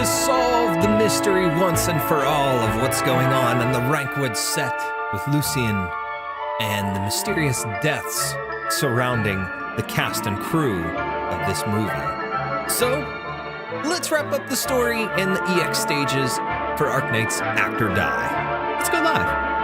to solve the mystery once and for all of what's going on in the Wrankwood set with Lucien and the mysterious deaths surrounding the cast and crew of this movie. So, let's wrap up the story in the EX stages for Arknights Act or Die. Let's go live.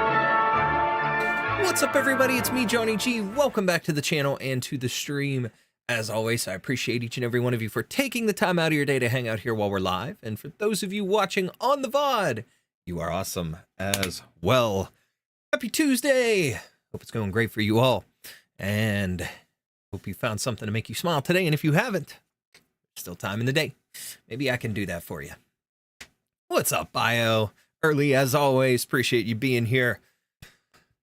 What's up, everybody? It's me, Johnny G. Welcome back to the channel and to the stream. As always, I appreciate each and every one of you for taking the time out of your day to hang out here while we're live. And for those of you watching on the VOD, you are awesome as well. Happy Tuesday! Hope it's going great for you all. And hope you found something to make you smile today. And if you haven't, still time in the day. Maybe I can do that for you. What's up, Bio? Early as always. Appreciate you being here.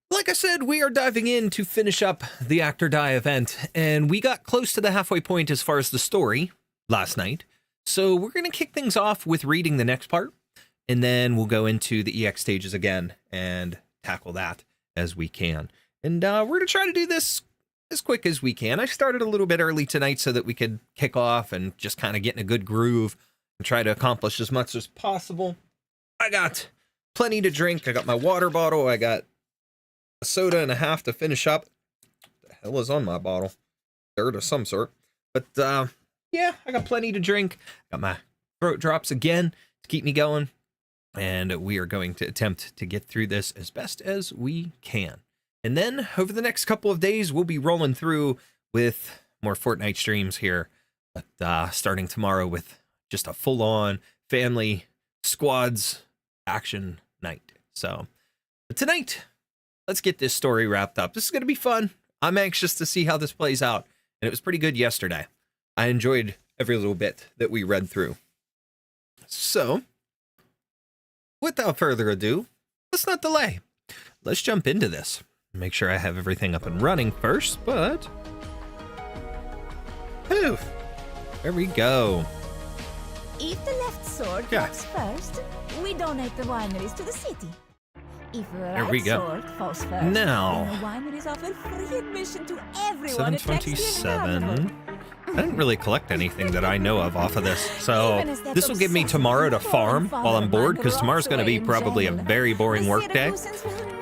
Like I said, we are diving in to finish up the Act or Die event, and we got close to the halfway point as far as the story last night. So we're going to kick things off with reading the next part, and then we'll go into the EX stages again and tackle that as we can. And we're going to try to do this as quick as we can. I started a little bit early tonight so that we could kick off and just kind of get in a good groove and try to accomplish as much as possible. I got plenty to drink. I got my water bottle. I got a soda and a half to finish up. What the hell is on my bottle? Dirt of some sort. But yeah, I got plenty to drink. Got my throat drops again to keep me going. And we are going to attempt to get through this as best as we can. And then over the next couple of days, we'll be rolling through with more Fortnite streams here. But starting tomorrow with just a full-on family squads action night. So, but tonight, let's get this story wrapped up. This is going to be fun. I'm anxious to see how this plays out. And it was pretty good yesterday. I enjoyed every little bit that we read through. So, without further ado, let's not delay. Let's jump into this. Make sure I have everything up and running first, but whew, there we go. If the left sword drops first, we donate the wineries to the city. If the right sword falls first, now, then the wineries offer free admission to everyone. 727. I didn't really collect anything that I know of off of this, so this will give me tomorrow to farm while I'm bored, because tomorrow's going to be probably a very boring work day.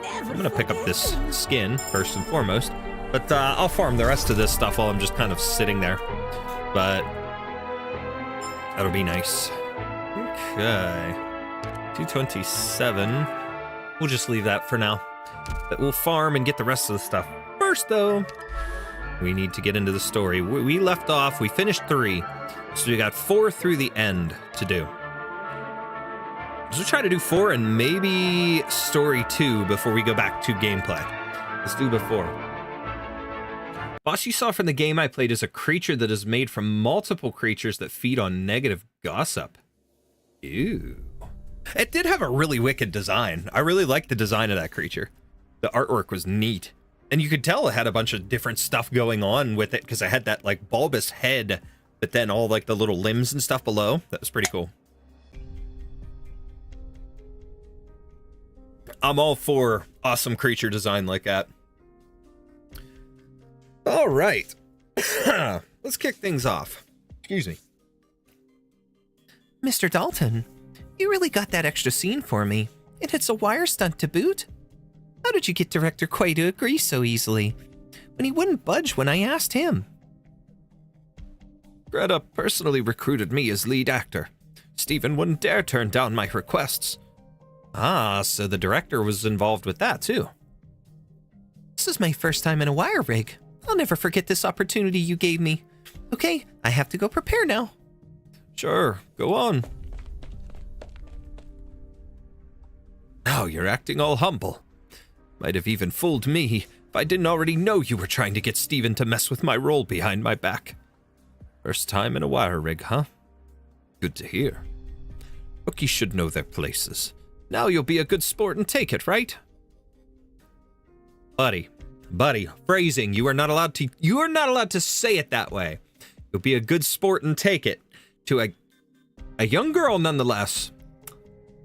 I'm going to pick up this skin first and foremost, but I'll farm the rest of this stuff while I'm just kind of sitting there, but that'll be nice. Okay, 227. We'll just leave that for now. But we'll farm and get the rest of the stuff. First, though, we need to get into the story. We left off, we finished 3, so we got 4 through the end to do. So we'll try to do 4 and maybe story 2 before we go back to gameplay. Let's do before. Boss you saw from the game I played is a creature that is made from multiple creatures that feed on negative gossip. Ew. It did have a really wicked design. I really liked the design of that creature. The artwork was neat. And you could tell it had a bunch of different stuff going on with it, because it had that like bulbous head, but then all like the little limbs and stuff below. That was pretty cool. I'm all for awesome creature design like that. All right. Let's kick things off. Excuse me. Mr. Dalton, you really got that extra scene for me. And it's a wire stunt to boot. How did you get Director Quay to agree so easily, when he wouldn't budge when I asked him? Greta personally recruited me as lead actor. Steven wouldn't dare turn down my requests. Ah, so the director was involved with that too. This is my first time in a wire rig. I'll never forget this opportunity you gave me. Okay, I have to go prepare now. Sure, go on. Now you're acting all humble. Might have even fooled me if I didn't already know you were trying to get Steven to mess with my role behind my back. First time in a wire rig, huh? Good to hear. Rookies should know their places. Now you'll be a good sport and take it, right? Buddy, phrasing. You are not allowed to say it that way. You'll be a good sport and take it. To a young girl, nonetheless.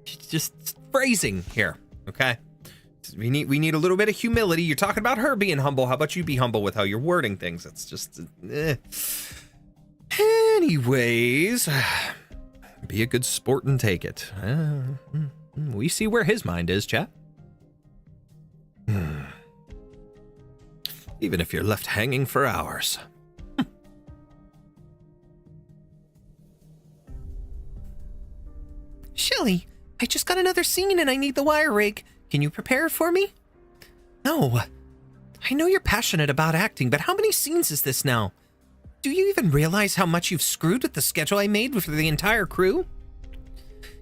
Just phrasing here, okay? We need a little bit of humility. You're talking about her being humble. How about you be humble with how you're wording things? It's just... Anyways, Be a good sport and take it. We see where his mind is, chat. Even if you're left hanging for hours. Shelly, I just got another scene and I need the wire rig. Can you prepare it for me? No. I know you're passionate about acting, but how many scenes is this now? Do you even realize how much you've screwed with the schedule I made for the entire crew?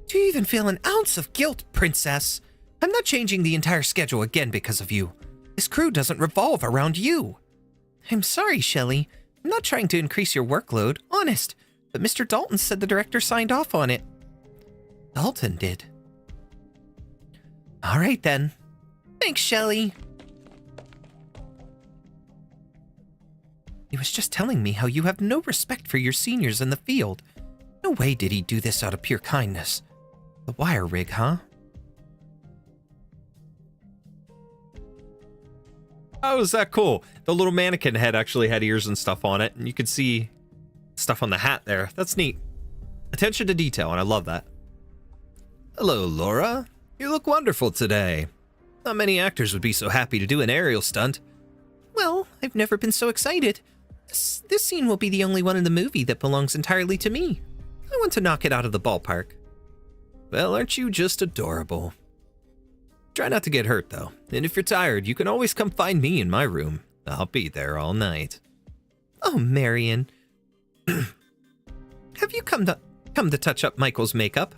Do you even feel an ounce of guilt, princess? I'm not changing the entire schedule again because of you. This crew doesn't revolve around you. I'm sorry, Shelly. I'm not trying to increase your workload, honest. But Mr. Dalton said the director signed off on it. Dalton did. All right, then. Thanks, Shelly. He was just telling me how you have no respect for your seniors in the field. No way did he do this out of pure kindness. The wire rig, huh? Oh, was that cool? The little mannequin head actually had ears and stuff on it, and you could see stuff on the hat there. That's neat. Attention to detail, and I love that. Hello, Laura. You look wonderful today. Not many actors would be so happy to do an aerial stunt. Well, I've never been so excited. This scene will be the only one in the movie that belongs entirely to me. I want to knock it out of the ballpark. Well, aren't you just adorable? Try not to get hurt, though. And if you're tired, you can always come find me in my room. I'll be there all night. Oh, Marion. Have you come to touch up Michael's makeup?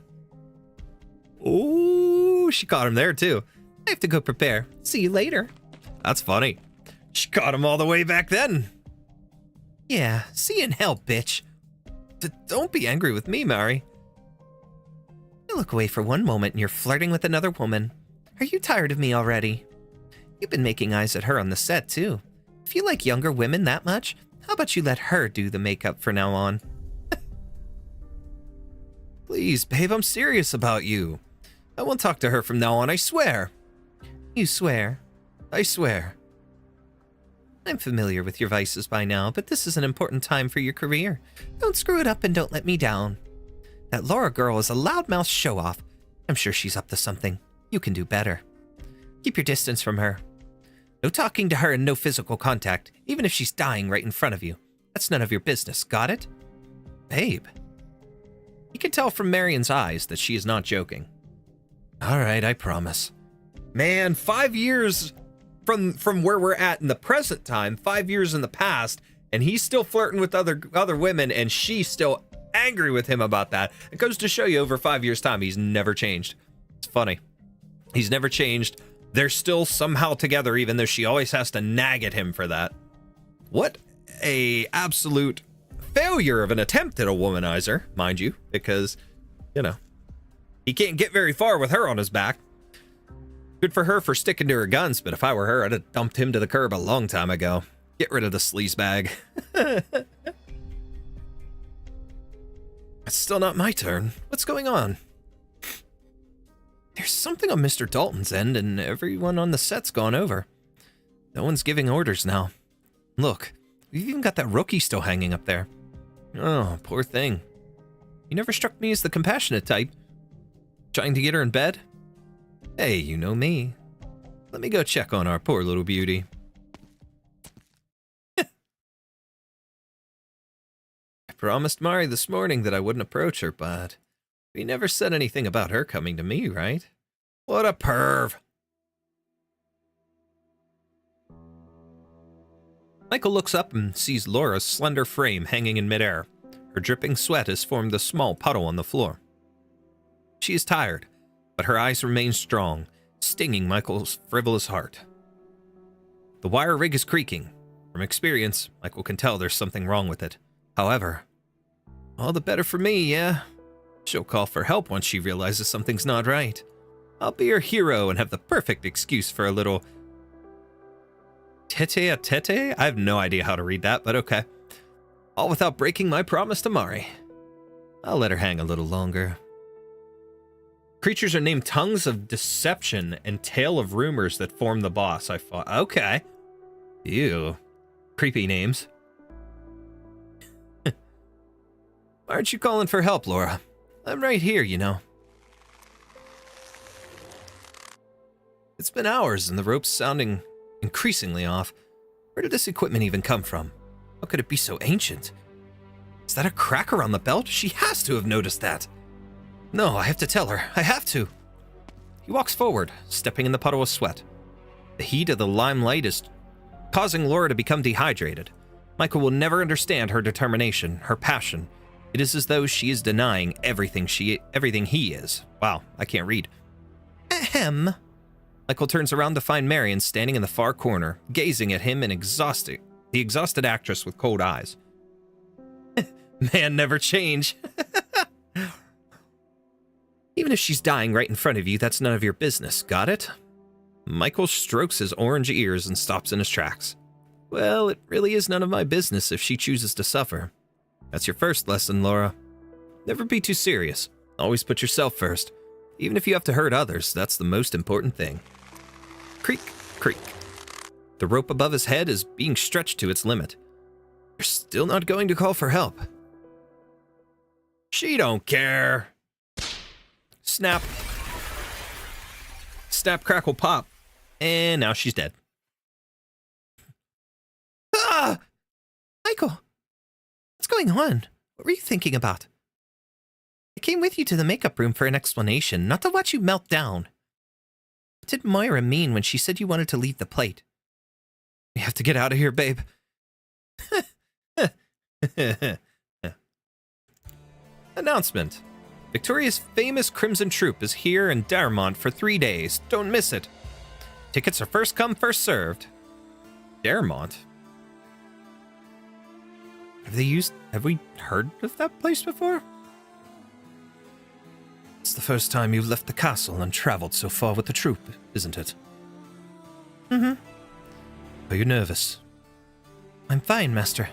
Oh, she caught him there, too. I have to go prepare. See you later. That's funny. She caught him all the way back then. Yeah, see you in hell, bitch. Don't be angry with me, Mary. You look away for one moment and you're flirting with another woman. Are you tired of me already? You've been making eyes at her on the set, too. If you like younger women that much, how about you let her do the makeup from now on? Please, babe, I'm serious about you. I won't talk to her from now on, I swear. You swear? I swear. I'm familiar with your vices by now, but this is an important time for your career. Don't screw it up and don't let me down. That Laura girl is a loudmouth show-off. I'm sure she's up to something. You can do better. Keep your distance from her. No talking to her and no physical contact, even if she's dying right in front of you. That's none of your business, got it? Babe. You can tell from Marion's eyes that she is not joking. All right, I promise. Man, 5 years from where we're at in the present time, 5 years in the past, and he's still flirting with other women, and she's still angry with him about that. It goes to show you over 5 years' time, he's never changed. It's funny. He's never changed. They're still somehow together, even though she always has to nag at him for that. What a absolute failure of an attempt at a womanizer, mind you, because, you know, he can't get very far with her on his back. Good for her for sticking to her guns, but if I were her, I'd have dumped him to the curb a long time ago. Get rid of the sleazebag. It's still not my turn. What's going on? There's something on Mr. Dalton's end, and everyone on the set's gone over. No one's giving orders now. Look, we've even got that rookie still hanging up there. Oh, poor thing. He never struck me as the compassionate type. Trying to get her in bed? Hey, you know me. Let me go check on our poor little beauty. I promised Mari this morning that I wouldn't approach her, but we never said anything about her coming to me, right? What a perv. Michael looks up and sees Laura's slender frame hanging in midair. Her dripping sweat has formed a small puddle on the floor. She is tired, but her eyes remain strong, stinging Michael's frivolous heart. The wire rig is creaking. From experience, Michael can tell there's something wrong with it. However, all the better for me, yeah? She'll call for help once she realizes something's not right. I'll be her hero and have the perfect excuse for a little tete-a-tete? I have no idea how to read that, but okay. All without breaking my promise to Mari. I'll let her hang a little longer. Creatures are named Tongues of Deception and Tale of Rumors that form the boss. I thought, okay. Ew. Creepy names. Why aren't you calling for help, Laura? I'm right here, you know. It's been hours and the rope's sounding increasingly off. Where did this equipment even come from? How could it be so ancient? Is that a cracker on the belt? She has to have noticed that. No, I have to tell her. I have to. He walks forward, stepping in the puddle of sweat. The heat of the limelight is causing Laura to become dehydrated. Michael will never understand her determination, her passion. It is as though she is denying everything he is. Wow, I can't read. Ahem. Michael turns around to find Marion standing in the far corner, gazing at him and the exhausted actress with cold eyes. Man never change. Even if she's dying right in front of you, that's none of your business, got it? Michael strokes his orange ears and stops in his tracks. Well, it really is none of my business if she chooses to suffer. That's your first lesson, Laura. Never be too serious. Always put yourself first. Even if you have to hurt others, that's the most important thing. Creak, creak. The rope above his head is being stretched to its limit. You're still not going to call for help. She don't care. Snap. Snap, crackle, pop. And now she's dead. Ah! Michael! What's going on? What were you thinking about? I came with you to the makeup room for an explanation, not to watch you melt down. What did Moira mean when she said you wanted to leave the plate? We have to get out of here, babe. Announcement. Victoria's famous Crimson Troop is here in Darmont for 3 days. Don't miss it. Tickets are first come, first served. Darmont? Have we heard of that place before? It's the first time you've left the castle and traveled so far with the troop, isn't it? Mm-hmm. Are you nervous? I'm fine, Master.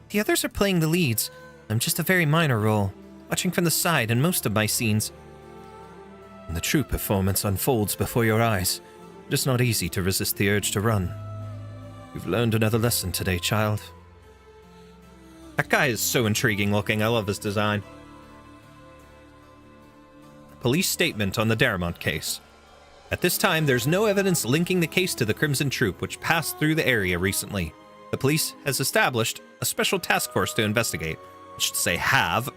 The others are playing the leads. I'm just a very minor role, watching from the side in most of my scenes. When the troop performance unfolds before your eyes, it is not easy to resist the urge to run. You've learned another lesson today, child. That guy is so intriguing looking. I love his design. Police statement on the Darmont case. At this time, there's no evidence linking the case to the Crimson Troop, which passed through the area recently. The police has established a special task force to investigate. I should say have.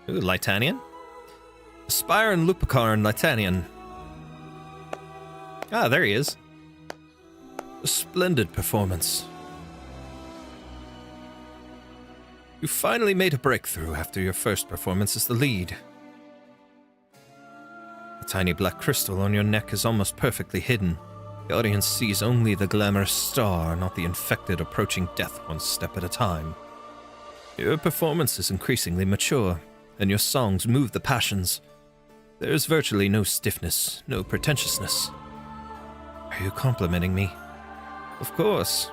Ooh, Lytanian? Aspire and Lupicarn Lytanian. Ah, there he is. A splendid performance. You finally made a breakthrough after your first performance as the lead. The tiny black crystal on your neck is almost perfectly hidden. The audience sees only the glamorous star, not the infected approaching death one step at a time. Your performance is increasingly mature, and your songs move the passions. There is virtually no stiffness, no pretentiousness. Are you complimenting me? Of course.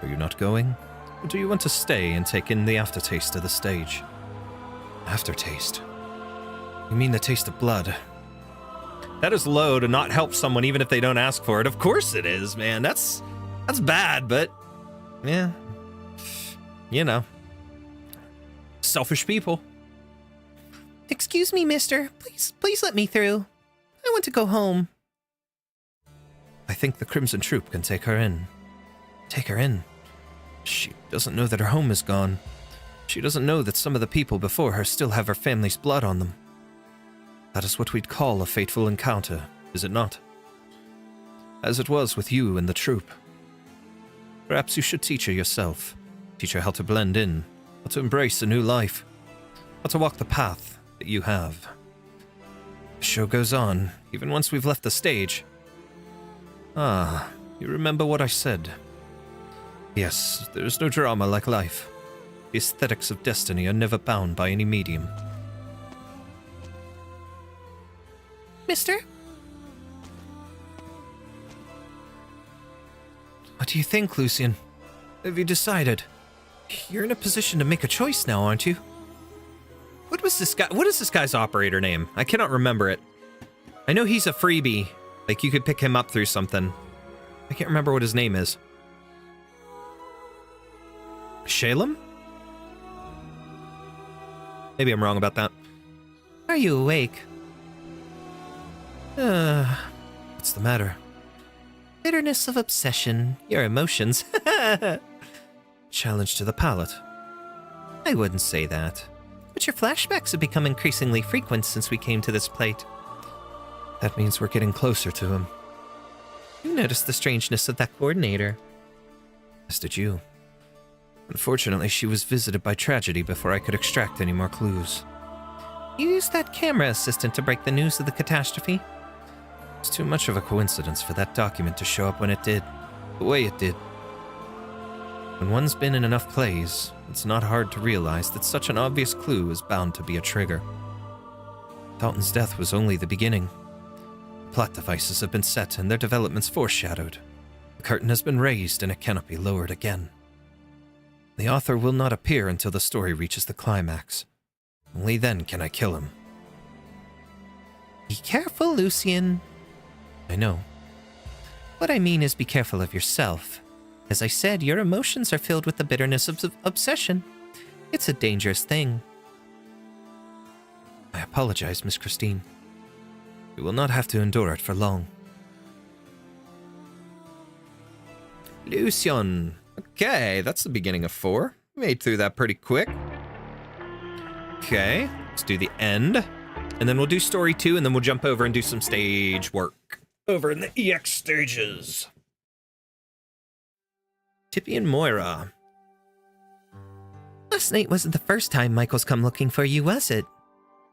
Are you not going? Or do you want to stay and take in the aftertaste of the stage? Aftertaste? You mean the taste of blood? That is low to not help someone even if they don't ask for it. Of course it is, man. That's bad, but yeah. You know. Selfish people. Excuse me, mister. Please let me through. I want to go home. I think the Crimson Troop can take her in. Take her in? She doesn't know that her home is gone. She doesn't know that some of the people before her still have her family's blood on them. That is what we'd call a fateful encounter, is it not? As it was with you and the troop. Perhaps you should teach her yourself. Teach her how to blend in, how to embrace a new life, how to walk the path that you have. The show goes on, even once we've left the stage. Ah, you remember what I said. Yes, there is no drama like life. The aesthetics of destiny are never bound by any medium. Mister? What do you think, Lucian? Have you decided? You're in a position to make a choice now, aren't you? What is this guy's operator name? I cannot remember it. I know he's a freebie. Like, you could pick him up through something. I can't remember what his name is. Shalem? Maybe I'm wrong about that. Are you awake? What's the matter? Bitterness of obsession, your emotions. Challenge to the palate. I wouldn't say that. But your flashbacks have become increasingly frequent since we came to this plate. That means we're getting closer to him. You noticed the strangeness of that coordinator. As did you. Unfortunately, she was visited by tragedy before I could extract any more clues. You used that camera assistant to break the news of the catastrophe? It's too much of a coincidence for that document to show up when it did, the way it did. When one's been in enough plays, it's not hard to realize that such an obvious clue is bound to be a trigger. Dalton's death was only the beginning. Plot devices have been set and their developments foreshadowed. The curtain has been raised and it cannot be lowered again. The author will not appear until the story reaches the climax. Only then can I kill him. Be careful, Lucien. I know. What I mean is be careful of yourself. As I said, your emotions are filled with the bitterness of obsession. It's a dangerous thing. I apologize, Miss Christine. You will not have to endure it for long. Lucien. Okay, that's the beginning of 4. Made through that pretty quick. Okay, let's do the end. And then we'll do story 2, and then we'll jump over and do some stage work. Over in the EX stages. Tippi and Moira. Last night wasn't the first time Michael's come looking for you, was it?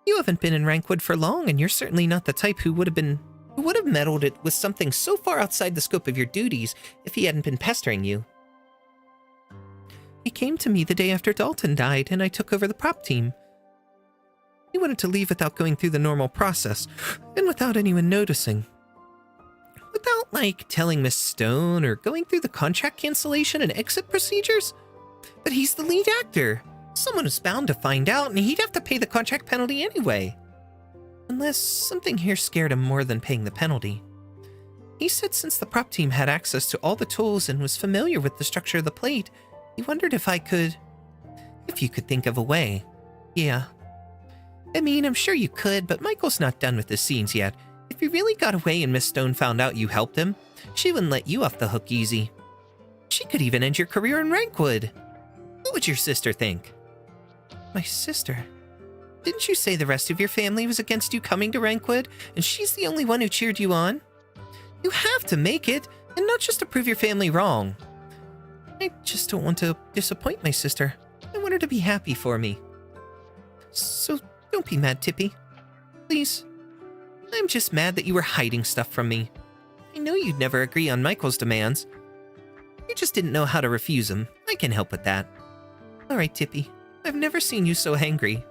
You haven't been in Wrankwood for long, and you're certainly not the type who would have meddled it with something so far outside the scope of your duties if he hadn't been pestering you. He came to me the day after Dalton died, and I took over the prop team. He wanted to leave without going through the normal process, and without anyone noticing. Without, telling Miss Stone or going through the contract cancellation and exit procedures. But he's the lead actor. Someone was bound to find out, and he'd have to pay the contract penalty anyway. Unless something here scared him more than paying the penalty. He said since the prop team had access to all the tools and was familiar with the structure of the plate, he wondered if you could think of a way. Yeah. I mean, I'm sure you could, but Michael's not done with the scenes yet. If you really got away and Miss Stone found out you helped him, she wouldn't let you off the hook easy. She could even end your career in Wrankwood. What would your sister think? My sister? Didn't you say the rest of your family was against you coming to Wrankwood, and she's the only one who cheered you on? You have to make it, and not just to prove your family wrong. I just don't want to disappoint my sister. I want her to be happy for me. So don't be mad, Tippi. Please. I'm just mad that you were hiding stuff from me. I know you'd never agree on Michael's demands. You just didn't know how to refuse him. I can help with that. All right, Tippi. I've never seen you so angry.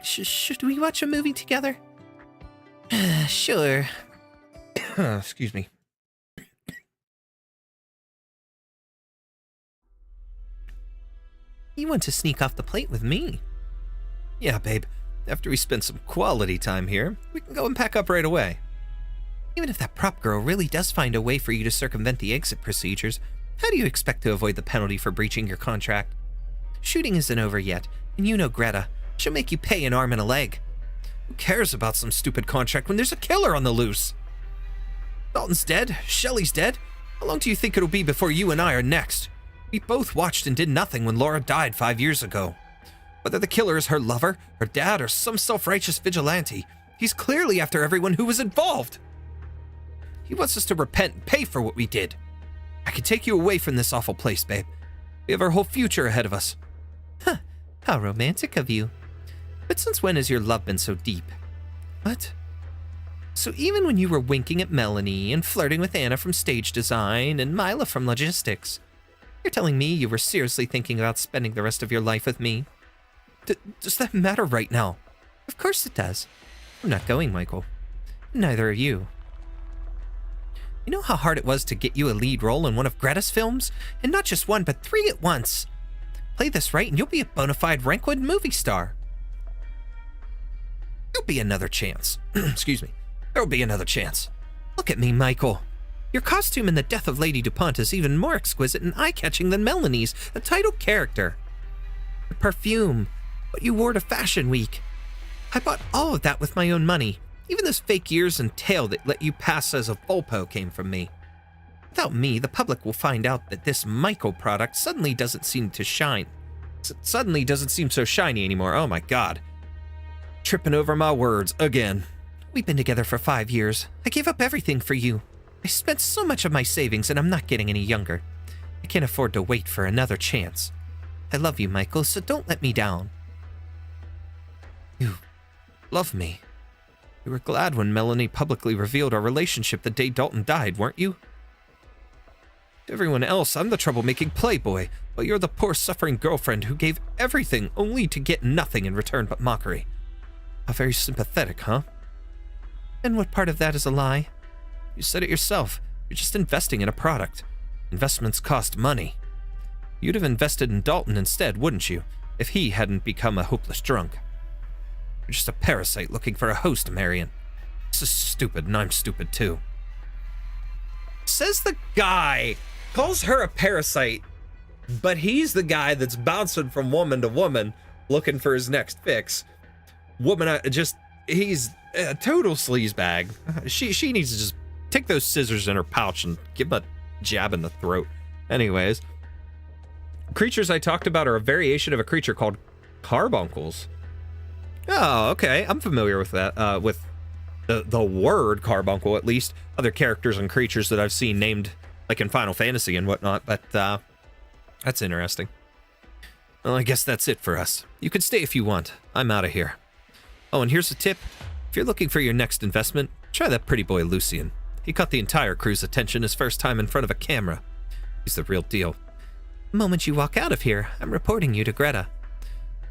Should we watch a movie together? Sure. Excuse me. You want to sneak off the plate with me? Yeah, babe. After we spend some quality time here, we can go and pack up right away. Even if that prop girl really does find a way for you to circumvent the exit procedures, how do you expect to avoid the penalty for breaching your contract? Shooting isn't over yet, and you know Greta. She'll make you pay an arm and a leg. Who cares about some stupid contract when there's a killer on the loose? Dalton's dead. Shelley's dead. How long do you think it'll be before you and I are next? We both watched and did nothing when Laura died 5 years ago. Whether the killer is her lover, her dad, or some self-righteous vigilante, he's clearly after everyone who was involved. He wants us to repent and pay for what we did. I can take you away from this awful place, babe. We have our whole future ahead of us. Huh, how romantic of you. But since when has your love been so deep? What? So even when you were winking at Melanie and flirting with Anna from stage design and Mila from logistics, you're telling me you were seriously thinking about spending the rest of your life with me? Does that matter right now? Of course it does. I'm not going, Michael. Neither are you. You know how hard it was to get you a lead role in one of Greta's films? And not just one, but 3 at once. Play this right and you'll be a bona fide Wrankwood movie star. There'll be another chance. Excuse me. There'll be another chance. Look at me, Michael. Your costume in The Death of Lady DuPont is even more exquisite and eye-catching than Melanie's, the title character. your perfume, what you wore to Fashion Week. I bought all of that with my own money. Even those fake ears and tail that let you pass as a Volpo came from me. Without me, the public will find out that this Michael product suddenly doesn't seem so shiny anymore. Oh my god. Tripping over my words again. We've been together for 5 years. I gave up everything for you. I spent so much of my savings and I'm not getting any younger. I can't afford to wait for another chance. I love you, Michael, so don't let me down. You love me. You were glad when Melanie publicly revealed our relationship the day Dalton died, weren't you? To everyone else, I'm the troublemaking playboy, but you're the poor suffering girlfriend who gave everything only to get nothing in return but mockery. How very sympathetic, huh? And what part of that is a lie? You said it yourself. You're just investing in a product. Investments cost money. You'd have invested in Dalton instead, wouldn't you, if he hadn't become a hopeless drunk? You're just a parasite looking for a host, Marion. This is stupid, and I'm stupid too. Says the guy, calls her a parasite, but he's the guy that's bouncing from woman to woman looking for his next fix. He's a total sleazebag. She needs to just take those scissors in her pouch and give him a jab in the throat. Anyways, creatures I talked about are a variation of a creature called carbuncles. Oh, okay. I'm familiar with that. With the word carbuncle, at least. Other characters and creatures that I've seen named, like in Final Fantasy and whatnot, but that's interesting. Well, I guess that's it for us. You can stay if you want. I'm out of here. Oh, and here's a tip. If you're looking for your next investment, try that pretty boy Lucien. He caught the entire crew's attention his first time in front of a camera. He's the real deal. The moment you walk out of here, I'm reporting you to Greta.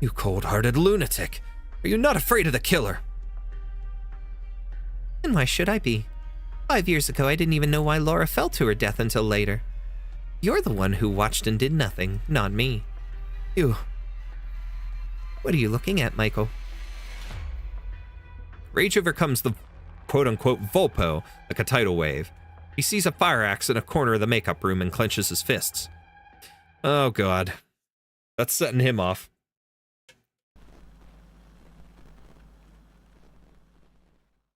You cold-hearted lunatic. Are you not afraid of the killer? And why should I be? 5 years ago, I didn't even know why Laura fell to her death until later. You're the one who watched and did nothing, not me. You. What are you looking at, Michael? Rage overcomes the quote-unquote Volpo like a tidal wave. He sees a fire axe in a corner of the makeup room and clenches his fists. Oh god. That's setting him off.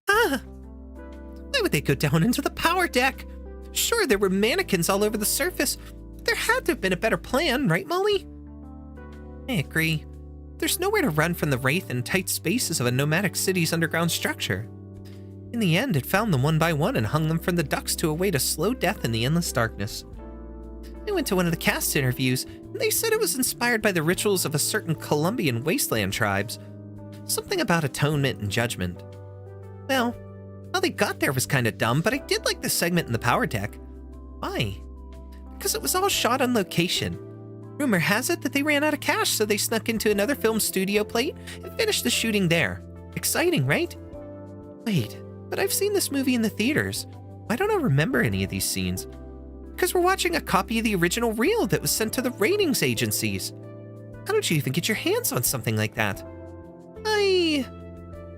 Why would they go down into the power deck? Sure, there were mannequins all over the surface. There had to have been a better plan, right, Molly? I agree. There's nowhere to run from the wraith and tight spaces of a nomadic city's underground structure. In the end, it found them one by one and hung them from the ducts to await a slow death in the endless darkness. I went to one of the cast interviews, and they said it was inspired by the rituals of a certain Colombian wasteland tribes. Something about atonement and judgment. Well, how they got there was kinda dumb, but I did like the segment in the power deck. Why? Because it was all shot on location. Rumor has it that they ran out of cash, so they snuck into another film studio plate and finished the shooting there. Exciting, right? Wait, but I've seen this movie in the theaters. Why don't I remember any of these scenes? Because we're watching a copy of the original reel that was sent to the ratings agencies. How did you even get your hands on something like that?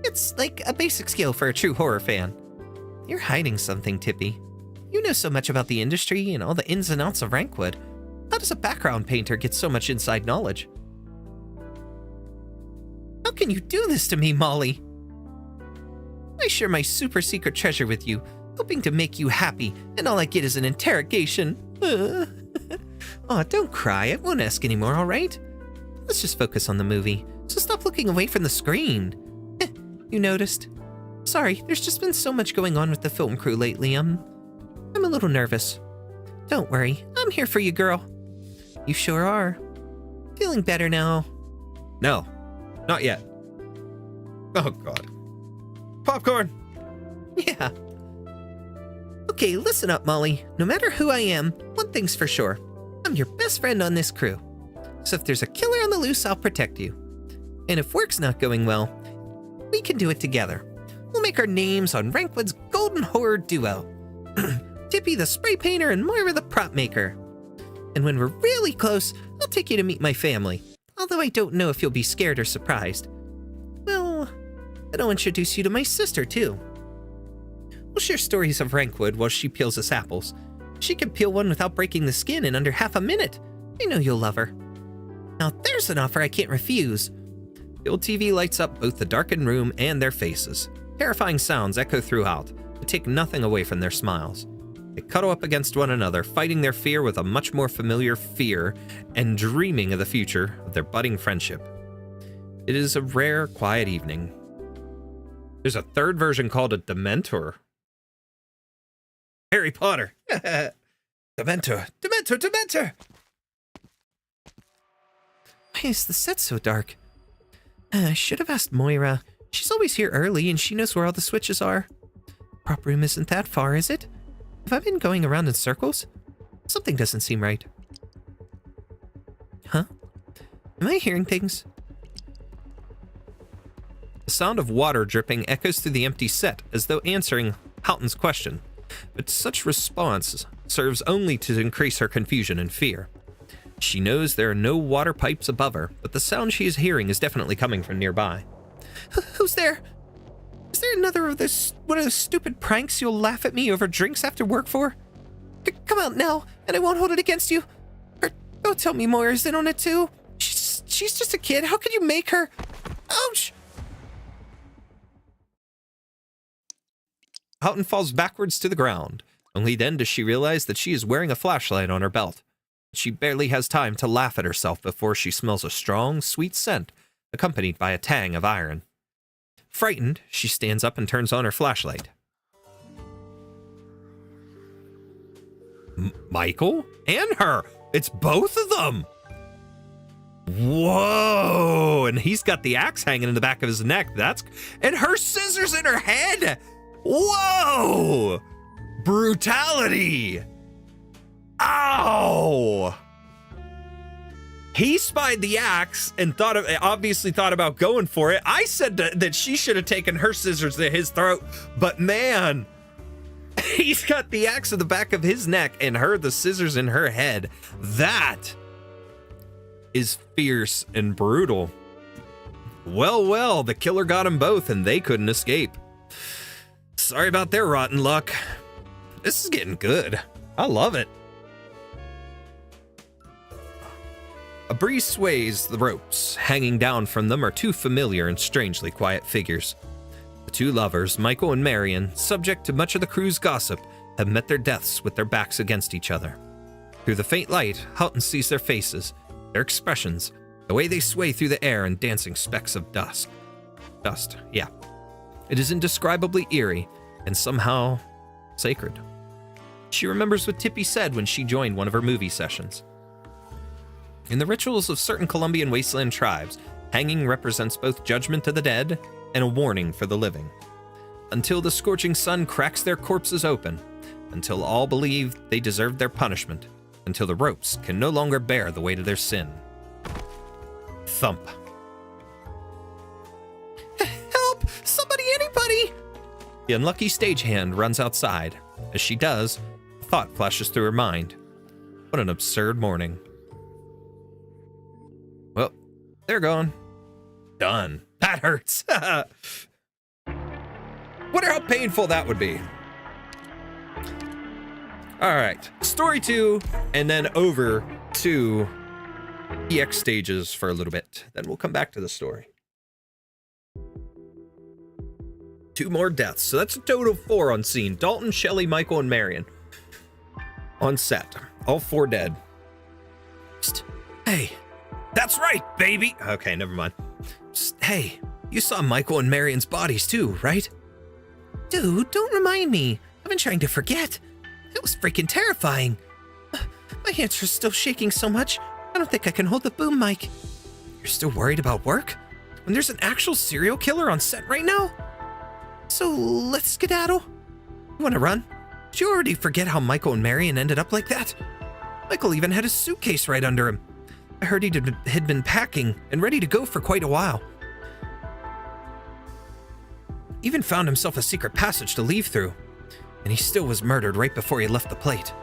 It's like a basic skill for a true horror fan. You're hiding something, Tippi. You know so much about the industry and all the ins and outs of Wrankwood. How does a background painter get so much inside knowledge? How can you do this to me, Molly? I share my super secret treasure with you, hoping to make you happy, and all I get is an interrogation. Oh, don't cry. I won't ask anymore, all right? Let's just focus on the movie, so stop looking away from the screen. You noticed? Sorry, there's just been so much going on with the film crew lately. I'm a little nervous. Don't worry, I'm here for you, girl. You sure are. Feeling better now? No, not yet. Oh god. Popcorn! Yeah. Okay, listen up, Molly. No matter who I am, one thing's for sure. I'm your best friend on this crew. So if there's a killer on the loose, I'll protect you. And if work's not going well, we can do it together. We'll make our names on Wrankwood's golden horror duo. Tippi the spray painter and Moira the prop maker. And when we're really close, I'll take you to meet my family. Although I don't know if you'll be scared or surprised. Well, then I'll introduce you to my sister, too. We'll share stories of Wrankwood while she peels us apples. She can peel one without breaking the skin in under half a minute. I know you'll love her. Now there's an offer I can't refuse. The old TV lights up both the darkened room and their faces. Terrifying sounds echo throughout, but take nothing away from their smiles. They cuddle up against one another, fighting their fear with a much more familiar fear and dreaming of the future of their budding friendship. It is a rare, quiet evening. There's a third version called a Dementor. Harry Potter. Dementor. Dementor. Dementor. Why is the set so dark? I should have asked Moira. She's always here early and she knows where all the switches are. Prop room isn't that far, is it? Have I been going around in circles? Something doesn't seem right. Huh? Am I hearing things? The sound of water dripping echoes through the empty set as though answering Houghton's question, but such response serves only to increase her confusion and fear. She knows there are no water pipes above her, but the sound she is hearing is definitely coming from nearby. Who's there? Is there another of this one of those stupid pranks you'll laugh at me over drinks after work for? Come out now, and I won't hold it against you. Or don't tell me Moira's in on it too. She's just a kid. How could you make her? Ouch! Houghton falls backwards to the ground. Only then does she realize that she is wearing a flashlight on her belt. She barely has time to laugh at herself before she smells a strong, sweet scent, accompanied by a tang of iron. Frightened, she stands up and turns on her flashlight. Michael? And her! It's both of them! Whoa! And he's got the axe hanging in the back of his neck. And her scissors in her head! Whoa! Brutality! Ow! He spied the axe and obviously thought about going for it. I said that she should have taken her scissors to his throat, but man, he's got the axe in the back of his neck and her the scissors in her head. That is fierce and brutal. Well, the killer got them both and they couldn't escape. Sorry about their rotten luck. This is getting good. I love it. A breeze sways the ropes. Hanging down from them are two familiar and strangely quiet figures. The two lovers, Michael and Marion, subject to much of the crew's gossip, have met their deaths with their backs against each other. Through the faint light, Houghton sees their faces, their expressions, the way they sway through the air in dancing specks of dust. Yeah. It is indescribably eerie and somehow sacred. She remembers what Tippi said when she joined one of her movie sessions. In the rituals of certain Colombian wasteland tribes, hanging represents both judgment to the dead and a warning for the living. Until the scorching sun cracks their corpses open, until all believe they deserve their punishment, until the ropes can no longer bear the weight of their sin. Thump. Help! Somebody, anybody! The unlucky stagehand runs outside. As she does, a thought flashes through her mind. What an absurd morning. Well, they're gone. Done. That hurts. Wonder how painful that would be. All right, story 2, and then over to EX stages for a little bit. Then we'll come back to the story. 2 more deaths, so that's a total of 4 on scene. Dalton, Shelley, Michael, and Marion. On set. All 4 dead. Psst. Hey. That's right, baby! Okay, never mind. Psst. Hey, you saw Michael and Marion's bodies too, right? Dude, don't remind me. I've been trying to forget. It was freaking terrifying. My hands are still shaking so much, I don't think I can hold the boom mic. You're still worried about work? When there's an actual serial killer on set right now? So let's skedaddle. You wanna run? Did you already forget how Michael and Marion ended up like that? Michael even had a suitcase right under him. I heard he had been packing and ready to go for quite a while. Even found himself a secret passage to leave through. And he still was murdered right before he left the plate.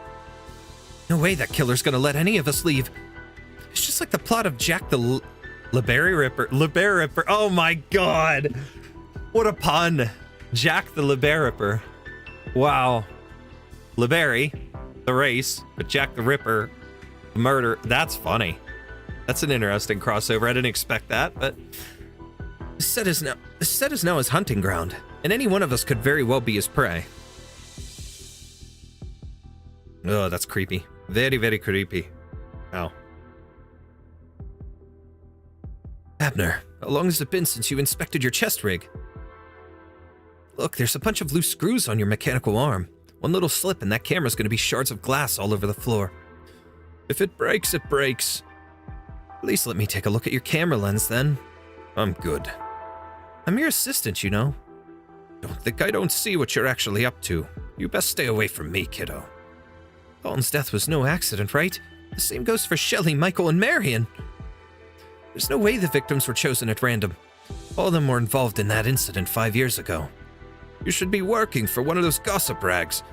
No way that killer's gonna let any of us leave. It's just like the plot of Jack the LeBerry Ripper. Oh my god! What a pun. Jack the LeBerry Ripper. Wow. LeBerry, the race, but Jack the Ripper, the murder. That's funny. That's an interesting crossover. I didn't expect that, but the set is now his hunting ground, and any one of us could very well be his prey. Oh, that's creepy. Very, very creepy. Ow. Abner, how long has it been since you inspected your chest rig? Look, there's a bunch of loose screws on your mechanical arm. One little slip and that camera's gonna be shards of glass all over the floor. If it breaks, it breaks. At least let me take a look at your camera lens then. I'm good. I'm your assistant, you know. Don't think I don't see what you're actually up to. You best stay away from me, kiddo. Dalton's death was no accident, right? The same goes for Shelley, Michael, and Marion. There's no way the victims were chosen at random. All of them were involved in that incident 5 years ago. You should be working for one of those gossip rags.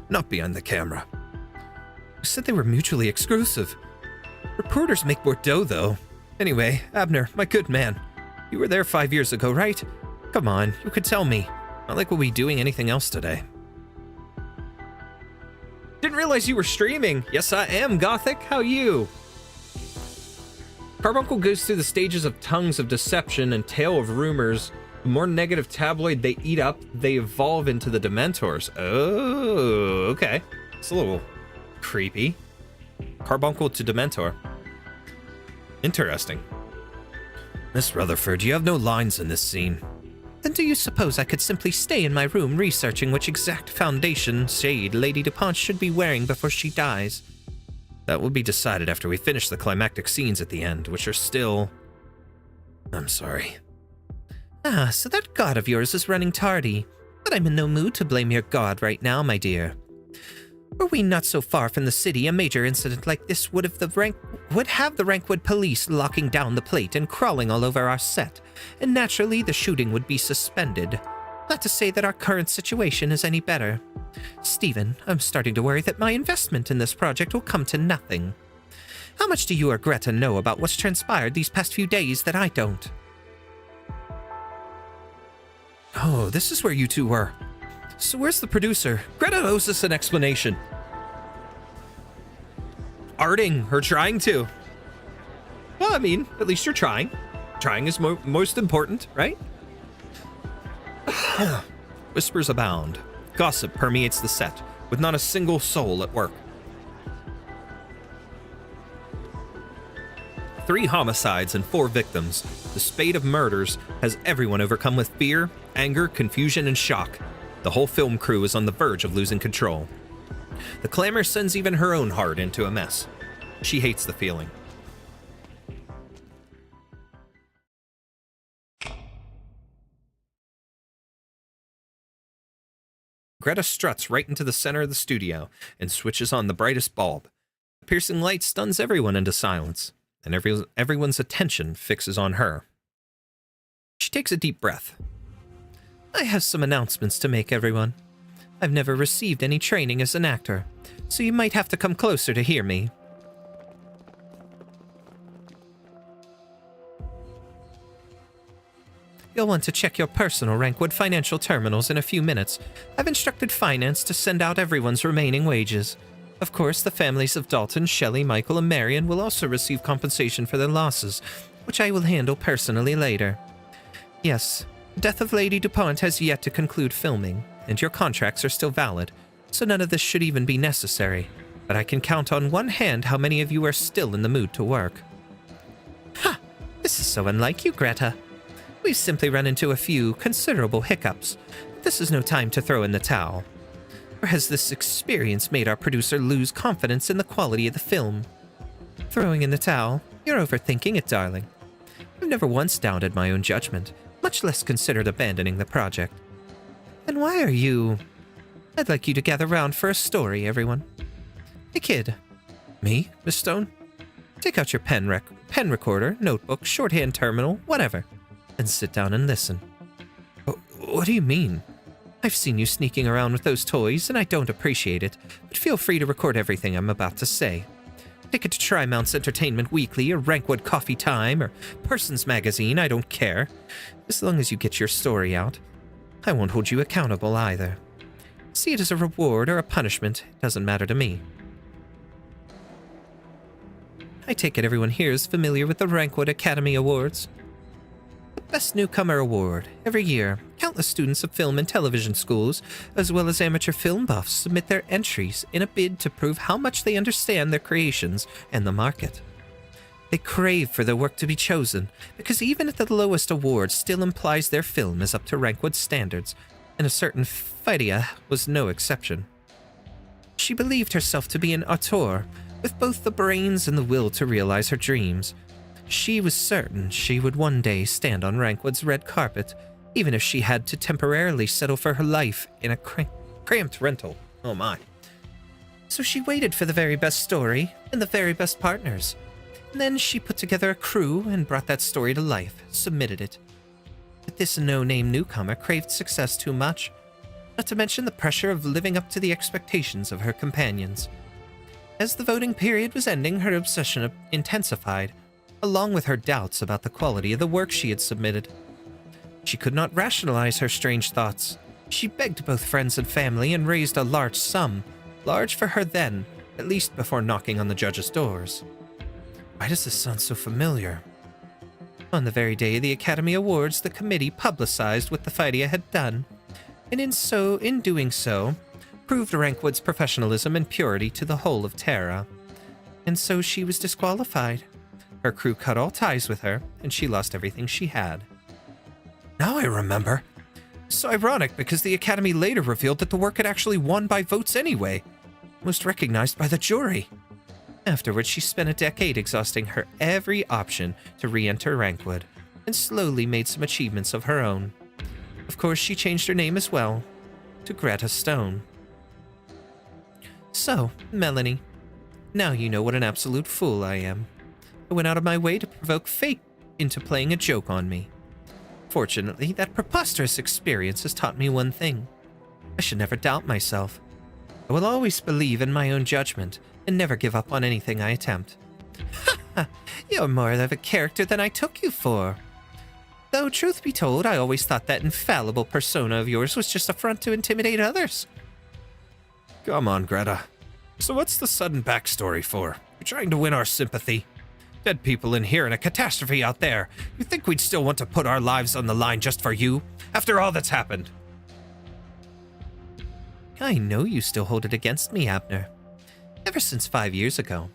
Not behind the camera. You said they were mutually exclusive. Reporters make more dough, though. Anyway, Abner, my good man. You were there 5 years ago, right? Come on, you could tell me. Not like we'll be doing anything else today. Didn't realize you were streaming. Yes, I am, Gothic. How you? Carbuncle goes through the stages of tongues of deception and tale of rumors. The more negative tabloid they eat up, they evolve into the Dementors. Oh, okay. It's a little creepy. Carbuncle to Dementor. Interesting. Miss Rutherford, you have no lines in this scene. Then do you suppose I could simply stay in my room researching which exact foundation shade Lady DuPont should be wearing before she dies? That will be decided after we finish the climactic scenes at the end, which are still... I'm sorry. Ah, so that god of yours is running tardy. But I'm in no mood to blame your god right now, my dear. Were we not so far from the city, a major incident like this would have the Wrankwood police locking down the plate and crawling all over our set, and naturally the shooting would be suspended. Not to say that our current situation is any better. Stephen, I'm starting to worry that my investment in this project will come to nothing. How much do you or Greta know about what's transpired these past few days that I don't? Oh, this is where you two were. So where's the producer? Greta owes us an explanation. Arting, or trying to. Well, I mean, at least you're trying. Trying is most important, right? Whispers abound. Gossip permeates the set, with not a single soul at work. 3 homicides and 4 victims. The spate of murders has everyone overcome with fear, anger, confusion, and shock. The whole film crew is on the verge of losing control. The clamor sends even her own heart into a mess. She hates the feeling. Greta struts right into the center of the studio and switches on the brightest bulb. The piercing light stuns everyone into silence, and everyone's attention fixes on her. She takes a deep breath. I have some announcements to make, everyone. I've never received any training as an actor, so you might have to come closer to hear me. You'll want to check your personal Wrankwood financial terminals in a few minutes. I've instructed finance to send out everyone's remaining wages. Of course, the families of Dalton, Shelley, Michael, and Marion will also receive compensation for their losses, which I will handle personally later. Yes, Death of Lady DuPont has yet to conclude filming, and your contracts are still valid, so none of this should even be necessary. But I can count on one hand how many of you are still in the mood to work. Ha! This is so unlike you, Greta. We've simply run into a few considerable hiccups. This is no time to throw in the towel. Or has this experience made our producer lose confidence in the quality of the film? Throwing in the towel? You're overthinking it, darling. I've never once doubted my own judgment, much less considered abandoning the project. Then why are you... I'd like you to gather round for a story, everyone. Hey, kid. Me, Miss Stone? Take out your pen recorder, notebook, shorthand terminal, whatever, and sit down and listen. What do you mean? I've seen you sneaking around with those toys, and I don't appreciate it, but feel free to record everything I'm about to say. Take it to Trimount's Entertainment Weekly, or Wrankwood Coffee Time, or Persons Magazine, I don't care. As long as you get your story out. I won't hold you accountable either. See it as a reward or a punishment, it doesn't matter to me. I take it everyone here is familiar with the Wrankwood Academy Awards. The Best Newcomer Award. Every year, countless students of film and television schools, as well as amateur film buffs, submit their entries in a bid to prove how much they understand their creations and the market. They crave for their work to be chosen, because even at the lowest award still implies their film is up to Wrankwood's standards, and a certain Fidia was no exception. She believed herself to be an auteur, with both the brains and the will to realize her dreams. She was certain she would one day stand on Wrankwood's red carpet, even if she had to temporarily settle for her life in a cramped rental. Oh my. So she waited for the very best story and the very best partners. And then she put together a crew and brought that story to life, submitted it. But this no-name newcomer craved success too much, not to mention the pressure of living up to the expectations of her companions. As the voting period was ending, her obsession intensified, along with her doubts about the quality of the work she had submitted. She could not rationalize her strange thoughts. She begged both friends and family and raised a large sum, large for her then, at least before knocking on the judge's doors. Why does this sound so familiar? On the very day of the Academy Awards, the committee publicized what the Fidia had done, and in doing so, proved Wrankwood's professionalism and purity to the whole of Terra. And so she was disqualified. Her crew cut all ties with her, and she lost everything she had. Now I remember. So ironic, because the Academy later revealed that the work had actually won by votes anyway, most recognized by the jury. Afterwards, she spent a decade exhausting her every option to re-enter Wrankwood, and slowly made some achievements of her own. Of course, she changed her name as well, to Greta Stone. So, Melanie, now you know what an absolute fool I am. I went out of my way to provoke fate into playing a joke on me. Fortunately, that preposterous experience has taught me one thing. I should never doubt myself. I will always believe in my own judgment and never give up on anything I attempt. Ha! You're more of a character than I took you for. Though, truth be told, I always thought that infallible persona of yours was just a front to intimidate others. Come on, Greta. So what's the sudden backstory for? You're trying to win our sympathy? Dead people in here and a catastrophe out there. You think we'd still want to put our lives on the line just for you? After all that's happened? I know you still hold it against me, Abner. Ever since 5 years ago.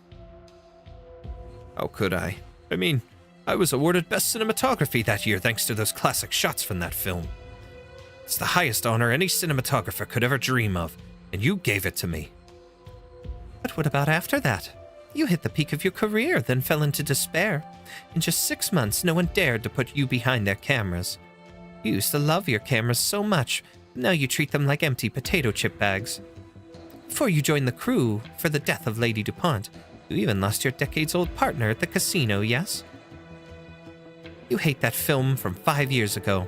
How could I? I mean, I was awarded Best Cinematography that year thanks to those classic shots from that film. It's the highest honor any cinematographer could ever dream of, and you gave it to me. But what about after that? You hit the peak of your career, then fell into despair. In just 6 months, no one dared to put you behind their cameras. You used to love your cameras so much, but now you treat them like empty potato chip bags. Before you joined the crew for the death of Lady DuPont, you even lost your decades-old partner at the casino, yes? You hate that film from 5 years ago.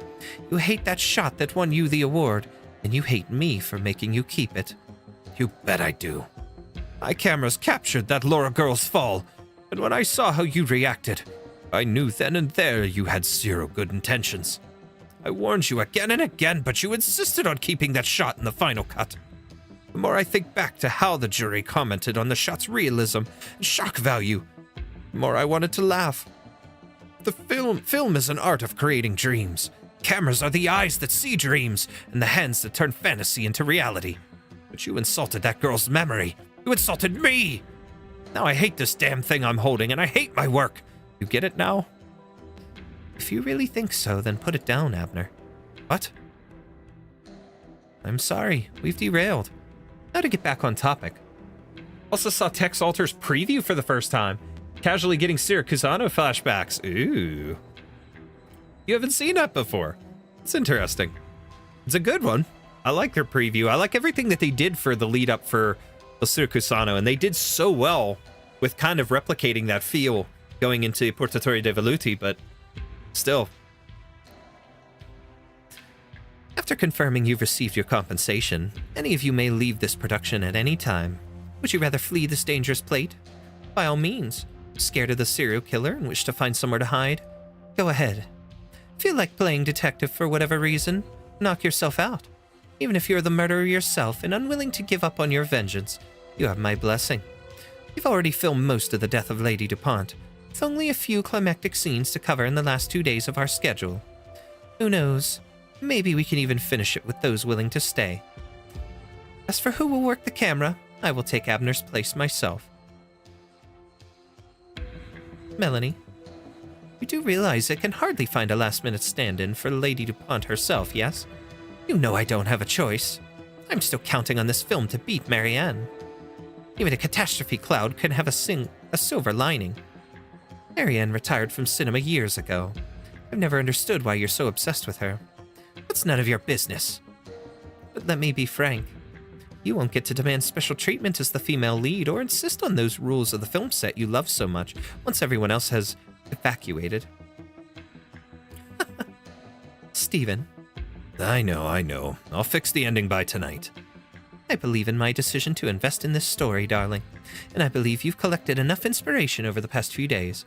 You hate that shot that won you the award, and you hate me for making you keep it. You bet I do. My cameras captured that Laura girl's fall, and when I saw how you reacted, I knew then and there you had zero good intentions. I warned you again and again, but you insisted on keeping that shot in the final cut. The more I think back to how the jury commented on the shot's realism and shock value, the more I wanted to laugh. The film is an art of creating dreams. Cameras are the eyes that see dreams, and the hands that turn fantasy into reality. But you insulted that girl's memory. You insulted me! Now I hate this damn thing I'm holding, and I hate my work. You get it now? If you really think so, then put it down, Abner. What? I'm sorry, we've derailed. Now to get back on topic. Also saw Tex Alter's preview for the first time. Casually getting Siracusano flashbacks. Ooh. You haven't seen that before. It's interesting. It's a good one. I like their preview. I like everything that they did for the lead up for El Siracusano, and they did so well with kind of replicating that feel going into Portatori de Veluti, but still. After confirming you've received your compensation, any of you may leave this production at any time. Would you rather flee this dangerous plate? By all means. Scared of the serial killer and wish to find somewhere to hide? Go ahead. Feel like playing detective for whatever reason? Knock yourself out. Even if you're the murderer yourself and unwilling to give up on your vengeance, you have my blessing. We've already filmed most of the death of Lady DuPont, with only a few climactic scenes to cover in the last 2 days of our schedule. Who knows? Maybe we can even finish it with those willing to stay. As for who will work the camera, I will take Abner's place myself. Melanie, you do realize I can hardly find a last-minute stand-in for Lady DuPont herself, yes? You know I don't have a choice. I'm still counting on this film to beat Marianne. Even a catastrophe cloud can have a silver lining. Marianne retired from cinema years ago. I've never understood why you're so obsessed with her. It's none of your business. But let me be frank. You won't get to demand special treatment as the female lead or insist on those rules of the film set you love so much once everyone else has evacuated. Steven. I know. I'll fix the ending by tonight. I believe in my decision to invest in this story, darling, and I believe you've collected enough inspiration over the past few days.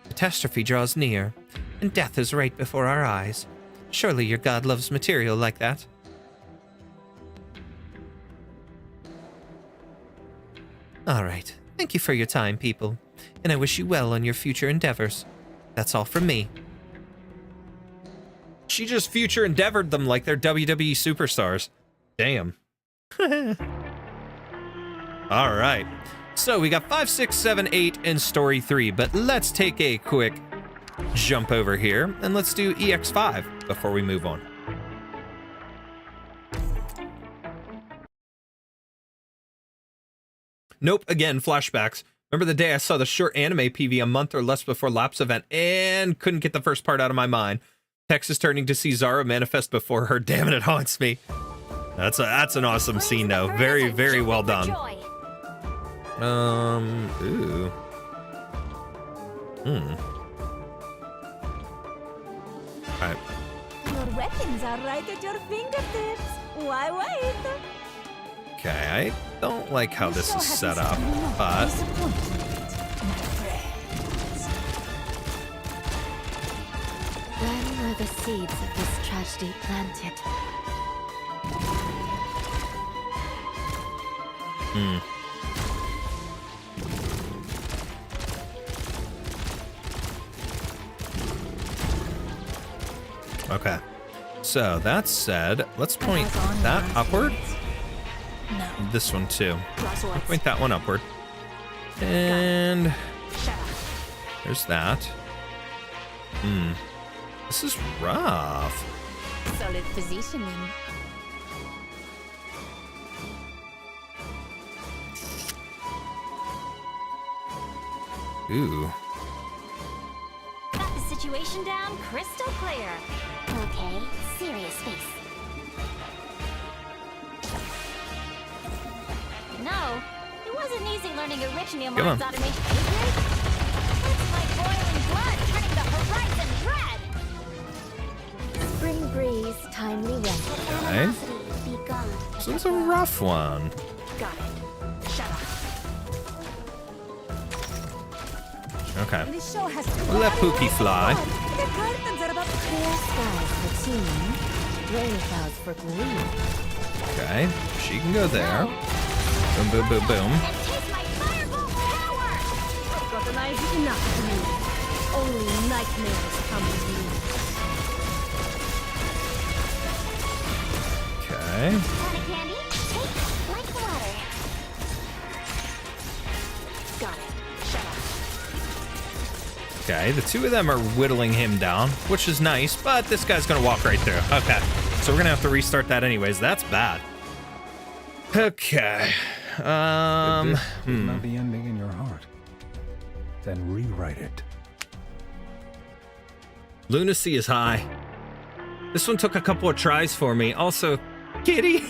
Catastrophe draws near, and death is right before our eyes. Surely your god loves material like that. All right. Thank you for your time, people, and I wish you well on your future endeavors. That's all from me. She just future endeavored them like they're WWE superstars. Damn. All right. So we got 5, 6, 7, 8 in story 3, but let's take a quick jump over here and let's do EX5 before we move on. Nope, again, flashbacks. Remember the day I saw the short anime PV a month or less before Lapse event and couldn't get the first part out of my mind. Texas turning to see Zara manifest before her. Damn it haunts me. That's an awesome scene though. Very, very well done. Ooh. Alright. Your weapons are right at your fingertips. Why wait? Okay, I don't like how this is set up, but... When were the seeds of this tragedy planted? Okay. So, that said, let's point that upward. No. This one, too. Point that one upward. And... there's that. This is rough. Solid positioning. Ooh. Got the situation down crystal clear. Okay, serious face. No, it wasn't easy learning original mind's automation. It's like boiling blood turning the horizon red. Spring breeze, timely rest. Okay. Be gone. So it's a rough one. Got it. Shut up. Okay. This show has We'll let Pookie fly. The curtains are about to Clear skies for team. Rain clouds for green. Okay. She can go there. Boom, boom, boom, boom. And taste my fireball power! got an idea enough to me. Only nightmares come to me. Okay. Want a candy? Take like water. Got it. Shut up. Okay, the two of them are whittling him down, which is nice, but this guy's gonna walk right through. Okay, so we're gonna have to restart that anyways. That's bad. Okay. If this is not the ending in your heart, then rewrite it. Lunacy is high. This one took a couple of tries for me. Also, kitty.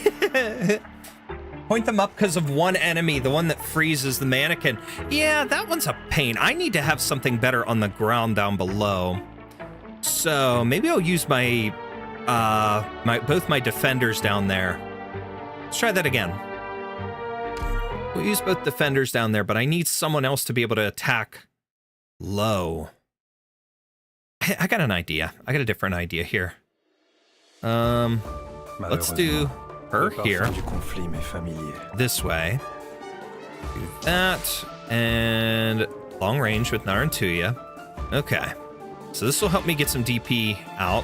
Point them up because of one enemy, the one that freezes the mannequin. Yeah, that one's a pain. I need to have something better on the ground down below. So maybe I'll use my both my defenders down there. Let's try that again. We'll use both defenders down there, but I need someone else to be able to attack low. I got an idea. I got a different idea here. Let's do her here. This way. Do that. And long range with Narantuya. Okay. So this will help me get some DP out.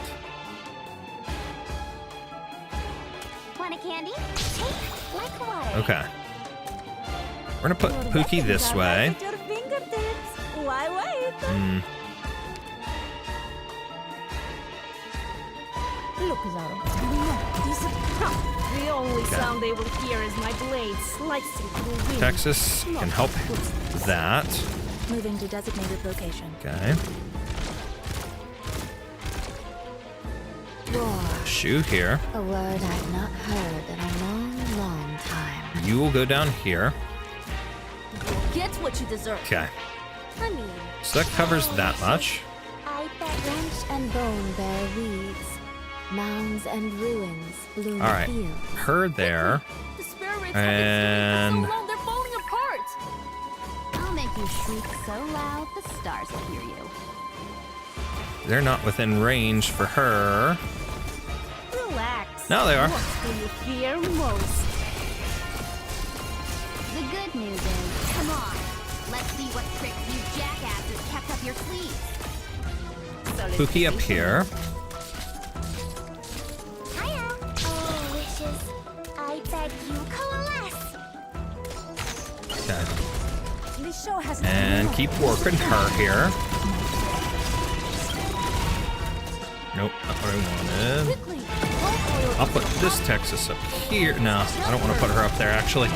Want a candy? Take like water. Okay. We're gonna put Pookie this way. At your fingertips. Why wait? Look, Zaro. The only sound they will hear is my blade slicing through wind. Texas can help that. Moving to designated location. Okay. Roar. Shoe here. A word I've not heard in a long, long time. You will go down here. Get what you deserve. Okay. I mean, So that covers that much. I bet Branch and bone bear weeds. Mounds and ruins bloom All right. fields. Her there. The spirits And- have been so long, they're falling apart. I'll make you shriek so loud the stars will hear you. They're not within range for her. Relax. Now they are. What do you fear most? The good news is, come on, let's see what tricks you jackasses kept up your sleeves. Pookie up here. Hiya. Oh, wishes. I beg you coalesce. Okay. This show has And keep working her here. Nope, not what I wanted. quickly. I'll put this Texas up here. No, I don't want to put her up there actually.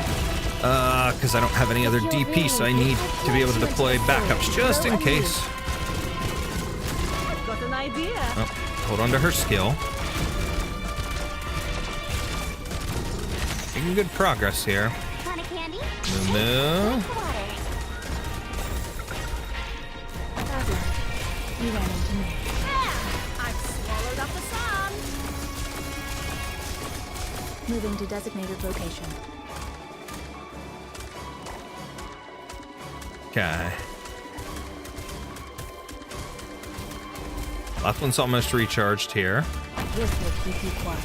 Because I don't have any other DP, so I need to be able to deploy backups just in case. I've got an idea. Oh, hold on to her skill. Making good progress here. Want a candy? Moo moo. Like water. You ran into me. I've swallowed up the sun. Moving to designated location. Okay. Laughlin's almost recharged here. This will keep you quiet.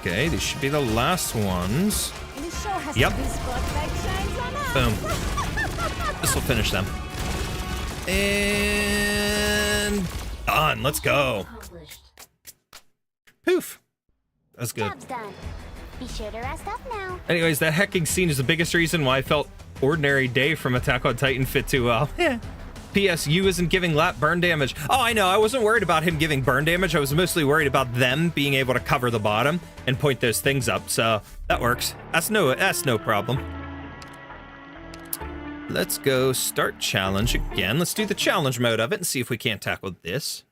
Okay, these should be the last ones. This show has Yep. to be spotlight shines on us. Boom. This will finish them. And done. Let's go. Poof. That's good. Job's done. Be sure to rest up now. Anyways, that hecking scene is the biggest reason why I felt Ordinary Day from Attack on Titan fit too well. Yeah. P.S. You isn't giving Lap burn damage. Oh, I know. I wasn't worried about him giving burn damage. I was mostly worried about them being able to cover the bottom and point those things up. So that works. That's no problem. Let's go start challenge again. Let's do the challenge mode of it and see if we can't tackle this.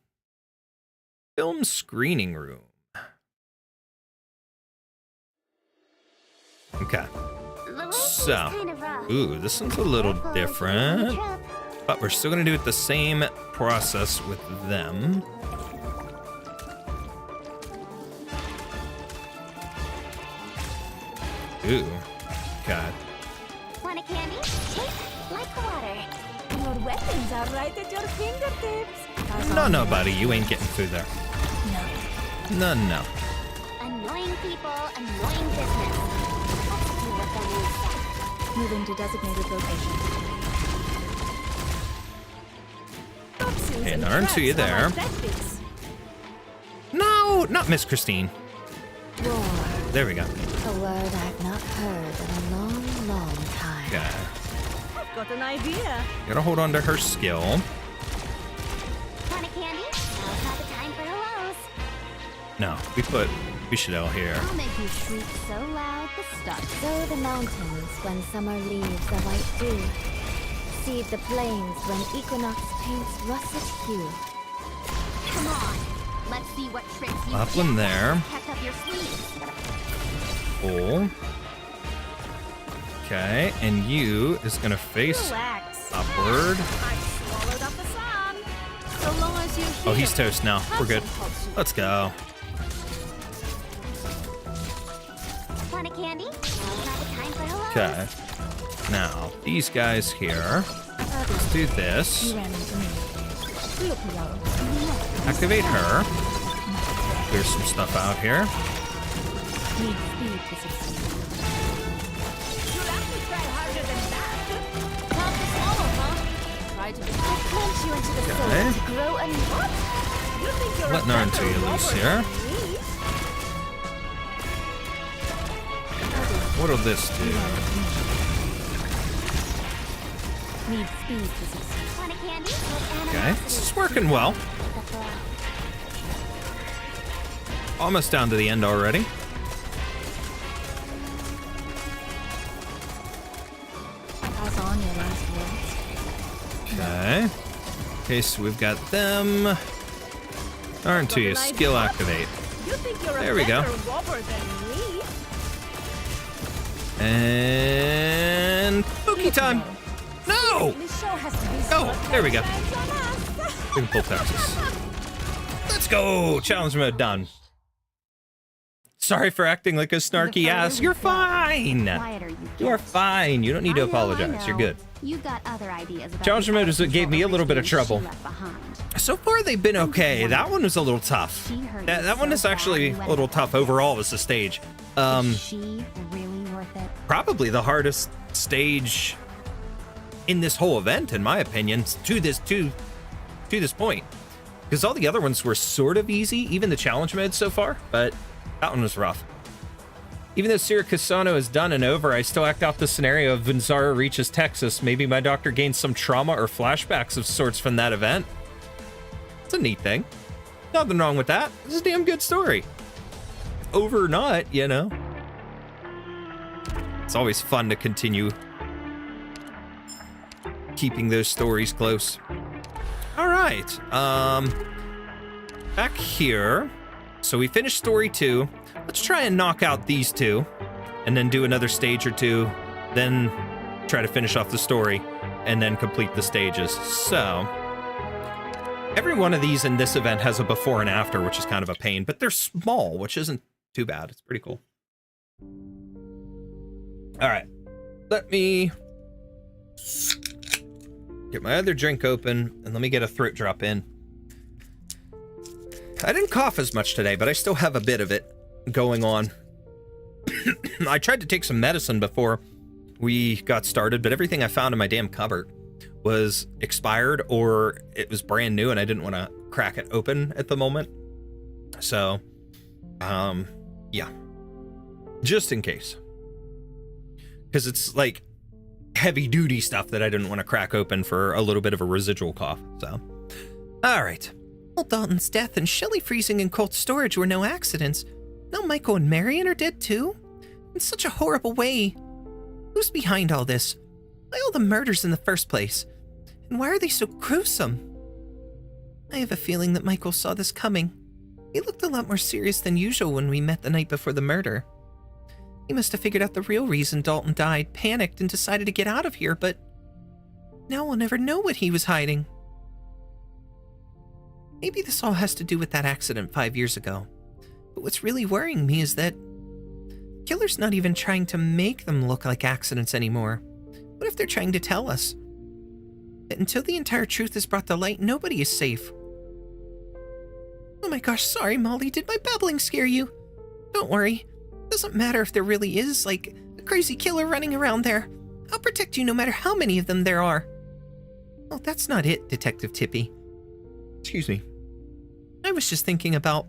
Film screening room. Okay. The road So, kind of rough. ooh, this one's a little Careful, different. trip. But we're still gonna do it the same process with them. Ooh, okay. Want a candy? Take like water. Your weapons are right at your fingertips. No, buddy, you ain't getting through there. No. Annoying people, annoying business. Let's do what the rules say. Moving to designated location. And aren't you there? No, not Miss Christine. Roar. There we go. A word I've not heard in a long, long time. Okay. I've got an idea. Gotta hold on to her skill. Want a candy? Now's not the time for hellos. No, we should all here. I'll make you shriek so loud the stars. Sow the mountains when summer leaves a white dew. Seed the plains when equinox paints russet hue. Come on. Let's see what tricks you Laughlin there. kept up your sleeves. Cool. Okay, and you is gonna face Relax. upward. I've swallowed up the sun. So long as you Oh, he's toast now. We're good. Let's go. Want a candy? Now's not the time for hellos. Okay. Now, these guys here. Let's do this. You ran into me. Look, Milano. Activate her. There's some stuff out here. Need speed to succeed. You'll have to try easier than that. Tough to swallow, huh? Try to clench you into the soul to grow a what? You think you're Letting a on to better you loose robber here. than me? What'll this do? Need speed to succeed. Want a candy? Okay, this is working well. Almost down to the end already. Pass on your last words. Okay. Okay, so we've got them. Aren't to you? Skill activate. You think you're There a we go. better robber than me? And pokey time. No! This show has to be Oh, there we go. so We can pull Texas. Let's go! Challenge mode done. Sorry for acting like a snarky ass. You're fine. Quieter you You are get. fine. You don't need to I know, apologize. You're good. You got other ideas about Challenge the mode is what gave me a little bit of people trouble. she left behind. So far, they've been okay. That one was a little tough. She hurt That you one so is actually bad you a little went tough like overall as a stage. Is she really worth it? Probably the hardest stage in this whole event, in my opinion, to this point. Because all the other ones were sort of easy, even the challenge mode so far, but that one was rough. Even though Siracusano is done and over, I still act out the scenario of Vinzara reaches Texas. Maybe my doctor gains some trauma or flashbacks of sorts from that event. It's a neat thing. Nothing wrong with that. This is a damn good story. Over or not, you know. It's always fun to continue keeping those stories close. All right. Back here. So we finished story 2. Let's try and knock out these 2 and then do another stage or 2, then try to finish off the story and then complete the stages. So every one of these in this event has a before and after, which is kind of a pain, but they're small, which isn't too bad. It's pretty cool. All right. Let me get my other drink open and let me get a throat drop in. I didn't cough as much today, but I still have a bit of it going on. I tried to take some medicine before we got started, but everything I found in my damn cupboard was expired or it was brand new and I didn't want to crack it open at the moment. So, yeah. Just in case. Because it's like heavy duty stuff that I didn't want to crack open for a little bit of a residual cough. So, all right. Well, Dalton's death and Shelley freezing in cold storage were no accidents. Now Michael and Marion are dead too? In such a horrible way. Who's behind all this? Why all the murders in the first place? And why are they so gruesome? I have a feeling that Michael saw this coming. He looked a lot more serious than usual when we met the night before the murder. He must have figured out the real reason Dalton died, panicked, and decided to get out of here, but now we'll never know what he was hiding. Maybe this all has to do with that accident 5 years ago. But what's really worrying me is that the killer's not even trying to make them look like accidents anymore. What if they're trying to tell us that until the entire truth is brought to light, nobody is safe? Oh my gosh, sorry, Molly. Did my babbling scare you? Don't worry. It doesn't matter if there really is, like, a crazy killer running around there. I'll protect you no matter how many of them there are. Oh, that's not it, Detective Tippi. Excuse me. I was just thinking about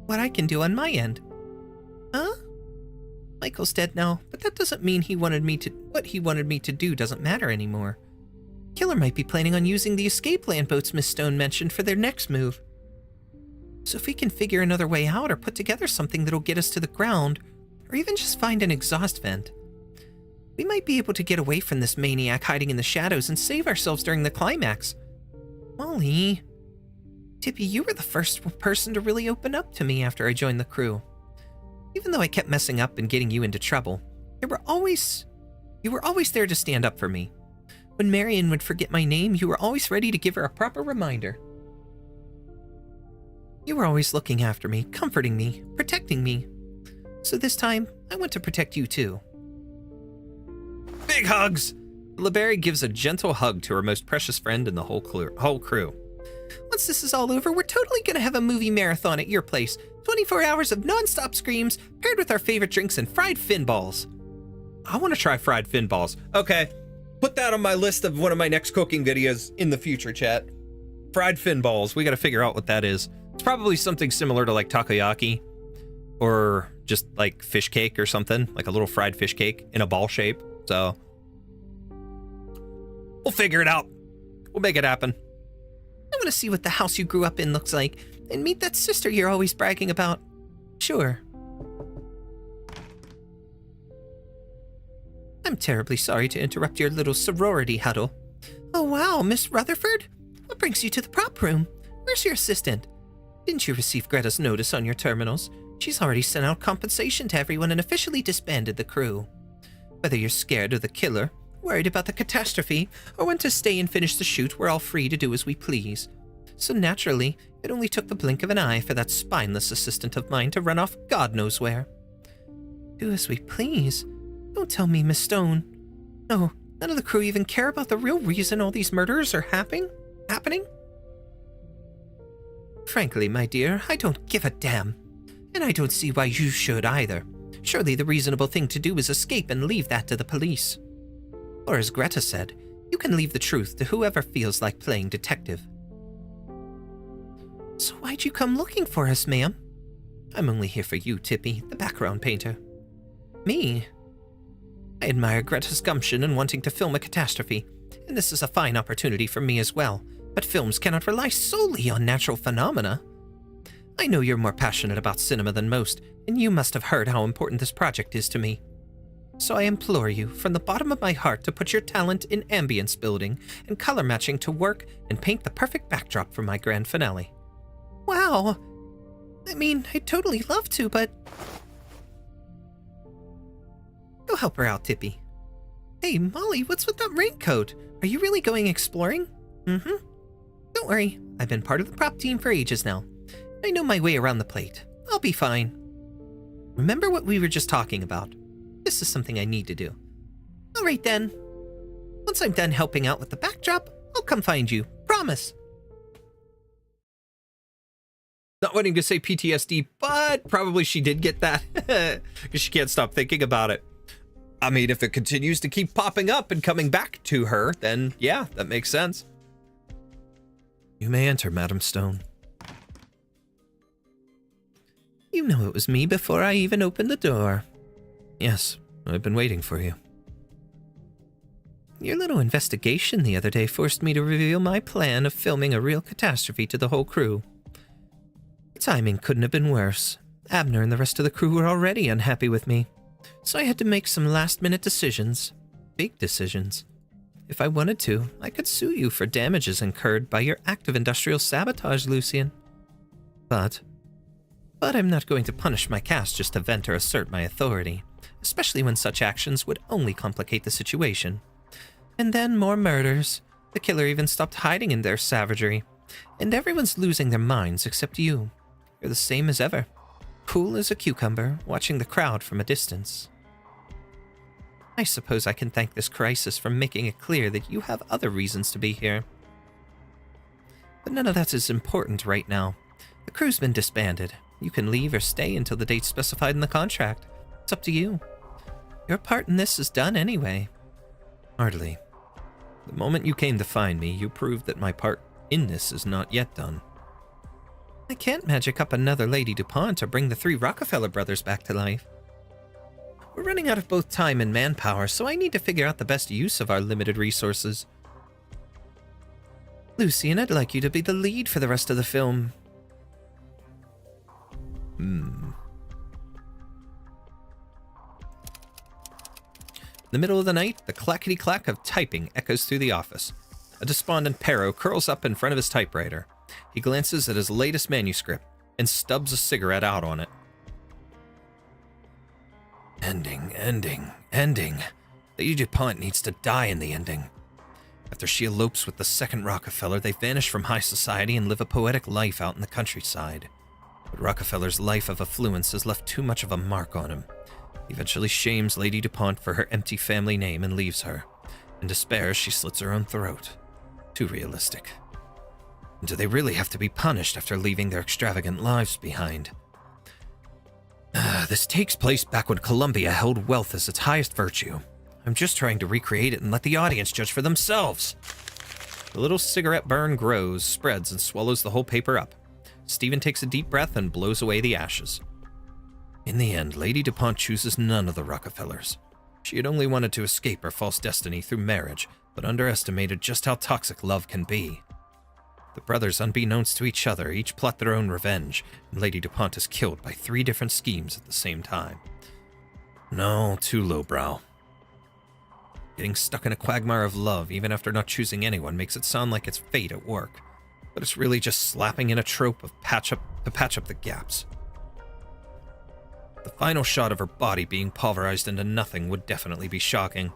what I can do on my end. Huh? Michael's dead now, but that doesn't mean what he wanted me to do doesn't matter anymore. Killer might be planning on using the escape land boats Miss Stone mentioned for their next move. So if we can figure another way out or put together something that'll get us to the ground, or even just find an exhaust vent, we might be able to get away from this maniac hiding in the shadows and save ourselves during the climax. Molly... Tippi, you were the first person to really open up to me after I joined the crew. Even though I kept messing up and getting you into trouble, you were always there to stand up for me. When Marion would forget my name, you were always ready to give her a proper reminder. You were always looking after me, comforting me, protecting me. So this time, I want to protect you too. Big hugs! LeBerry gives a gentle hug to her most precious friend in the whole crew. Once this is all over, we're totally gonna have a movie marathon at your place. 24 hours of non-stop screams, paired with our favorite drinks and fried fin balls. I want to try fried fin balls. Okay, Put that on my list of one of my next cooking videos in the future, chat. Fried fin balls. We got to figure out what that is. It's probably something similar to like takoyaki or just like fish cake or something, like a little fried fish cake in a ball shape. So we'll figure it out. We'll make it happen. I want to see what the house you grew up in looks like and meet that sister you're always bragging about. Sure. I'm terribly sorry to interrupt your little sorority huddle. Oh wow, Miss Rutherford? What brings you to the prop room? Where's your assistant? Didn't you receive Greta's notice on your terminals? She's already sent out compensation to everyone and officially disbanded the crew. Whether you're scared of the killer, worried about the catastrophe, or want to stay and finish the shoot, we're all free to do as we please. So naturally, it only took the blink of an eye for that spineless assistant of mine to run off God knows where. Do as we please? Don't tell me, Miss Stone. No, none of the crew even care about the real reason all these murders are happening? Frankly, my dear, I don't give a damn. And I don't see why you should either. Surely the reasonable thing to do is escape and leave that to the police. Or as Greta said, you can leave the truth to whoever feels like playing detective. So why'd you come looking for us, ma'am? I'm only here for you, Tippi, the background painter. Me? I admire Greta's gumption in wanting to film a catastrophe, and this is a fine opportunity for me as well, but films cannot rely solely on natural phenomena. I know you're more passionate about cinema than most, and you must have heard how important this project is to me. So I implore you, from the bottom of my heart, to put your talent in ambience building and color matching to work and paint the perfect backdrop for my grand finale. Wow! I mean, I'd totally love to, but... Go help her out, Tippi. Hey, Molly, what's with that raincoat? Are you really going exploring? Mm-hmm. Don't worry, I've been part of the prop team for ages now. I know my way around the plate. I'll be fine. Remember what we were just talking about? This is something I need to do. All right then. Once I'm done helping out with the backdrop, I'll come find you. Promise. Not wanting to say PTSD, but probably she did get that because she can't stop thinking about it. I mean, if it continues to keep popping up and coming back to her, then yeah, that makes sense. You may enter, Madam Stone. You know it was me before I even opened the door. Yes, I've been waiting for you. Your little investigation the other day forced me to reveal my plan of filming a real catastrophe to the whole crew. The timing couldn't have been worse. Abner and the rest of the crew were already unhappy with me, so I had to make some last-minute decisions. Big decisions. If I wanted to, I could sue you for damages incurred by your act of industrial sabotage, Lucian. But I'm not going to punish my cast just to vent or assert my authority, especially when such actions would only complicate the situation. And then more murders. The killer even stopped hiding in their savagery. And everyone's losing their minds except you. You're the same as ever. Cool as a cucumber, watching the crowd from a distance. I suppose I can thank this crisis for making it clear that you have other reasons to be here. But none of that is important right now. The crew's been disbanded. You can leave or stay until the date specified in the contract. It's up to you. Your part in this is done anyway. Hardly. The moment you came to find me, you proved that my part in this is not yet done. I can't magic up another Lady DuPont or bring the 3 Rockefeller brothers back to life. We're running out of both time and manpower, so I need to figure out the best use of our limited resources. Lucian, I'd like you to be the lead for the rest of the film. In the middle of the night, the clackety-clack of typing echoes through the office. A despondent Perro curls up in front of his typewriter. He glances at his latest manuscript and stubs a cigarette out on it. Ending. Lady DuPont needs to die in the ending. After she elopes with the second Rockefeller, they vanish from high society and live a poetic life out in the countryside. But Rockefeller's life of affluence has left too much of a mark on him. He eventually shames Lady DuPont for her empty family name and leaves her. In despair, she slits her own throat. Too realistic. And do they really have to be punished after leaving their extravagant lives behind? This takes place back when Columbia held wealth as its highest virtue. I'm just trying to recreate it and let the audience judge for themselves. The little cigarette burn grows, spreads, and swallows the whole paper up. Stephen takes a deep breath and blows away the ashes. In the end, Lady DuPont chooses none of the Rockefellers. She had only wanted to escape her false destiny through marriage, but underestimated just how toxic love can be. The brothers, unbeknownst to each other, each plot their own revenge, and Lady DuPont is killed by 3 different schemes at the same time. No, too lowbrow. Getting stuck in a quagmire of love, even after not choosing anyone, makes it sound like it's fate at work, but it's really just slapping in a trope of patch up the gaps. The final shot of her body being pulverized into nothing would definitely be shocking,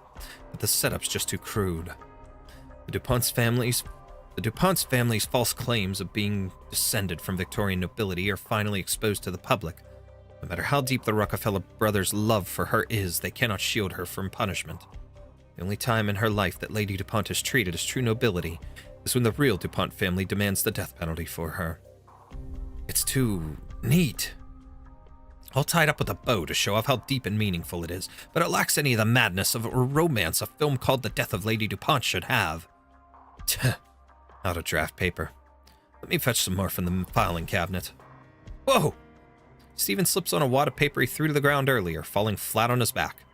but the setup's just too crude. The DuPont's family's false claims of being descended from Victorian nobility are finally exposed to the public. No matter how deep the Rockefeller brothers' love for her is, they cannot shield her from punishment. The only time in her life that Lady DuPont is treated as true nobility is when the real DuPont family demands the death penalty for her. It's too neat. All tied up with a bow to show off how deep and meaningful it is, but it lacks any of the madness of or romance a film called The Death of Lady DuPont should have. Out of draft paper. Let me fetch some more from the filing cabinet. Whoa! Stephen slips on a wad of paper he threw to the ground earlier, falling flat on his back.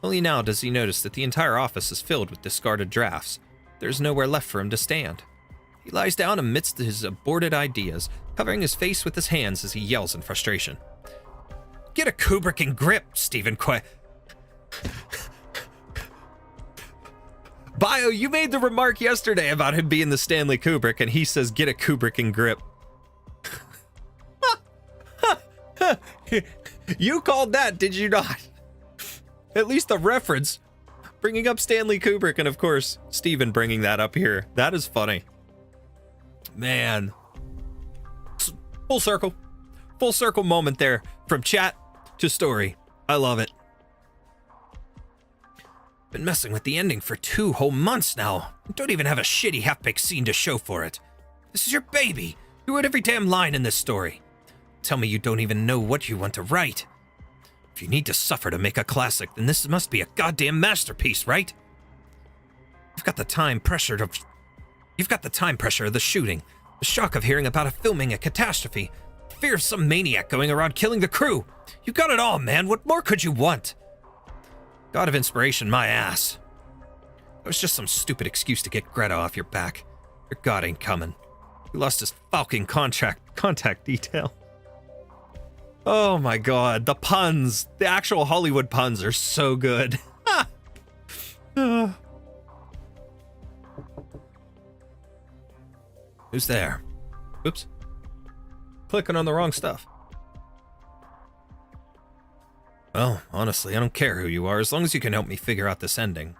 Only now does he notice that the entire office is filled with discarded drafts. There's nowhere left for him to stand. He lies down amidst his aborted ideas, covering his face with his hands as he yells in frustration. Get a Kubrick and grip, Stephen Bio, you made the remark yesterday about him being the Stanley Kubrick, and he says get a Kubrick and grip. You called that, did you not? At least the reference. Bringing up Stanley Kubrick, and of course, Stephen bringing that up here. That is funny. Man. Full circle. Full circle moment there. From chat to story. I love it. Been messing with the ending for 2 whole months now. Don't even have a shitty half-baked scene to show for it. This is your baby. You wrote every damn line in this story. Tell me you don't even know what you want to write. If you need to suffer to make a classic, then this must be a goddamn masterpiece, right? You've got the time pressure of the shooting, the shock of hearing about filming a catastrophe, the fear of some maniac going around killing the crew. You got it all, man. What more could you want? God of inspiration, my ass. That was just some stupid excuse to get Greta off your back. Your god ain't coming. He lost his fucking contact detail. Oh my god, the puns. The actual Hollywood puns are so good. Who's there? Oops. Clicking on the wrong stuff. Well, honestly, I don't care who you are, as long as you can help me figure out this ending.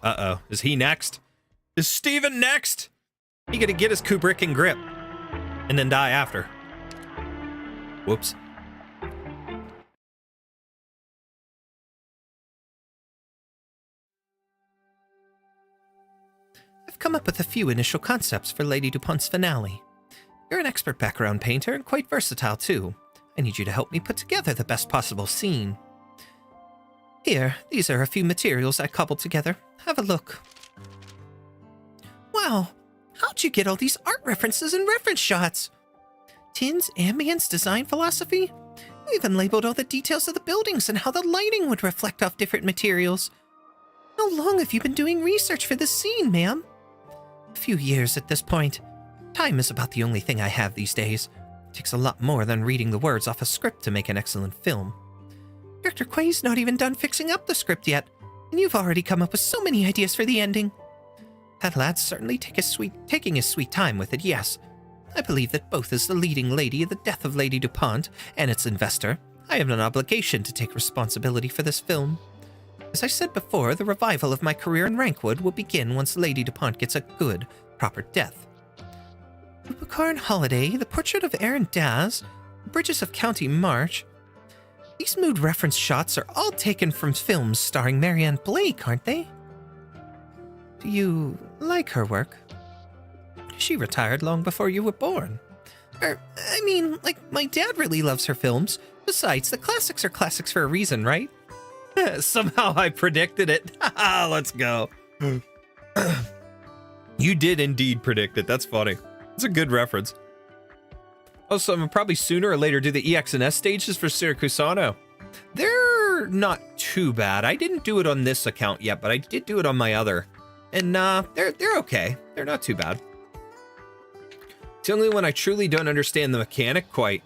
Uh-oh. Is he next? Is Stephen next? He gonna get his Kubrick and grip. And then die after. Whoops. I've come up with a few initial concepts for Lady DuPont's finale. You're an expert background painter and quite versatile too. I need you to help me put together the best possible scene. Here, these are a few materials I cobbled together. Have a look. Wow, how'd you get all these art references and reference shots? Tin's ambience design philosophy? You even labeled all the details of the buildings and how the lighting would reflect off different materials. How long have you been doing research for this scene, ma'am? A few years at this point. Time is about the only thing I have these days. It takes a lot more than reading the words off a script to make an excellent film. Director Quay's not even done fixing up the script yet, and you've already come up with so many ideas for the ending. That lad's certainly taking his sweet time with it, yes. I believe that both as the leading lady of the death of Lady DuPont and its investor, I have an obligation to take responsibility for this film. As I said before, the revival of my career in Wrankwood will begin once Lady DuPont gets a good, proper death. Upacar and Holiday, the portrait of Aaron Daz, the bridges of County March. These mood reference shots are all taken from films starring Marianne Blake, aren't they? Do you like her work? She retired long before you were born. My dad really loves her films, Besides, the classics are classics for a reason, right? Somehow I predicted it. Let's go. You did indeed predict it. That's funny. It's a good reference. Also, I'm probably sooner or later do the EX and S stages for Sirakusano. They're not too bad. I didn't do it on this account yet, but I did do it on my other. And they're okay. They're not too bad. It's the only one I truly don't understand the mechanic quite.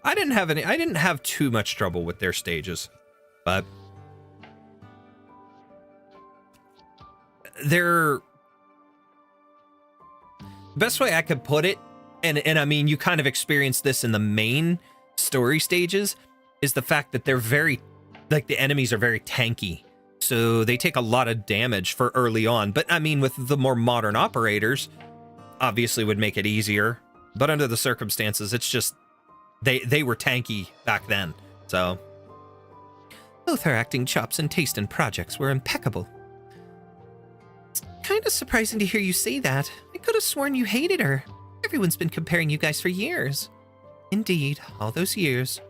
I didn't have too much trouble with their stages, but they're best way I could put it, and I mean, you kind of experienced this in the main story stages, is the fact that they're very, like, the enemies are very tanky. So they take a lot of damage for early on. But I mean, with the more modern operators, obviously would make it easier. But under the circumstances, it's just, they were tanky back then. So both her acting chops and taste in projects were impeccable. It's kind of surprising to hear you say that. I could have sworn you hated her. Everyone's been comparing you guys for years. Indeed, all those years.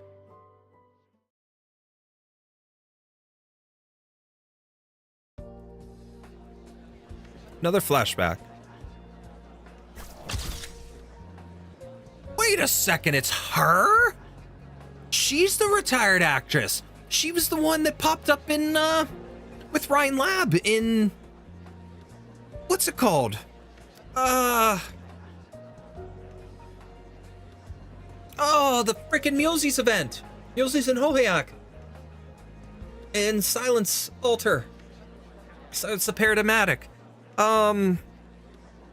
Another flashback. Wait a second, it's her? She's the retired actress. She was the one that popped up in, with Ryan Lab in... What's it called? Oh, the frickin' Mulesies event. Mulesies and Hoheak. And Silence Altar. So it's the paradigmatic. Oh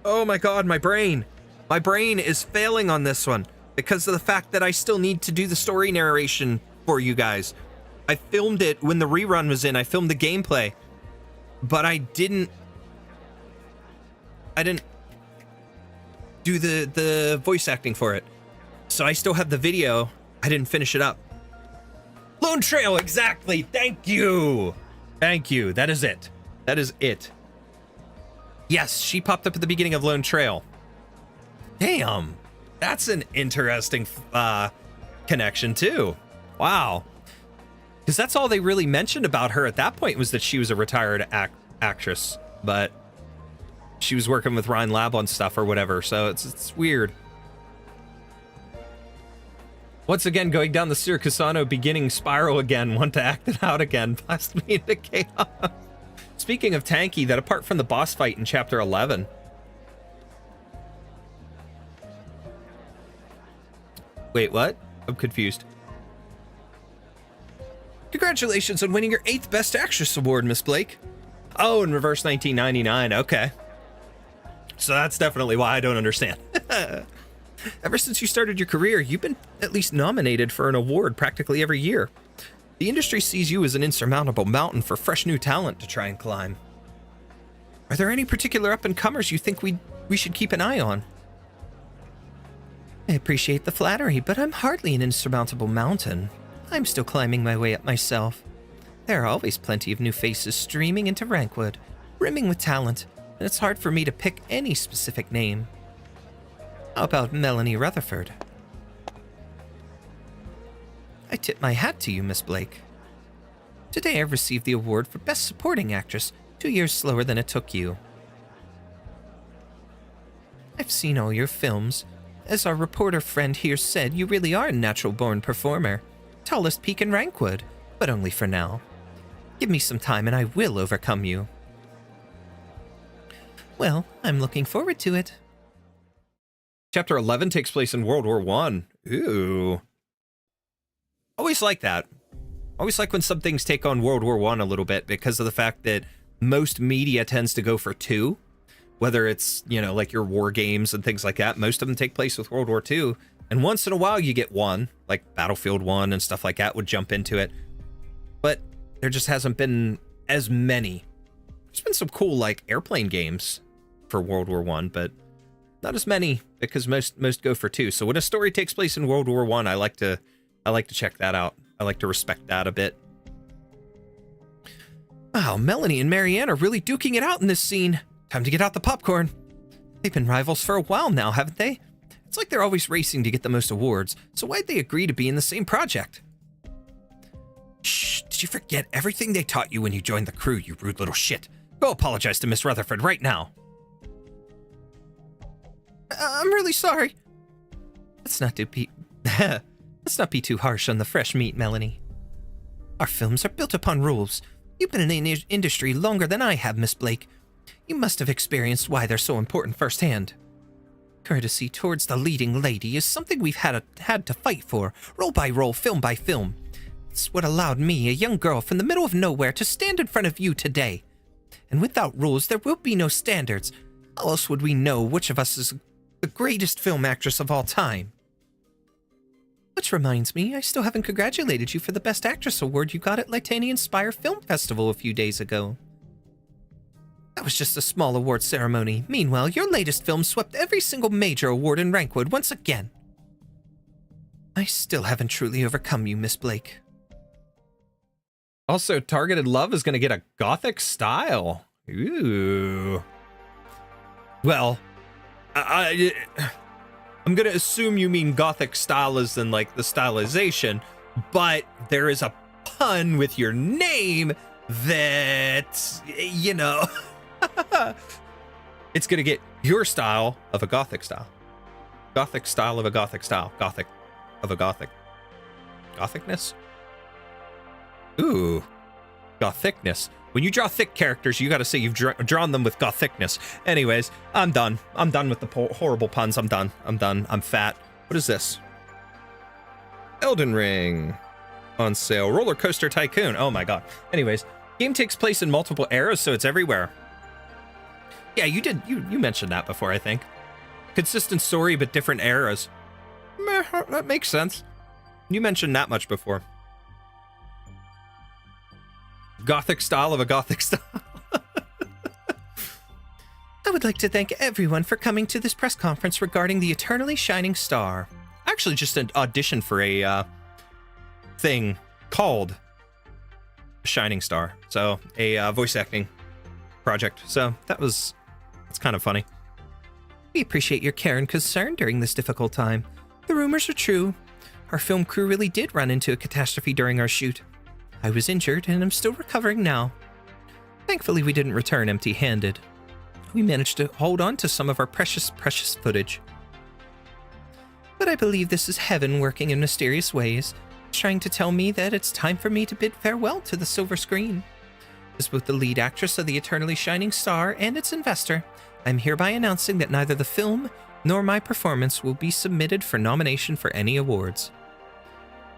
my god, my brain. My brain is failing on this one because of the fact that I still need to do the story narration for you guys. I filmed it when the rerun was in. I filmed the gameplay, but I didn't do the voice acting for it. So I still have the video. I didn't finish it up. Lone Trail, exactly. Thank you. Thank you. That is it. That is it. Yes, she popped up at the beginning of Lone Trail. Damn, that's an interesting connection too. Wow. Because that's all they really mentioned about her at that point was that she was a retired actress, but she was working with Ryan Lab on stuff or whatever, so it's weird. Once again, going down the Sirakusano beginning spiral again, want to act it out again, blast me into chaos. Speaking of tanky, that apart from the boss fight in Chapter 11... Wait, what? I'm confused. Congratulations on winning your 8th Best Actress Award, Miss Blake. Oh, in Reverse 1999, okay. So that's definitely why I don't understand. Ever since you started your career, you've been at least nominated for an award practically every year. The industry sees you as an insurmountable mountain for fresh new talent to try and climb. Are there any particular up-and-comers you think we should keep an eye on? I appreciate the flattery, but I'm hardly an insurmountable mountain. I'm still climbing my way up myself. There are always plenty of new faces streaming into Wrankwood, brimming with talent, and it's hard for me to pick any specific name. How about Melanie Rutherford? I tip my hat to you, Miss Blake. Today I've received the award for Best Supporting Actress, 2 years slower than it took you. I've seen all your films. As our reporter friend here said, you really are a natural-born performer. Tallest peak in Wrankwood, but only for now. Give me some time and I will overcome you. Well, I'm looking forward to it. Chapter 11 takes place in World War I. Ooh. Always like that. Always like when some things take on World War I a little bit because of the fact that most media tends to go for 2. Whether it's, you know, like your war games and things like that, most of them take place with World War II. And once in a while you get one, like Battlefield 1 and stuff like that would jump into it. But there just hasn't been as many. There's been some cool, like, airplane games for World War I, but not as many because most go for 2. So when a story takes place in World War I like to check that out. I like to respect that a bit. Wow, Melanie and Marianne are really duking it out in this scene. Time to get out the popcorn. They've been rivals for a while now, haven't they? It's like they're always racing to get the most awards, so why'd they agree to be in the same project? Shh, did you forget everything they taught you when you joined the crew, you rude little shit? Go apologize to Miss Rutherford right now. I'm really sorry. Let's not be too harsh on the fresh meat, Melanie. Our films are built upon rules. You've been in the industry longer than I have, Miss Blake. You must have experienced why they're so important firsthand. Courtesy towards the leading lady is something we've had to fight for, role by role, film by film. It's what allowed me, a young girl from the middle of nowhere, to stand in front of you today. And without rules, there will be no standards. How else would we know which of us is the greatest film actress of all time? Which reminds me, I still haven't congratulated you for the Best Actress award you got at Litanian Spire Film Festival a few days ago. That was just a small award ceremony. Meanwhile, your latest film swept every single major award in Wrankwood once again. I still haven't truly overcome you, Miss Blake. Also, Targeted Love is going to get a gothic style. Ooh. Well, I'm going to assume you mean gothic style as in, like, the stylization, but there is a pun with your name that, you know, it's going to get your style of a gothic style. Gothic style of a gothic style. Gothic of a gothic. Gothicness? Ooh. Gothicness. When you draw thick characters, you gotta say you've drawn them with gothicness. Anyways, I'm done. I'm done with the horrible puns. I'm done. I'm fat. What is this? Elden Ring. On sale. Roller Coaster Tycoon. Oh my god. Anyways, game takes place in multiple eras, so it's everywhere. Yeah, you mentioned that before, I think. Consistent story, but different eras. Meh, that makes sense. You mentioned that much before. Gothic style of a gothic style. I would like to thank everyone for coming to this press conference regarding the Eternally Shining Star. Actually, just an audition for a thing called Shining Star. So, a voice acting project. So, it's kind of funny. We appreciate your care and concern during this difficult time. The rumors are true. Our film crew really did run into a catastrophe during our shoot. I was injured and I'm still recovering now. Thankfully, we didn't return empty-handed. We managed to hold on to some of our precious footage. But I believe this is heaven working in mysterious ways, trying to tell me that it's time for me to bid farewell to the silver screen. As both the lead actress of the Eternally Shining Star and its investor, I'm hereby announcing that neither the film nor my performance will be submitted for nomination for any awards.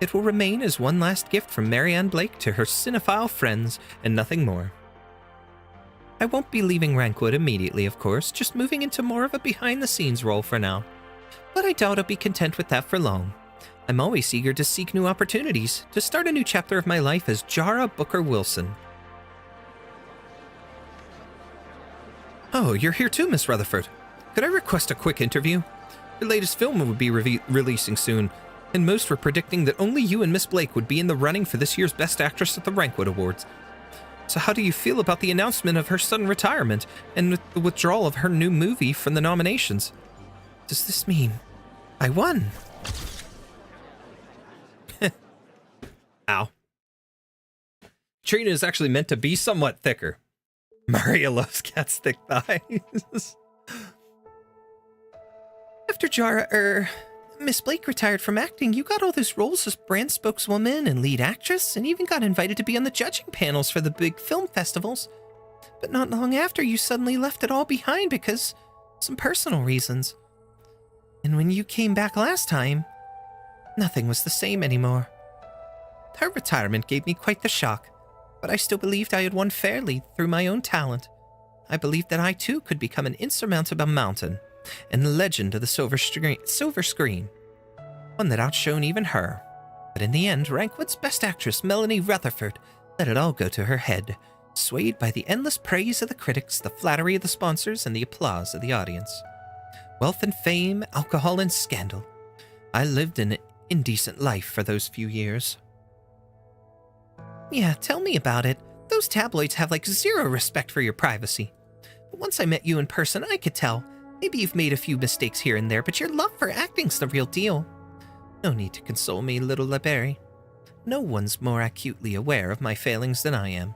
It will remain as one last gift from Marianne Blake to her cinephile friends and nothing more. I won't be leaving Wrankwood immediately, of course, just moving into more of a behind-the-scenes role for now. But I doubt I'll be content with that for long. I'm always eager to seek new opportunities, to start a new chapter of my life as Jara Booker Wilson. Oh, you're here too, Miss Rutherford. Could I request a quick interview? Your latest film will be releasing soon, and most were predicting that only you and Miss Blake would be in the running for this year's Best Actress at the Wrankwood Awards. So how do you feel about the announcement of her sudden retirement and the withdrawal of her new movie from the nominations? Does this mean I won? Ow. Trina is actually meant to be somewhat thicker. Maria loves cats' thick thighs. After Miss Blake retired from acting, you got all those roles as brand spokeswoman and lead actress, and even got invited to be on the judging panels for the big film festivals. But not long after, you suddenly left it all behind because some personal reasons. And when you came back last time, nothing was the same anymore. Her retirement gave me quite the shock, but I still believed I had won fairly through my own talent. I believed that I too could become an insurmountable mountain and the legend of the silver screen, one that outshone even her. But in the end, Wrankwood's Best Actress, Melanie Rutherford, let it all go to her head, swayed by the endless praise of the critics, the flattery of the sponsors, and the applause of the audience. Wealth and fame, alcohol and scandal. I lived an indecent life for those few years. Yeah, tell me about it. Those tabloids have like zero respect for your privacy. But once I met you in person, I could tell. Maybe you've made a few mistakes here and there, but your love for acting's the real deal. No need to console me, little LeBerry. No one's more acutely aware of my failings than I am.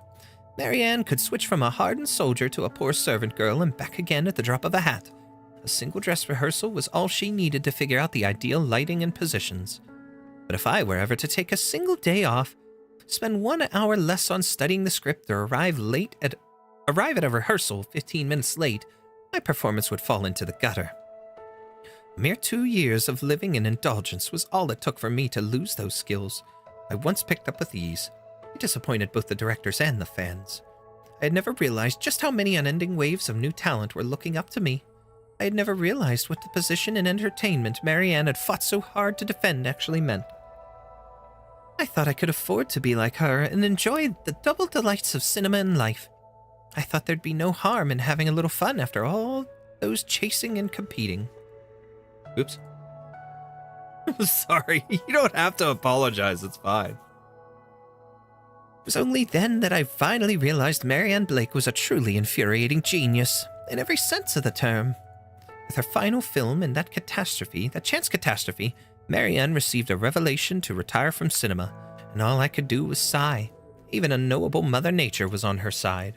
Marianne could switch from a hardened soldier to a poor servant girl and back again at the drop of a hat. A single dress rehearsal was all she needed to figure out the ideal lighting and positions. But if I were ever to take a single day off, spend 1 hour less on studying the script, or arrive at a rehearsal 15 minutes late, my performance would fall into the gutter. A mere 2 years of living in indulgence was all it took for me to lose those skills I once picked up with ease. It disappointed both the directors and the fans. I had never realized just how many unending waves of new talent were looking up to me. I had never realized what the position in entertainment Marianne had fought so hard to defend actually meant. I thought I could afford to be like her and enjoy the double delights of cinema and life. I thought there'd be no harm in having a little fun after all those chasing and competing. Oops. Sorry, you don't have to apologize, it's fine. It was only then that I finally realized Marianne Blake was a truly infuriating genius, in every sense of the term. With her final film and that chance catastrophe, Marianne received a revelation to retire from cinema, and all I could do was sigh. Even unknowable Mother Nature was on her side.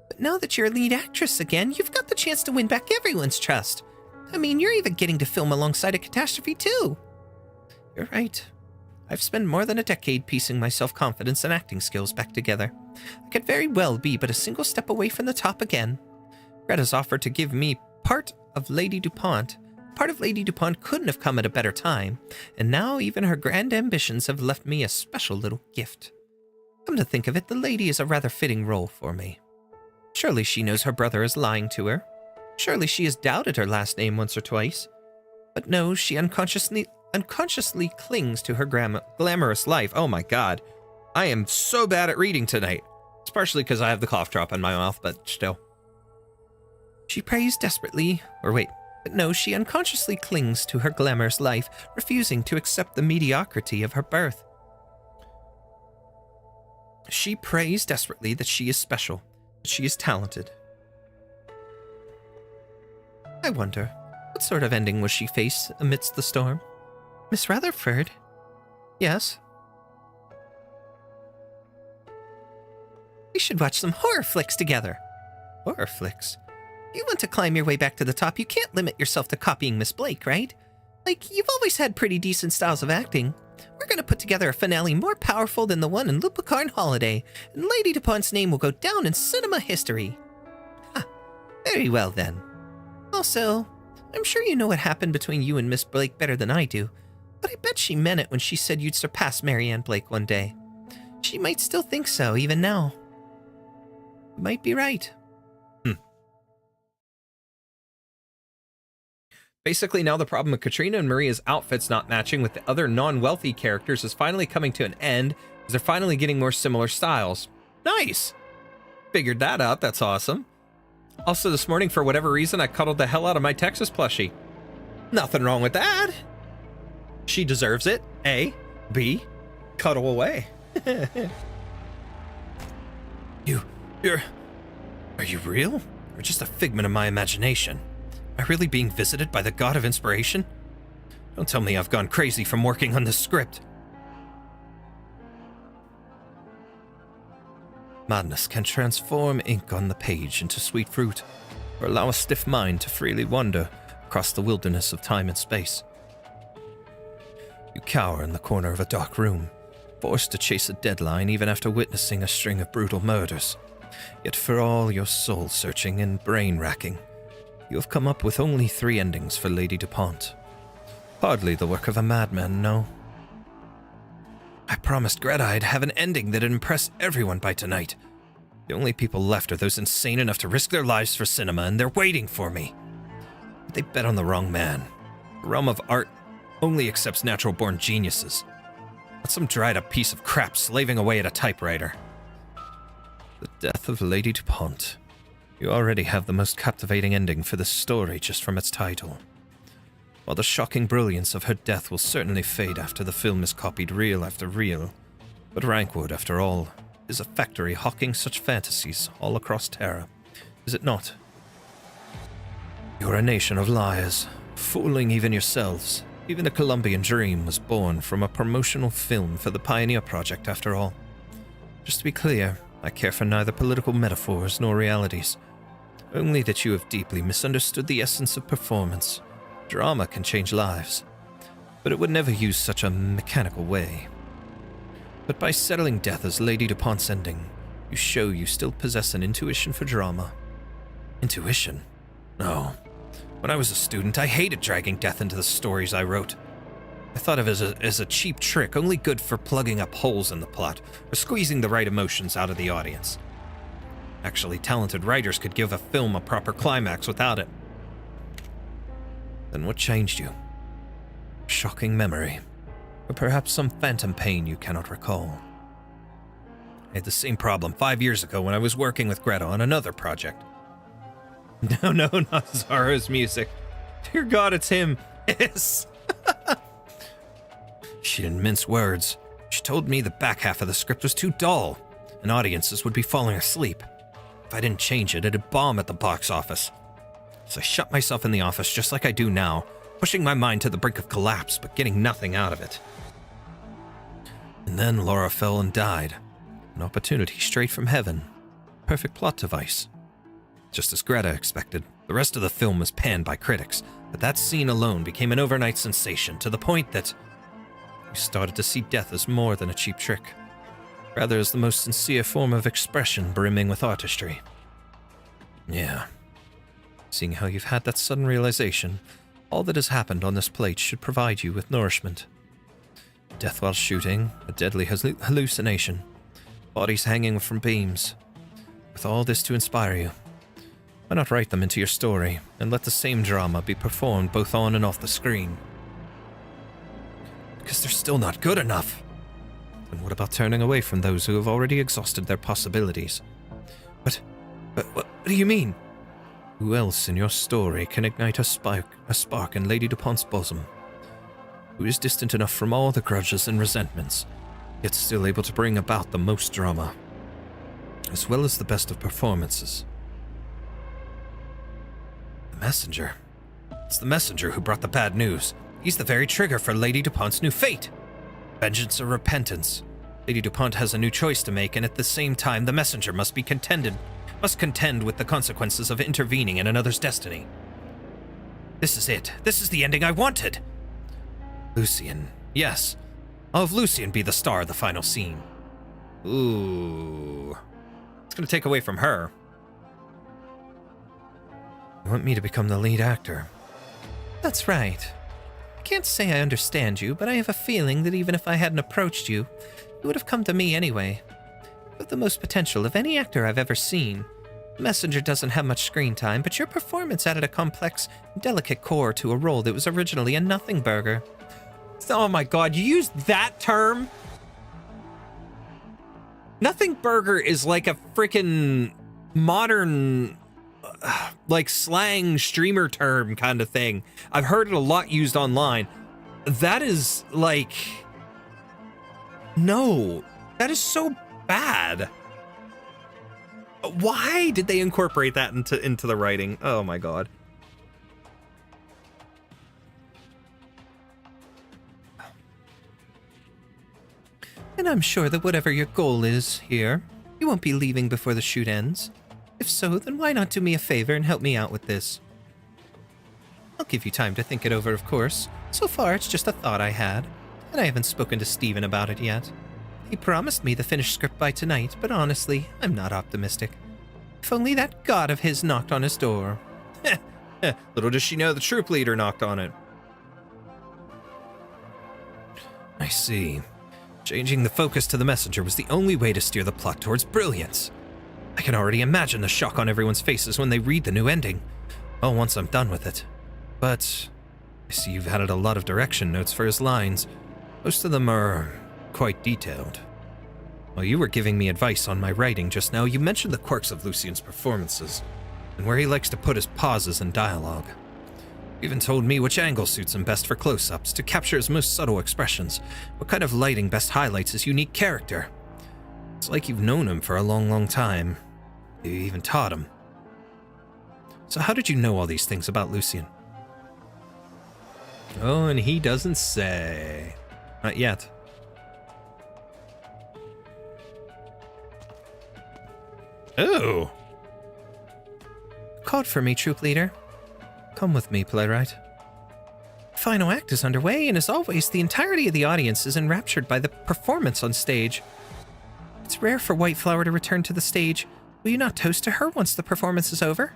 But now that you're a lead actress again, you've got the chance to win back everyone's trust. I mean, you're even getting to film alongside a catastrophe, too. You're right. I've spent more than a decade piecing my self-confidence and acting skills back together. I could very well be but a single step away from the top again. Greta's offered to give me part of Lady DuPont. Part of Lady DuPont couldn't have come at a better time, and now even her grand ambitions have left me a special little gift. Come to think of it, the lady is a rather fitting role for me. Surely she knows her brother is lying to her. Surely she has doubted her last name once or twice. But no, she unconsciously clings to her glamorous life. Oh my god. I am so bad at reading tonight. It's partially because I have the cough drop in my mouth, but still. She prays desperately, but no, she unconsciously clings to her glamorous life, refusing to accept the mediocrity of her birth. She prays desperately that she is special, that she is talented. I wonder, what sort of ending will she face amidst the storm? Miss Rutherford? Yes? We should watch some horror flicks together. Horror flicks? If you want to climb your way back to the top, you can't limit yourself to copying Miss Blake, right? Like, you've always had pretty decent styles of acting. We're gonna put together a finale more powerful than the one in Lupicarn Holiday, and Lady DuPont's name will go down in cinema history. Ha! Very well, then. Also, I'm sure you know what happened between you and Miss Blake better than I do, but I bet she meant it when she said you'd surpass Marianne Blake one day. She might still think so, even now. You might be right. Basically, now the problem of Katrina and Maria's outfits not matching with the other non-wealthy characters is finally coming to an end, as they're finally getting more similar styles. Nice! Figured that out, that's awesome. Also, this morning, for whatever reason, I cuddled the hell out of my Texas plushie. Nothing wrong with that. She deserves it. A. B. Cuddle away. Are you real? Or just a figment of my imagination? Am I really being visited by the god of inspiration? Don't tell me I've gone crazy from working on this script. Madness can transform ink on the page into sweet fruit, or allow a stiff mind to freely wander across the wilderness of time and space. You cower in the corner of a dark room, forced to chase a deadline even after witnessing a string of brutal murders. Yet for all your soul-searching and brain-racking, you have come up with only 3 endings for Lady DuPont. Hardly the work of a madman, no. I promised Greta I'd have an ending that'd impress everyone by tonight. The only people left are those insane enough to risk their lives for cinema, and they're waiting for me. But they bet on the wrong man. The realm of art only accepts natural-born geniuses. Not some dried-up piece of crap slaving away at a typewriter. The death of Lady DuPont. You already have the most captivating ending for this story just from its title. While the shocking brilliance of her death will certainly fade after the film is copied reel after reel, but Wrankwood, after all, is a factory hawking such fantasies all across Terra, is it not? You're a nation of liars, fooling even yourselves. Even the Colombian dream was born from a promotional film for the Pioneer Project, after all. Just to be clear, I care for neither political metaphors nor realities. Only that you have deeply misunderstood the essence of performance. Drama can change lives, but it would never use such a mechanical way. But by settling death as Lady Dupont's ending, you show you still possess an intuition for drama. Intuition? No. When I was a student, I hated dragging death into the stories I wrote. I thought of it as a cheap trick, only good for plugging up holes in the plot, or squeezing the right emotions out of the audience. Actually, talented writers could give a film a proper climax without it. Then what changed you? Shocking memory, or perhaps some phantom pain you cannot recall. I had the same problem 5 years ago when I was working with Greta on another project. No, not Zara's music. Dear God, it's him. Yes. She didn't mince words. She told me the back half of the script was too dull, and audiences would be falling asleep. If I didn't change it, it'd bomb at the box office. So I shut myself in the office just like I do now, pushing my mind to the brink of collapse, but getting nothing out of it. And then Laura fell and died. An opportunity straight from heaven. Perfect plot device. Just as Greta expected, the rest of the film was panned by critics, but that scene alone became an overnight sensation to the point that we started to see death as more than a cheap trick, rather as the most sincere form of expression brimming with artistry. Yeah. Seeing how you've had that sudden realization, all that has happened on this plate should provide you with nourishment. Death while shooting, a deadly hallucination, bodies hanging from beams. With all this to inspire you, why not write them into your story and let the same drama be performed both on and off the screen? Because they're still not good enough. And what about turning away from those who have already exhausted their possibilities? What do you mean? Who else in your story can ignite a spark in Lady Dupont's bosom? Who is distant enough from all the grudges and resentments, yet still able to bring about the most drama, as well as the best of performances? The messenger. It's the messenger who brought the bad news. He's the very trigger for Lady Dupont's new fate. Vengeance or repentance. Lady Dupont has a new choice to make, and at the same time, the messenger must contend with the consequences of intervening in another's destiny. This is it. This is the ending I wanted. Lucien. Yes. I'll have Lucien be the star of the final scene. Ooh. It's gonna take away from her. You want me to become the lead actor? That's right. I can't say I understand you, but I have a feeling that even if I hadn't approached you, you would have come to me anyway. With the most potential of any actor I've ever seen. Messenger doesn't have much screen time, but your performance added a complex, delicate core to a role that was originally a nothing burger. Oh my God, you used that term? Nothing burger is like a freaking modern, like slang streamer term kind of thing. I've heard it a lot used online. That is like, no, that is so bad. Why did they incorporate that into the writing? Oh my God. And I'm sure that whatever your goal is here, you won't be leaving before the shoot ends. If so, then why not do me a favor and help me out with this? I'll give you time to think it over, of course. So far, it's just a thought I had, and I haven't spoken to Steven about it yet. He promised me the finished script by tonight, but honestly, I'm not optimistic. If only that god of his knocked on his door. Little does she know the troop leader knocked on it. I see. Changing the focus to the messenger was the only way to steer the plot towards brilliance. I can already imagine the shock on everyone's faces when they read the new ending. Oh, once I'm done with it. But I see you've added a lot of direction notes for his lines. Most of them are quite detailed. While you were giving me advice on my writing just now, you mentioned the quirks of Lucien's performances, and where he likes to put his pauses and dialogue. You even told me which angle suits him best for close-ups to capture his most subtle expressions, what kind of lighting best highlights his unique character. It's like you've known him for a long, long time. You even taught him. So how did you know all these things about Lucien? Oh, and he doesn't say. Not yet. Oh! Called for me, troop leader. Come with me, playwright. Final act is underway, and as always, the entirety of the audience is enraptured by the performance on stage. It's rare for White Flower to return to the stage. Will you not toast to her once the performance is over?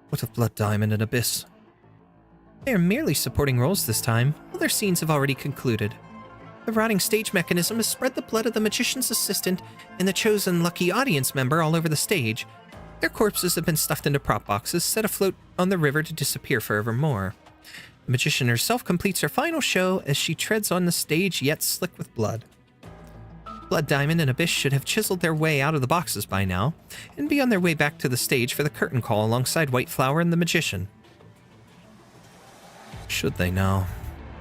What of Blood Diamond and Abyss? They are merely supporting roles this time. All their scenes have already concluded. The rotting stage mechanism has spread the blood of the magician's assistant and the chosen lucky audience member all over the stage. Their corpses have been stuffed into prop boxes, set afloat on the river to disappear forevermore. The magician herself completes her final show as she treads on the stage yet slick with blood. Blood Diamond and Abyss should have chiseled their way out of the boxes by now, and be on their way back to the stage for the curtain call alongside White Flower and the magician. Should they now?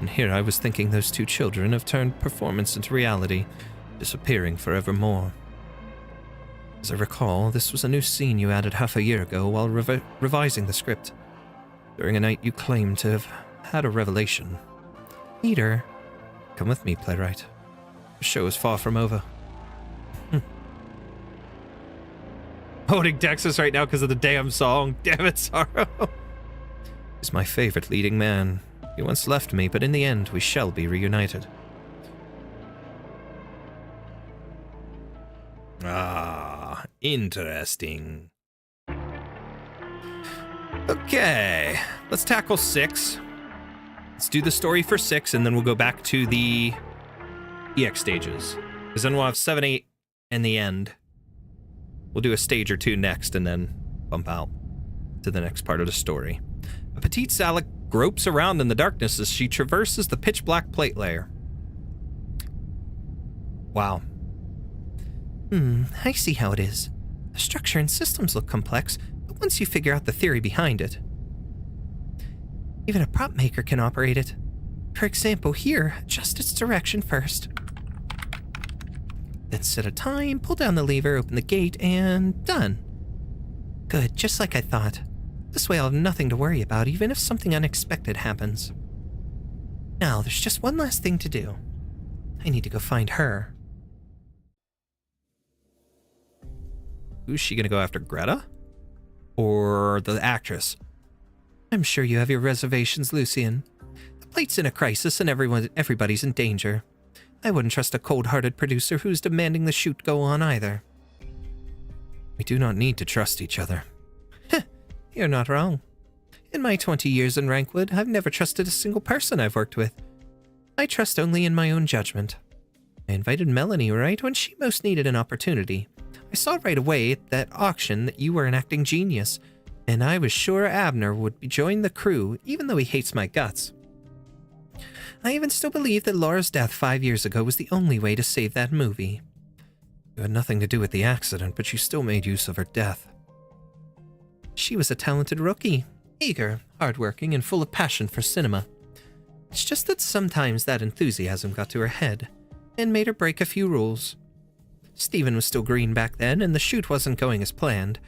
And here I was thinking those two children have turned performance into reality, disappearing forevermore. As I recall, this was a new scene you added half a year ago while revising the script. During a night you claimed to have had a revelation. Leader, come with me, playwright. The show is far from over. Holding Texas right now because of the damn song. Damn it, Sorrow. He's my favorite leading man. He once left me, but in the end, we shall be reunited. Ah, interesting. Okay, let's tackle 6. Let's do the story for 6, and then we'll go back to the EX stages. Because then we'll have 7, 8, and the end. We'll do a stage or 2 next, and then bump out to the next part of the story. A petite Salic gropes around in the darkness as she traverses the pitch-black plate layer. Wow. I see how it is. The structure and systems look complex, but once you figure out the theory behind it, even a prop maker can operate it. For example, here, adjust its direction first. Then set a time, pull down the lever, open the gate, and done. Good, just like I thought. This way I'll have nothing to worry about, even if something unexpected happens. Now, there's just one last thing to do. I need to go find her. Who's she gonna go after, Greta? Or the actress? I'm sure you have your reservations, Lucien. The plate's in a crisis and everybody's in danger. I wouldn't trust a cold-hearted producer who's demanding the shoot go on either. We do not need to trust each other. You're not wrong. In my 20 years in Wrankwood, I've never trusted a single person I've worked with. I trust only in my own judgment. I invited Melanie right when she most needed an opportunity. I saw right away at that auction that you were an acting genius, and I was sure Abner would join the crew, even though he hates my guts. I even still believe that Laura's death 5 years ago was the only way to save that movie. You had nothing to do with the accident, but you still made use of her death. She was a talented rookie, eager, hardworking, and full of passion for cinema. It's just that sometimes that enthusiasm got to her head and made her break a few rules. Steven was still green back then, and the shoot wasn't going as planned.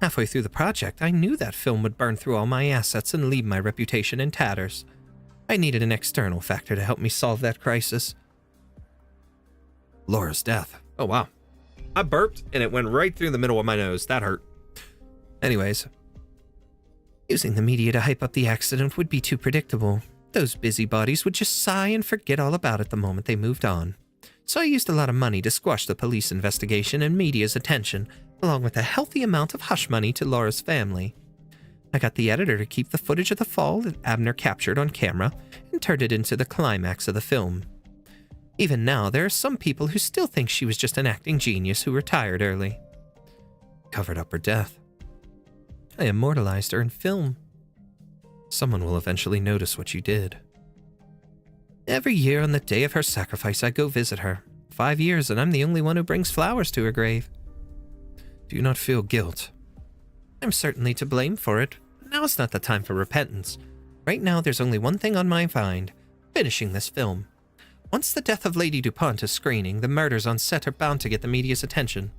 Halfway through the project, I knew that film would burn through all my assets and leave my reputation in tatters. I needed an external factor to help me solve that crisis. Laura's death. Oh, wow. I burped, and it went right through the middle of my nose. That hurt. Anyways, using the media to hype up the accident would be too predictable. Those busybodies would just sigh and forget all about it the moment they moved on. So I used a lot of money to squash the police investigation and media's attention, along with a healthy amount of hush money to Laura's family. I got the editor to keep the footage of the fall that Abner captured on camera and turned it into the climax of the film. Even now, there are some people who still think she was just an acting genius who retired early. Covered up her death. I immortalized her in film. Someone will eventually notice what you did. Every year on the day of her sacrifice, I go visit her. 5 years, and I'm the only one who brings flowers to her grave. Do you not feel guilt? I'm certainly to blame for it, but now's not the time for repentance. Right now, there's only one thing on my mind: finishing this film. Once the death of Lady DuPont is screening, the murders on set are bound to get the media's attention.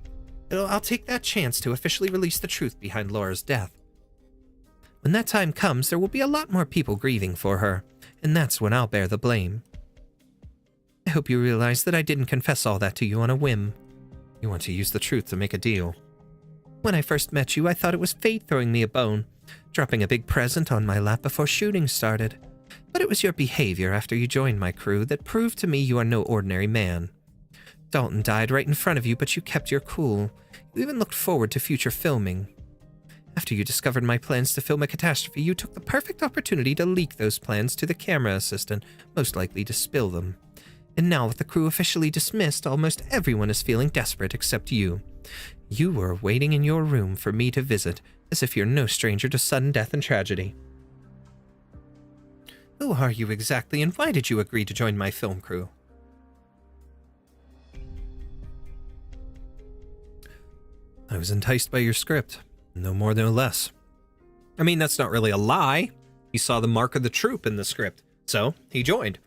I'll take that chance to officially release the truth behind Laura's death. When that time comes, there will be a lot more people grieving for her, and that's when I'll bear the blame. I hope you realize that I didn't confess all that to you on a whim. You want to use the truth to make a deal. When I first met you, I thought it was fate throwing me a bone, dropping a big present on my lap before shooting started. But it was your behavior after you joined my crew that proved to me you are no ordinary man. Dalton died right in front of you, but you kept your cool. You even looked forward to future filming. After you discovered my plans to film a catastrophe, you took the perfect opportunity to leak those plans to the camera assistant, most likely to spill them. And now with the crew officially dismissed, almost everyone is feeling desperate except you. You were waiting in your room for me to visit, as if you're no stranger to sudden death and tragedy. Who are you exactly, and why did you agree to join my film crew? I was enticed by your script. No more, no less. I mean, that's not really a lie. He saw the mark of the troop in the script, so he joined.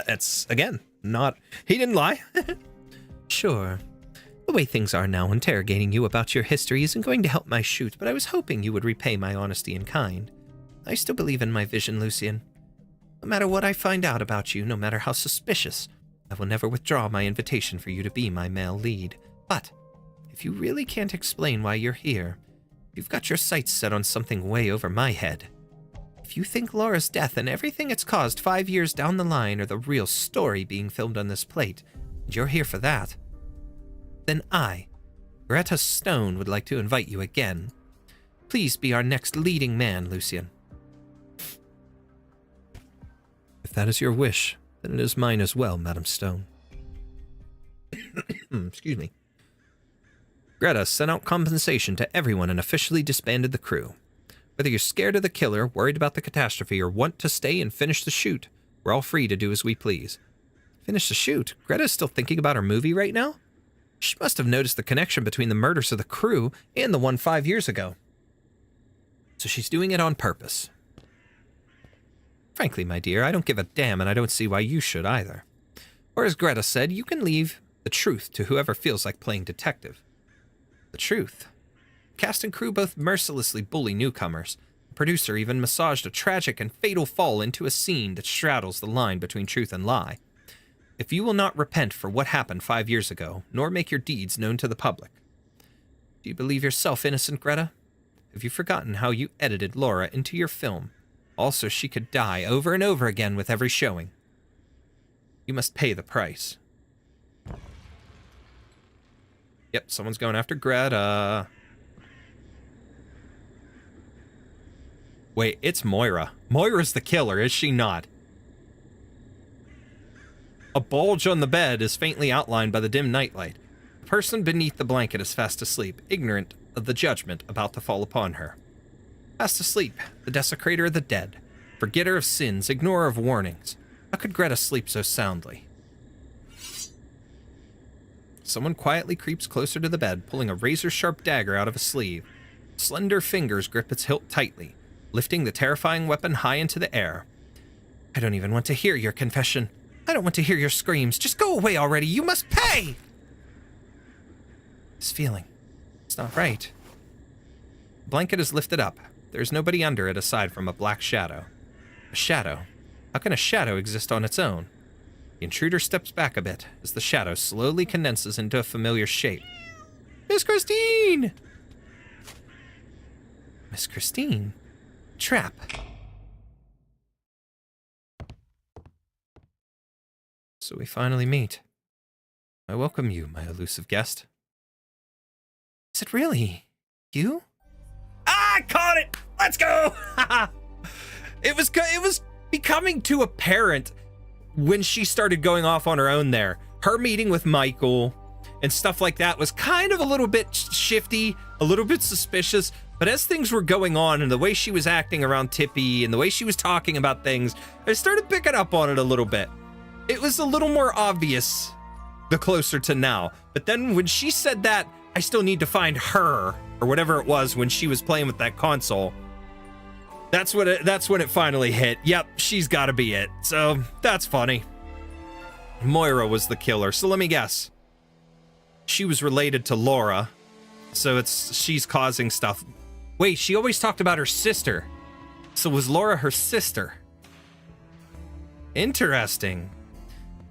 That's, again, not... He didn't lie. Sure. The way things are now, interrogating you about your history isn't going to help my shoot, but I was hoping you would repay my honesty in kind. I still believe in my vision, Lucian. No matter what I find out about you, no matter how suspicious, I will never withdraw my invitation for you to be my male lead. But if you really can't explain why you're here, you've got your sights set on something way over my head. If you think Laura's death and everything it's caused 5 years down the line are the real story being filmed on this plate, and you're here for that, then I, Greta Stone, would like to invite you again. Please be our next leading man, Lucian. If that is your wish, then it is mine as well, Madam Stone. Excuse me. Greta sent out compensation to everyone and officially disbanded the crew. Whether you're scared of the killer, worried about the catastrophe, or want to stay and finish the shoot, we're all free to do as we please. Finish the shoot? Greta's still thinking about her movie right now? She must have noticed the connection between the murders of the crew and the one 5 years ago. So she's doing it on purpose. Frankly, my dear, I don't give a damn, and I don't see why you should either. Or as Greta said, you can leave the truth to whoever feels like playing detective. The truth. Cast and crew both mercilessly bully newcomers. The producer even massaged a tragic and fatal fall into a scene that straddles the line between truth and lie. If you will not repent for what happened 5 years ago, nor make your deeds known to the public. Do you believe yourself innocent, Greta? Have you forgotten how you edited Laura into your film? Also, she could die over and over again with every showing. You must pay the price. Yep, someone's going after Greta. Wait, it's Moira. Moira's the killer, is she not? A bulge on the bed is faintly outlined by the dim nightlight. The person beneath the blanket is fast asleep, ignorant of the judgment about to fall upon her. Fast asleep, the desecrator of the dead, forgetter of sins, ignorer of warnings. How could Greta sleep so soundly? Someone quietly creeps closer to the bed, pulling a razor-sharp dagger out of a sleeve. Slender fingers grip its hilt tightly, lifting the terrifying weapon high into the air. I don't even want to hear your confession. I don't want to hear your screams. Just go away already. You must pay! This feeling. It's not right. The blanket is lifted up. There's nobody under it aside from a black shadow. A shadow? How can a shadow exist on its own? The intruder steps back a bit as the shadow slowly condenses into a familiar shape. Miss Christine! Miss Christine? Trap. So we finally meet. I welcome you, my elusive guest. Is it really you? Ah, caught it! Let's go! It was becoming too apparent when she started going off on her own there. Her meeting with Michael and stuff like that was kind of a little bit shifty, a little bit suspicious, but as things were going on and the way she was acting around Tippi and the way she was talking about things, I started picking up on it a little bit. It was a little more obvious the closer to now. But then when she said that, I still need to find her, or whatever it was when she was playing with that console. That's when it finally hit. Yep, she's gotta be it. So, that's funny. Moira was the killer, so let me guess. she was related to Laura. So she's causing stuff. Wait, she always talked about her sister. So was Laura her sister? Interesting.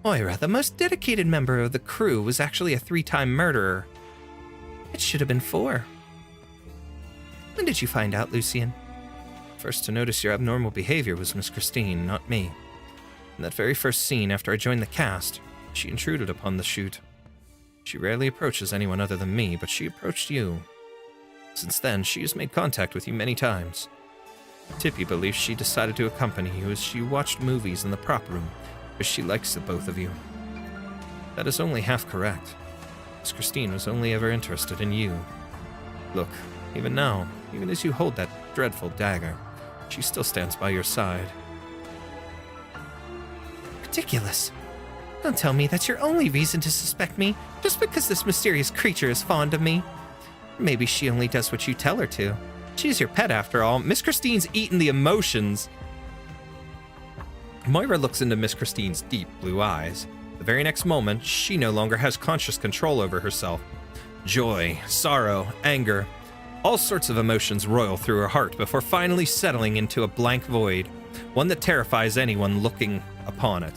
Moira, the most dedicated member of the crew, was actually a 3-time murderer. It should have been 4. When did you find out, Lucien? First to notice your abnormal behavior was Miss Christine, not me. In that very first scene after I joined the cast, she intruded upon the shoot. She rarely approaches anyone other than me, but she approached you. Since then, she has made contact with you many times. Tippi believes she decided to accompany you as she watched movies in the prop room, because she likes the both of you. That is only half correct. Miss Christine was only ever interested in you. Look, even now, even as you hold that dreadful dagger, she still stands by your side. Ridiculous. Don't tell me that's your only reason to suspect me, just because this mysterious creature is fond of me. Maybe she only does what you tell her to. She's your pet after all. Miss Christine's eaten the emotions. Moira looks into Miss Christine's deep blue eyes. The very next moment, she no longer has conscious control over herself. Joy, sorrow, anger, all sorts of emotions roil through her heart before finally settling into a blank void, one that terrifies anyone looking upon it.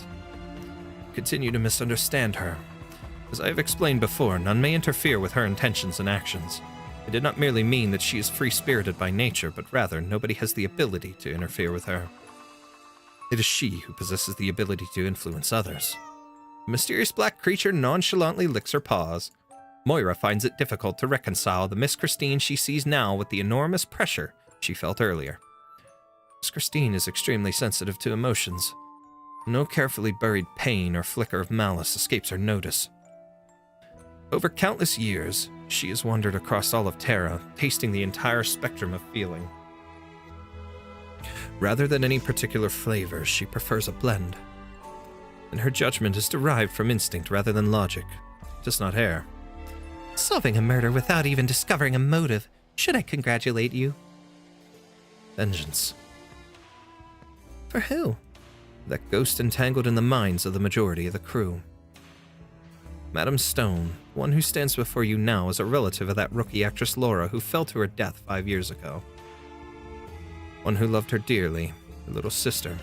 Continue to misunderstand her. As I have explained before, none may interfere with her intentions and actions. I did not merely mean that she is free-spirited by nature, but rather nobody has the ability to interfere with her. It is she who possesses the ability to influence others. The mysterious black creature nonchalantly licks her paws. Moira finds it difficult to reconcile the Miss Christine she sees now with the enormous pressure she felt earlier. Miss Christine is extremely sensitive to emotions. No carefully buried pain or flicker of malice escapes her notice. Over countless years, she has wandered across all of Terra, tasting the entire spectrum of feeling. Rather than any particular flavor, she prefers a blend. And her judgment is derived from instinct rather than logic. It does not err. Solving a murder without even discovering a motive. Should I congratulate you? Vengeance. For who? That ghost entangled in the minds of the majority of the crew. Madame Stone, one who stands before you now, is a relative of that rookie actress Laura who fell to her death 5 years ago. One who loved her dearly, her little sister.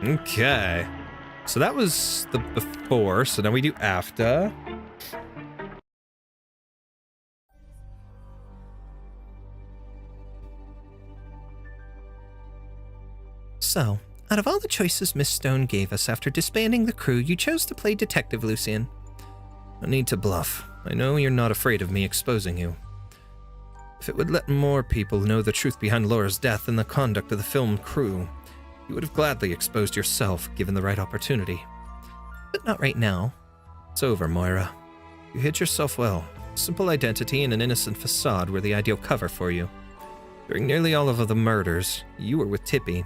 Okay. So that was the before, so now we do after. So, out of all the choices Miss Stone gave us after disbanding the crew, you chose to play Detective Lucien. No need to bluff. I know you're not afraid of me exposing you. If it would let more people know the truth behind Laura's death and the conduct of the film crew, you would have gladly exposed yourself given the right opportunity. But not right now. It's over, Moira. You hid yourself well. Simple identity and an innocent facade were the ideal cover for you. During nearly all of the murders, you were with Tippi.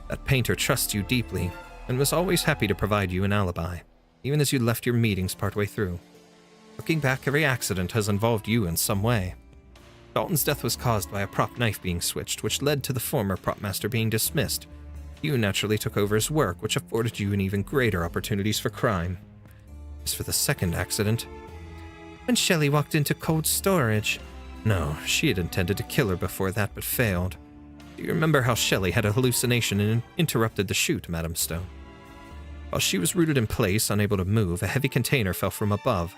That painter trusts you deeply, and was always happy to provide you an alibi, even as you left your meetings partway through. Looking back, every accident has involved you in some way. Dalton's death was caused by a prop knife being switched, which led to the former prop master being dismissed. You naturally took over his work, which afforded you an even greater opportunities for crime. As for the second accident, when Shelley walked into cold storage. No, she had intended to kill her before that, but failed. Do you remember how Shelley had a hallucination and interrupted the shoot, Madame Stone? While she was rooted in place, unable to move, a heavy container fell from above.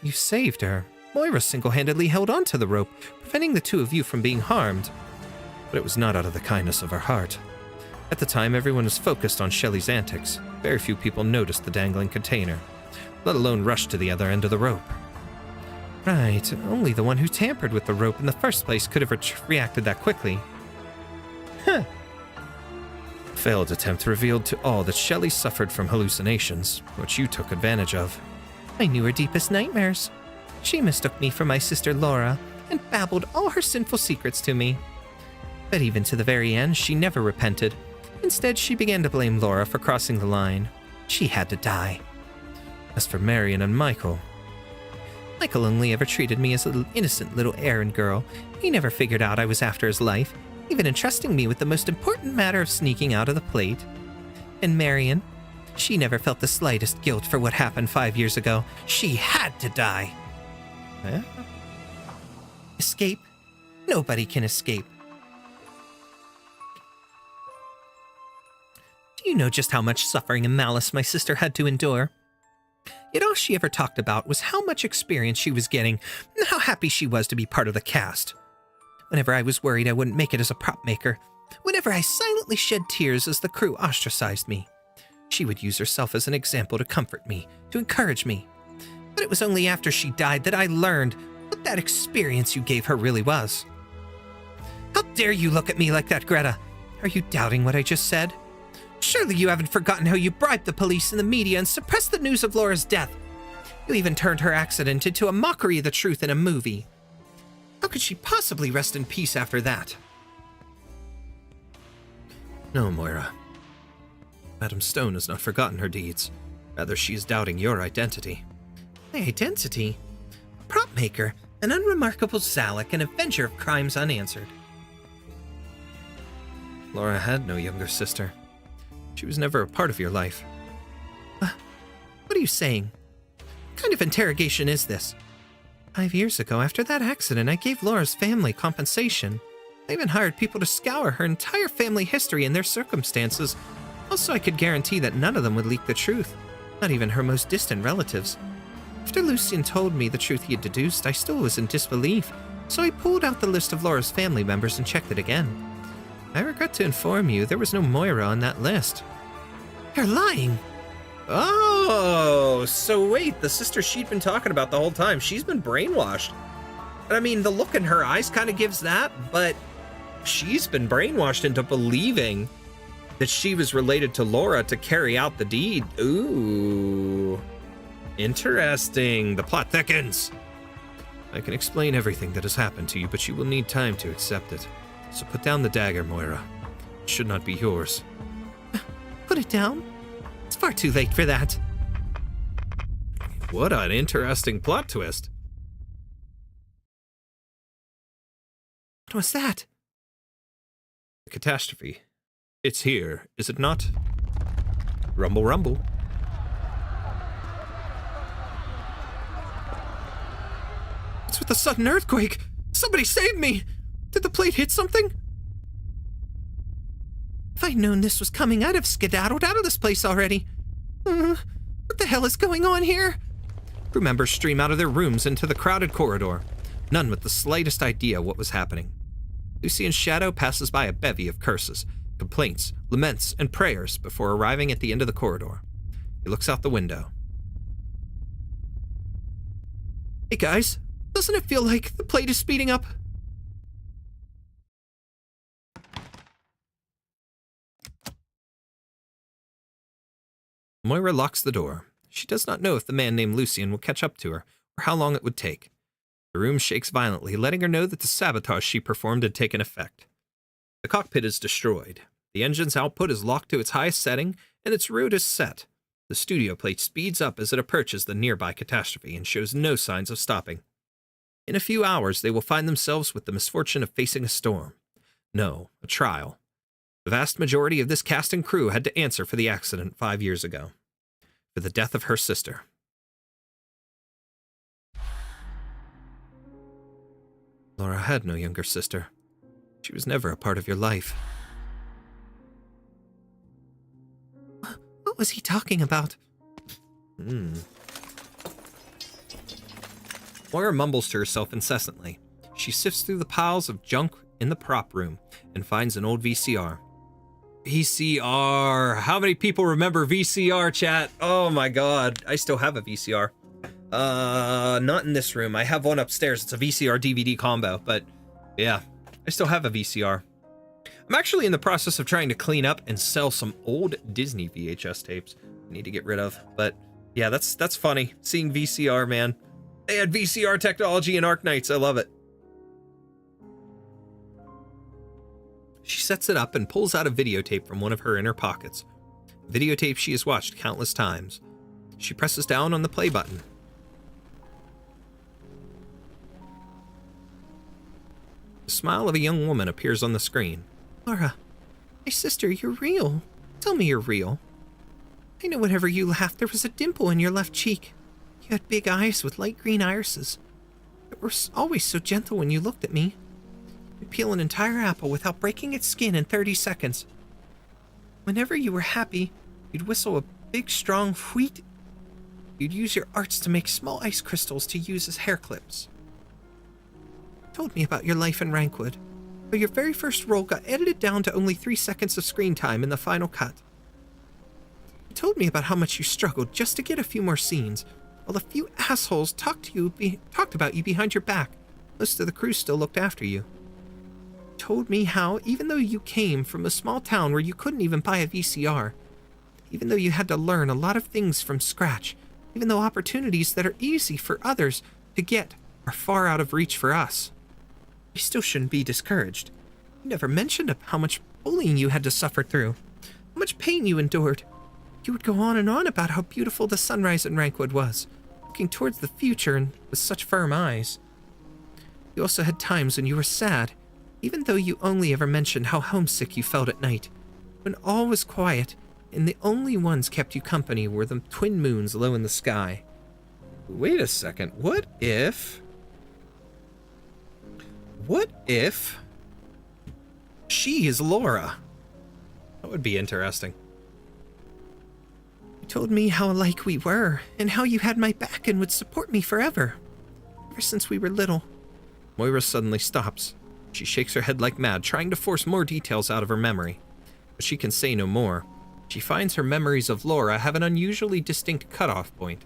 You saved her. Moira single-handedly held onto the rope, preventing the two of you from being harmed. But it was not out of the kindness of her heart. At the time, everyone was focused on Shelley's antics. Very few people noticed the dangling container, let alone rushed to the other end of the rope. Right, only the one who tampered with the rope in the first place could have reacted that quickly. Huh. Failed attempt revealed to all that Shelley suffered from hallucinations, which you took advantage of. I knew her deepest nightmares. She mistook me for my sister Laura and babbled all her sinful secrets to me. But even to the very end, she never repented. Instead, she began to blame Laura for crossing the line. She had to die. As for Marion and Michael only ever treated me as an innocent little errand girl. He never figured out I was after his life. even entrusting me with the most important matter of sneaking out of the plate. And Marion, she never felt the slightest guilt for what happened 5 years ago. She had to die. Huh? Escape? Nobody can escape. Do you know just how much suffering and malice my sister had to endure? Yet all she ever talked about was how much experience she was getting and how happy she was to be part of the cast. Whenever I was worried I wouldn't make it as a prop maker, whenever I silently shed tears as the crew ostracized me, she would use herself as an example to comfort me, to encourage me. But it was only after she died that I learned what that experience you gave her really was. How dare you look at me like that, Greta? Are you doubting what I just said? Surely you haven't forgotten how you bribed the police and the media and suppressed the news of Laura's death. You even turned her accident into a mockery of the truth in a movie. How could she possibly rest in peace after that? No, Moira. Madame Stone has not forgotten her deeds. Rather, she is doubting your identity. My identity? A prop maker, an unremarkable Zalek, an avenger of crimes unanswered. Laura had no younger sister. She was never a part of your life. What are you saying? What kind of interrogation is this? 5 years ago, after that accident, I gave Laura's family compensation. I even hired people to scour her entire family history and their circumstances. Also, I could guarantee that none of them would leak the truth, not even her most distant relatives. After Lucien told me the truth he had deduced, I still was in disbelief, so I pulled out the list of Laura's family members and checked it again. I regret to inform you, there was no Moira on that list. You're lying! Oh, so wait, the sister she'd been talking about the whole time, she's been brainwashed. I mean, the look in her eyes kind of gives that, but she's been brainwashed into believing that she was related to Laura to carry out the deed. Ooh. Interesting. The plot thickens. I can explain everything that has happened to you, but you will need time to accept it. So put down the dagger, Moira. It should not be yours. Put it down? It's far too late for that. What an interesting plot twist. What was that? The catastrophe. It's here, is it not? Rumble, rumble. What's with the sudden earthquake? Somebody save me! Did the plate hit something? If I'd known this was coming, I'd have skedaddled out of this place already. What the hell is going on here? Crew members stream out of their rooms into the crowded corridor, none with the slightest idea what was happening. Lucien's shadow passes by a bevy of curses, complaints, laments, and prayers before arriving at the end of the corridor. He looks out the window. Hey guys, doesn't it feel like the plate is speeding up? Moira locks the door. She does not know if the man named Lucien will catch up to her, or how long it would take. The room shakes violently, letting her know that the sabotage she performed had taken effect. The cockpit is destroyed. The engine's output is locked to its highest setting, and its route is set. The studio plate speeds up as it approaches the nearby catastrophe and shows no signs of stopping. In a few hours, they will find themselves with the misfortune of facing a storm. No, a trial. The vast majority of this cast and crew had to answer for the accident 5 years ago. For the death of her sister. Laura had no younger sister. She was never a part of your life. What was he talking about? Moira mumbles to herself incessantly. She sifts through the piles of junk in the prop room and finds an old VCR. VCR! How many people remember VCR, chat? Oh my god, I still have a VCR. Not in this room. I have one upstairs. It's a VCR DVD combo, but yeah, I still have a VCR. I'm actually in the process of trying to clean up and sell some old Disney VHS tapes I need to get rid of, but yeah, that's funny. Seeing VCR, man. They had VCR technology in Arknights. I love it. She sets it up and pulls out a videotape from one of her inner pockets. A videotape she has watched countless times. She presses down on the play button. The smile of a young woman appears on the screen. Laura, my sister, you're real. Tell me you're real. I know whenever you laughed, there was a dimple in your left cheek. You had big eyes with light green irises. They were always so gentle when you looked at me. You'd peel an entire apple without breaking its skin in 30 seconds. Whenever you were happy, you'd whistle a big, strong wheat. You'd use your arts to make small ice crystals to use as hair clips. You told me about your life in Wrankwood, but your very first role got edited down to only 3 seconds of screen time in the final cut. You told me about how much you struggled just to get a few more scenes, while a few assholes talked about you behind your back. Most of the crew still looked after you. You told me how, even though you came from a small town where you couldn't even buy a VCR, even though you had to learn a lot of things from scratch, even though opportunities that are easy for others to get are far out of reach for us, we still shouldn't be discouraged. You never mentioned how much bullying you had to suffer through, how much pain you endured. You would go on and on about how beautiful the sunrise in Wrankwood was, looking towards the future and with such firm eyes. You also had times when you were sad, even though you only ever mentioned how homesick you felt at night, when all was quiet and the only ones kept you company were the twin moons low in the sky. Wait a second, what if she is Laura? That would be interesting. You told me how alike we were, and how you had my back and would support me forever. Ever since we were little. Moira suddenly stops. She shakes her head like mad, trying to force more details out of her memory. But she can say no more. She finds her memories of Laura have an unusually distinct cutoff point.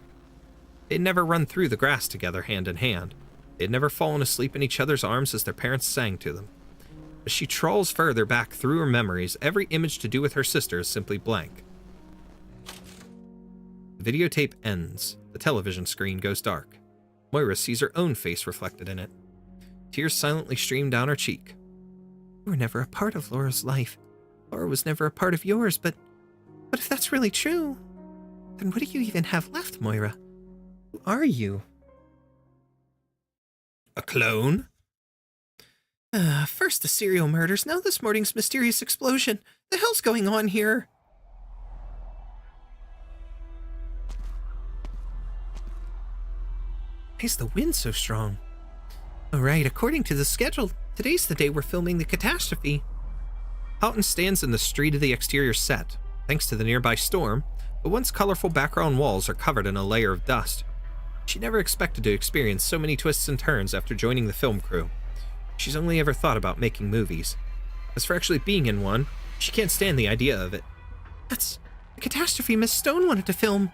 They'd never run through the grass together hand in hand. They'd never fallen asleep in each other's arms as their parents sang to them. As she trawls further back through her memories, every image to do with her sister is simply blank. The videotape ends. The television screen goes dark. Moira sees her own face reflected in it. Tears silently stream down her cheek. You were never a part of Laura's life. Laura was never a part of yours, but if that's really true, then what do you even have left, Moira? Who are you? A clone? First the serial murders, now this morning's mysterious explosion. The hell's going on here? Why is the wind so strong? Alright, according to the schedule, today's the day we're filming the catastrophe. Houghton stands in the street of the exterior set. Thanks to the nearby storm, the once colorful background walls are covered in a layer of dust. She never expected to experience so many twists and turns after joining the film crew. She's only ever thought about making movies. As for actually being in one, she can't stand the idea of it. That's the catastrophe Miss Stone wanted to film.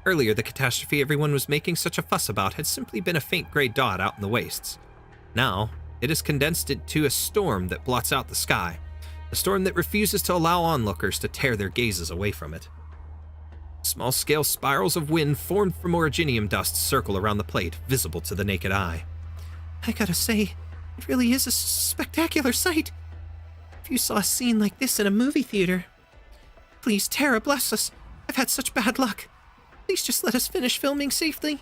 Earlier, the catastrophe everyone was making such a fuss about had simply been a faint gray dot out in the wastes. Now, it has condensed it to a storm that blots out the sky, a storm that refuses to allow onlookers to tear their gazes away from it. Small-scale spirals of wind formed from originium dust circle around the plate, visible to the naked eye. I gotta say, it really is a spectacular sight. If you saw a scene like this in a movie theater... Please, Tara, bless us. I've had such bad luck. Please just let us finish filming safely.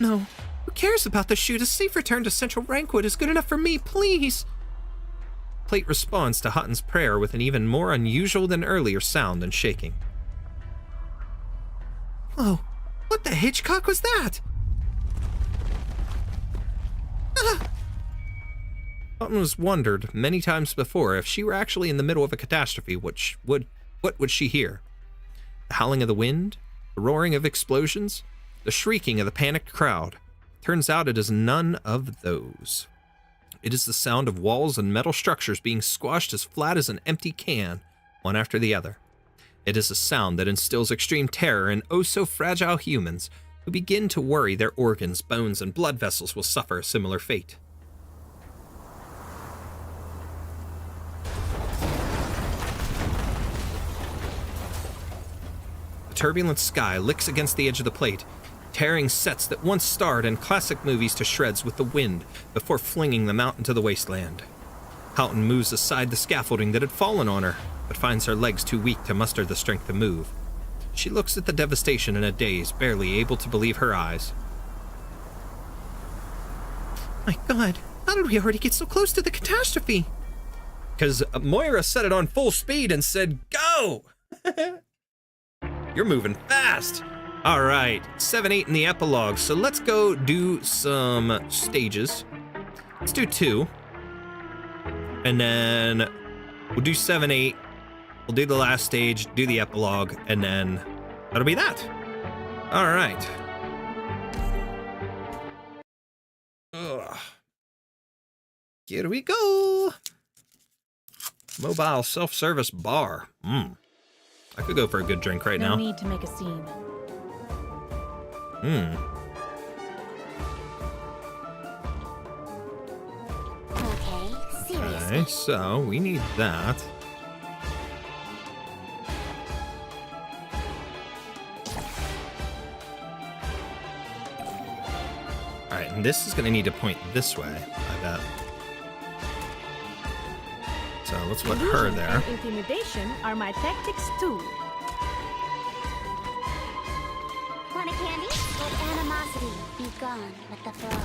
No, who cares about the shoot? A safe return to Central Wrankwood is good enough for me, please. Plate responds to Hutton's prayer with an even more unusual than earlier sound and shaking. Whoa, what the Hitchcock was that? Ah! Hutton was wondered many times before if she were actually in the middle of a catastrophe, what would she hear? The howling of the wind? The roaring of explosions? The shrieking of the panicked crowd? Turns out it is none of those. It is the sound of walls and metal structures being squashed as flat as an empty can, one after the other. It is a sound that instills extreme terror in oh-so-fragile humans who begin to worry their organs, bones, and blood vessels will suffer a similar fate. The turbulent sky licks against the edge of the plate, tearing sets that once starred in classic movies to shreds with the wind before flinging them out into the wasteland. Houghton moves aside the scaffolding that had fallen on her, but finds her legs too weak to muster the strength to move. She looks at the devastation in a daze, barely able to believe her eyes. My God, How did we already get so close to the catastrophe? Because Moira set it on full speed and said, go! You're moving fast. All right, 7-8 in the epilogue. So let's go do some stages. Let's do 2. And then we'll do 7-8. We'll do the last stage, do the epilogue, and then that'll be that. All right. Ugh. Here we go. Mobile self-service bar. I could go for a good drink right now. No need to make a scene. Okay, seriously. Okay, so we need that. All right, and this is going to need to point this way, I bet. So let's put her Illusion there. and intimidation are my tactics too. Want a candy? Let animosity be gone with the flow.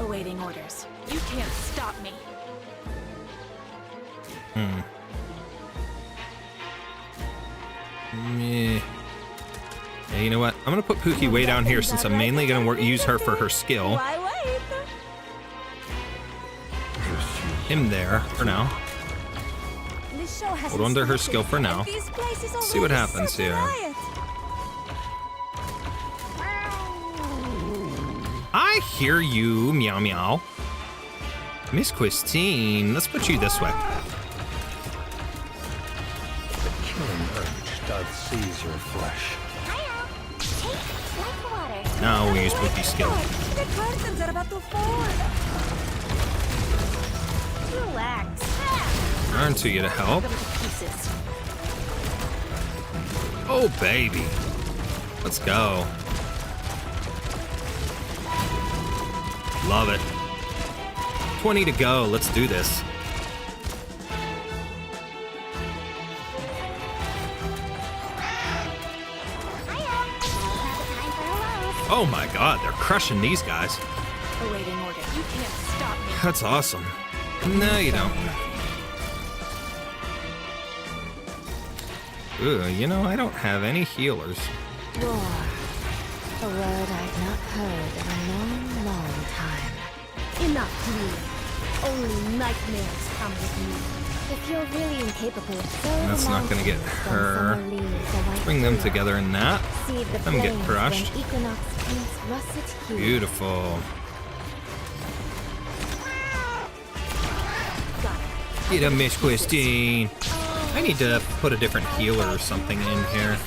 Awaiting orders. You can't stop me. Meh. Yeah, you know what? I'm gonna put Pookie way down here since I'm mainly gonna use her for her skill. Why wait? Him there for now. This show has Hold on to her skill for now. See what happens here. I hear you, meow meow. Miss Christine, let's put you this way. The killing urge doth seize your flesh. Hiya! Take like water. Now we use Pookie's skill. The curtains are about to fall. Relax. Turn to you to help. Them to pieces. Oh, baby. Let's go. Love it. 20 to go. Let's do this. Oh my god, they're crushing these guys. Awaiting order. You can't stop me. That's awesome. No, you don't. Ooh, you know, I don't have any healers. War. A word I've not heard in a long, long time. Enough, dream. Only nightmares come with me. If you're really incapable of That's not gonna get her. Bring them together in that. Let them get crushed. Beautiful. Get a Miss Christine. I need to put a different healer or something in here.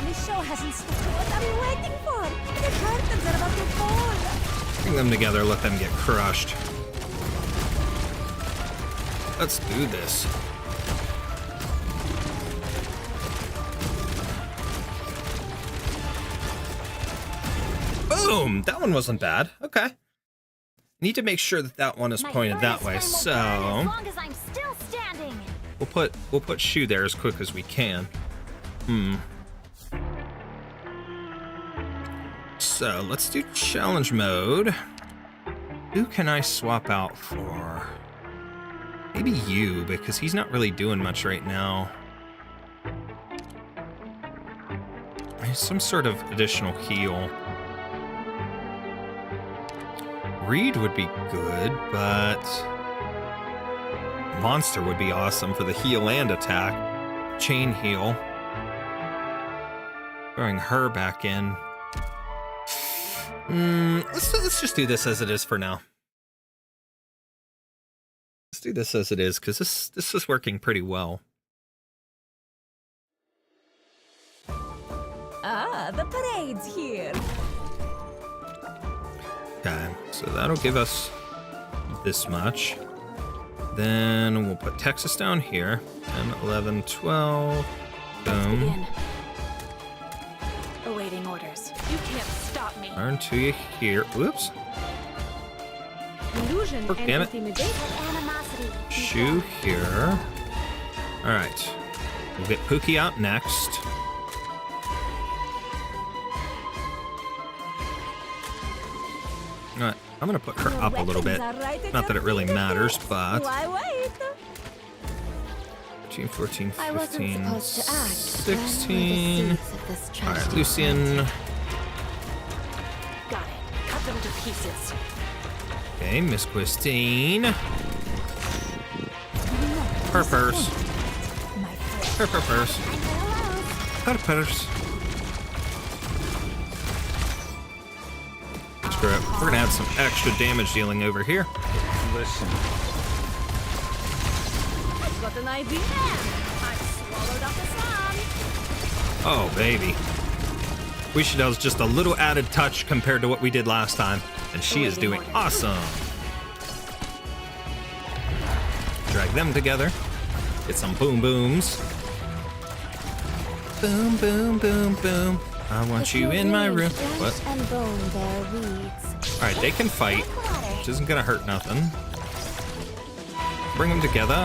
This show hasn't stopped. What are you waiting for? The curtains are about to fall. Bring them together, let them get crushed. Let's do this. Boom! That one wasn't bad. Okay. Need to make sure that that one is pointed that way. So As long as I'm still standing. we'll put Shu there as quick as we can. So let's do challenge mode. Who can I swap out for? Maybe you, because he's not really doing much right now. Some sort of additional heal. Reed would be good, but Monster would be awesome for the heal and attack. Chain heal. Throwing her back in. Let's just do this as it is for now. Let's do this as it is, because this is working pretty well. Ah, the parade's here. Okay, so that'll give us this much. Then we'll put Texas down here. 10, 11, 12. Boom. Begin. Awaiting orders. You can't stop me. Turn to you here. Whoops. Illusion Oh, and damn it. intimidation. Animosity. be Shoe gone. here. Alright. We'll get Pookie out next. I'm gonna put her up a little bit. Not that it really matters, but... Why wait? 13, 14, I wasn't 15, supposed to act, 16... but I know the seeds of this Alright, tragedy. Lucian. Got it. Cut them to pieces. Okay, Miss Christine. Her purse. My friend. Her purse. Her purse. Screw it. We're gonna add some extra damage dealing over here. Listen. I've got an idea. I've swallowed up the sun. Oh, baby. Wishida's just a little added touch compared to what we did last time, and she is doing awesome. Drag them together. Get some boom booms. Boom, boom, boom, boom. I want you in my room. What? And bone bear weeds. Alright, they can fight, which isn't gonna hurt nothing. Bring them together.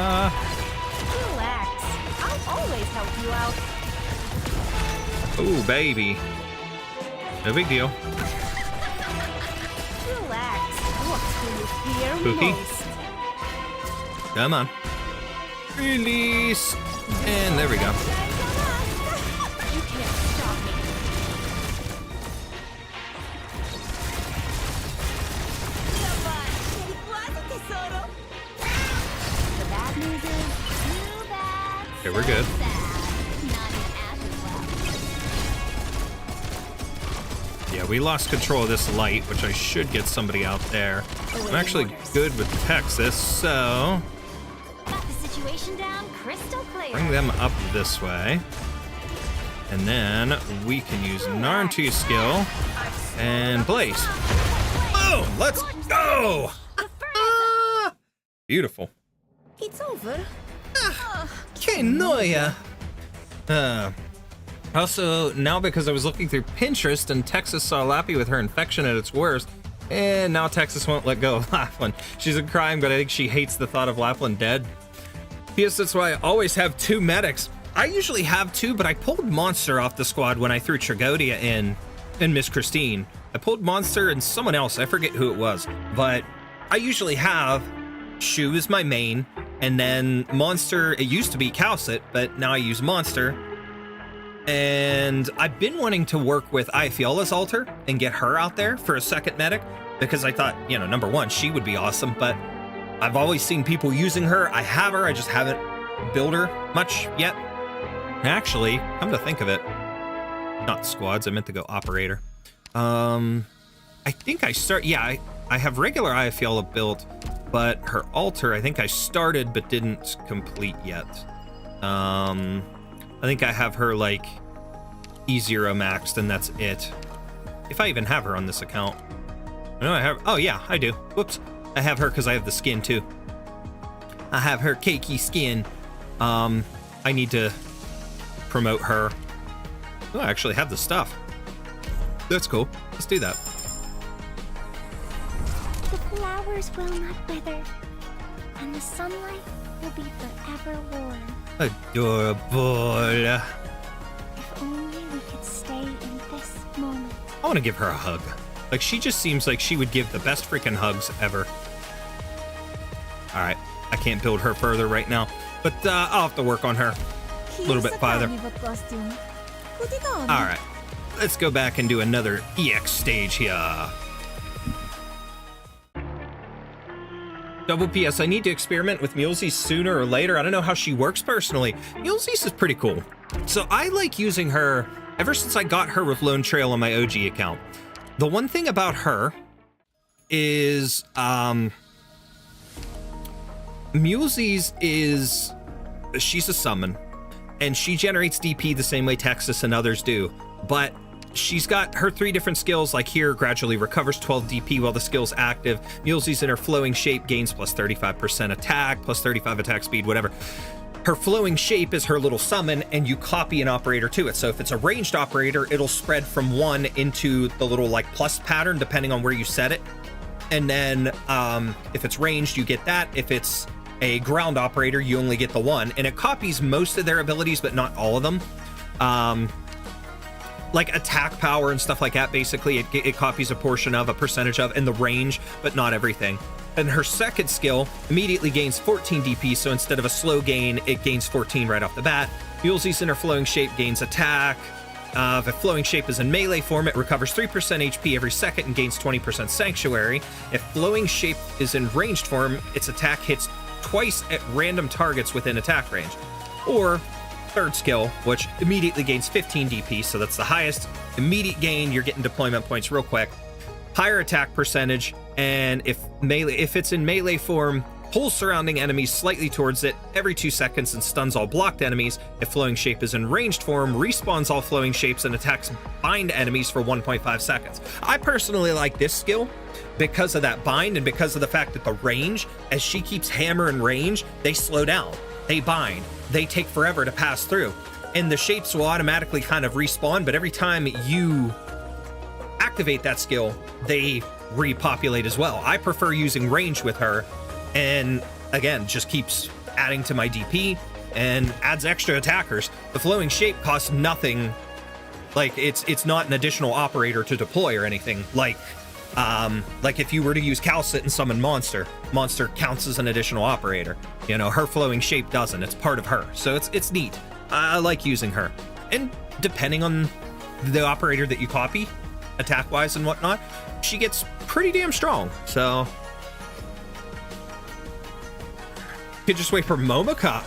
Relax. I'll always help you out. Ooh, baby. No big deal. Relax. What do you fear Pookie. most? Come on. Release. And there we go. You can't stop me. The bad news is too bad. Okay, we're good. Sad. Not an ashes left. Yeah, we lost control of this light, which I should get somebody out there. I'm actually good with Texas, so Got the situation down crystal clear. bring them up this way. And then we can use Naruto's skill and Blaze. Boom! Let's go! Ah, beautiful. It's over. Que noia! Also, now because I was looking through Pinterest and Texas saw Lappy with her infection at its worst, and now Texas won't let go of Lapland. She's crying, but I think she hates the thought of Lapland dead. P.S. That's why I always have 2 medics. I usually have 2, but I pulled Monster off the squad when I threw Tragodia in Miss Christine. I pulled Monster and someone else, I forget who it was, but I usually have Shu as my main, and then Monster, it used to be Calcit, but now I use Monster. And I've been wanting to work with Ifiola's altar and get her out there for a second medic, because I thought, you know, number one, she would be awesome, but I've always seen people using her. I have her, I just haven't built her much yet. Actually, come to think of it, not squads, I meant to go operator. I think I I have regular Ifiola built, but her altar, I think I started but didn't complete yet. I think I have her like E0 maxed and that's it. If I even have her on this account. No, I have, oh yeah, I do. Whoops. I have her because I have the skin too. I have her cakey skin. I need to promote her. Oh, I actually have the stuff. That's cool. Let's do that. The flowers will not wither, and the sunlight will be forever warm. Adorable. If only we could stay in this moment. I want to give her a hug. Like, she just seems like she would give the best freaking hugs ever. Alright, I can't build her further right now, but I'll have to work on her a little bit farther. Alright, let's go back and do another EX stage here. Double PS, I need to experiment with Mulesy sooner or later. I don't know how she works personally. Mulesy's is pretty cool. So I like using her ever since I got her with Lone Trail on my OG account. The one thing about her is Mulesy's is she's a summon and she generates DP the same way Texas and others do, but she's got her 3 different skills, like here, gradually recovers 12 DP while the skill's active. Mulesy's in her flowing shape gains plus 35% attack, plus 35 attack speed, whatever. Her flowing shape is her little summon, and you copy an operator to it. So if it's a ranged operator, it'll spread from 1 into the little like plus pattern, depending on where you set it. And then if it's ranged, you get that. If it's a ground operator, you only get the 1. And it copies most of their abilities, but not all of them. like attack power and stuff like that. Basically, it copies a portion of, a percentage of, and the range, but not everything. And her second skill immediately gains 14 DP, so instead of a slow gain, it gains 14 right off the bat. Mulesie's in her flowing shape gains attack. If a flowing shape is in melee form, it recovers 3% HP every second and gains 20% sanctuary. If flowing shape is in ranged form, its attack hits twice at random targets within attack range. Or third skill, which immediately gains 15 DP, so that's the highest immediate gain. You're getting deployment points real quick. Higher attack percentage, and if it's in melee form, pulls surrounding enemies slightly towards it every 2 seconds and stuns all blocked enemies. If flowing shape is in ranged form, respawns all flowing shapes and attacks bind enemies for 1.5 seconds. I personally like this skill because of that bind and because of the fact that the range, as she keeps hammer and range, they slow down, they bind, they take forever to pass through. And the shapes will automatically kind of respawn, but every time you activate that skill, they repopulate as well. I prefer using range with her, and again, just keeps adding to my DP and adds extra attackers. The flowing shape costs nothing. Like it's not an additional operator to deploy or anything. Like if you were to use Calcit and summon monster counts as an additional operator. You know, her flowing shape doesn't. It's part of her, so it's neat. I like using her, and depending on the operator that you copy, attack wise and whatnot, she gets pretty damn strong. So could just wait for Momika.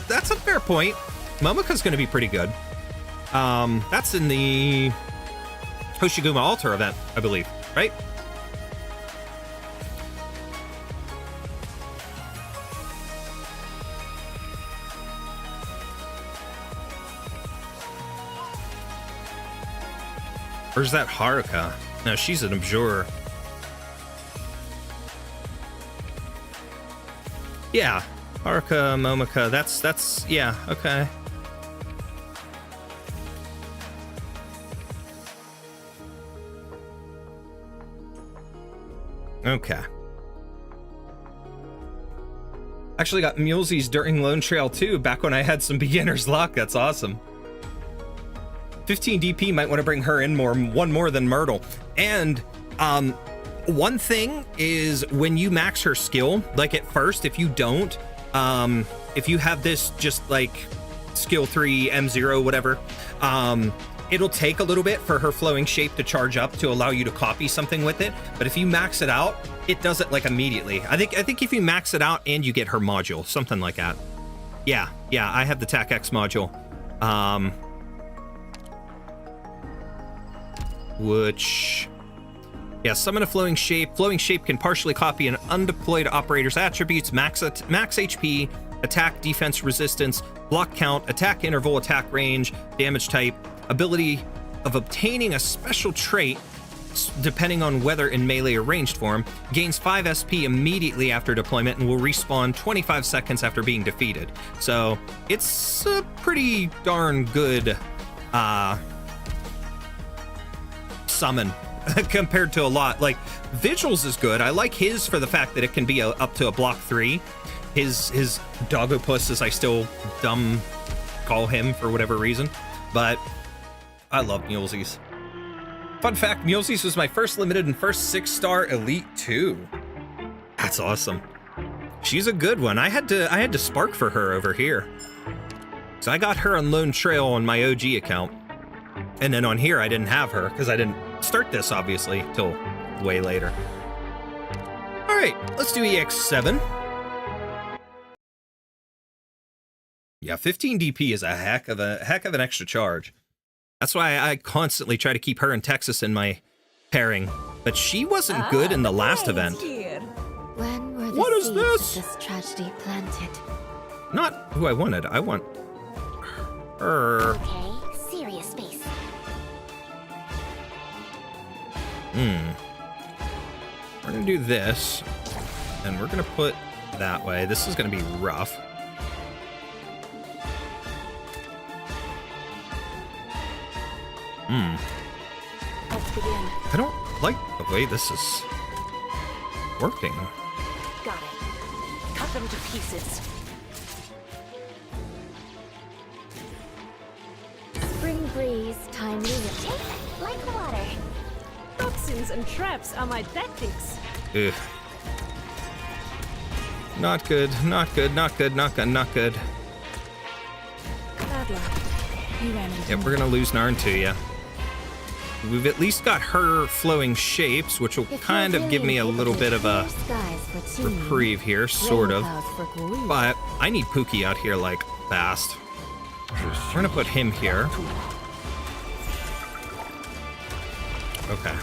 That's a fair point. Momika's going to be pretty good. That's in the Hoshiguma Altar event, I believe, right? Or is that Haruka? No, she's an Abjurer. Yeah, Haruka, Momika, that's, yeah, okay. Okay. Actually got Mulesies during Lone Trail 2, back when I had some beginner's luck. That's awesome. 15 DP, might want to bring her in one more than Myrtle. And one thing is when you max her skill, like at first, if you don't, if you have this just like skill 3, M0, whatever, it'll take a little bit for her flowing shape to charge up to allow you to copy something with it. But if you max it out, it does it like immediately. I think if you max it out and you get her module, something like that. Yeah, I have the TAC X module. Which, yeah, summon a flowing shape. Flowing shape can partially copy an undeployed operator's attributes, max HP, attack, defense, resistance, block count, attack interval, attack range, damage type, ability of obtaining a special trait depending on whether in melee or ranged form, gains 5 SP immediately after deployment and will respawn 25 seconds after being defeated. So it's a pretty darn good summon compared to a lot. Like Vigils is good. I like his for the fact that it can be up to a block 3. His Dogopus, as I still dumb call him for whatever reason, but I love Mulesies. Fun fact, Mulesies was my first limited and first 6-star elite too. That's awesome. She's a good one. I had to spark for her over here. So I got her on Lone Trail on my OG account. And then on here I didn't have her because I didn't start this obviously till way later. All right, let's do EX7. Yeah, 15 DP is a heck of an extra charge. That's why I constantly try to keep her and Texas in my pairing. But she wasn't good in the last event. When were the What is seeds this? of this tragedy planted? Not who I wanted. I want her. Okay, serious space. We're gonna do this, and we're gonna put that way. This is gonna be rough. Let's begin. I don't like the way this is working. Got it. Cut them to pieces. Spring breeze these timely Like water. Toxins and traps are my tactics. Ugh. Not good, not good, not good, not good, not good. Bad luck. You ran into Yep, we're gonna lose Narn to ya. We've at least got her flowing shapes, which will kind of give me a little bit of a reprieve here, sort of. But I need Pookie out here, like, fast. We're gonna put him here. Okay.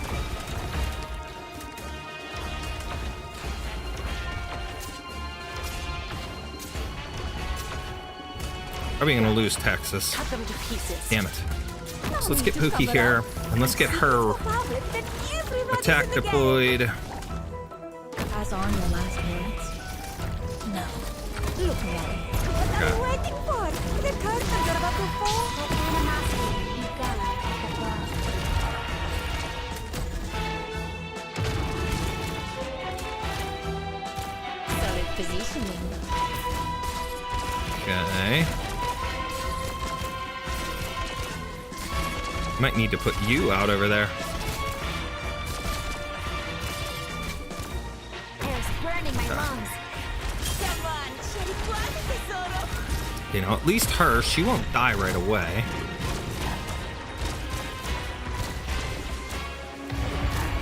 Probably gonna lose Texas. cut them to pieces. Damn it. So let's get Pookie here, and let's get her attack deployed. Pass on your last words. No. Look away. What are we waiting for? The curtains are about to fall. Animosity begun at the blow. solid positioning. Okay. Might need to put you out over there. Air's burning my lungs. Come on, Cherry Quad, tesoro. You know, at least her, she won't die right away.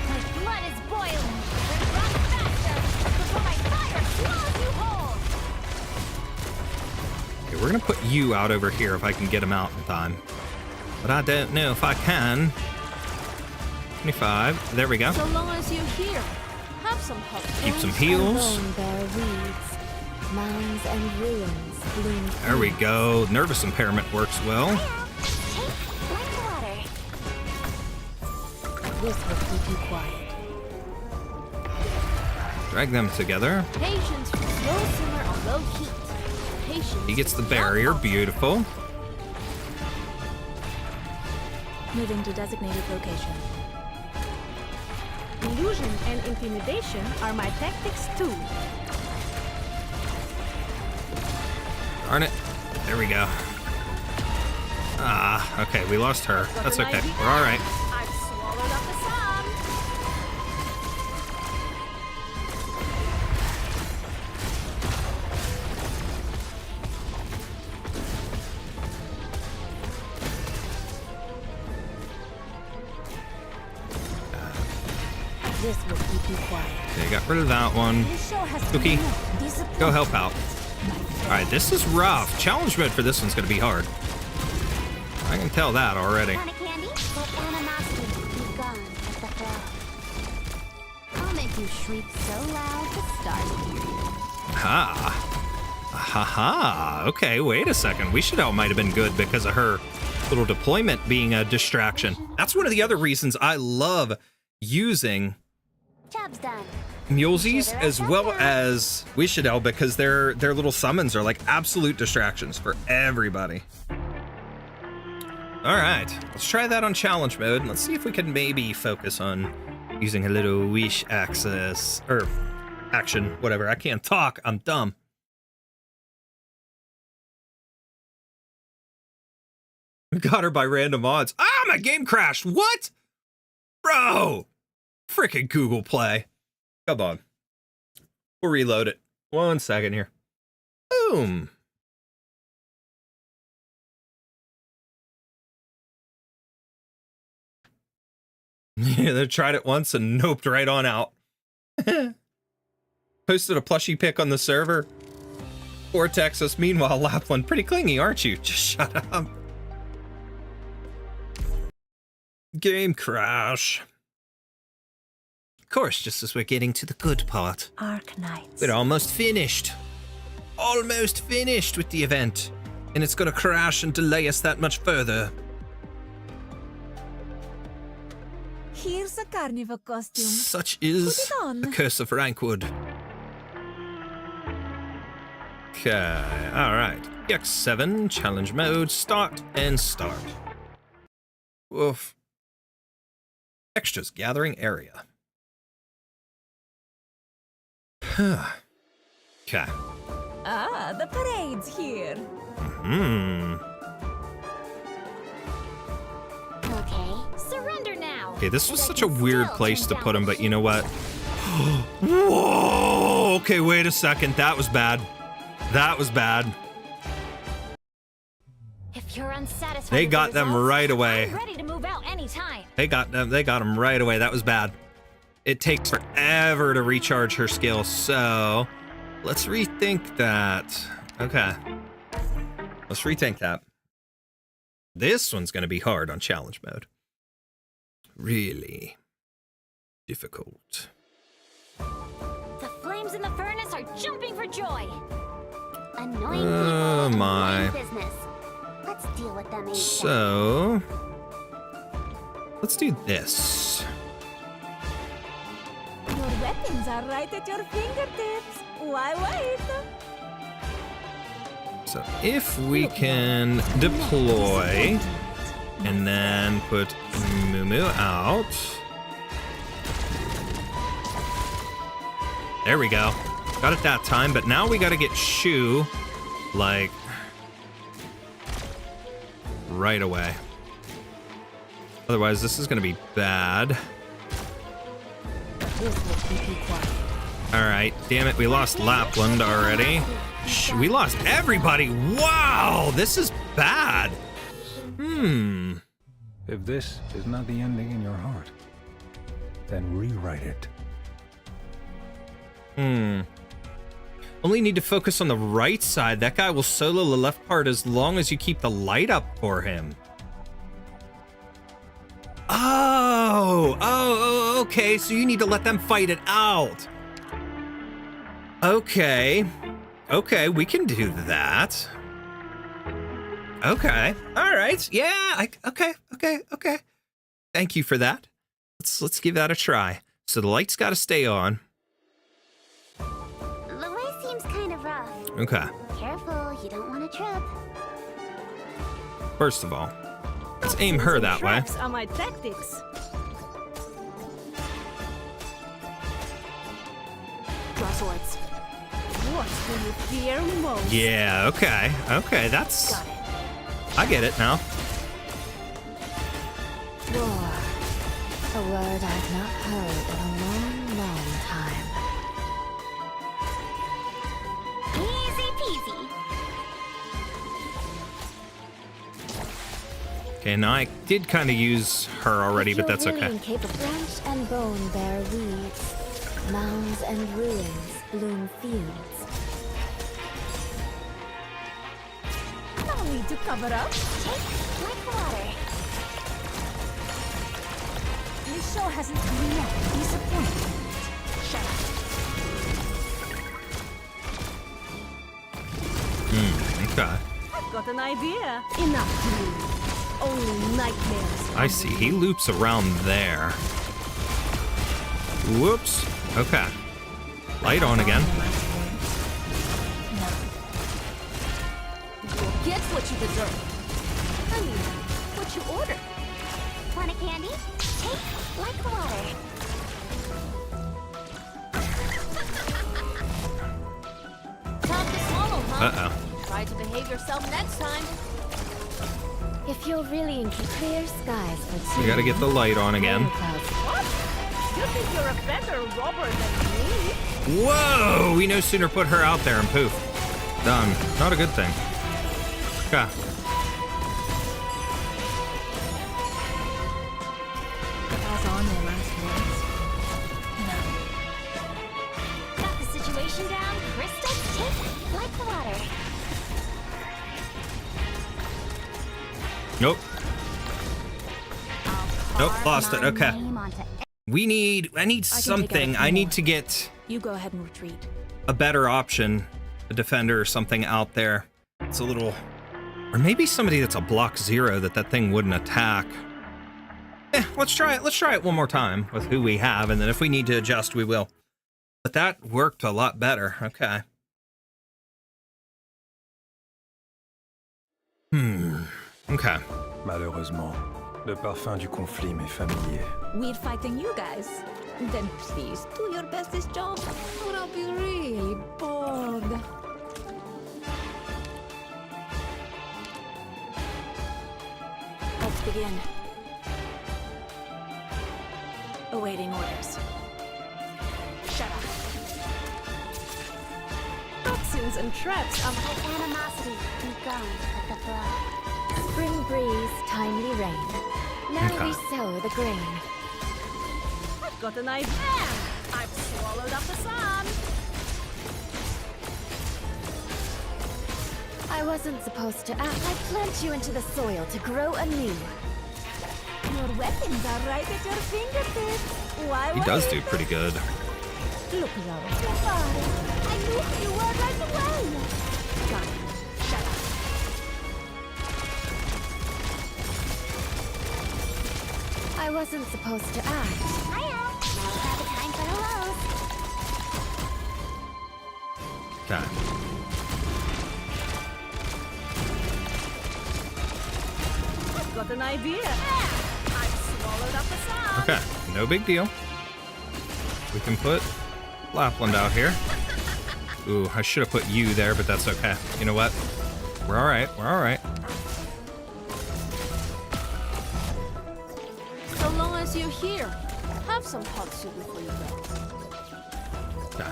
My blood is boiling. Run faster before my fire swallows you whole. Okay, we're gonna put you out over here if I can get him out in time. But I don't know if I can. 25. There we go. So long as you're here, have some hot Keep some heals. Alone bear weeds, mounds and ruins bloom. There we go. Nervous impairment works well. Like water. This will keep you quiet. Drag them together. patience for slow simmer on low heat. Patience. He gets the barrier. Beautiful. Moving to designated location. Illusion and intimidation are my tactics too. Darn it. There we go. Ah, okay. We lost her. That's okay. We're all right. I've swallowed up the sun. This will keep you quiet. Okay, got rid of that one. This show has Cookie, been enough disappointment. go help out. All right, this is rough. Challenge mode for this one's going to be hard. I can tell that already. Want a candy? Let animosity begun at the flow. I'll make you shriek so loud the stars hear you. Ha. Ha ha. Okay, wait a second. We should all might have been good because of her little deployment being a distraction. That's one of the other reasons I love using Job's done. Mulesies as well as Wishadel because their little summons are like absolute distractions for everybody. All right, let's try that on challenge mode. Let's see if we can maybe focus on using a little wish access or action, whatever. I can't talk. I'm dumb. Got her by random odds. Ah, my game crashed. What? Bro. Frickin' Google Play. Come on. We'll reload it. 1 second here. Boom. Yeah, they tried it once and noped right on out. Posted a plushie pic on the server. Or Texas. Meanwhile, Lapland, pretty clingy, aren't you? Just shut up. Game crash. Of course, just as we're getting to the good part. Arknights. We're almost finished. Almost finished with the event. And it's gonna crash and delay us that much further. Here's a carnival costume. Such is Put it on. the curse of Wrankwood. Okay, alright. X7, challenge mode, start and start. Woof. Extras gathering area. Okay. Ah, the parade's here. Okay, this was such a weird place to put him, but you know what? Whoa! Okay, wait a second. That was bad. That was bad. If you're unsatisfied They with got the them results, right away. I'm ready to move out anytime. They got them right away. That was bad. It takes forever to recharge her skill, so let's rethink that. Okay. Let's rethink that. This one's going to be hard on challenge mode. Really difficult. The flames in the furnace are jumping for joy. Annoying Oh people my. and business. Let's deal with them. So, let's do this. Your weapons are right at your fingertips. Why wait? So if we can deploy and then put Moo out. There we go. Got it that time, but now we got to get Shu, like, right away. Otherwise, this is going to be bad. All right, damn it, we lost Lapland already. We lost everybody. Wow, this is bad. If this is not the ending in your heart, then rewrite it. Only need to focus on the right side. That guy will solo the left part as long as you keep the light up for him. Oh, okay. So you need to let them fight it out. Okay, we can do that. Okay, all right. Yeah, okay. Thank you for that. Let's give that a try. So the light's got to stay on. The way seems kind of rough. Okay. Careful, you don't want to trip. First of all, let's aim her that way. Traps are my tactics. Draw swords. What do you fear most? Yeah, okay, that's... Got it. I get it now. War. A word I've not heard in a long, long time. Easy peasy. Okay, now I did kind of use her already, but that's okay. Branch and bone bear weeds. Mounds and ruins bloom fields. No need to cover up. Take like water. This show hasn't been yet. Disappointed. Shut up. Okay. I've got an idea. Enough dreams. Only nightmares. I see. He loops around there. Whoops. Okay. Light on again. You'll get what you deserve. I mean, what you order. Want a candy? Take like water. Tough to swallow, huh? Uh-oh. Try to behave yourself next time. If you're really in clear skies for two, We gotta get the light on again. What? You think you're a better robber than me? Whoa! We no sooner put her out there and poof. Done. Not a good thing. Okay. Pass on your last words. No. Got the situation down. Crystals take like water. Nope. Nope, lost it. Okay. Name onto I need something. I need to get You go ahead and retreat. a better option, a defender or something out there. It's a little, or maybe somebody that's a block 0 that thing wouldn't attack. Let's try it. Let's try it one more time with who we have, and then if we need to adjust, we will. But that worked a lot better. Okay. Okay. Malheureusement, le parfum du conflit m'est familier. We're fighting you guys. Then please do your best this job, or I'll be really bored. Let's begin. Awaiting orders. Shut up. Toxins and traps are Let animosity be gone with the blood. Spring breeze, timely rain. Now we sow the grain. I've got an idea. I've swallowed up the sun. I wasn't supposed to act. I plant you into the soil to grow anew. Your weapons are right at your fingertips. Why He does do pretty good. Look, Laura. So sorry. I knew who you were right away. Got it. Shut up. I wasn't supposed to act. Hiya! Now have the time for hellos. Okay. I've got an idea. I've swallowed up the sun. Okay, no big deal. We can put Lapland out here. Ooh, I should have put you there, but that's okay. You know what? We're all right. We're all right. So long as you're here, have some hot soup before you go. Okay.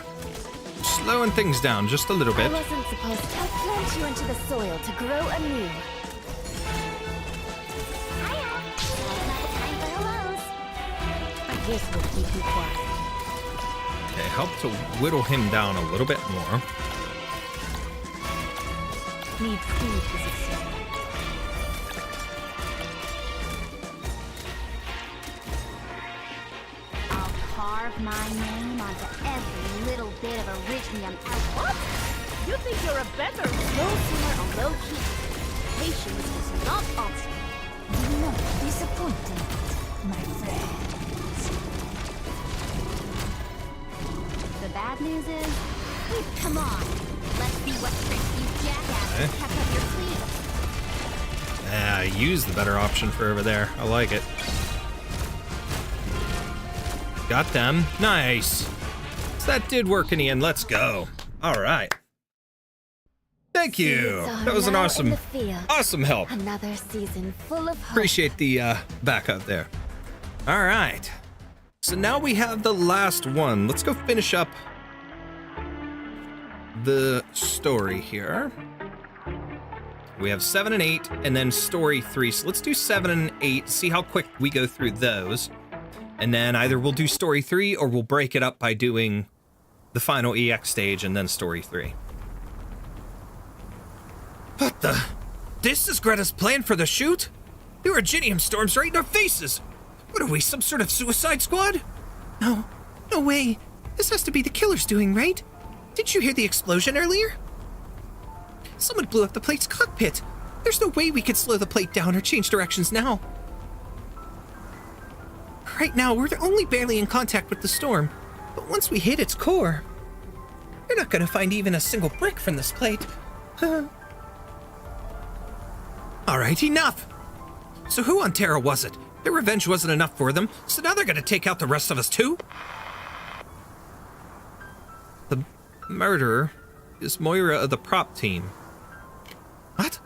Slowing things down just a little I bit. wasn't supposed to. I plant you into the soil to grow anew. Hiya! Now have the time for hellos. I guess we'll keep you quiet. Okay, help to whittle him down a little bit more. Need food, physician. I'll carve my name onto every little bit of Originium output. You think you're a better? No sooner a low key. Patience is not optional. Not disappointing, my friends. The bad news is, come on. Let's see what tricks you jackasses kept up your sleeves. Ah, use the better option for over there. I like it. Got them. Nice. So that did work in the end. Let's go. All right. Thank you. Seeds are That was an now in awesome, the field. awesome help. Another season full of hope. Appreciate the backup there. All right. So now we have the last one. Let's go finish up the story here. We have 7 and 8, and then story 3. So let's do 7 and 8, see how quick we go through those. And then either we'll do story 3 or we'll break it up by doing the final EX stage and then story 3. What the? This is Greta's plan for the shoot? The Originium storm's right in our faces. What are we, some sort of suicide squad? No, no way. This has to be the killer's doing, right? Didn't you hear the explosion earlier? Someone blew up the plate's cockpit. There's no way we could slow the plate down or change directions now. Right now, we're only barely in contact with the storm, but once we hit its core, you're not gonna find even a single brick from this plate. All right, enough. So who on Terra was it? Their revenge wasn't enough for them, so now they're gonna take out the rest of us too? The murderer is Moira of the prop team. What?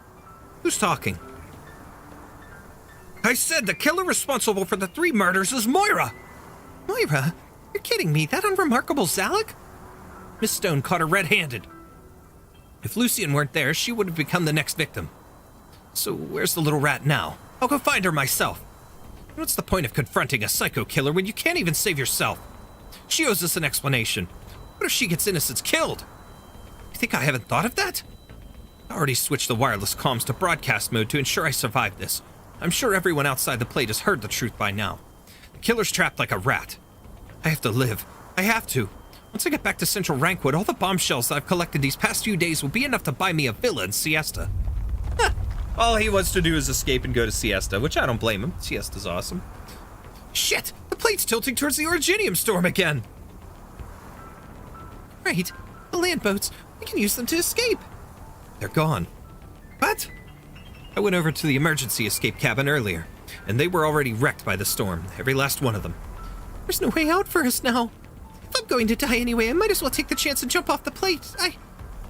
Who's talking? I said the killer responsible for the 3 murders is Moira! Moira? You're kidding me, that unremarkable Zalek? Miss Stone caught her red-handed. If Lucian weren't there, she would have become the next victim. So where's the little rat now? I'll go find her myself. What's the point of confronting a psycho killer when you can't even save yourself? She owes us an explanation. What if she gets innocents killed? You think I haven't thought of that? I already switched the wireless comms to broadcast mode to ensure I survive this. I'm sure everyone outside the plate has heard the truth by now. The killer's trapped like a rat. I have to live. I have to. Once I get back to Central Wrankwood, all the bombshells that I've collected these past few days will be enough to buy me a villa in Siesta. All he wants to do is escape and go to Siesta, which I don't blame him. Siesta's awesome. Shit! The plate's tilting towards the Originium storm again! Right. The land boats. We can use them to escape. They're gone. What? I went over to the emergency escape cabin earlier, and they were already wrecked by the storm, every last one of them. There's no way out for us now. If I'm going to die anyway, I might as well take the chance and jump off the plate.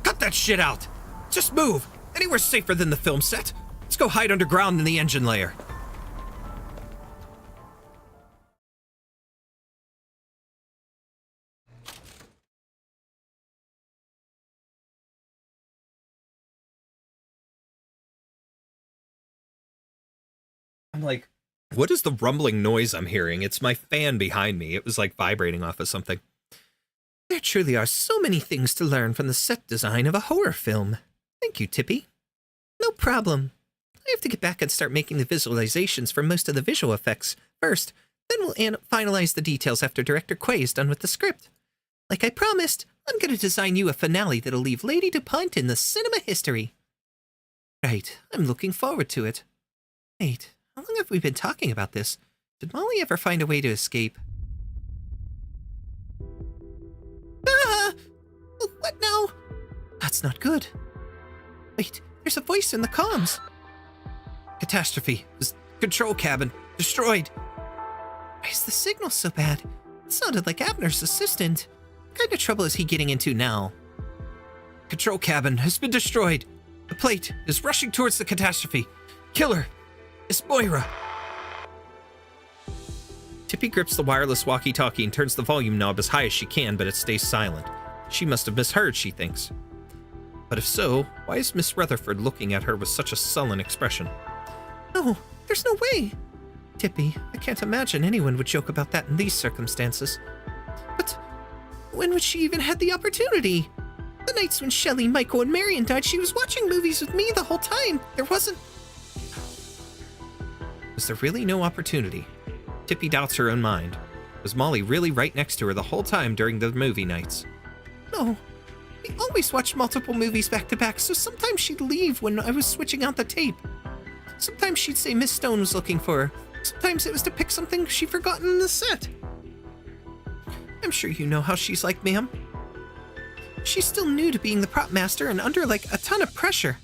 Cut that shit out! Just move! Anywhere safer than the film set. Let's go hide underground in the engine layer. I'm like, what is the rumbling noise I'm hearing? It's my fan behind me. It was like vibrating off of something. There truly are so many things to learn from the set design of a horror film. Thank you, Tippi. No problem. I have to get back and start making the visualizations for most of the visual effects first, then we'll finalize the details after Director Quay is done with the script. Like I promised, I'm going to design you a finale that'll leave Lady DuPont in the cinema history. Right, I'm looking forward to it. Wait, how long have we been talking about this? Did Molly ever find a way to escape? Ah! What now? That's not good. Wait, there's a voice in the comms. Catastrophe. This control cabin. Destroyed. Why is the signal so bad? It sounded like Abner's assistant. What kind of trouble is he getting into now? Control cabin has been destroyed. The plate is rushing towards the catastrophe. Killer. It's Moira. Tippi grips the wireless walkie-talkie and turns the volume knob as high as she can, but it stays silent. She must have misheard, she thinks. But if so, why is Miss Rutherford looking at her with such a sullen expression? No, there's no way. Tippi, I can't imagine anyone would joke about that in these circumstances. But when would she even had the opportunity? The nights when Shelley, Michael, and Marion died, she was watching movies with me the whole time. There wasn't... Was there really no opportunity? Tippi doubts her own mind. Was Molly really right next to her the whole time during the movie nights? No. We always watched multiple movies back to back, so sometimes she'd leave when I was switching out the tape. Sometimes she'd say Miss Stone was looking for her. Sometimes it was to pick something she'd forgotten in the set. I'm sure you know how she's like, ma'am. She's still new to being the prop master and under, like, a ton of pressure.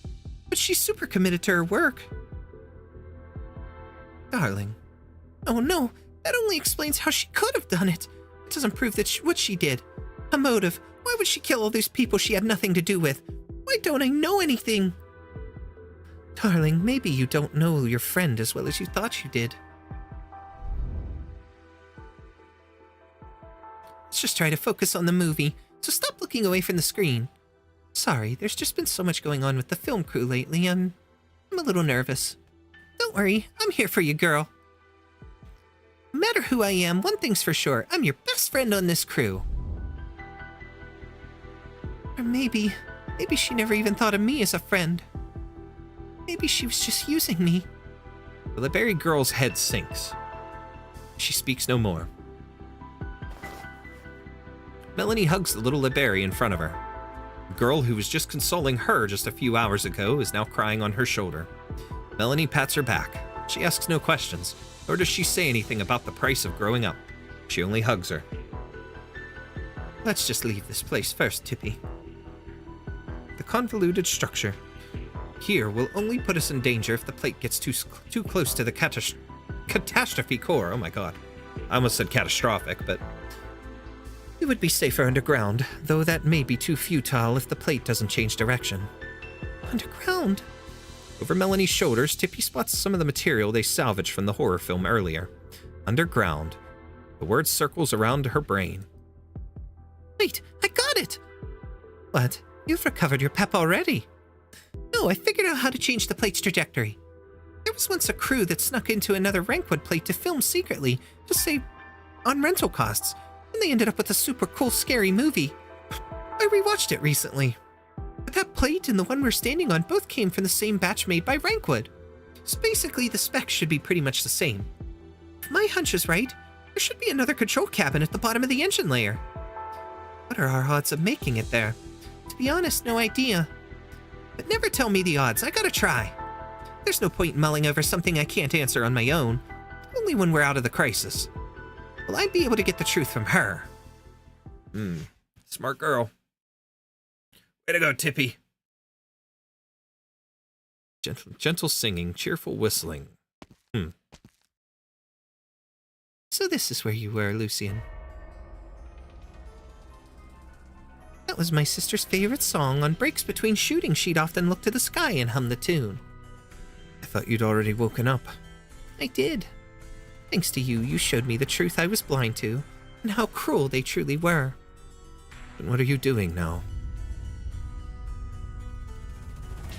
But she's super committed to her work. Darling. Oh no, that only explains how she could have done it. It doesn't prove that what she did. A motive. Why would she kill all those people she had nothing to do with? Why don't I know anything? Darling, maybe you don't know your friend as well as you thought you did. Let's just try to focus on the movie, so stop looking away from the screen. Sorry, there's just been so much going on with the film crew lately, I'm a little nervous. Don't worry, I'm here for you, girl. No matter who I am, one thing's for sure, I'm your best friend on this crew. Or maybe she never even thought of me as a friend. Maybe she was just using me. The Liberry girl's head sinks. She speaks no more. Melanie hugs the little Liberry in front of her. The girl who was just consoling her just a few hours ago is now crying on her shoulder. Melanie pats her back. She asks no questions, nor does she say anything about the price of growing up. She only hugs her. Let's just leave this place first, Tippi. The convoluted structure. Here will only put us in danger if the plate gets too close to the catastrophe core. Oh my god. I almost said catastrophic, but... We would be safer underground, though that may be too futile if the plate doesn't change direction. Underground? Over Melanie's shoulders, Tippi spots some of the material they salvaged from the horror film earlier. Underground. The word circles around her brain. Wait, I got it! What? You've recovered your pep already? No, I figured out how to change the plate's trajectory. There was once a crew that snuck into another Wrankwood plate to film secretly, to save on rental costs, and they ended up with a super cool, scary movie. I rewatched it recently. But that plate and the one we're standing on both came from the same batch made by Wrankwood. So basically, the specs should be pretty much the same. If my hunch is right, there should be another control cabin at the bottom of the engine layer. What are our odds of making it there? To be honest, no idea. But never tell me the odds, I gotta try. There's no point in mulling over something I can't answer on my own, only when we're out of the crisis. Will I be able to get the truth from her? Smart girl. Way to go, Tippi. Gentle singing, cheerful whistling. So this is where you were, Lucian. That was my sister's favorite song. On breaks between shooting, she'd often look to the sky and hum the tune. I thought you'd already woken up. I did. Thanks to you, you showed me the truth I was blind to, and how cruel they truly were. And what are you doing now?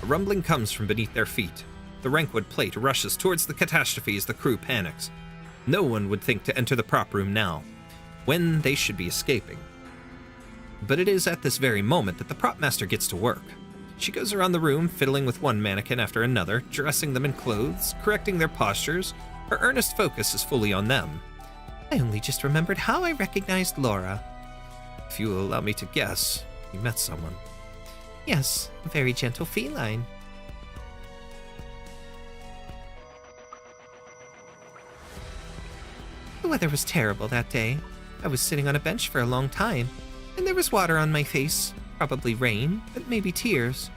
A rumbling comes from beneath their feet. the Wrankwood plate rushes towards the catastrophe as the crew panics. No one would think to enter the prop room now, when they should be escaping. But it is at this very moment that the prop master gets to work. She goes around the room, fiddling with one mannequin after another, dressing them in clothes, correcting their postures. Her earnest focus is fully on them. I only just remembered how I recognized Laura. If you will allow me to guess, you met someone. Yes, a very gentle feline. The weather was terrible that day. I was sitting on a bench for a long time, and there was water on my face. Probably rain, but maybe tears.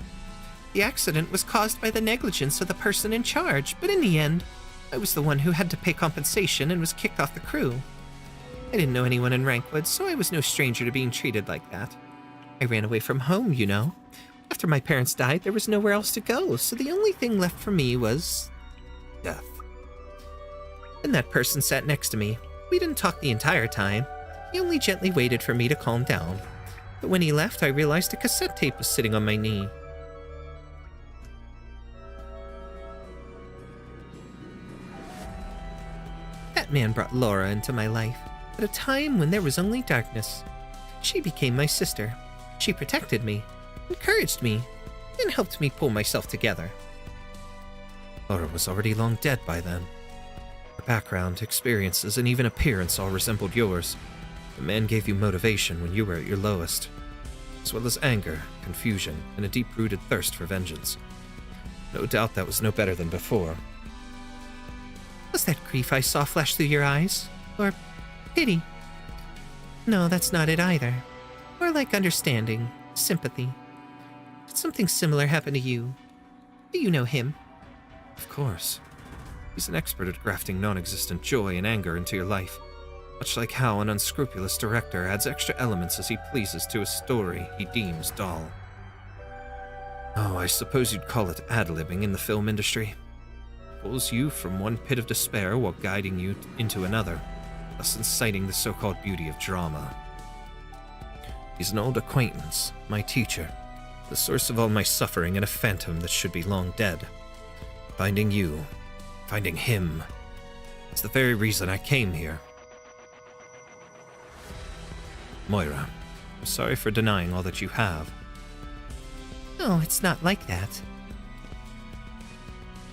The accident was caused by the negligence of the person in charge, but in the end, I was the one who had to pay compensation and was kicked off the crew. I didn't know anyone in Wrankwood, so I was no stranger to being treated like that. I ran away from home, you know. After my parents died, there was nowhere else to go, so the only thing left for me was death. And that person sat next to me. We didn't talk the entire time. He only gently waited for me to calm down. But when he left, I realized a cassette tape was sitting on my knee. That man brought Laura into my life at a time when there was only darkness. She became my sister. She protected me, encouraged me, and helped me pull myself together. Laura was already long dead by then. Her background, experiences, and even appearance all resembled yours. The man gave you motivation when you were at your lowest, as well as anger, confusion, and a deep-rooted thirst for vengeance. No doubt that was no better than before. Was that grief I saw flash through your eyes? Or pity? No, that's not it either. More like understanding, sympathy. Did something similar happen to you? Do you know him? Of course. He's an expert at grafting non-existent joy and anger into your life. Much like how an unscrupulous director adds extra elements as he pleases to a story he deems dull. Oh, I suppose you'd call it ad-libbing in the film industry. Pulls you from one pit of despair while guiding you into another, thus inciting the so-called beauty of drama. He's an old acquaintance, my teacher, the source of all my suffering and a phantom that should be long dead. Finding you, finding him, is the very reason I came here. Moira, I'm sorry for denying all that you have. Oh, it's not like that.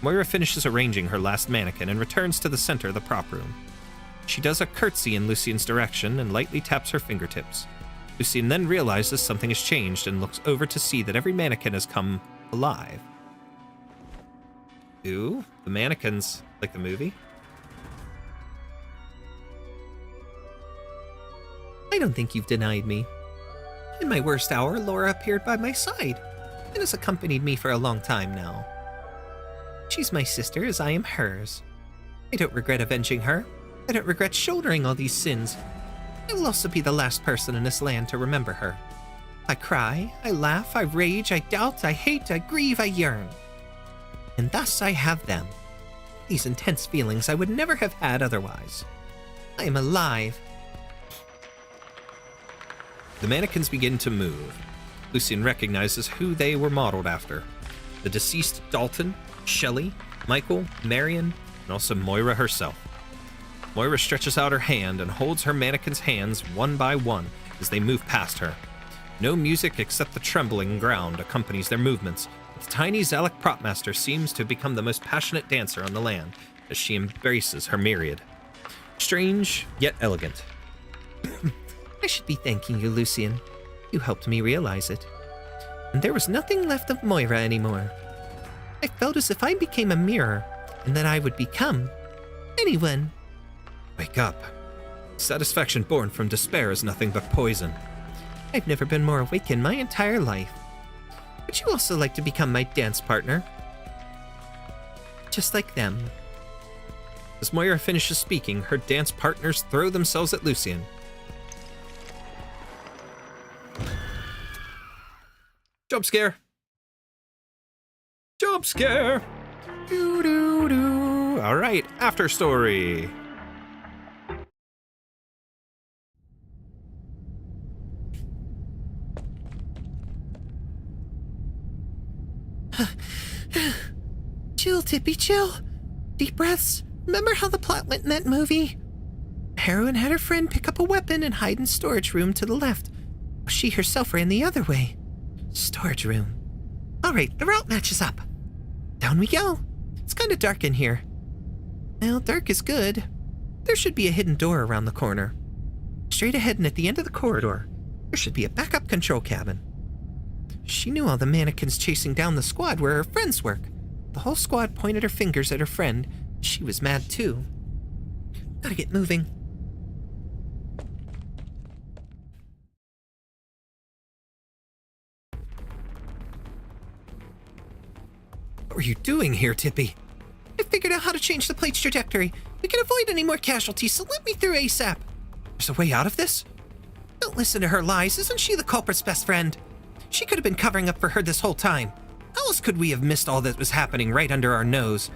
Moira finishes arranging her last mannequin and returns to the center of the prop room. She does a curtsy in Lucien's direction and lightly taps her fingertips. Lucien then realizes something has changed and looks over to see that every mannequin has come alive. Ooh, the mannequins, like the movie? I don't think you've denied me. In my worst hour, Laura appeared by my side and has accompanied me for a long time now. She's my sister as I am hers. I don't regret avenging her. I don't regret shouldering all these sins. I will also be the last person in this land to remember her. I cry, I laugh, I rage, I doubt, I hate, I grieve, I yearn. And thus I have them. These intense feelings I would never have had otherwise. I am alive. The mannequins begin to move. Lucien recognizes who they were modeled after. The deceased Dalton, Shelley, Michael, Marion, and also Moira herself. Moira stretches out her hand and holds her mannequins' hands one by one as they move past her. No music except the trembling ground accompanies their movements. The tiny Zalek propmaster seems to have become the most passionate dancer on the land as she embraces her myriad. Strange, yet elegant. I should be thanking you, Lucien. You helped me realize it. And there was nothing left of Moira anymore. I felt as if I became a mirror, and that I would become anyone. Wake up. Satisfaction born from despair is nothing but poison. I've never been more awake in my entire life. Would you also like to become my dance partner? Just like them. As Moira finishes speaking, her dance partners throw themselves at Lucien. Jump scare! Jump scare! Doo doo doo! Alright, after story! Jilt, Tippi, chill. Deep breaths. Remember how the plot went in that movie? The heroine had her friend pick up a weapon and hide in storage room to the left. She herself ran the other way. Storage room. All right, the route matches up. Down we go. It's kind of dark in here. Well, dark is good. There should be a hidden door around the corner. Straight ahead and at the end of the corridor, there should be a backup control cabin. She knew all the mannequins chasing down the squad where her friends work. The whole squad pointed her fingers at her friend. She was mad too. Gotta get moving. What were you doing here, Tippi? I figured out how to change the plate's trajectory. We can avoid any more casualties, so let me through ASAP. There's a way out of this? Don't listen to her lies. Isn't she the culprit's best friend? She could have been covering up for her this whole time. How else could we have missed all that was happening right under our nose?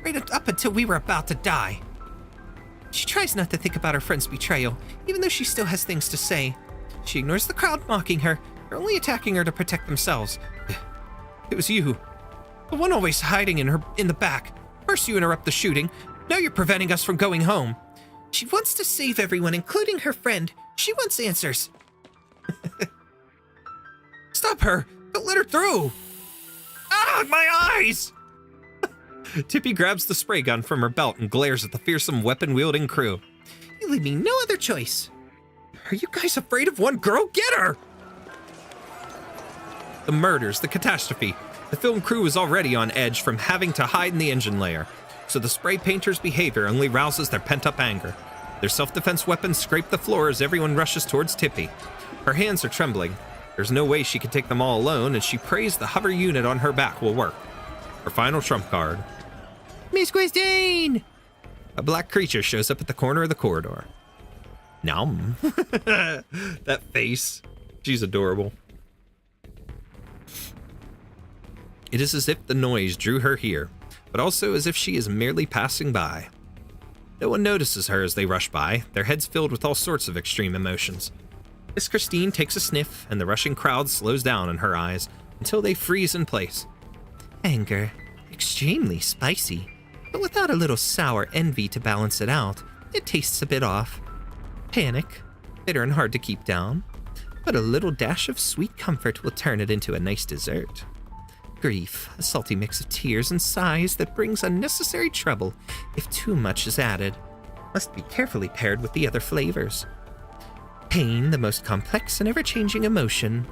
Right up until we were about to die. She tries not to think about her friend's betrayal, even though she still has things to say. She ignores the crowd mocking her. They're only attacking her to protect themselves. It was you. The one always hiding in the back. First you interrupt the shooting. Now you're preventing us from going home. She wants to save everyone, including her friend. She wants answers. Stop her! Don't let her through! Ah, my eyes! Tippi grabs the spray gun from her belt and glares at the fearsome weapon-wielding crew. You leave me no other choice. Are you guys afraid of one girl? Get her! The murders, the catastrophe. The film crew was already on edge from having to hide in the engine layer, so the spray painter's behavior only rouses their pent-up anger. Their self-defense weapons scrape the floor as everyone rushes towards Tippi. Her hands are trembling. There's no way she can take them all alone, and she prays the hover unit on her back will work. Her final trump card. Miss Christine! A black creature shows up at the corner of the corridor. Nom. That face. She's adorable. It is as if the noise drew her here, but also as if she is merely passing by. No one notices her as they rush by, their heads filled with all sorts of extreme emotions. Miss Christine takes a sniff, and the rushing crowd slows down in her eyes until they freeze in place. Anger. Extremely spicy, but without a little sour envy to balance it out, it tastes a bit off. Panic. Bitter and hard to keep down, but a little dash of sweet comfort will turn it into a nice dessert. Grief, a salty mix of tears and sighs that brings unnecessary trouble if too much is added. Must be carefully paired with the other flavors. Pain, the most complex and ever-changing emotion.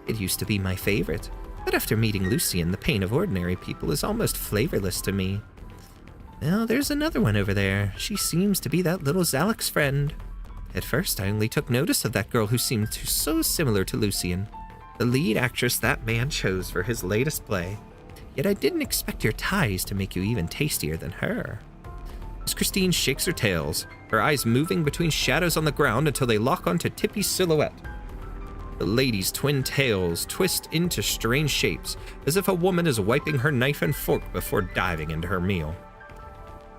It used to be my favorite, but after meeting Lucien, the pain of ordinary people is almost flavorless to me. Well, there's another one over there. She seems to be that little Zalek's friend. At first, I only took notice of that girl who seemed so similar to Lucien, the lead actress that man chose for his latest play. Yet I didn't expect your ties to make you even tastier than her. Miss Christine shakes her tails, her eyes moving between shadows on the ground until they lock onto Tippi's silhouette. The lady's twin tails twist into strange shapes, as if a woman is wiping her knife and fork before diving into her meal.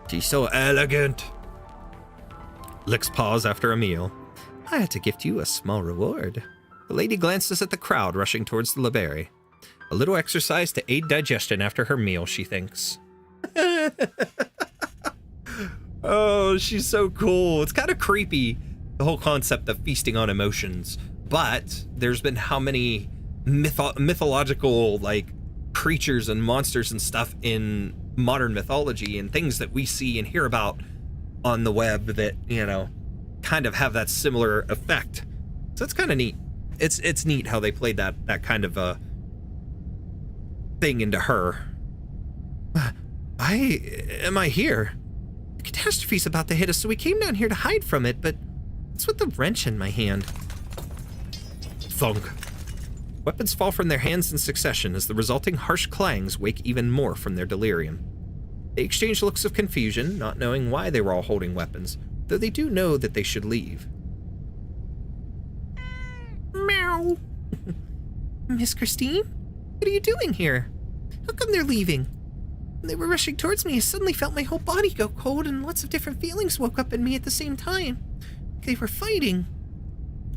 She's so elegant. Licks paws after a meal. I had to gift you a small reward. The lady glances at the crowd rushing towards the library. A little exercise to aid digestion after her meal, she thinks. Oh, she's so cool. It's kind of creepy, the whole concept of feasting on emotions. But there's been how many mythological, like, creatures and monsters and stuff in modern mythology and things that we see and hear about on the web that, you know, kind of have that similar effect. So it's kind of neat. It's neat how they played that kind of a thing into her. Why am I here? The catastrophe's about to hit us, so we came down here to hide from it, but what's with the wrench in my hand? Thunk. Weapons fall from their hands in succession as the resulting harsh clangs wake even more from their delirium. They exchange looks of confusion, not knowing why they were all holding weapons, though they do know that they should leave. Meow. Miss Christine? What are you doing here? How come they're leaving? When they were rushing towards me, I suddenly felt my whole body go cold and lots of different feelings woke up in me at the same time. They were fighting.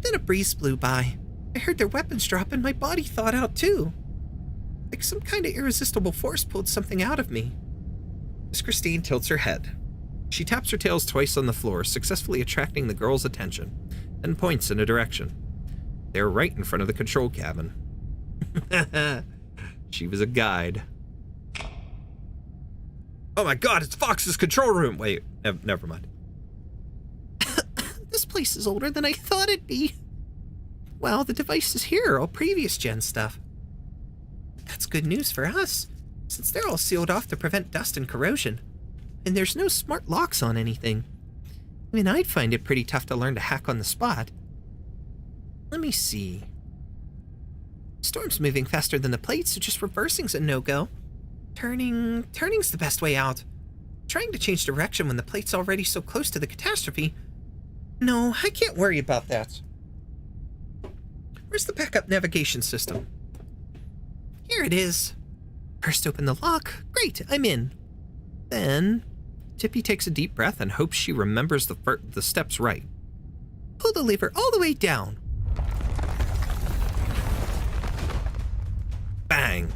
Then a breeze blew by. I heard their weapons drop and my body thawed out too. Like some kind of irresistible force pulled something out of me. Miss Christine tilts her head. She taps her tails twice on the floor, successfully attracting the girl's attention, and points in a direction. They're right in front of the control cabin. She was a guide. Oh my god, it's Fox's control room! Wait, never mind. This place is older than I thought it'd be. Well, the devices here are all previous gen stuff. That's good news for us, since they're all sealed off to prevent dust and corrosion. And there's no smart locks on anything. Even I'd find it pretty tough to learn to hack on the spot. Let me see. Storm's moving faster than the plates, so just reversing's a no-go. Turning's the best way out. Trying to change direction when the plate's already so close to the catastrophe. No, I can't worry about that. Where's the backup navigation system? Here it is. First open the lock. Great, I'm in. Then, Tippi takes a deep breath and hopes she remembers the steps right. Pull the lever all the way down. Bang.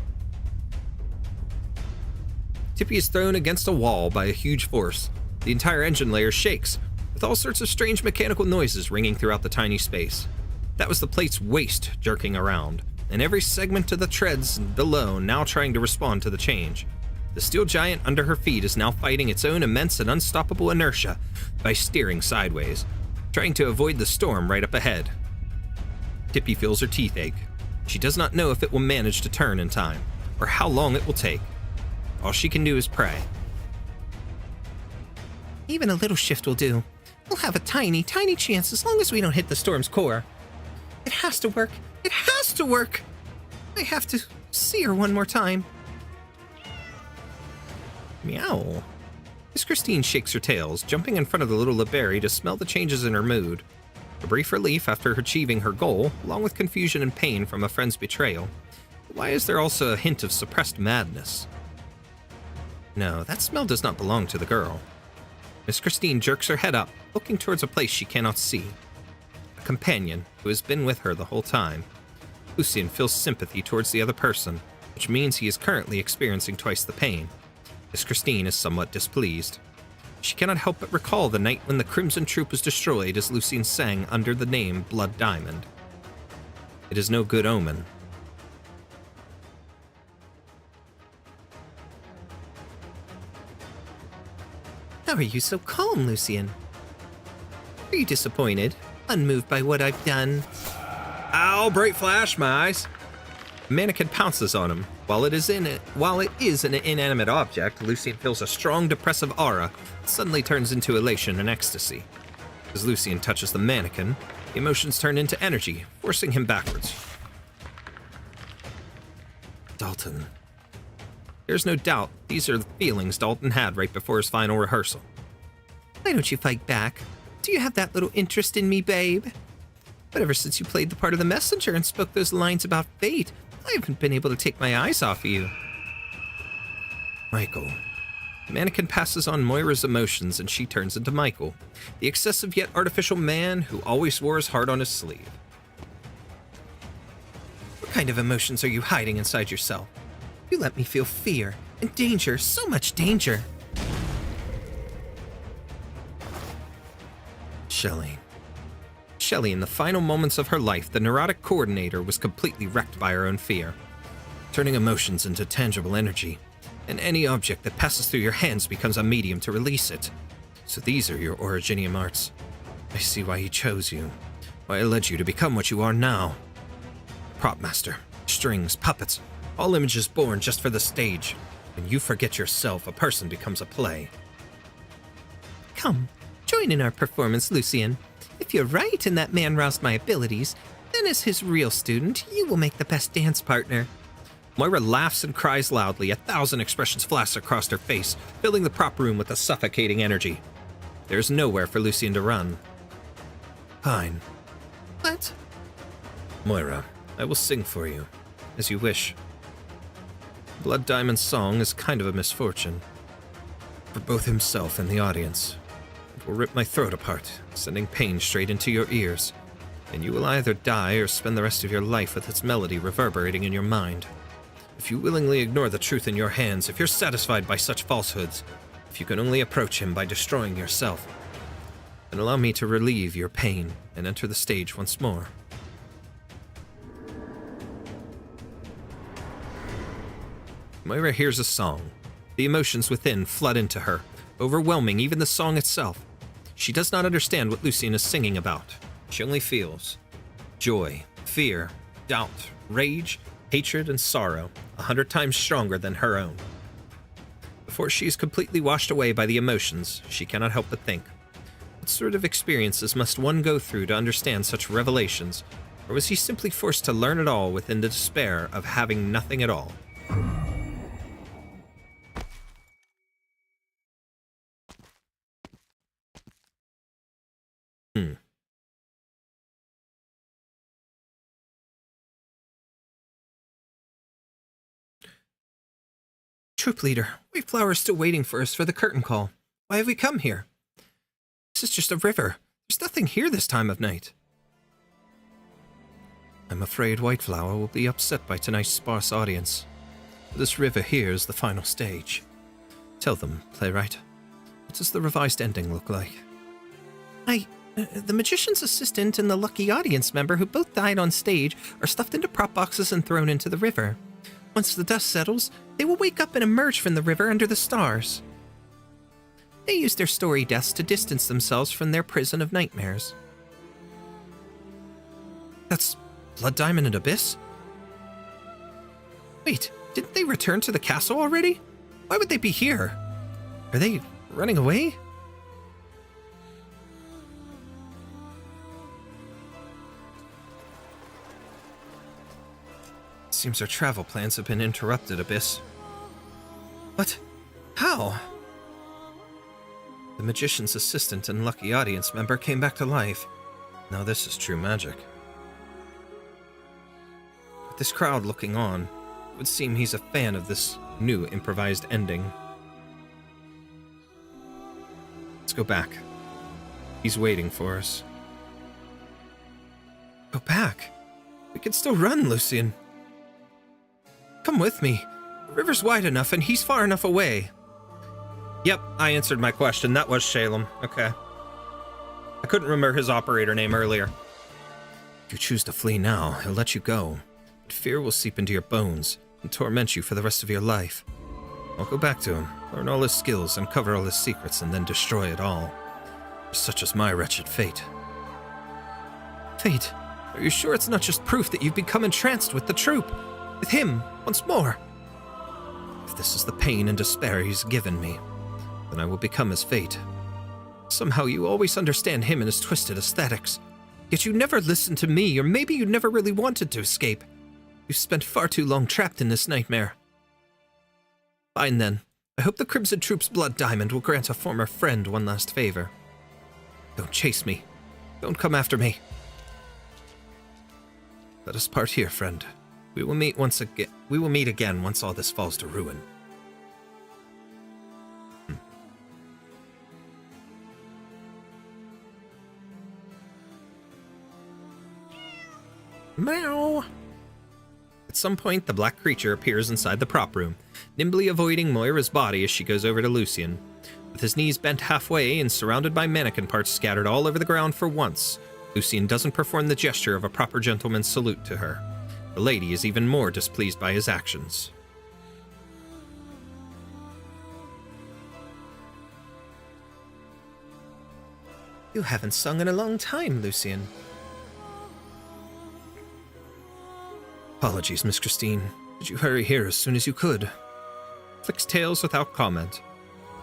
Tippi is thrown against a wall by a huge force. The entire engine layer shakes, with all sorts of strange mechanical noises ringing throughout the tiny space. That was the plate's waist jerking around, and every segment of the treads below now trying to respond to the change. The steel giant under her feet is now fighting its own immense and unstoppable inertia by steering sideways, trying to avoid the storm right up ahead. Tippi feels her teeth ache. She does not know if it will manage to turn in time, or how long it will take. All she can do is pray. Even a little shift will do. We'll have a tiny, tiny chance as long as we don't hit the storm's core. It has to work. It has to work. I have to see her one more time. Meow. Miss Christine shakes her tails, jumping in front of the little LeBerry to smell the changes in her mood. A brief relief after achieving her goal, along with confusion and pain from a friend's betrayal. Why is there also a hint of suppressed madness? No, that smell does not belong to the girl. Miss Christine jerks her head up, looking towards a place she cannot see. A companion who has been with her the whole time. Lucien feels sympathy towards the other person, which means he is currently experiencing twice the pain. Miss Christine is somewhat displeased. She cannot help but recall the night when the Crimson Troop was destroyed as Lucien sang under the name Blood Diamond. It is no good omen. How are you so calm, Lucien? Are you disappointed? Unmoved by what I've done? Ow, bright flash, my eyes! The mannequin pounces on him. While it is an inanimate object, Lucien feels a strong depressive aura that suddenly turns into elation and ecstasy. As Lucien touches the mannequin, the emotions turn into energy, forcing him backwards. Dalton. There's no doubt these are the feelings Dalton had right before his final rehearsal. Why don't you fight back? Do you have that little interest in me, babe? But ever since you played the part of the messenger and spoke those lines about fate, I haven't been able to take my eyes off of you. Michael. The mannequin passes on Moira's emotions and she turns into Michael, the excessive yet artificial man who always wore his heart on his sleeve. What kind of emotions are you hiding inside yourself? You let me feel fear and danger, so much danger. Shelley, in the final moments of her life, the neurotic coordinator, was completely wrecked by her own fear, turning emotions into tangible energy, and any object that passes through your hands becomes a medium to release it. So these are your Originium arts. I see why he chose you, why I led you to become what you are now. Prop master, strings, puppets, all images born just for the stage. When you forget yourself, a person becomes a play. Come, join in our performance, Lucien. If you're right and that man roused my abilities, then as his real student, you will make the best dance partner. Moira laughs and cries loudly, 1,000 expressions flash across her face, filling the prop room with a suffocating energy. There's nowhere for Lucien to run. Fine. What? Moira, I will sing for you, as you wish. Blood Diamond's song is kind of a misfortune. For both himself and the audience. It will rip my throat apart, sending pain straight into your ears, and you will either die or spend the rest of your life with its melody reverberating in your mind. If you willingly ignore the truth in your hands, if you're satisfied by such falsehoods, If you can only approach him by destroying yourself, then allow me to relieve your pain and enter the stage once more. Moira hears a song. The emotions within flood into her, overwhelming even the song itself. She does not understand what Lucian is singing about. She only feels joy, fear, doubt, rage, hatred, and sorrow 100 times stronger than her own. Before she is completely washed away by the emotions, she cannot help but think, what sort of experiences must one go through to understand such revelations, or was he simply forced to learn it all within the despair of having nothing at all? Troop leader, Wayflower is still waiting for us for the curtain call. Why have we come here? This is just a river. There's nothing here this time of night. I'm afraid Whiteflower will be upset by tonight's sparse audience. This river here is the final stage. Tell them, playwright, what does the revised ending look like? The magician's assistant and the lucky audience member who both died on stage are stuffed into prop boxes and thrown into the river. Once the dust settles, they will wake up and emerge from the river under the stars. They use their story deaths to distance themselves from their prison of nightmares. That's Blood Diamond and Abyss? Wait, didn't they return to the castle already? Why would they be here? Are they running away? Seems our travel plans have been interrupted, Abyss. What? How? The magician's assistant and lucky audience member came back to life. Now this is true magic. With this crowd looking on, it would seem he's a fan of this new improvised ending. Let's go back. He's waiting for us. Go back? We can still run, Lucian. Come with me. The river's wide enough and he's far enough away. Yep, I answered my question. That was Shalem. Okay. I couldn't remember his operator name earlier. If you choose to flee now, he'll let you go. But fear will seep into your bones and torment you for the rest of your life. I'll go back to him, learn all his skills, uncover all his secrets, and then destroy it all. Such is my wretched fate. Fate? Are you sure it's not just proof that you've become entranced with the troop? With him, once more? If this is the pain and despair he's given me, then I will become his fate. Somehow you always understand him and his twisted aesthetics. Yet you never listened to me, or maybe you never really wanted to escape. You've spent far too long trapped in this nightmare. Fine then. I hope the Crimson Troop's Blood Diamond will grant a former friend one last favor. Don't chase me. Don't come after me. Let us part here, friend. We will meet again once all this falls to ruin. Meow! At some point, the black creature appears inside the prop room, nimbly avoiding Moira's body as she goes over to Lucian. With his knees bent halfway and surrounded by mannequin parts scattered all over the ground for once, Lucian doesn't perform the gesture of a proper gentleman's salute to her. The lady is even more displeased by his actions. You haven't sung in a long time, Lucian. Apologies, Miss Christine. Did you hurry here as soon as you could? Flicks tails without comment.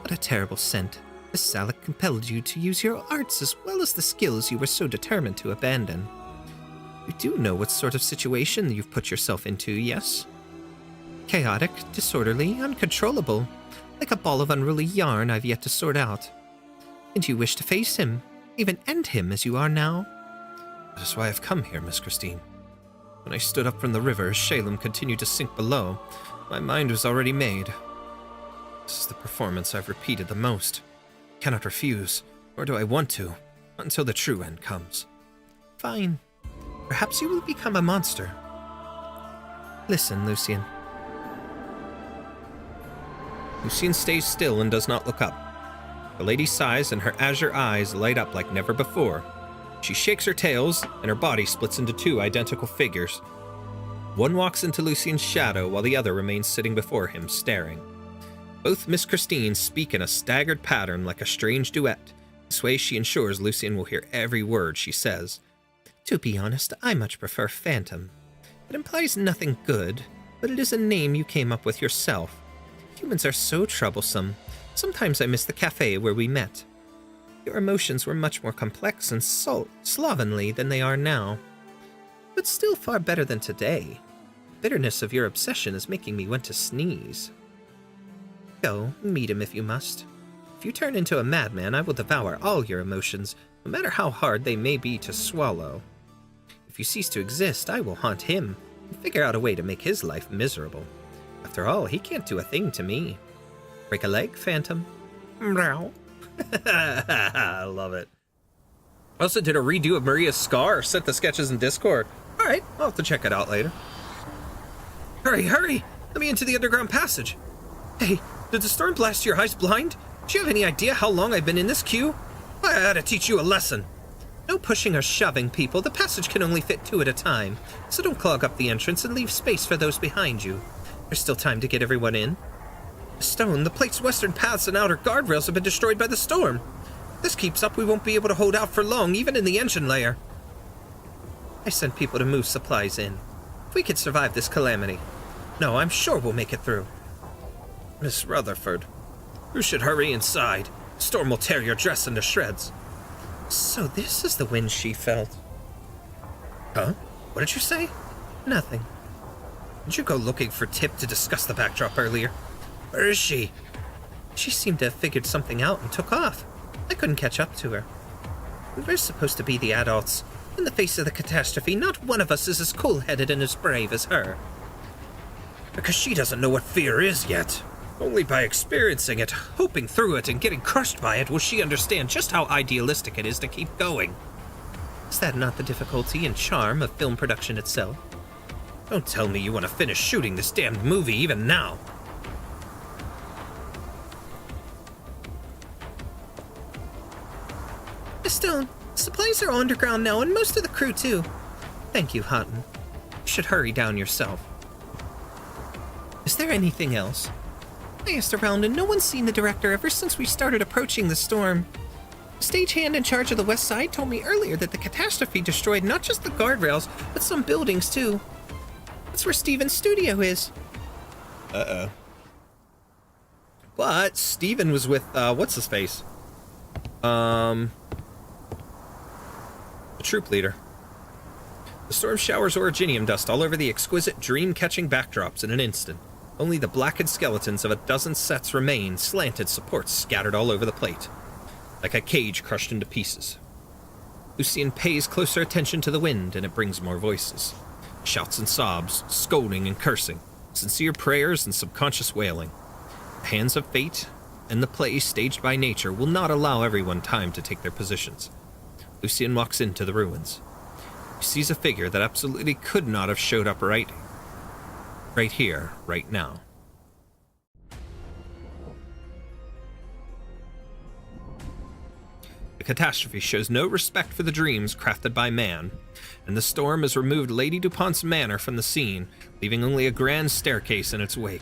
What a terrible scent. Miss Salic compelled you to use your arts as well as the skills you were so determined to abandon. You do know what sort of situation you've put yourself into, yes? Chaotic, disorderly, uncontrollable, like a ball of unruly yarn I've yet to sort out. And you wish to face him, even end him as you are now? That is why I've come here, Miss Christine. When I stood up from the river as Shalem continued to sink below, my mind was already made. This is the performance I've repeated the most. I cannot refuse, nor do I want to, until the true end comes. Fine. Perhaps you will become a monster. Listen, Lucian. Lucian stays still and does not look up. The lady sighs and her azure eyes light up like never before. She shakes her tails, and her body splits into two identical figures. One walks into Lucien's shadow while the other remains sitting before him, staring. Both Miss Christine speak in a staggered pattern like a strange duet. This way she ensures Lucien will hear every word she says. To be honest, I much prefer Phantom. It implies nothing good, but it is a name you came up with yourself. Humans are so troublesome. Sometimes I miss the cafe where we met. Your emotions were much more complex and slovenly than they are now. But still far better than today. The bitterness of your obsession is making me want to sneeze. Go, meet him if you must. If you turn into a madman, I will devour all your emotions, no matter how hard they may be to swallow. If you cease to exist, I will haunt him and figure out a way to make his life miserable. After all, he can't do a thing to me. Break a leg, Phantom? Meow. I love it. I also did a redo of Maria's scar, sent the sketches in Discord. Alright, I'll have to check it out later. Hurry, hurry! Let me into the underground passage. Hey, did the storm blast your eyes blind? Do you have any idea how long I've been in this queue? I ought to teach you a lesson. No pushing or shoving, people. The passage can only fit 2 at a time, so don't clog up the entrance and leave space for those behind you. There's still time to get everyone in. Stone, the plate's western paths and outer guardrails have been destroyed by the storm. If this keeps up, we won't be able to hold out for long, even in the engine layer. I sent people to move supplies in. If we could survive this calamity. No, I'm sure we'll make it through. Miss Rutherford, you should hurry inside. The storm will tear your dress into shreds. So this is the wind she felt. Huh? What did you say? Nothing. Did you go looking for Tip to discuss the backdrop earlier? Where is she? She seemed to have figured something out and took off. I couldn't catch up to her. We're supposed to be the adults. In the face of the catastrophe, not one of us is as cool-headed and as brave as her. Because she doesn't know what fear is yet. Only by experiencing it, hoping through it, and getting crushed by it will she understand just how idealistic it is to keep going. Is that not the difficulty and charm of film production itself? Don't tell me you want to finish shooting this damned movie even now. Miss Stone, supplies are underground now, and most of the crew too. Thank you, Houghton. You should hurry down yourself. Is there anything else? I asked around and no one's seen the director ever since we started approaching the storm. The stagehand in charge of the west side told me earlier that the catastrophe destroyed not just the guardrails, but some buildings too. That's where Steven's studio is. Uh-oh. But Steven was with, what's his face? The troop leader. The storm showers originium dust all over the exquisite dream-catching backdrops in an instant. Only the blackened skeletons of a dozen sets remain, slanted supports scattered all over the plate, like a cage crushed into pieces. Lucien pays closer attention to the wind, and it brings more voices. Shouts and sobs, scolding and cursing, sincere prayers and subconscious wailing. The hands of fate and the play staged by nature will not allow everyone time to take their positions. Lucien walks into the ruins. He sees a figure that absolutely could not have showed up right here, right now. The catastrophe shows no respect for the dreams crafted by man, and the storm has removed Lady DuPont's manor from the scene, leaving only a grand staircase in its wake.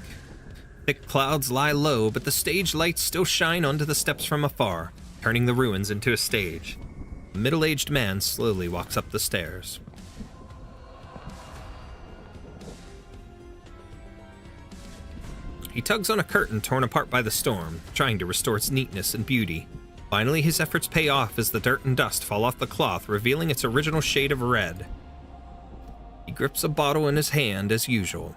Thick clouds lie low, but the stage lights still shine onto the steps from afar, turning the ruins into a stage. A middle-aged man slowly walks up the stairs. He tugs on a curtain torn apart by the storm, trying to restore its neatness and beauty. Finally, his efforts pay off as the dirt and dust fall off the cloth, revealing its original shade of red. He grips a bottle in his hand as usual,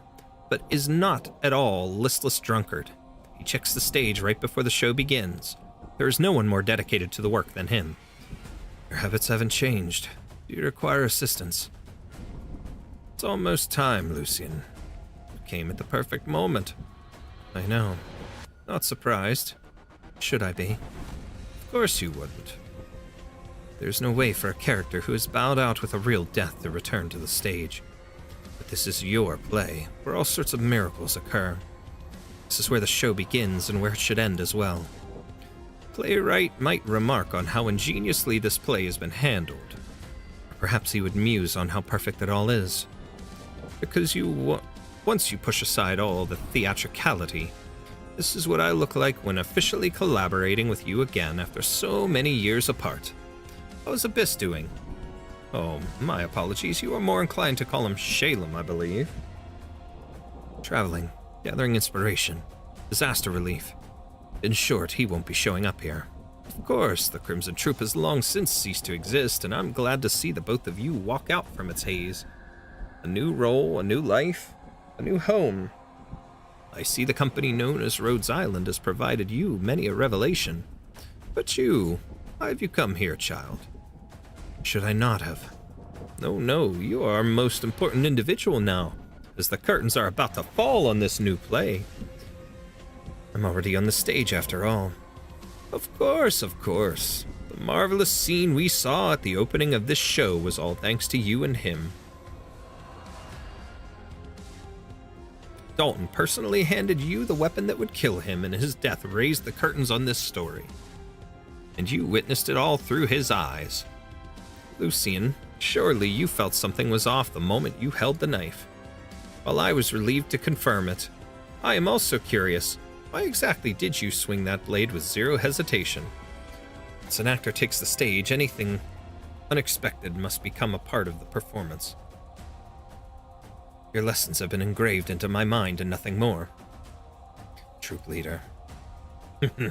but is not at all a listless drunkard. He checks the stage right before the show begins. There is no one more dedicated to the work than him. Your habits haven't changed. Do you require assistance? It's almost time, Lucien. You came at the perfect moment. I know. Not surprised. Should I be? Of course you wouldn't. There's no way for a character who has bowed out with a real death to return to the stage. But this is your play, where all sorts of miracles occur. This is where the show begins and where it should end as well. playwright might remark on how ingeniously this play has been handled. Or perhaps he would muse on how perfect it all is. Because once you push aside all the theatricality, this is what I look like when officially collaborating with you again after so many years apart. How's Abyss doing? Oh, my apologies. You are more inclined to call him Shalem, I believe. Traveling, gathering inspiration, disaster relief. In short, he won't be showing up here. Of course, the Crimson Troop has long since ceased to exist, and I'm glad to see the both of you walk out from its haze. A new role, a new life, a new home. I see the company known as Rhodes Island has provided you many a revelation. But you, why have you come here, child? Should I not have? No, you are our most important individual now, as the curtains are about to fall on this new play. I'm already on the stage after all. Of course. The marvelous scene we saw at the opening of this show was all thanks to you and him. Dalton personally handed you the weapon that would kill him, and his death raised the curtains on this story. And you witnessed it all through his eyes. Lucian, surely you felt something was off the moment you held the knife. While I was relieved to confirm it, I am also curious, why exactly did you swing that blade with zero hesitation? Once an actor takes the stage, anything unexpected must become a part of the performance. Your lessons have been engraved into my mind and nothing more. Troop leader. No,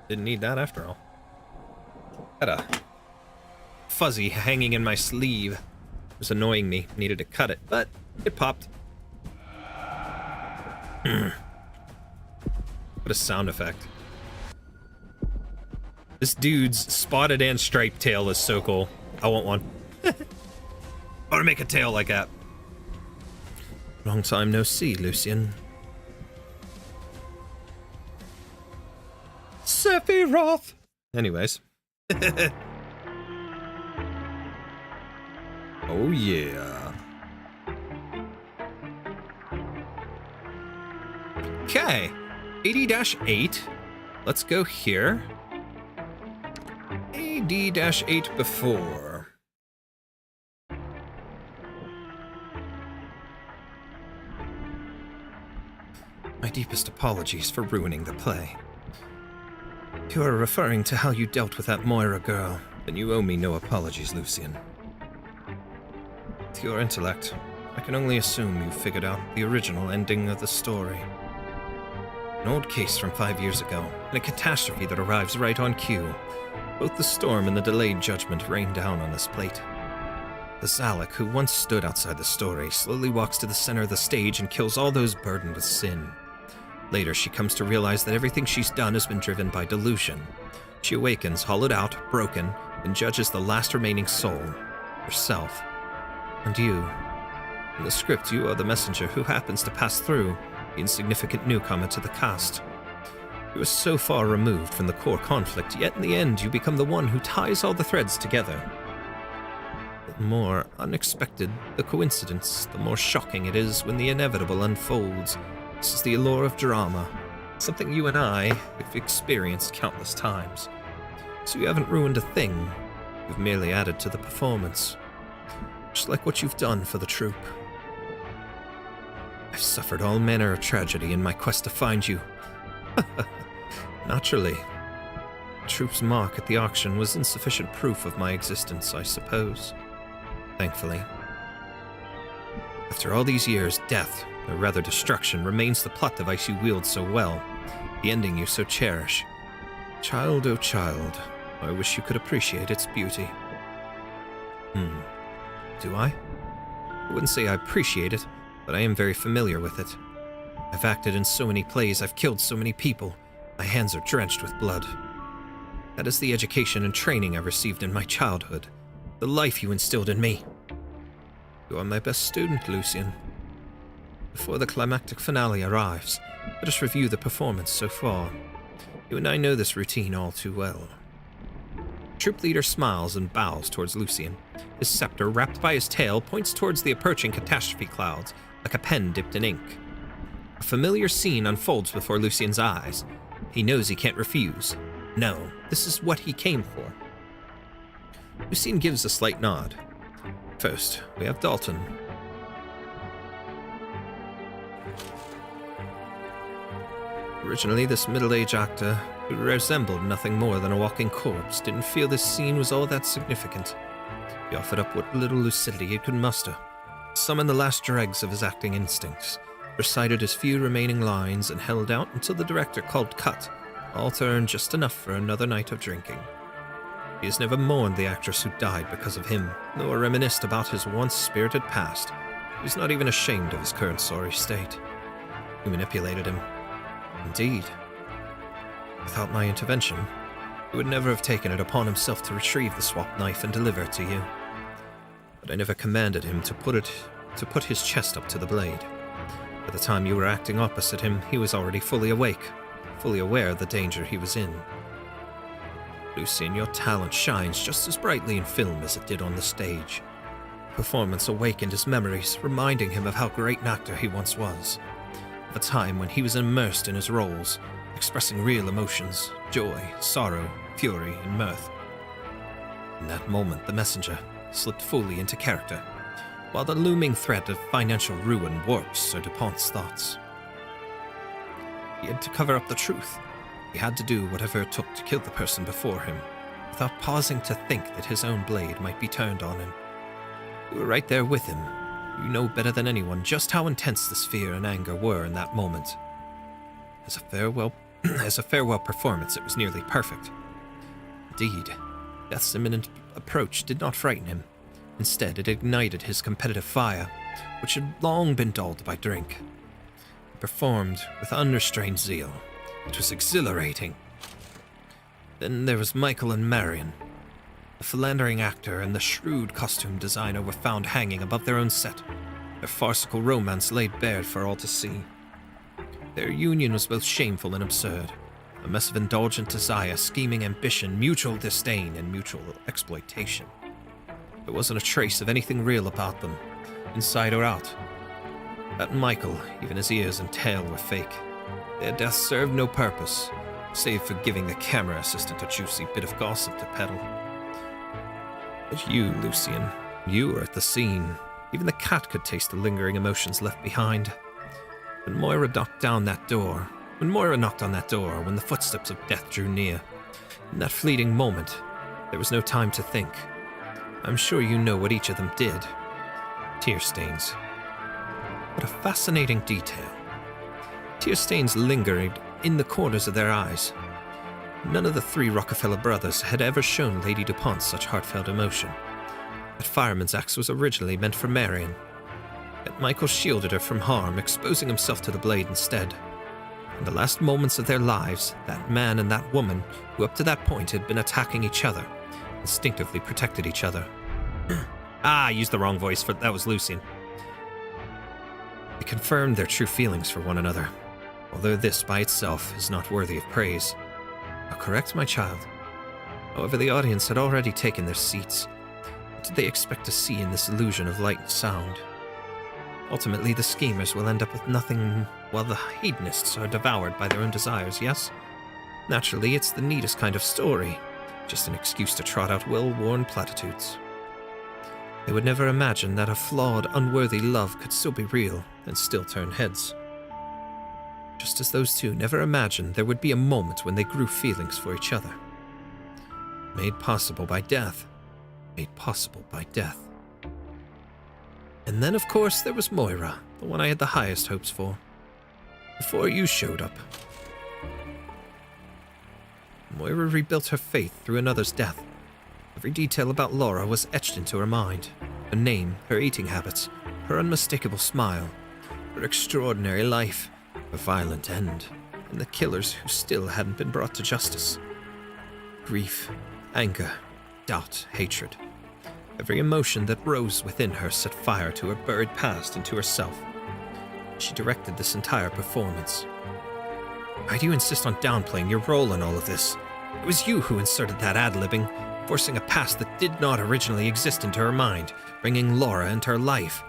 didn't need that after all. Had a fuzzy hanging in my sleeve. It was annoying me. Needed to cut it, but it popped. What a sound effect. This dude's spotted and striped tail is so cool. I want one. I want to make a tail like that. Long time no see, Lucian. Sephiroth! Anyways. Oh yeah. Okay. 80-8. Let's go here. AD-8 before. My deepest apologies for ruining the play. If you are referring to how you dealt with that Moira girl, then you owe me no apologies, Lucian. With your intellect, I can only assume you figured out the original ending of the story. An old case from 5 years ago, and a catastrophe that arrives right on cue. Both the storm and the delayed judgment rain down on this plate. The Zalek, who once stood outside the story, slowly walks to the center of the stage and kills all those burdened with sin. Later, she comes to realize that everything she's done has been driven by delusion. She awakens, hollowed out, broken, and judges the last remaining soul, herself. And you. In the script, you are the messenger who happens to pass through, the insignificant newcomer to the cast. You are so far removed from the core conflict, yet in the end you become the one who ties all the threads together. The more unexpected the coincidence, the more shocking it is when the inevitable unfolds. This is the allure of drama, something you and I have experienced countless times. So you haven't ruined a thing, you've merely added to the performance. Just like what you've done for the troupe. I've suffered all manner of tragedy in my quest to find you. Naturally. The troupe's mark at the auction was insufficient proof of my existence, I suppose. Thankfully. After all these years, death, or rather destruction, remains the plot device you wield so well, the ending you so cherish. Child, oh child, I wish you could appreciate its beauty. Do I? I wouldn't say I appreciate it, but I am very familiar with it. I've acted in so many plays, I've killed so many people, my hands are drenched with blood. That is the education and training I received in my childhood, the life you instilled in me. You are my best student, Lucian. Before the climactic finale arrives, let us review the performance so far. You and I know this routine all too well. Troop leader smiles and bows towards Lucian. His scepter, wrapped by his tail, points towards the approaching catastrophe clouds, like a pen dipped in ink. A familiar scene unfolds before Lucien's eyes. He knows he can't refuse. No, this is what he came for. Lucien gives a slight nod. First, we have Dalton. Originally, this middle-aged actor, who resembled nothing more than a walking corpse, didn't feel this scene was all that significant. He offered up what little lucidity he could muster, summoned the last dregs of his acting instincts, recited his few remaining lines, and held out until the director called cut, all to earn just enough for another night of drinking. He has never mourned the actress who died because of him, nor reminisced about his once spirited past. He's not even ashamed of his current sorry state. You manipulated him. Indeed. Without my intervention, he would never have taken it upon himself to retrieve the swap knife and deliver it to you. But I never commanded him to put his chest up to the blade. By the time you were acting opposite him, he was already fully awake, fully aware of the danger he was in. Lucien, your talent shines just as brightly in film as it did on the stage. Performance awakened his memories, reminding him of how great an actor he once was. Of a time when he was immersed in his roles, expressing real emotions, joy, sorrow, fury, and mirth. In that moment, the messenger slipped fully into character, while the looming threat of financial ruin warped Sir Dupont's thoughts. He had to cover up the truth. He had to do whatever it took to kill the person before him, without pausing to think that his own blade might be turned on him. You were right there with him. You know better than anyone just how intense this fear and anger were in that moment. As a farewell performance, it was nearly perfect. Indeed, death's imminent approach did not frighten him. Instead, it ignited his competitive fire, which had long been dulled by drink. He performed with unrestrained zeal. It was exhilarating. Then there was Michael and Marion. The philandering actor and the shrewd costume designer were found hanging above their own set, their farcical romance laid bare for all to see. Their union was both shameful and absurd, a mess of indulgent desire, scheming ambition, mutual disdain, and mutual exploitation. There wasn't a trace of anything real about them, inside or out. That Michael, even his ears and tail were fake. Their deaths served no purpose, save for giving the camera assistant a juicy bit of gossip to peddle. But you, Lucien, you were at the scene. Even the cat could taste the lingering emotions left behind. When Moira knocked on that door, when the footsteps of death drew near, in that fleeting moment, there was no time to think. I'm sure you know what each of them did. Tear stains. What a fascinating detail. Tear stains lingered in the corners of their eyes. None of the three Rockefeller brothers had ever shown Lady DuPont such heartfelt emotion. That fireman's axe was originally meant for Marion. Yet Michael shielded her from harm, exposing himself to the blade instead. In the last moments of their lives, that man and that woman, who up to that point had been attacking each other, instinctively protected each other. I used the wrong voice, that was Lucien. They confirmed their true feelings for one another, although this by itself is not worthy of praise. Now correct, my child. However, the audience had already taken their seats. What did they expect to see in this illusion of light and sound? Ultimately, the schemers will end up with nothing, while the hedonists are devoured by their own desires, yes? Naturally, it's the neatest kind of story, just an excuse to trot out well-worn platitudes. They would never imagine that a flawed, unworthy love could still be real and still turn heads. Just as those two never imagined there would be a moment when they grew feelings for each other. Made possible by death. Made possible by death. And then, of course, there was Moira, the one I had the highest hopes for. Before you showed up. Moira rebuilt her faith through another's death. Every detail about Laura was etched into her mind. Her name, her eating habits, her unmistakable smile, her extraordinary life, her violent end, and the killers who still hadn't been brought to justice. Grief, anger, doubt, hatred. Every emotion that rose within her set fire to her buried past and to herself. She directed this entire performance. Why do you insist on downplaying your role in all of this? It was you who inserted that ad-libbing, forcing a past that did not originally exist into her mind, bringing Laura into her life.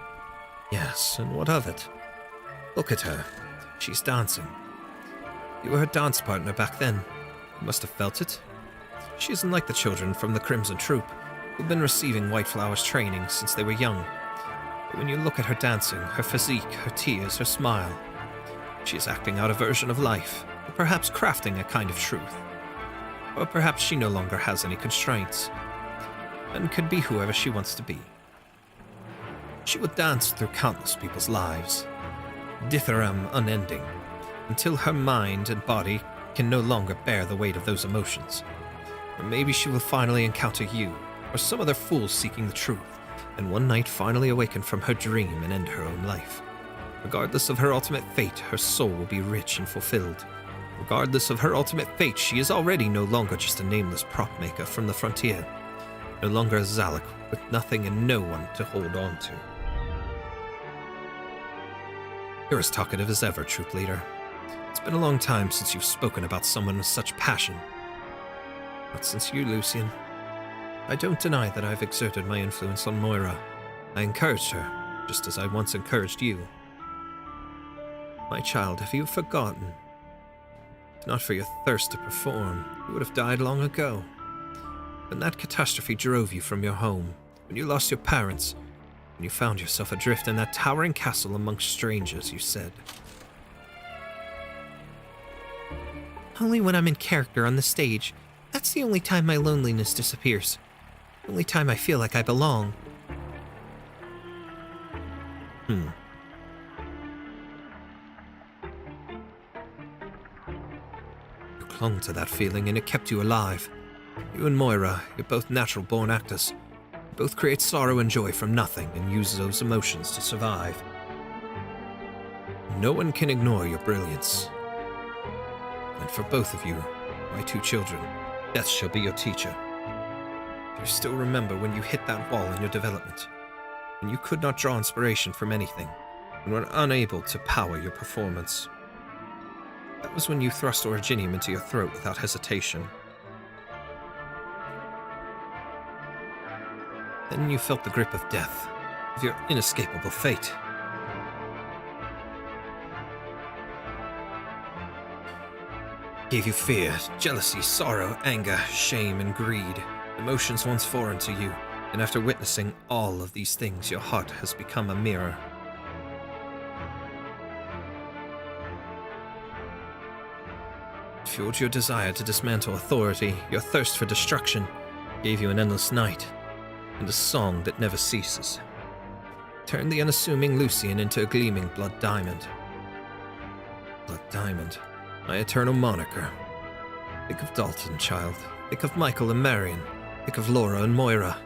Yes, and what of it? Look at her. She's dancing. You were her dance partner back then. You must have felt it. She isn't like the children from the Crimson Troop, who've been receiving White Flower's training since they were young. But when you look at her dancing, her physique, her tears, her smile, she is acting out a version of life, or perhaps crafting a kind of truth. Or perhaps she no longer has any constraints, and can be whoever she wants to be. She will dance through countless people's lives, dithyramb unending, until her mind and body can no longer bear the weight of those emotions. Or maybe she will finally encounter you, or some other fool seeking the truth, and one night finally awaken from her dream and end her own life. Regardless of her ultimate fate, her soul will be rich and fulfilled. Regardless of her ultimate fate, she is already no longer just a nameless prop maker from the frontier. No longer a Zalak with nothing and no one to hold on to. You're as talkative as ever, troop leader. It's been a long time since you've spoken about someone with such passion. Not since you, Lucian. I don't deny that I've exerted my influence on Moira. I encouraged her, just as I once encouraged you. My child, have you forgotten? If not for your thirst to perform, you would have died long ago. When that catastrophe drove you from your home, when you lost your parents, when you found yourself adrift in that towering castle amongst strangers, you said. Only when I'm in character on the stage. That's the only time my loneliness disappears. The only time I feel like I belong. You clung to that feeling and it kept you alive. You and Moira, you're both natural-born actors. You both create sorrow and joy from nothing and use those emotions to survive. No one can ignore your brilliance. And for both of you, my two children, death shall be your teacher. Do you still remember when you hit that wall in your development? When you could not draw inspiration from anything, and were unable to power your performance? That was when you thrust Originium into your throat without hesitation. Then you felt the grip of death, of your inescapable fate. Gave you fear, jealousy, sorrow, anger, shame, and greed, emotions once foreign to you, and after witnessing all of these things, your heart has become a mirror. It fueled your desire to dismantle authority, your thirst for destruction, gave you an endless night, and a song that never ceases. Turned the unassuming Lucian into a gleaming blood diamond. Blood diamond. My eternal moniker. Think of Dalton, child. Think of Michael and Marion. Think of Laura and Moira.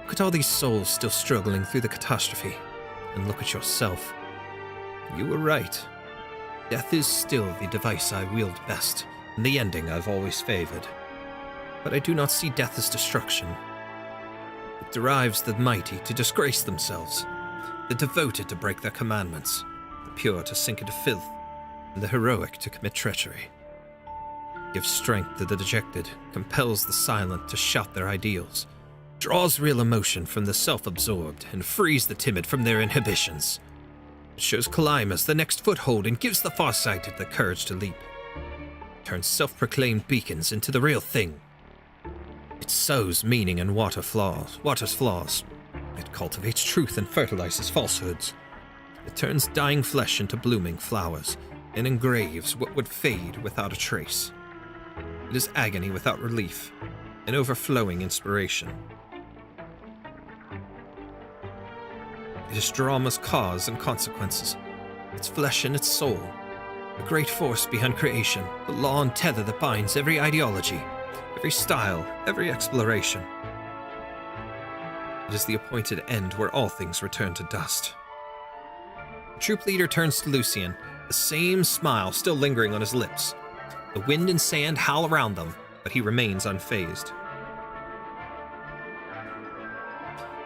Look at all these souls still struggling through the catastrophe. And look at yourself. You were right. Death is still the device I wield best, and the ending I've always favored. But I do not see death as destruction. It derives the mighty to disgrace themselves, the devoted to break their commandments, the pure to sink into filth, and the heroic to commit treachery. Gives strength to the dejected, compels the silent to shout their ideals, draws real emotion from the self-absorbed, and frees the timid from their inhibitions. It shows climbers the next foothold and gives the farsighted the courage to leap. Turns self-proclaimed beacons into the real thing. It sows meaning in water's flaws. It cultivates truth and fertilizes falsehoods. It turns dying flesh into blooming flowers, and engraves what would fade without a trace. It is agony without relief, an overflowing inspiration. It is drama's cause and consequences, its flesh and its soul, the great force behind creation, the law and tether that binds every ideology, every style, every exploration. It is the appointed end where all things return to dust. The troop leader turns to Lucian, the same smile still lingering on his lips. The wind and sand howl around them, but he remains unfazed.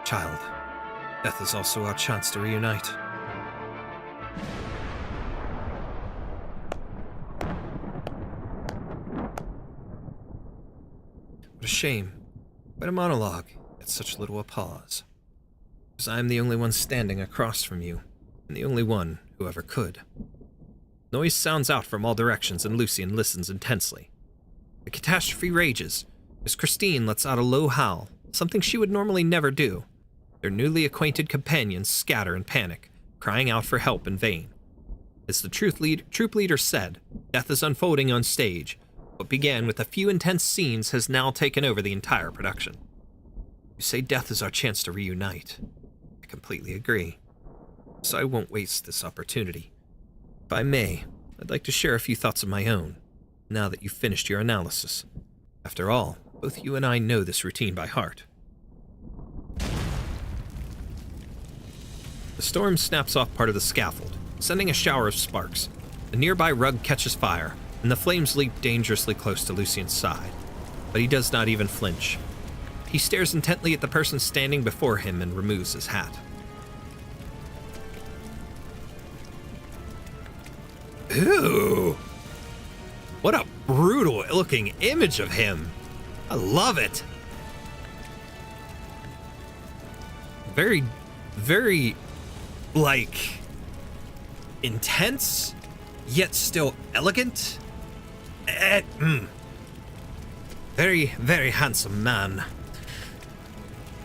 Child, death is also our chance to reunite. What a shame. Quite a monologue, yet such little a pause. Because I am the only one standing across from you, and the only one who ever could. Noise sounds out from all directions, and Lucian listens intensely. The catastrophe rages as Christine lets out a low howl, something she would normally never do. Their newly acquainted companions scatter in panic, crying out for help in vain. As the troop leader said, death is unfolding on stage. What began with a few intense scenes has now taken over the entire production. You say death is our chance to reunite. I completely agree. So I won't waste this opportunity. If I may, I'd like to share a few thoughts of my own, now that you've finished your analysis. After all, both you and I know this routine by heart. The storm snaps off part of the scaffold, sending a shower of sparks. The nearby rug catches fire, and the flames leap dangerously close to Lucian's side. But he does not even flinch. He stares intently at the person standing before him and removes his hat. Ooh! What a brutal-looking image of him! I love it! Very, very, like, intense, yet still elegant. Very, very handsome man.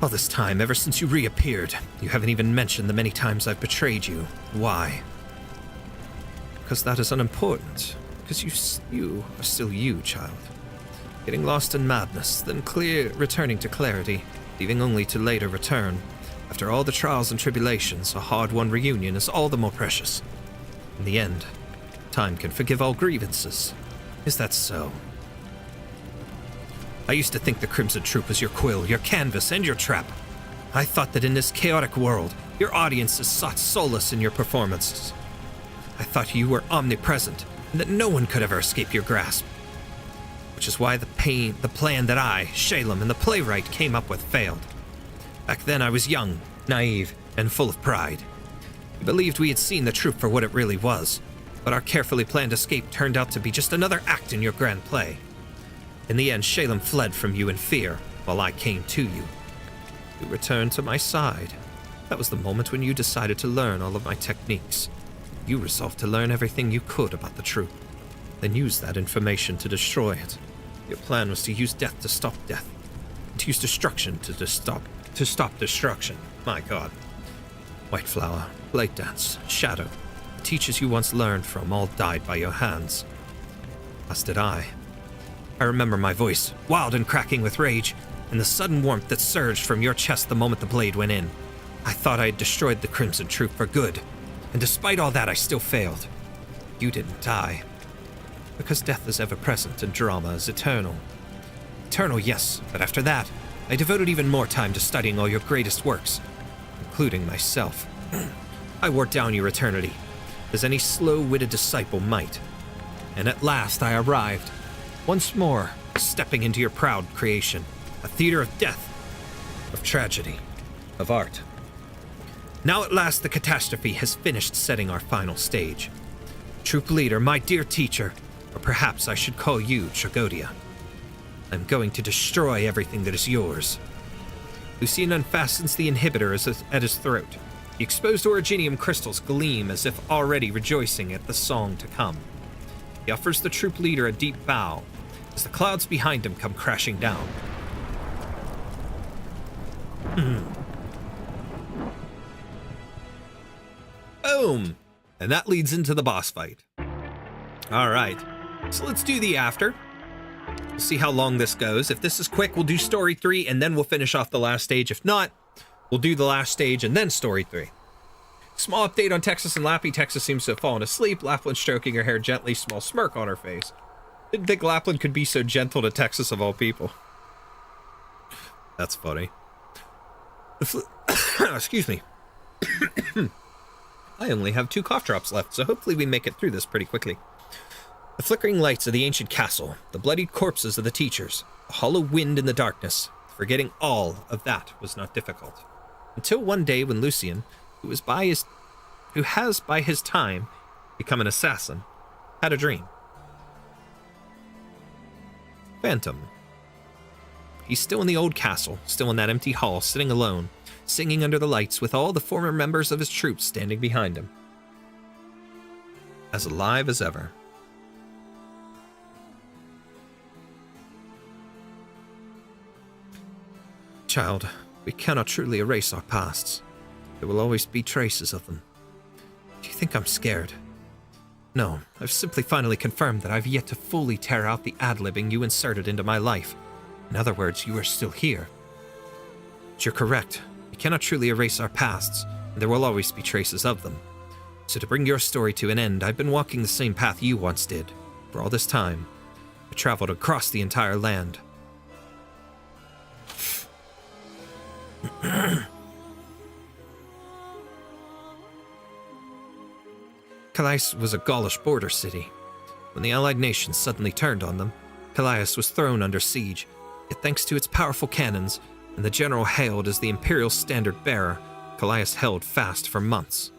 All this time, ever since you reappeared, you haven't even mentioned the many times I've betrayed you. Why? Because that is unimportant. Because you are still you, child. Getting lost in madness, then returning to clarity, leaving only to later return. After all the trials and tribulations, a hard-won reunion is all the more precious. In the end, time can forgive all grievances. Is that so? I used to think the Crimson Troop was your quill, your canvas, and your trap. I thought that in this chaotic world, your audiences sought solace in your performances. I thought you were omnipresent, and that no one could ever escape your grasp. Which is why the plan that I, Shalem, and the playwright came up with failed. Back then I was young, naive, and full of pride. We believed we had seen the troop for what it really was, but our carefully planned escape turned out to be just another act in your grand play. In the end, Shalem fled from you in fear, while I came to you. You returned to my side. That was the moment when you decided to learn all of my techniques. You resolved to learn everything you could about the troop, then use that information to destroy it. Your plan was to use death to stop death, and to use destruction to stop destruction. My God. White Flower, Blade Dance, Shadow, the teachers you once learned from all died by your hands. As did I. I remember my voice, wild and cracking with rage, and the sudden warmth that surged from your chest the moment the blade went in. I thought I had destroyed the Crimson Troop for good, and despite all that, I still failed. You didn't die. Because death is ever-present and drama is eternal. Eternal, yes, but after that, I devoted even more time to studying all your greatest works, including myself. I wore down your eternity, as any slow-witted disciple might. And at last I arrived, once more stepping into your proud creation, a theater of death, of tragedy, of art. Now at last the catastrophe has finished setting our final stage. Troop leader, my dear teacher, or perhaps I should call you Tragodia. I'm going to destroy everything that is yours. Lucian unfastens the inhibitor at his throat. The exposed originium crystals gleam as if already rejoicing at the song to come. He offers the troop leader a deep bow as the clouds behind him come crashing down. Boom! And that leads into the boss fight. Alright, so let's do the after. We'll see how long this goes. If this is quick, we'll do story 3 and then we'll finish off the last stage. If not, we'll do the last stage and then story 3. Small update on Texas and Lappy. Texas seems to have fallen asleep. Lapland stroking her hair gently, small smirk on her face. Didn't think Lapland could be so gentle to Texas of all people. That's funny. Excuse me. I only have 2 cough drops left, so hopefully we make it through this pretty quickly. The flickering lights of the ancient castle, the bloodied corpses of the teachers, the hollow wind in the darkness, forgetting all of that was not difficult. Until one day when Lucian, who has by his time become an assassin, had a dream. Phantom. He's still in the old castle, still in that empty hall, sitting alone, singing under the lights with all the former members of his troops standing behind him. as alive as ever. Child, we cannot truly erase our pasts. There will always be traces of them. Do you think I'm scared? No, I've simply finally confirmed that I've yet to fully tear out the ad-libbing you inserted into my life. In other words, you are still here. But you're correct. We cannot truly erase our pasts, and there will always be traces of them. So to bring your story to an end, I've been walking the same path you once did. For all this time, I traveled across the entire land. Calais was a Gaulish border city. When the allied nations suddenly turned on them, Calais was thrown under siege, yet thanks to its powerful cannons and the general hailed as the imperial standard bearer, Calais held fast for months.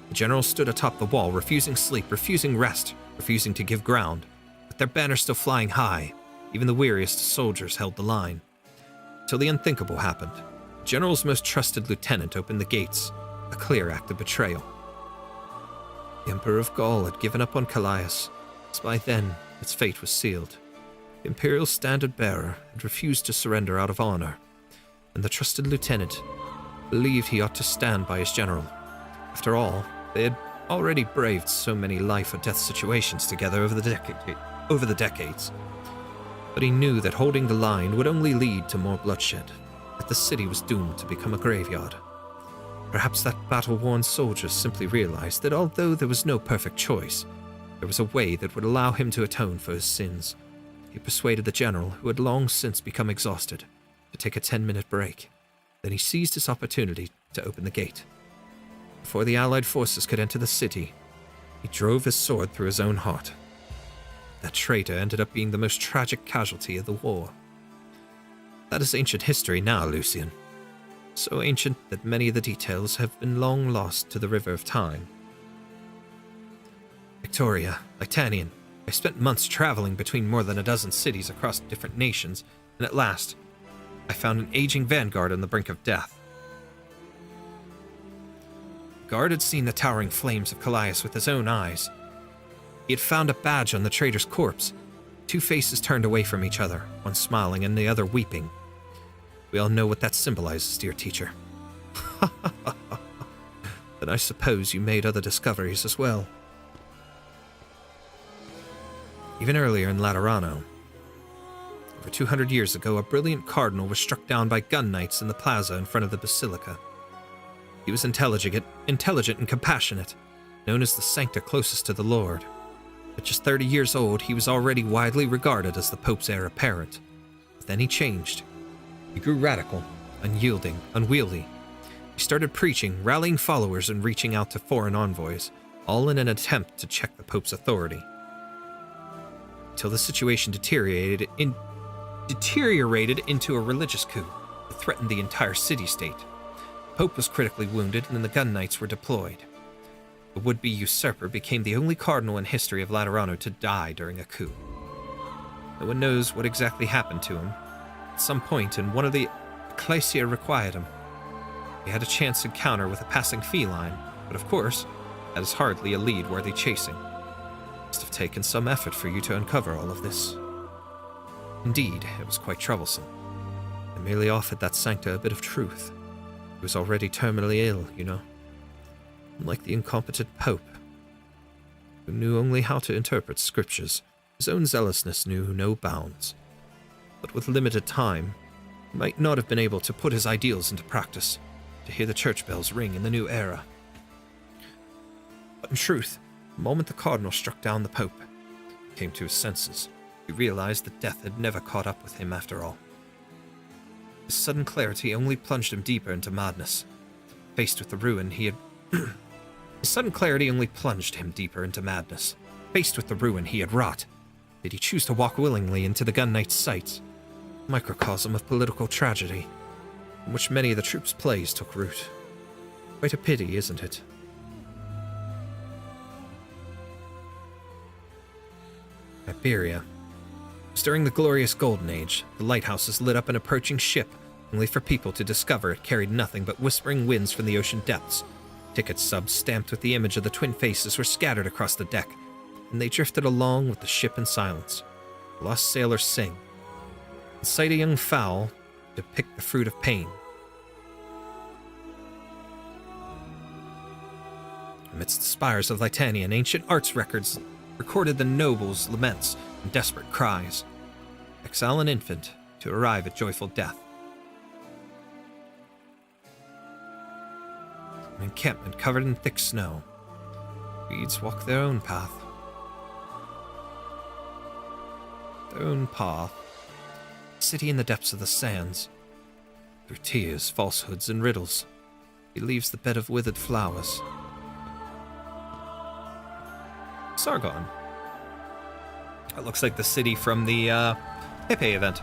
The general stood atop the wall, refusing sleep, refusing rest, refusing to give ground, with their banner still flying high. Even the weariest soldiers held the line. Till the unthinkable happened. The general's most trusted lieutenant opened the gates, a clear act of betrayal. The Emperor of Gaul had given up on Calais, as by then its fate was sealed. The imperial standard-bearer had refused to surrender out of honor, and the trusted lieutenant believed he ought to stand by his general. After all, they had already braved so many life-or-death situations together over the decades. But he knew that holding the line would only lead to more bloodshed, that the city was doomed to become a graveyard. Perhaps that battle-worn soldier simply realized that although there was no perfect choice, there was a way that would allow him to atone for his sins. He persuaded the general, who had long since become exhausted, to take a 10-minute break. Then he seized his opportunity to open the gate. Before the allied forces could enter the city, he drove his sword through his own heart. That traitor ended up being the most tragic casualty of the war. That is ancient history now, Lucian. So ancient that many of the details have been long lost to the river of time. Victoria, Itanian, I spent months traveling between more than a dozen cities across different nations, and at last, I found an aging vanguard on the brink of death. The guard had seen the towering flames of Calais with his own eyes. He had found a badge on the traitor's corpse. Two faces turned away from each other, one smiling and the other weeping. We all know what that symbolizes, dear teacher. Then I suppose you made other discoveries as well. Even earlier in Laterano, over 200 years ago, a brilliant cardinal was struck down by gun knights in the plaza in front of the basilica. He was intelligent and compassionate, known as the Sancta closest to the Lord. At just 30 years old, he was already widely regarded as the Pope's heir apparent. But then he changed. He grew radical, unyielding, unwieldy. He started preaching, rallying followers, and reaching out to foreign envoys, all in an attempt to check the Pope's authority. Until the situation deteriorated into a religious coup that threatened the entire city-state. The Pope was critically wounded, and the gun knights were deployed. The would-be usurper became the only cardinal in history of Laterano to die during a coup. No one knows what exactly happened to him. At some point in one of the ecclesia required him. He had a chance encounter with a passing feline, but of course, that is hardly a lead-worthy chasing. It must have taken some effort for you to uncover all of this. Indeed, it was quite troublesome. I merely offered that Sancta a bit of truth. He was already terminally ill, you know. Unlike the incompetent Pope, who knew only how to interpret scriptures, his own zealousness knew no bounds. But with limited time, he might not have been able to put his ideals into practice, to hear the church bells ring in the new era. But in truth, the moment the cardinal struck down the Pope, he came to his senses. He realized that death had never caught up with him after all. His sudden clarity only plunged him deeper into madness. Faced with the ruin he had wrought, did he choose to walk willingly into the gun knight's sights? Microcosm of political tragedy, in which many of the troops' plays took root. Quite a pity, isn't it? Iberia. It was during the glorious Golden Age. The lighthouses lit up an approaching ship, only for people to discover it carried nothing but whispering winds from the ocean depths. Ticket stubs stamped with the image of the twin faces were scattered across the deck, and they drifted along with the ship in silence. Lost sailors sing, and sight a young fowl depict the fruit of pain. Amidst the spires of Litanian, ancient arts records recorded the nobles' laments and desperate cries. Exile an infant to arrive at joyful death. An encampment covered in thick snow. Reeds walk their own path. Their own path. City in the depths of the sands. Through tears, falsehoods, and riddles, he leaves the bed of withered flowers. Sargon. That looks like the city from the Pepe event.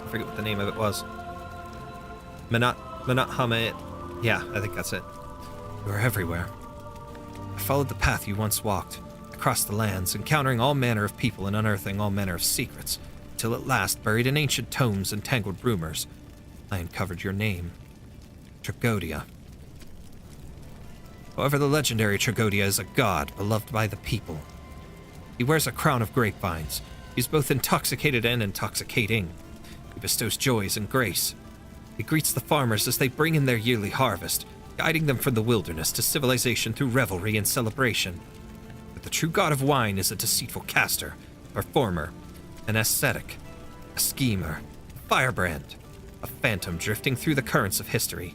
I forget what the name of it was. Manat Hamet. Yeah, I think that's it. You are everywhere. I followed the path you once walked, across the lands, encountering all manner of people and unearthing all manner of secrets, till at last, buried in ancient tomes and tangled rumors, I uncovered your name. Tragodia. However, the legendary Tragodia is a god beloved by the people. He wears a crown of grapevines. He's both intoxicated and intoxicating. He bestows joys and grace. He greets the farmers as they bring in their yearly harvest, guiding them from the wilderness to civilization through revelry and celebration. But the true god of wine is a deceitful caster, a performer, an ascetic, a schemer, a firebrand, a phantom drifting through the currents of history.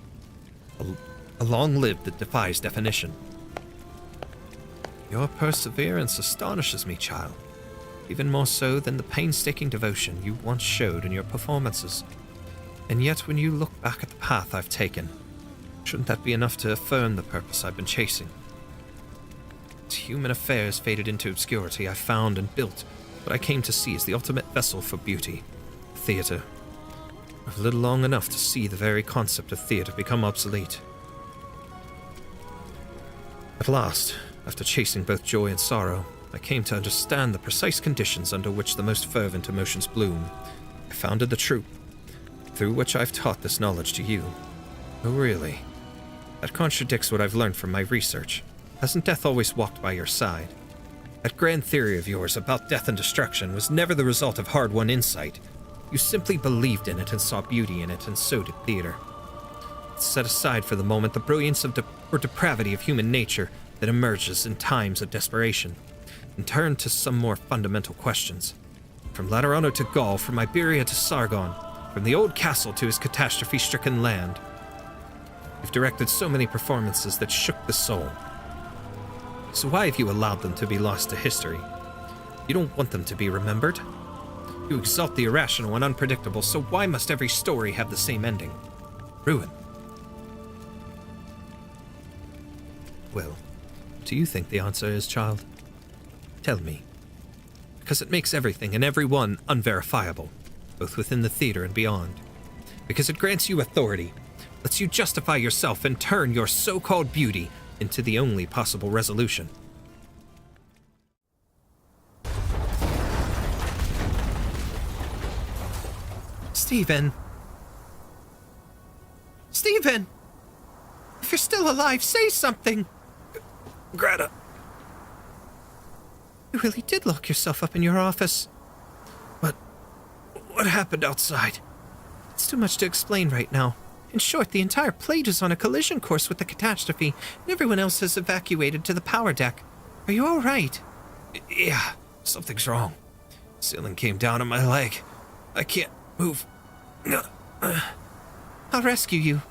A long-lived that defies definition. Your perseverance astonishes me, child, even more so than the painstaking devotion you once showed in your performances. And yet, when you look back at the path I've taken, shouldn't that be enough to affirm the purpose I've been chasing? As human affairs faded into obscurity, I found and built what I came to see as the ultimate vessel for beauty, theater. I've lived long enough to see the very concept of theater become obsolete. At last, after chasing both joy and sorrow, I came to understand the precise conditions under which the most fervent emotions bloom. I founded the troupe, through which I've taught this knowledge to you. Oh, really? That contradicts what I've learned from my research. Hasn't death always walked by your side? That grand theory of yours about death and destruction was never the result of hard-won insight. You simply believed in it and saw beauty in it, and so did theater. Set aside for the moment the brilliance of or depravity of human nature that emerges in times of desperation, and turn to some more fundamental questions. From Laterano to Gaul, from Iberia to Sargon, from the old castle to his catastrophe-stricken land, you've directed so many performances that shook the soul. So why have you allowed them to be lost to history? You don't want them to be remembered. You exalt the irrational and unpredictable, so why must every story have the same ending? Ruin. Well, what do you think the answer is, child? Tell me. Because it makes everything and everyone unverifiable, both within the theater and beyond. Because it grants you authority, lets you justify yourself and turn your so-called beauty into the only possible resolution. Stephen! Stephen! If you're still alive, say something! Greta. You really did lock yourself up in your office. What happened outside? It's too much to explain right now. In short, the entire plate is on a collision course with the catastrophe, and everyone else has evacuated to the power deck. Are you all right? Yeah, something's wrong. Ceiling came down on my leg. I can't move. I'll rescue you.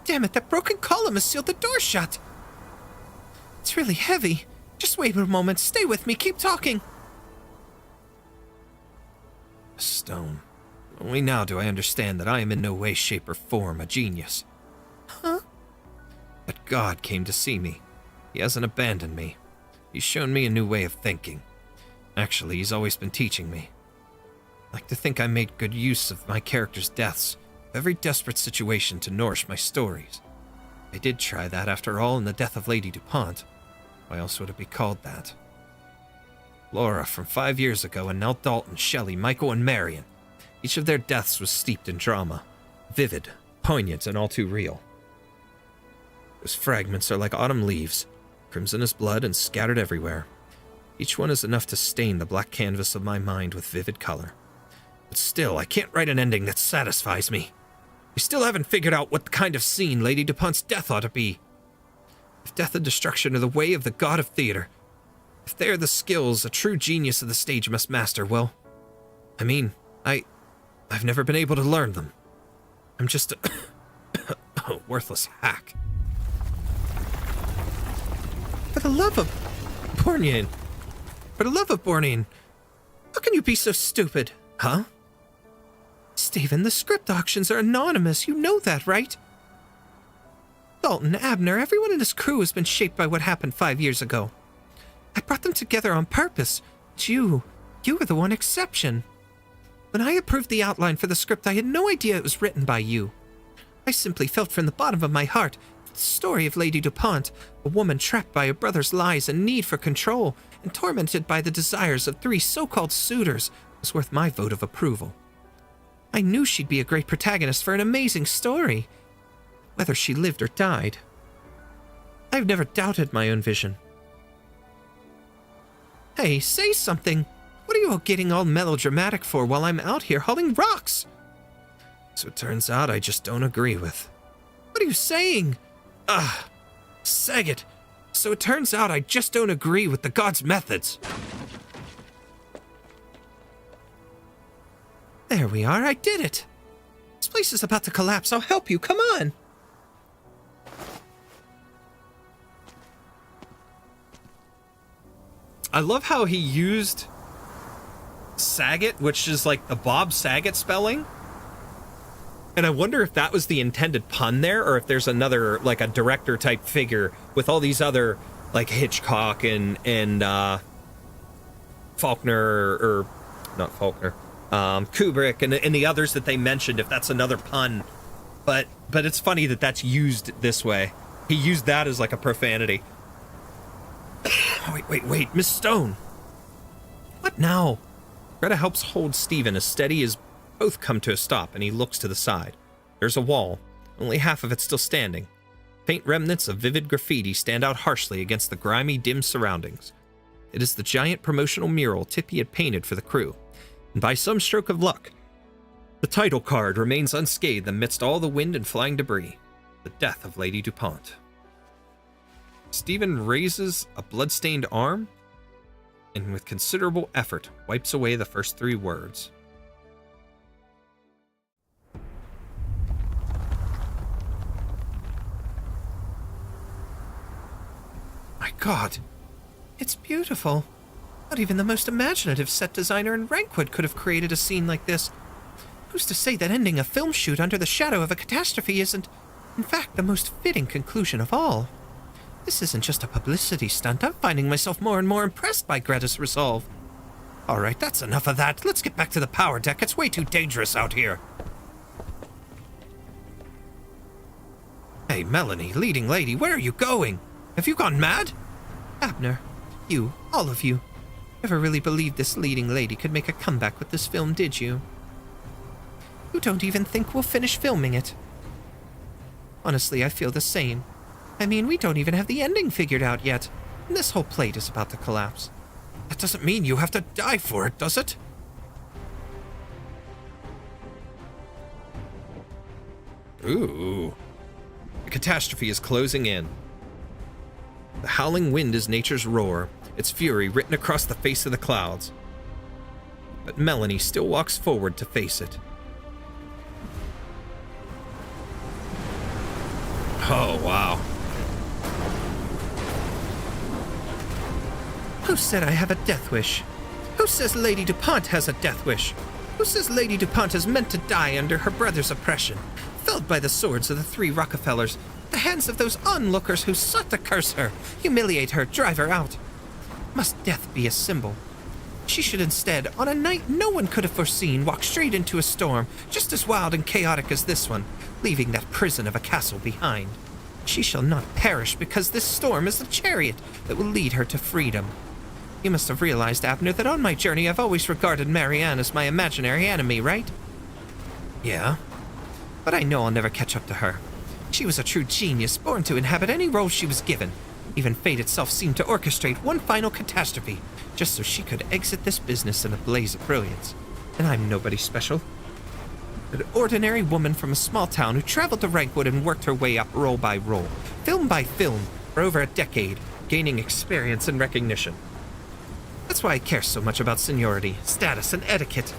Damn it, that broken column has sealed the door shut. It's really heavy. Just wait a moment. Stay with me. Keep talking. Stone. Only now do I understand that I am in no way, shape, or form a genius. Huh? But God came to see me. He hasn't abandoned me. He's shown me a new way of thinking. Actually, he's always been teaching me. I like to think I made good use of my characters' deaths, every desperate situation to nourish my stories. I did try that, after all, in the death of Lady DuPont. Why else would it be called that? Laura from 5 years ago, and now Dalton, Shelley, Michael, and Marion. Each of their deaths was steeped in drama, vivid, poignant, and all too real. Those fragments are like autumn leaves, crimson as blood and scattered everywhere. Each one is enough to stain the black canvas of my mind with vivid color. But still, I can't write an ending that satisfies me. We still haven't figured out what kind of scene Lady DuPont's death ought to be. If death and destruction are the way of the god of theater, if they are the skills a true genius of the stage must master, well, I mean, I've never been able to learn them. I'm just a worthless hack. For the love of Bornian, how can you be so stupid, huh? Stephen, the script auctions are anonymous. You know that, right? Dalton, Abner, everyone in this crew has been shaped by what happened 5 years ago. I brought them together on purpose. But you were the one exception. When I approved the outline for the script, I had no idea it was written by you. I simply felt from the bottom of my heart that the story of Lady DuPont, a woman trapped by her brother's lies and need for control, and tormented by the desires of 3 so-called suitors, was worth my vote of approval. I knew she'd be a great protagonist for an amazing story, whether she lived or died. I've never doubted my own vision. Hey, say something! What are you all getting all melodramatic for while I'm out here hauling rocks? So it turns out I just don't agree with. What are you saying? Saget. So it turns out I just don't agree with the god's methods. There we are, I did it. This place is about to collapse. I'll help you, come on. I love how he used Saget, which is like the Bob Saget spelling. And I wonder if that was the intended pun there, or if there's another, like a director type figure with all these other, like Hitchcock and Faulkner, or not Faulkner, Kubrick and the others that they mentioned, if that's another pun. But it's funny that that's used this way. He used that as like a profanity. Wait, Miss Stone. What now? Greta helps hold Stephen as steady as both come to a stop, and he looks to the side. There's a wall, only half of it still standing. Faint remnants of vivid graffiti stand out harshly against the grimy, dim surroundings. It is the giant promotional mural Tippi had painted for the crew, and by some stroke of luck, the title card remains unscathed amidst all the wind and flying debris. The death of Lady DuPont. Stephen raises a blood-stained arm, and with considerable effort, wipes away the first 3 words. My God, it's beautiful. Not even the most imaginative set designer in Wrankwood could have created a scene like this. Who's to say that ending a film shoot under the shadow of a catastrophe isn't, in fact, the most fitting conclusion of all? This isn't just a publicity stunt. I'm finding myself more and more impressed by Greta's resolve. All right, that's enough of that. Let's get back to the power deck. It's way too dangerous out here. Hey, Melanie, leading lady, where are you going? Have you gone mad? Abner, you, all of you, never really believed this leading lady could make a comeback with this film, did you? You don't even think we'll finish filming it. Honestly, I feel the same. I mean, we don't even have the ending figured out yet, and this whole plate is about to collapse. That doesn't mean you have to die for it, does it? Ooh. The catastrophe is closing in. The howling wind is nature's roar, its fury written across the face of the clouds. But Melanie still walks forward to face it. Oh, wow. Who said I have a death wish? Who says Lady DuPont has a death wish? Who says Lady DuPont is meant to die under her brother's oppression, felled by the swords of the 3 Rockefellers, the hands of those onlookers who sought to curse her, humiliate her, drive her out? Must death be a symbol? She should instead, on a night no one could have foreseen, walk straight into a storm, just as wild and chaotic as this one, leaving that prison of a castle behind. She shall not perish because this storm is the chariot that will lead her to freedom. You must have realized, Abner, that on my journey I've always regarded Marianne as my imaginary enemy, right? Yeah, but I know I'll never catch up to her. She was a true genius, born to inhabit any role she was given. Even fate itself seemed to orchestrate one final catastrophe, just so she could exit this business in a blaze of brilliance. And I'm nobody special. An ordinary woman from a small town who traveled to Wrankwood and worked her way up role by role, film by film, for over a decade, gaining experience and recognition. That's why I care so much about seniority, status, and etiquette.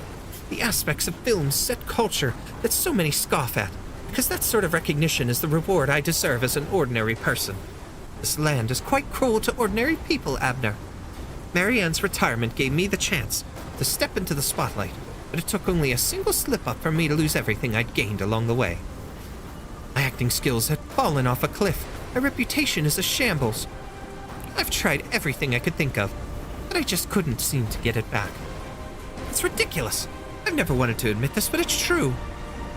The aspects of film's set culture that so many scoff at, because that sort of recognition is the reward I deserve as an ordinary person. This land is quite cruel to ordinary people, Abner. Marianne's retirement gave me the chance to step into the spotlight, but it took only a single slip-up for me to lose everything I'd gained along the way. My acting skills had fallen off a cliff. My reputation is a shambles. I've tried everything I could think of, but I just couldn't seem to get it back. It's ridiculous. I've never wanted to admit this, but it's true.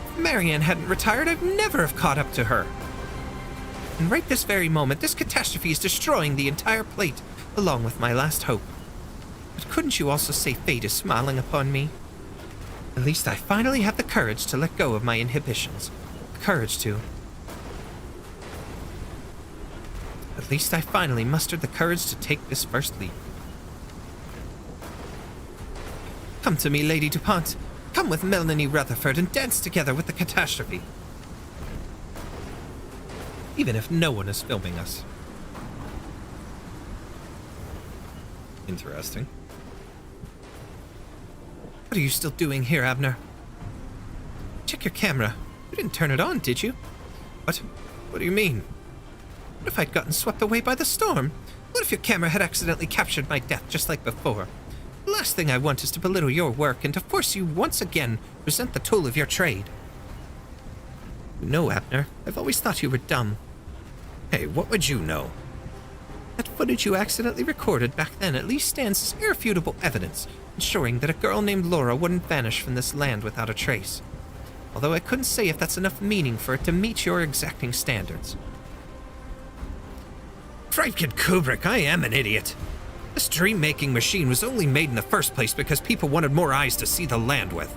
If Marianne hadn't retired, I'd never have caught up to her. And right this very moment, this catastrophe is destroying the entire plate, along with my last hope. But couldn't you also say fate is smiling upon me? At least I finally have the courage to let go of my inhibitions. The courage to... At least I finally mustered the courage to take this first leap. Come to me, Lady DuPont. Come with Melanie Rutherford and dance together with the catastrophe. Even if no one is filming us. Interesting. What are you still doing here, Abner? Check your camera. You didn't turn it on, did you? What? What do you mean? What if I'd gotten swept away by the storm? What if your camera had accidentally captured my death just like before? The last thing I want is to belittle your work and to force you once again resent the tool of your trade. You know, Abner, I've always thought you were dumb. Hey, what would you know? That footage you accidentally recorded back then at least stands as irrefutable evidence, ensuring that a girl named Laura wouldn't vanish from this land without a trace. Although I couldn't say if that's enough meaning for it to meet your exacting standards. Friedkin Kubrick, I am an idiot. This dream-making machine was only made in the first place because people wanted more eyes to see the land with.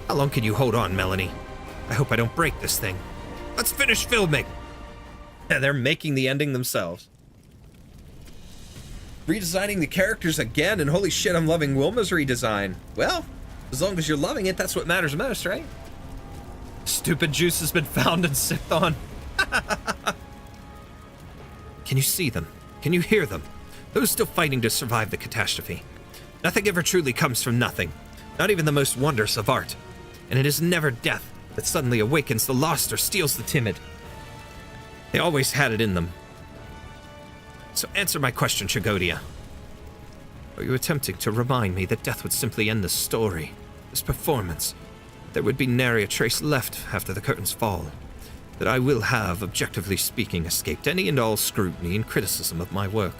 How long can you hold on, Melanie? I hope I don't break this thing. Let's finish filming! Yeah, they're making the ending themselves. Redesigning the characters again, and holy shit, I'm loving Wilma's redesign. Well, as long as you're loving it, that's what matters most, right? Stupid juice has been found and sipped on. Can you see them? Can you hear them? Those still fighting to survive the catastrophe. Nothing ever truly comes from nothing, not even the most wondrous of art. And it is never death that suddenly awakens the lost or steals the timid. They always had it in them. So answer my question, Tragodia. Are you attempting to remind me that death would simply end this story, this performance? There would be nary a trace left after the curtains fall. That I will have, objectively speaking, escaped any and all scrutiny and criticism of my work.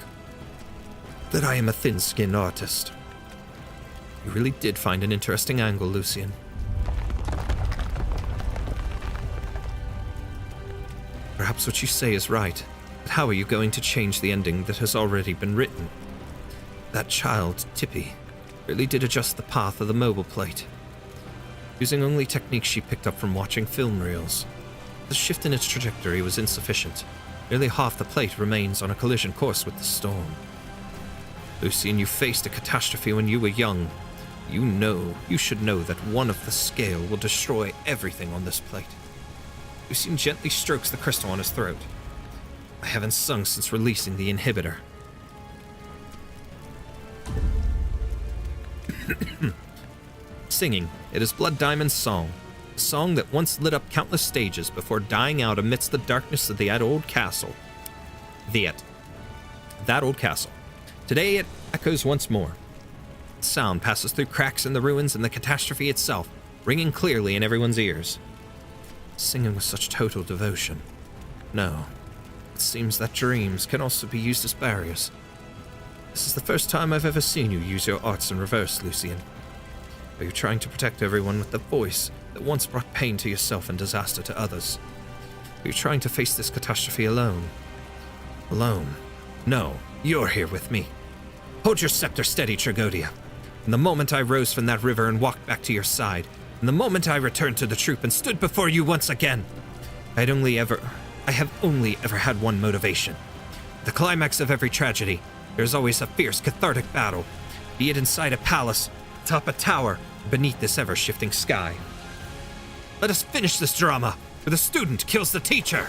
That I am a thin-skinned artist. You really did find an interesting angle, Lucian. Perhaps what you say is right, but how are you going to change the ending that has already been written? That child, Tippi, really did adjust the path of the mobile plate, using only techniques she picked up from watching film reels. The shift in its trajectory was insufficient. Nearly half the plate remains on a collision course with the storm. Lucian, you faced a catastrophe when you were young. You should know that one of the scale will destroy everything on this plate. Lucian gently strokes the crystal on his throat. I haven't sung since releasing the inhibitor. Singing, it is Blood Diamond's song. A song that once lit up countless stages before dying out amidst the darkness of that old castle. That old castle. Today it echoes once more. Sound passes through cracks in the ruins and the catastrophe itself, ringing clearly in everyone's ears. Singing with such total devotion. No, it seems that dreams can also be used as barriers. This is the first time I've ever seen you use your arts in reverse, Lucian. Are you trying to protect everyone with the voice that once brought pain to yourself and disaster to others? Are you trying to face this catastrophe alone? Alone? No, you're here with me. Hold your scepter steady, Tragodia. From the moment I rose from that river and walked back to your side, And the moment I returned to the troop and stood before you once again, I have only ever had one motivation. At the climax of every tragedy, there is always a fierce, cathartic battle, be it inside a palace, atop a tower, or beneath this ever-shifting sky. Let us finish this drama, where the student kills the teacher!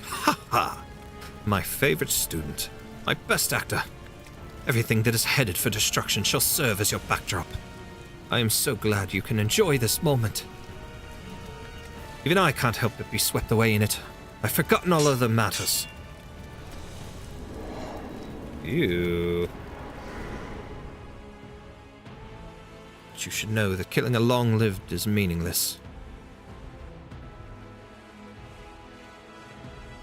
Ha ha! My favorite student, my best actor. Everything that is headed for destruction shall serve as your backdrop. I am so glad you can enjoy this moment. Even I can't help but be swept away in it. I've forgotten all other matters. Ew. But you should know that killing a long-lived is meaningless.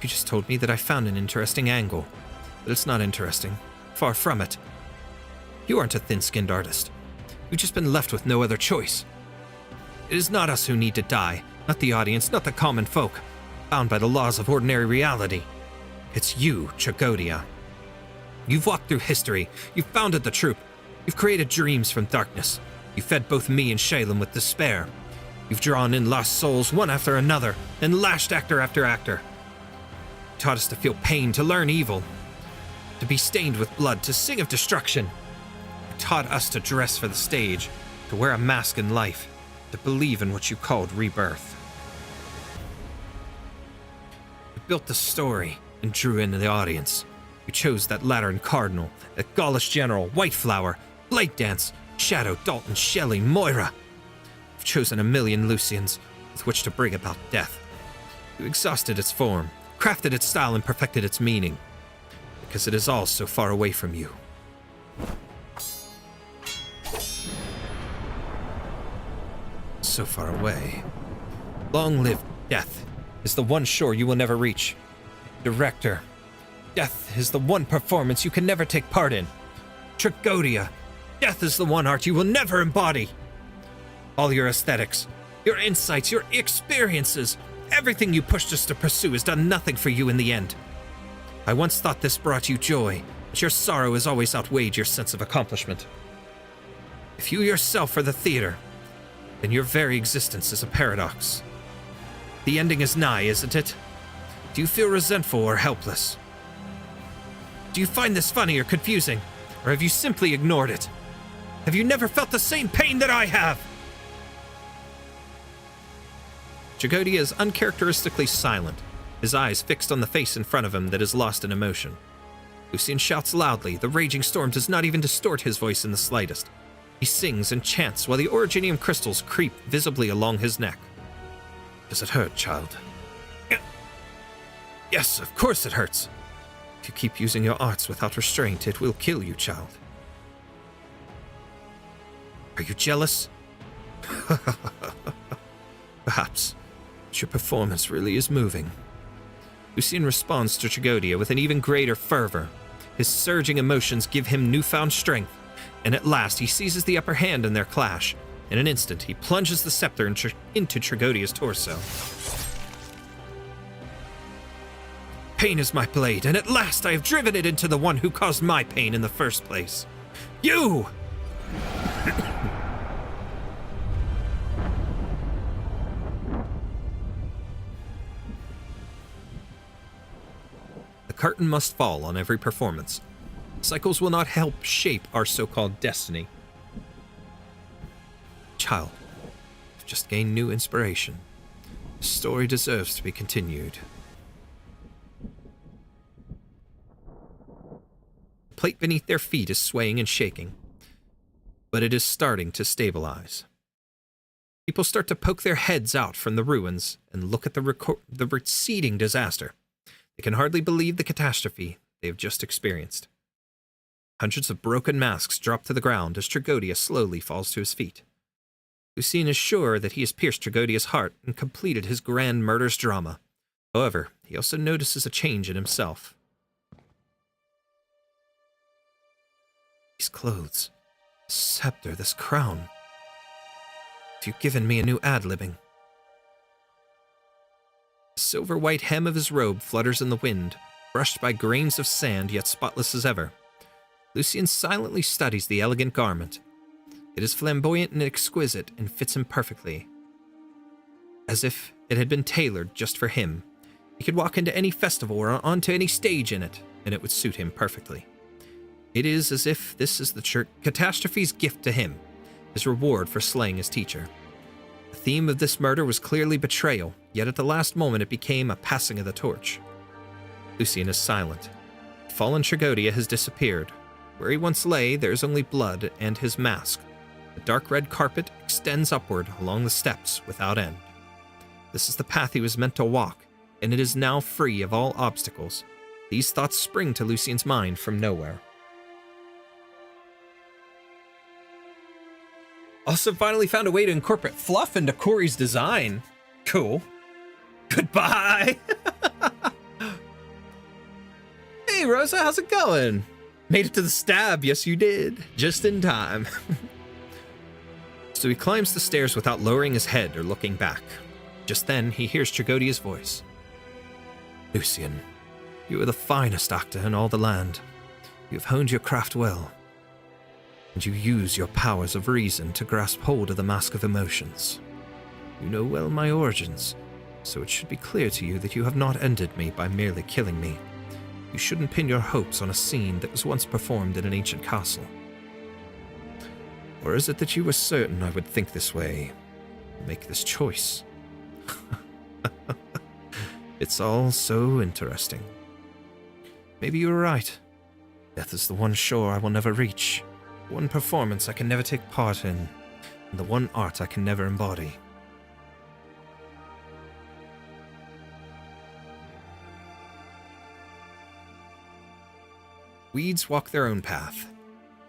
You just told me that I found an interesting angle. But it's not interesting. Far from it. You aren't a thin-skinned artist. You've just been left with no other choice. It is not us who need to die, not the audience, not the common folk, bound by the laws of ordinary reality. It's you, Tragodia. You've walked through history, you've founded the troop, you've created dreams from darkness, you fed both me and Shalem with despair. You've drawn in lost souls one after another, and lashed actor after actor. You taught us to feel pain, to learn evil, to be stained with blood, to sing of destruction. You taught us to dress for the stage, to wear a mask in life, to believe in what you called rebirth. You built the story and drew in the audience. You chose that Lateran Cardinal, that Gaulish General, White Flower, Blade Dance, Shadow, Dalton, Shelley, Moira. You've chosen a million Lucians with which to bring about death. You exhausted its form, crafted its style, and perfected its meaning. Because it is all so far away from you. So far away. Long live death is the one shore you will never reach. Director, death is the one performance you can never take part in. Tragodia, death is the one art you will never embody. All your aesthetics, your insights, your experiences, everything you pushed us to pursue has done nothing for you in the end. I once thought this brought you joy, but your sorrow has always outweighed your sense of accomplishment. If you yourself are the theater, then your very existence is a paradox. The ending is nigh, isn't it? Do you feel resentful or helpless? Do you find this funny or confusing, or have you simply ignored it? Have you never felt the same pain that I have? Tragodia is uncharacteristically silent, his eyes fixed on the face in front of him that is lost in emotion. Lucien shouts loudly. The raging storm does not even distort his voice in the slightest. He sings and chants while the originium crystals creep visibly along his neck. Does it hurt, child? Yes, of course it hurts. If you keep using your arts without restraint, it will kill you, child. Are you jealous? Perhaps. But your performance really is moving. Lucien responds to Tragodia with an even greater fervor. His surging emotions give him newfound strength, and at last he seizes the upper hand in their clash. In an instant, he plunges the scepter into Tragodia's torso. Pain is my blade, and at last I have driven it into the one who caused my pain in the first place. You! The curtain must fall on every performance. Cycles will not help shape our so-called destiny. Child, you've just gained new inspiration. The story deserves to be continued. The plate beneath their feet is swaying and shaking, but it is starting to stabilize. People start to poke their heads out from the ruins and look at the receding disaster. They can hardly believe the catastrophe they have just experienced. Hundreds of broken masks drop to the ground as Tragodia slowly falls to his feet. Lucien is sure that he has pierced Tragodia's heart and completed his grand murderous drama. However, he also notices a change in himself. These clothes, this scepter, this crown. Have you given me a new ad-libbing? The silver white hem of his robe flutters in the wind, brushed by grains of sand yet spotless as ever. Lucian silently studies the elegant garment. It is flamboyant and exquisite and fits him perfectly, as if it had been tailored just for him. He could walk into any festival or onto any stage in it, and it would suit him perfectly. It is as if this is the catastrophe's gift to him, his reward for slaying his teacher. The theme of this murder was clearly betrayal, yet at the last moment it became a passing of the torch. Lucian is silent. Fallen Tragodia has disappeared. Where he once lay, there is only blood and his mask. The dark red carpet extends upward along the steps without end. This is the path he was meant to walk, and it is now free of all obstacles. These thoughts spring to Lucian's mind from nowhere. Also finally found a way to incorporate fluff into Corey's design. Cool. Goodbye! Hey Rosa, how's it going? Made it to the stab, yes you did. Just in time. So he climbs the stairs without lowering his head or looking back. Just then, he hears Tragodia's voice. Lucian, you are the finest actor in all the land. You have honed your craft well, and you use your powers of reason to grasp hold of the mask of emotions. You know well my origins, so it should be clear to you that you have not ended me by merely killing me. You shouldn't pin your hopes on a scene that was once performed in an ancient castle. Or is it that you were certain I would think this way, make this choice? It's all so interesting. Maybe you were right. Death is the one shore I will never reach, one performance I can never take part in, and the one art I can never embody. Weeds walk their own path.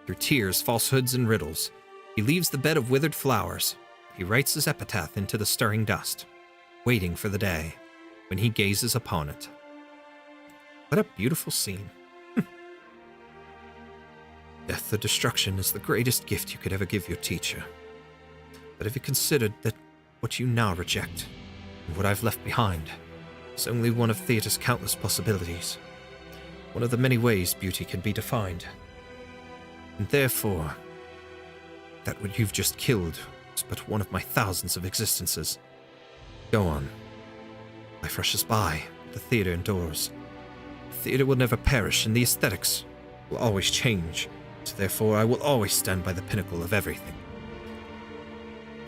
Through tears, falsehoods, and riddles, he leaves the bed of withered flowers. He writes his epitaph into the stirring dust, waiting for the day when he gazes upon it. What a beautiful scene. Death or destruction is the greatest gift you could ever give your teacher. But have you considered that what you now reject, and what I've left behind, is only one of theater's countless possibilities? One of the many ways beauty can be defined. And therefore, that what you've just killed is but one of my thousands of existences. Go on. Life rushes by, the theater endures. The theater will never perish, and the aesthetics will always change, so therefore I will always stand by the pinnacle of everything.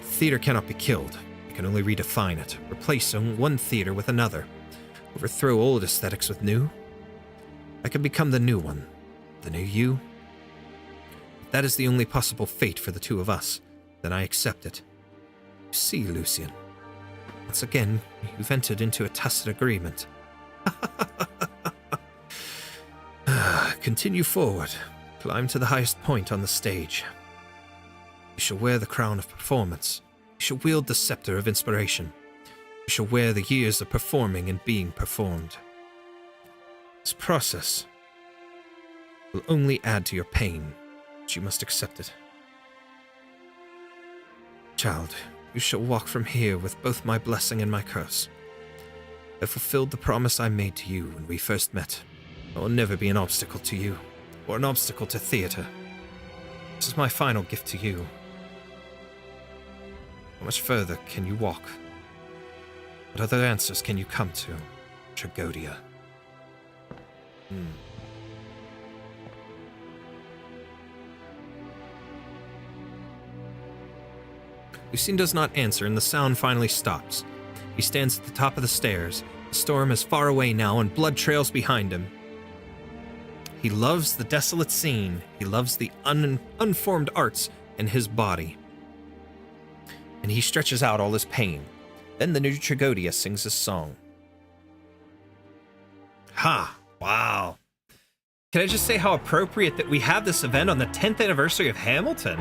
The theater cannot be killed. It can only redefine it, replace one theater with another, overthrow old aesthetics with new. I can become the new one, the new you. If that is the only possible fate for the two of us, then I accept it. You see, Lucian, once again, you've entered into a tacit agreement. Continue forward. Climb to the highest point on the stage. You shall wear the crown of performance. You shall wield the scepter of inspiration. You shall wear the years of performing and being performed. This process will only add to your pain, but you must accept it. Child, you shall walk from here with both my blessing and my curse. I fulfilled the promise I made to you when we first met. I will never be an obstacle to you, or an obstacle to theater. This is my final gift to you. How much further can you walk? What other answers can you come to, Tragodia? Lucian does not answer, and the sound finally stops. He stands at the top of the stairs. The storm is far away now, and blood trails behind him. He loves the desolate scene. He loves the unformed arts in his body. And he stretches out all his pain. Then the new Tragodia sings his song. Ha! Wow. Can I just say how appropriate that we have this event on the 10th anniversary of Hamilton?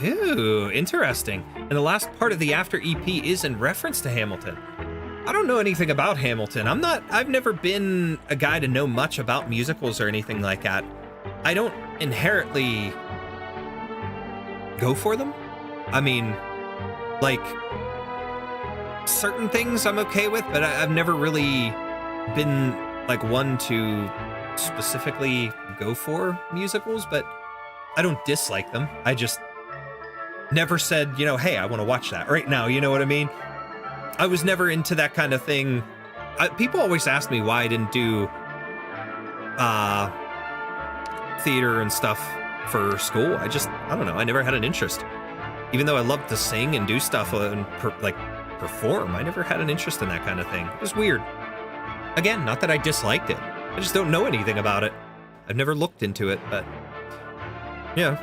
Ooh, interesting. And the last part of the After EP is in reference to Hamilton. I don't know anything about Hamilton. I've never been a guy to know much about musicals or anything like that. I don't inherently go for them. I mean, like, certain things I'm okay with, but I've never really been like one to specifically go for musicals, but I don't dislike them. I just never said, you know, hey, I want to watch that right now. You know what I mean? I was never into that kind of thing. People always ask me why I didn't do theater and stuff for school. I don't know. I never had an interest. Even though I loved to sing and do stuff and perform, I never had an interest in that kind of thing. It was weird. Again, not that I disliked it. I just don't know anything about it. I've never looked into it, but yeah.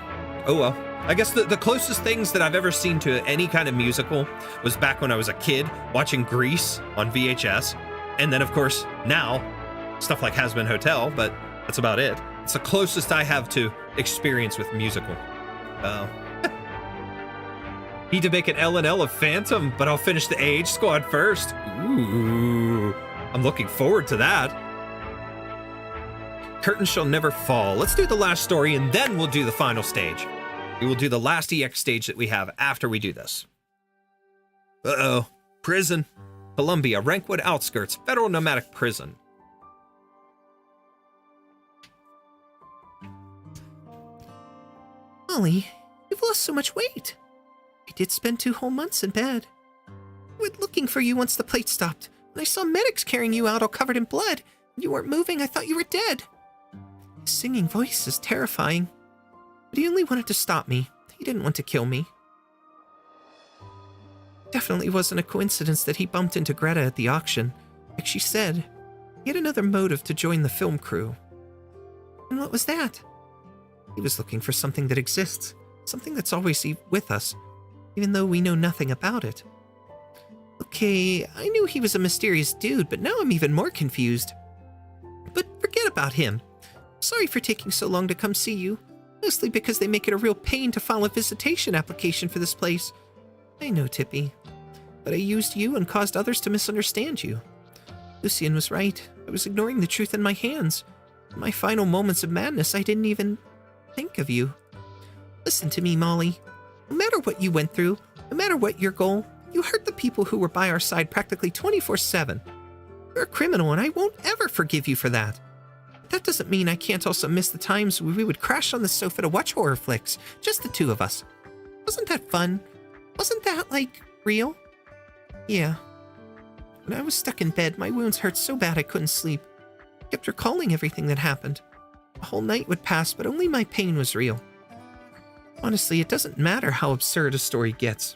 Oh well. I guess the closest things that I've ever seen to any kind of musical was back when I was a kid watching Grease on VHS. And then, of course, now, stuff like Has Been Hotel, but that's about it. It's the closest I have to experience with musical. Need to make an L&L of Phantom, but I'll finish the Age Squad first. Ooh, I'm looking forward to that. Curtain shall never fall. Let's do the last story, and then we'll do the final stage. We will do the last EX stage that we have after we do this. Uh-oh. Prison. Columbia, Wrankwood outskirts, federal nomadic prison. Molly, you've lost so much weight. I did spend 2 whole months in bed. I went looking for you once the plate stopped. When I saw medics carrying you out all covered in blood. When you weren't moving, I thought you were dead. His singing voice is terrifying. But he only wanted to stop me. He didn't want to kill me. Definitely wasn't a coincidence that he bumped into Greta at the auction. Like she said, he had another motive to join the film crew. And what was that? He was looking for something that exists. Something that's always with us, even though we know nothing about it. Okay, I knew he was a mysterious dude, but now I'm even more confused. But forget about him. Sorry for taking so long to come see you. Mostly because they make it a real pain to file a visitation application for this place. I know, Tippi. But I used you and caused others to misunderstand you. Lucien was right. I was ignoring the truth in my hands. In my final moments of madness, I didn't even think of you. Listen to me, Molly. No matter what you went through, no matter what your goal, you hurt the people who were by our side practically 24/7. You're a criminal, and I won't ever forgive you for that. That doesn't mean I can't also miss the times we would crash on the sofa to watch horror flicks, just the two of us. Wasn't that fun? Wasn't that, real? Yeah. When I was stuck in bed, my wounds hurt so bad I couldn't sleep. I kept recalling everything that happened. A whole night would pass, but only my pain was real. Honestly, it doesn't matter how absurd a story gets.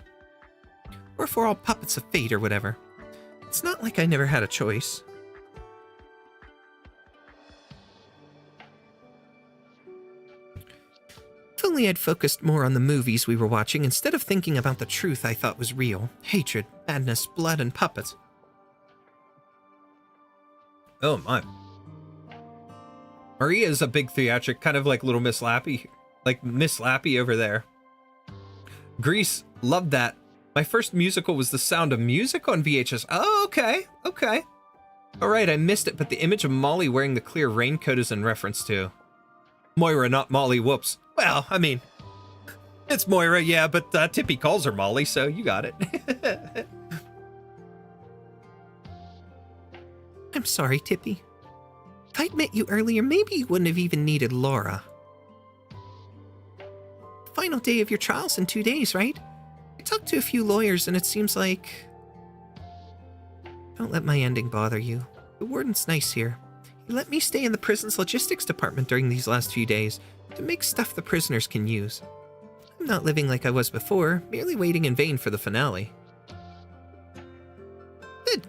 Or if we're all puppets of fate or whatever. It's not like I never had a choice. If only I'd focused more on the movies we were watching instead of thinking about the truth I thought was real. Hatred, madness, blood, and puppets. Oh my. Maria is a big theatric, kind of like Little Miss Lappy. Like Miss Lappy over there. Grease, loved that. My first musical was The Sound of Music on VHS. Oh, okay. Okay. Alright, I missed it, but the image of Molly wearing the clear raincoat is in reference to Moira, not Molly. Whoops. Well, I mean, it's Moira, yeah, but Tippi calls her Molly, so you got it. I'm sorry, Tippi. If I'd met you earlier, maybe you wouldn't have even needed Laura. Final day of your trial's in 2 days, right? I talked to a few lawyers, and it seems like... Don't let my ending bother you. The warden's nice here. He let me stay in the prison's logistics department during these last few days to make stuff the prisoners can use. I'm not living like I was before, merely waiting in vain for the finale.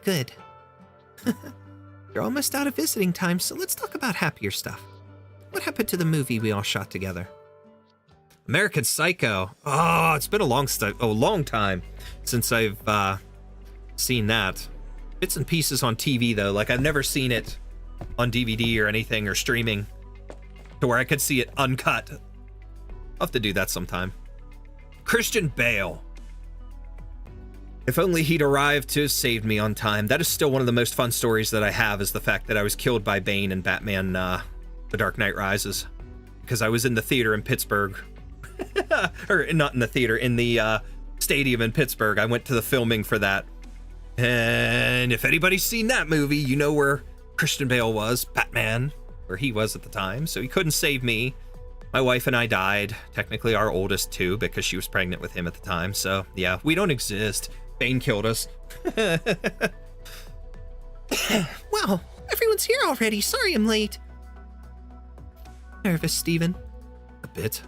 Good. You're almost out of visiting time, so let's talk about happier stuff. What happened to the movie we all shot together? American Psycho. Oh, it's been a long time since I've seen that. Bits and pieces on TV, though. Like, I've never seen it on DVD or anything, or streaming, to where I could see it uncut. I'll have to do that sometime. Christian Bale. If only he'd arrived to have saved me on time. That is still one of the most fun stories that I have, is the fact that I was killed by Bane in Batman The Dark Knight Rises. Because I was in the theater in Pittsburgh. Or not in the theater, in the stadium in Pittsburgh. I went to the filming for that. And if anybody's seen that movie, you know where Christian Bale was. Batman. where he was at the time, so he couldn't save me. My wife and I died. Technically our oldest too, because she was pregnant with him at the time. So yeah, we don't exist. Bane killed us. Well, everyone's here already. Sorry I'm late. Nervous, Steven? A bit.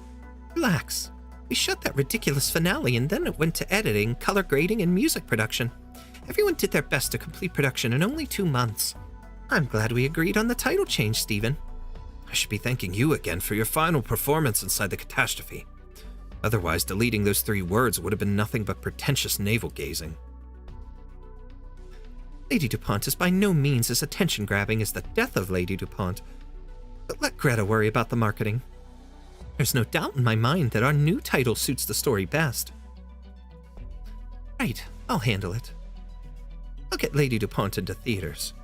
Relax. We shot that ridiculous finale and then it went to editing, color grading, and music production. Everyone did their best to complete production in only 2 months. I'm glad we agreed on the title change, Steven. I should be thanking you again for your final performance inside the catastrophe. Otherwise, deleting those 3 words would have been nothing but pretentious navel-gazing. Lady DuPont is by no means as attention-grabbing as the death of Lady DuPont, but let Greta worry about the marketing. There's no doubt in my mind that our new title suits the story best. Right, I'll handle it. I'll get Lady DuPont into theaters.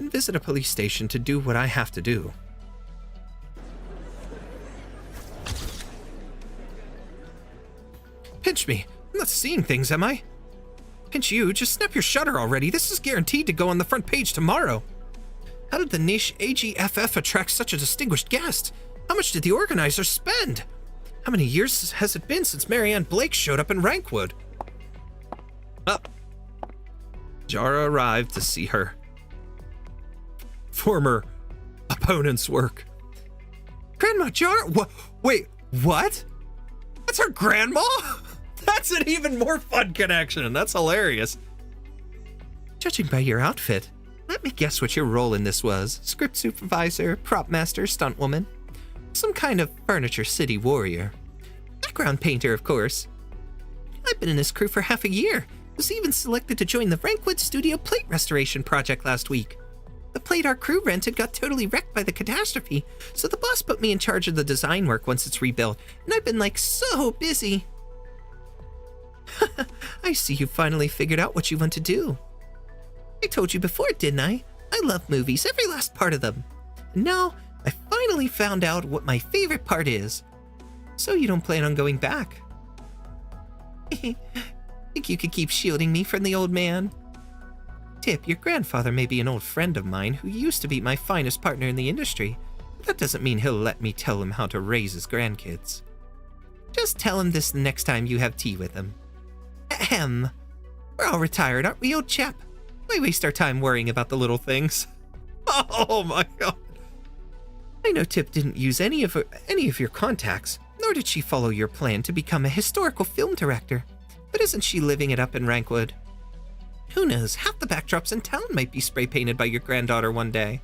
And visit a police station to do what I have to do. Pinch me. I'm not seeing things, am I? Pinch you. Just snap your shutter already. This is guaranteed to go on the front page tomorrow. How did the niche AGFF attract such a distinguished guest? How much did the organizers spend? How many years has it been since Marianne Blake showed up in Wrankwood? Up. Jara arrived to see her former opponent's work. Grandma Jara? Wait, what? That's her grandma? That's an even more fun connection. That's hilarious. Judging by your outfit, let me guess what your role in this was. Script supervisor, prop master, stunt woman. Some kind of furniture city warrior. Background painter, of course. I've been in this crew for half a year. Was even selected to join the Wrankwood studio plate restoration project last week. The plate our crew rented got totally wrecked by the catastrophe, so the boss put me in charge of the design work once it's rebuilt, and I've been like so busy. I see you finally figured out what you want to do. I told you before, didn't I? I love movies, every last part of them. And now, I finally found out what my favorite part is. So you don't plan on going back? Think you could keep shielding me from the old man? Tip, your grandfather may be an old friend of mine who used to be my finest partner in the industry, but that doesn't mean he'll let me tell him how to raise his grandkids. Just tell him this the next time you have tea with him. Ahem. We're all retired, aren't we, old chap? Why waste our time worrying about the little things? Oh my god. I know Tip didn't use any of your contacts, nor did she follow your plan to become a historical film director. But isn't she living it up in Wrankwood? Who knows, half the backdrops in town might be spray-painted by your granddaughter one day.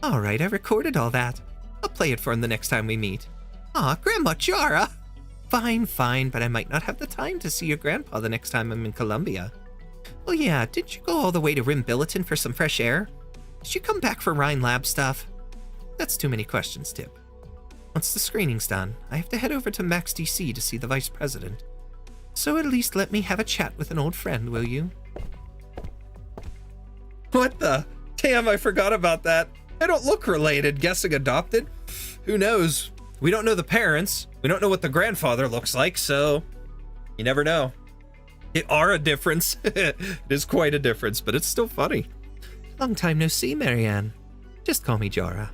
Alright, I recorded all that. I'll play it for him the next time we meet. Aw, Grandma Jara! Fine, but I might not have the time to see your grandpa the next time I'm in Columbia. Oh yeah, didn't you go all the way to Rim Billiton for some fresh air? Did you come back for Rhine Lab stuff? That's too many questions, Tip. Once the screening's done, I have to head over to Max DC to see the Vice President. So at least let me have a chat with an old friend, will you? What the? Damn, I forgot about that. They don't look related. Guessing adopted? Who knows? We don't know the parents. We don't know what the grandfather looks like, so you never know. It are a difference. It is quite a difference, but it's still funny. Long time no see, Marianne. Just call me Jara.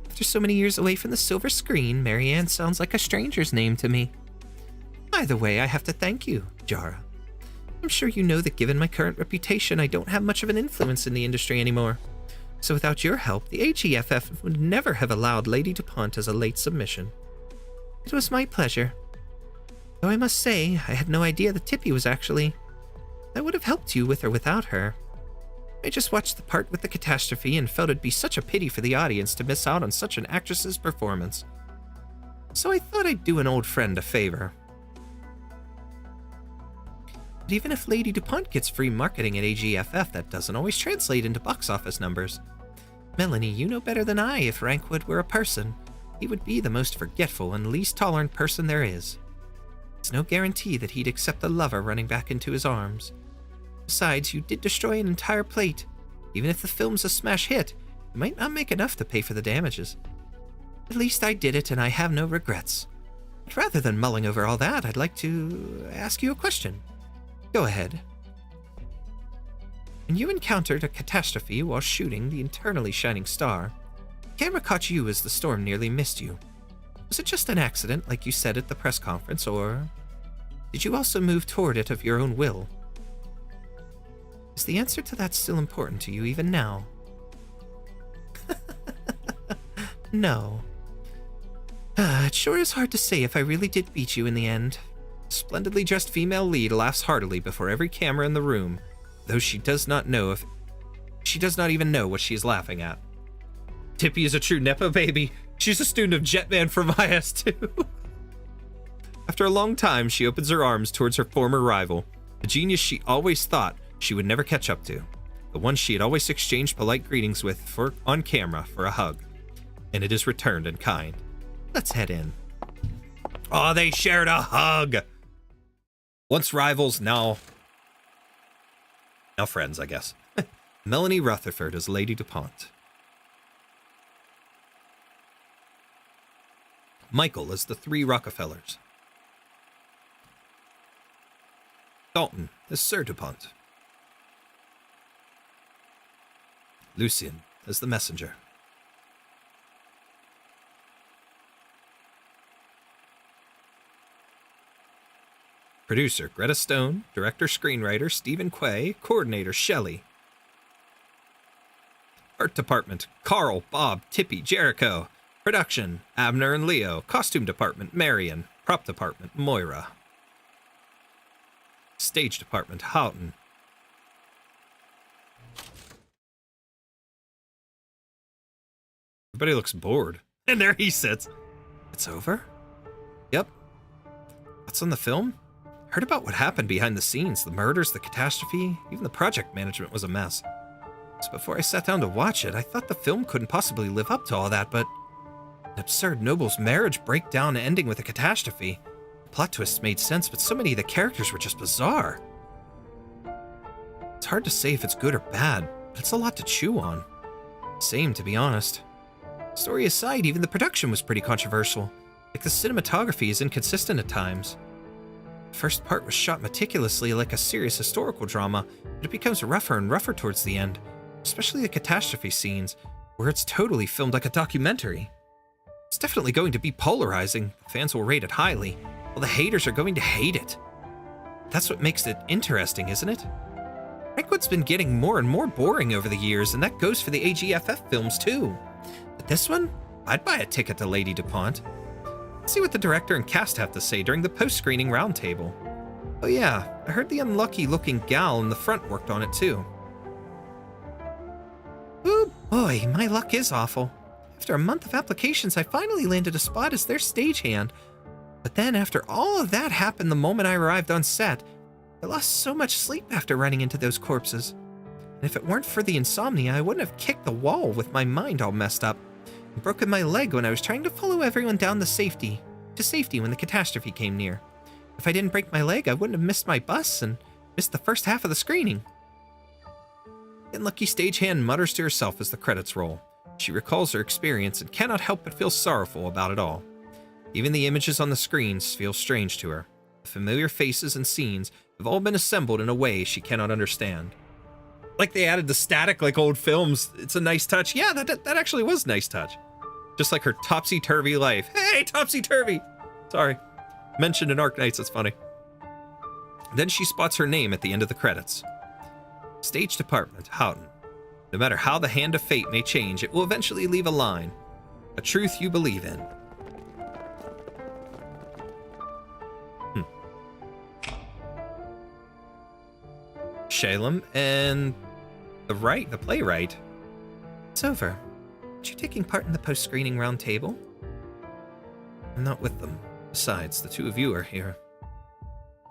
After so many years away from the silver screen, Marianne sounds like a stranger's name to me. Either way, I have to thank you, Jara. I'm sure you know that given my current reputation, I don't have much of an influence in the industry anymore. So without your help, the AGFF would never have allowed Lady DuPont as a late submission. It was my pleasure. Though I must say, I had no idea that Tippi was actually... I would have helped you with or without her. I just watched the part with the catastrophe and felt it'd be such a pity for the audience to miss out on such an actress's performance. So I thought I'd do an old friend a favor. But even if Lady DuPont gets free marketing at AGFF, that doesn't always translate into box office numbers. Melanie, you know better than I if Wrankwood were a person. He would be the most forgetful and least tolerant person there is. It's no guarantee that he'd accept a lover running back into his arms. Besides, you did destroy an entire plate. Even if the film's a smash hit, you might not make enough to pay for the damages. At least I did it and I have no regrets. But rather than mulling over all that, I'd like to ask you a question. Go ahead. When you encountered a catastrophe while shooting the eternally shining star, the camera caught you as the storm nearly missed you. Was it just an accident, like you said at the press conference, or did you also move toward it of your own will? Is the answer to that still important to you even now? No. It sure is hard to say if I really did beat you in the end. A splendidly dressed female lead laughs heartily before every camera in the room, though she does not even know what she is laughing at. Tippi is a true Nepo baby. She's a student of Jetman from IS2. After a long time, she opens her arms towards her former rival, the genius she always thought she would never catch up to, the one she had always exchanged polite greetings with on camera for a hug. And it is returned in kind. Let's head in. Oh, they shared a hug! Once rivals, now friends, I guess. Melanie Rutherford as Lady DuPont. Michael as the three Rockefellers. Dalton as Sir DuPont. Lucien as the messenger. Producer Greta Stone, director screenwriter Stephen Quay, coordinator Shelley. Art department Carl, Bob, Tippi, Jericho. Production Abner and Leo. Costume department Marion. Prop department Moira. Stage department Houghton. Everybody looks bored. And there he sits. It's over? Yep. That's on the film? Heard about what happened behind the scenes, the murders, the catastrophe, even the project management was a mess. So before I sat down to watch it, I thought the film couldn't possibly live up to all that, but an absurd noble's marriage breakdown ending with a catastrophe. Plot twists made sense, but so many of the characters were just bizarre. It's hard to say if it's good or bad, but it's a lot to chew on. Same, to be honest. Story aside, even the production was pretty controversial. Like the cinematography is inconsistent at times. The first part was shot meticulously like a serious historical drama, but it becomes rougher and rougher towards the end, especially the catastrophe scenes, where it's totally filmed like a documentary. It's definitely going to be polarizing. The fans will rate it highly, while the haters are going to hate it. That's what makes it interesting, isn't it? Wrankwood's been getting more and more boring over the years, and that goes for the AGFF films too. But this one, I'd buy a ticket to Lady DuPont. Let's see what the director and cast have to say during the post-screening roundtable. Oh yeah, I heard the unlucky-looking gal in the front worked on it too. Ooh boy, my luck is awful. After a month of applications, I finally landed a spot as their stagehand. But then after all of that happened the moment I arrived on set, I lost so much sleep after running into those corpses. And if it weren't for the insomnia, I wouldn't have kicked the wall with my mind all messed up. And broken my leg when I was trying to follow everyone down to safety when the catastrophe came near. If I didn't break my leg, I wouldn't have missed my bus and missed the first half of the screening. The unlucky stagehand mutters to herself as the credits roll. She recalls her experience and cannot help but feel sorrowful about it all. Even the images on the screens feel strange to her. The familiar faces and scenes have all been assembled in a way she cannot understand. Like they added the static like old films. It's a nice touch. Yeah, that actually was a nice touch. Just like her topsy-turvy life. Hey, topsy-turvy! Sorry. Mentioned in Arknights, it's funny. Then she spots her name at the end of the credits. Stage department, Houghton. No matter how the hand of fate may change, it will eventually leave a line. A truth you believe in. Shalem and the playwright. It's over. Aren't you taking part in the post-screening roundtable? I'm not with them. Besides, the two of you are here.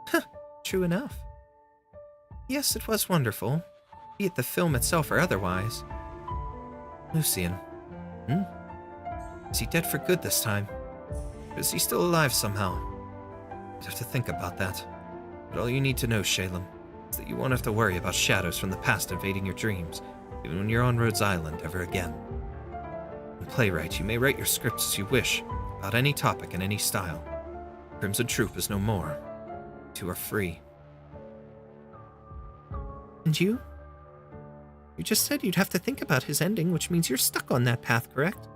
Huh, true enough. Yes, it was wonderful, be it the film itself or otherwise. Lucien. Is he dead for good this time? Or is he still alive somehow? I'd have to think about that. But all you need to know, Shalem, is that you won't have to worry about shadows from the past invading your dreams, even when you're on Rhodes Island ever again. And playwright, you may write your scripts as you wish, about any topic and any style. Crimson Troop is no more. You two are free. And you? You just said you'd have to think about his ending, which means you're stuck on that path, correct?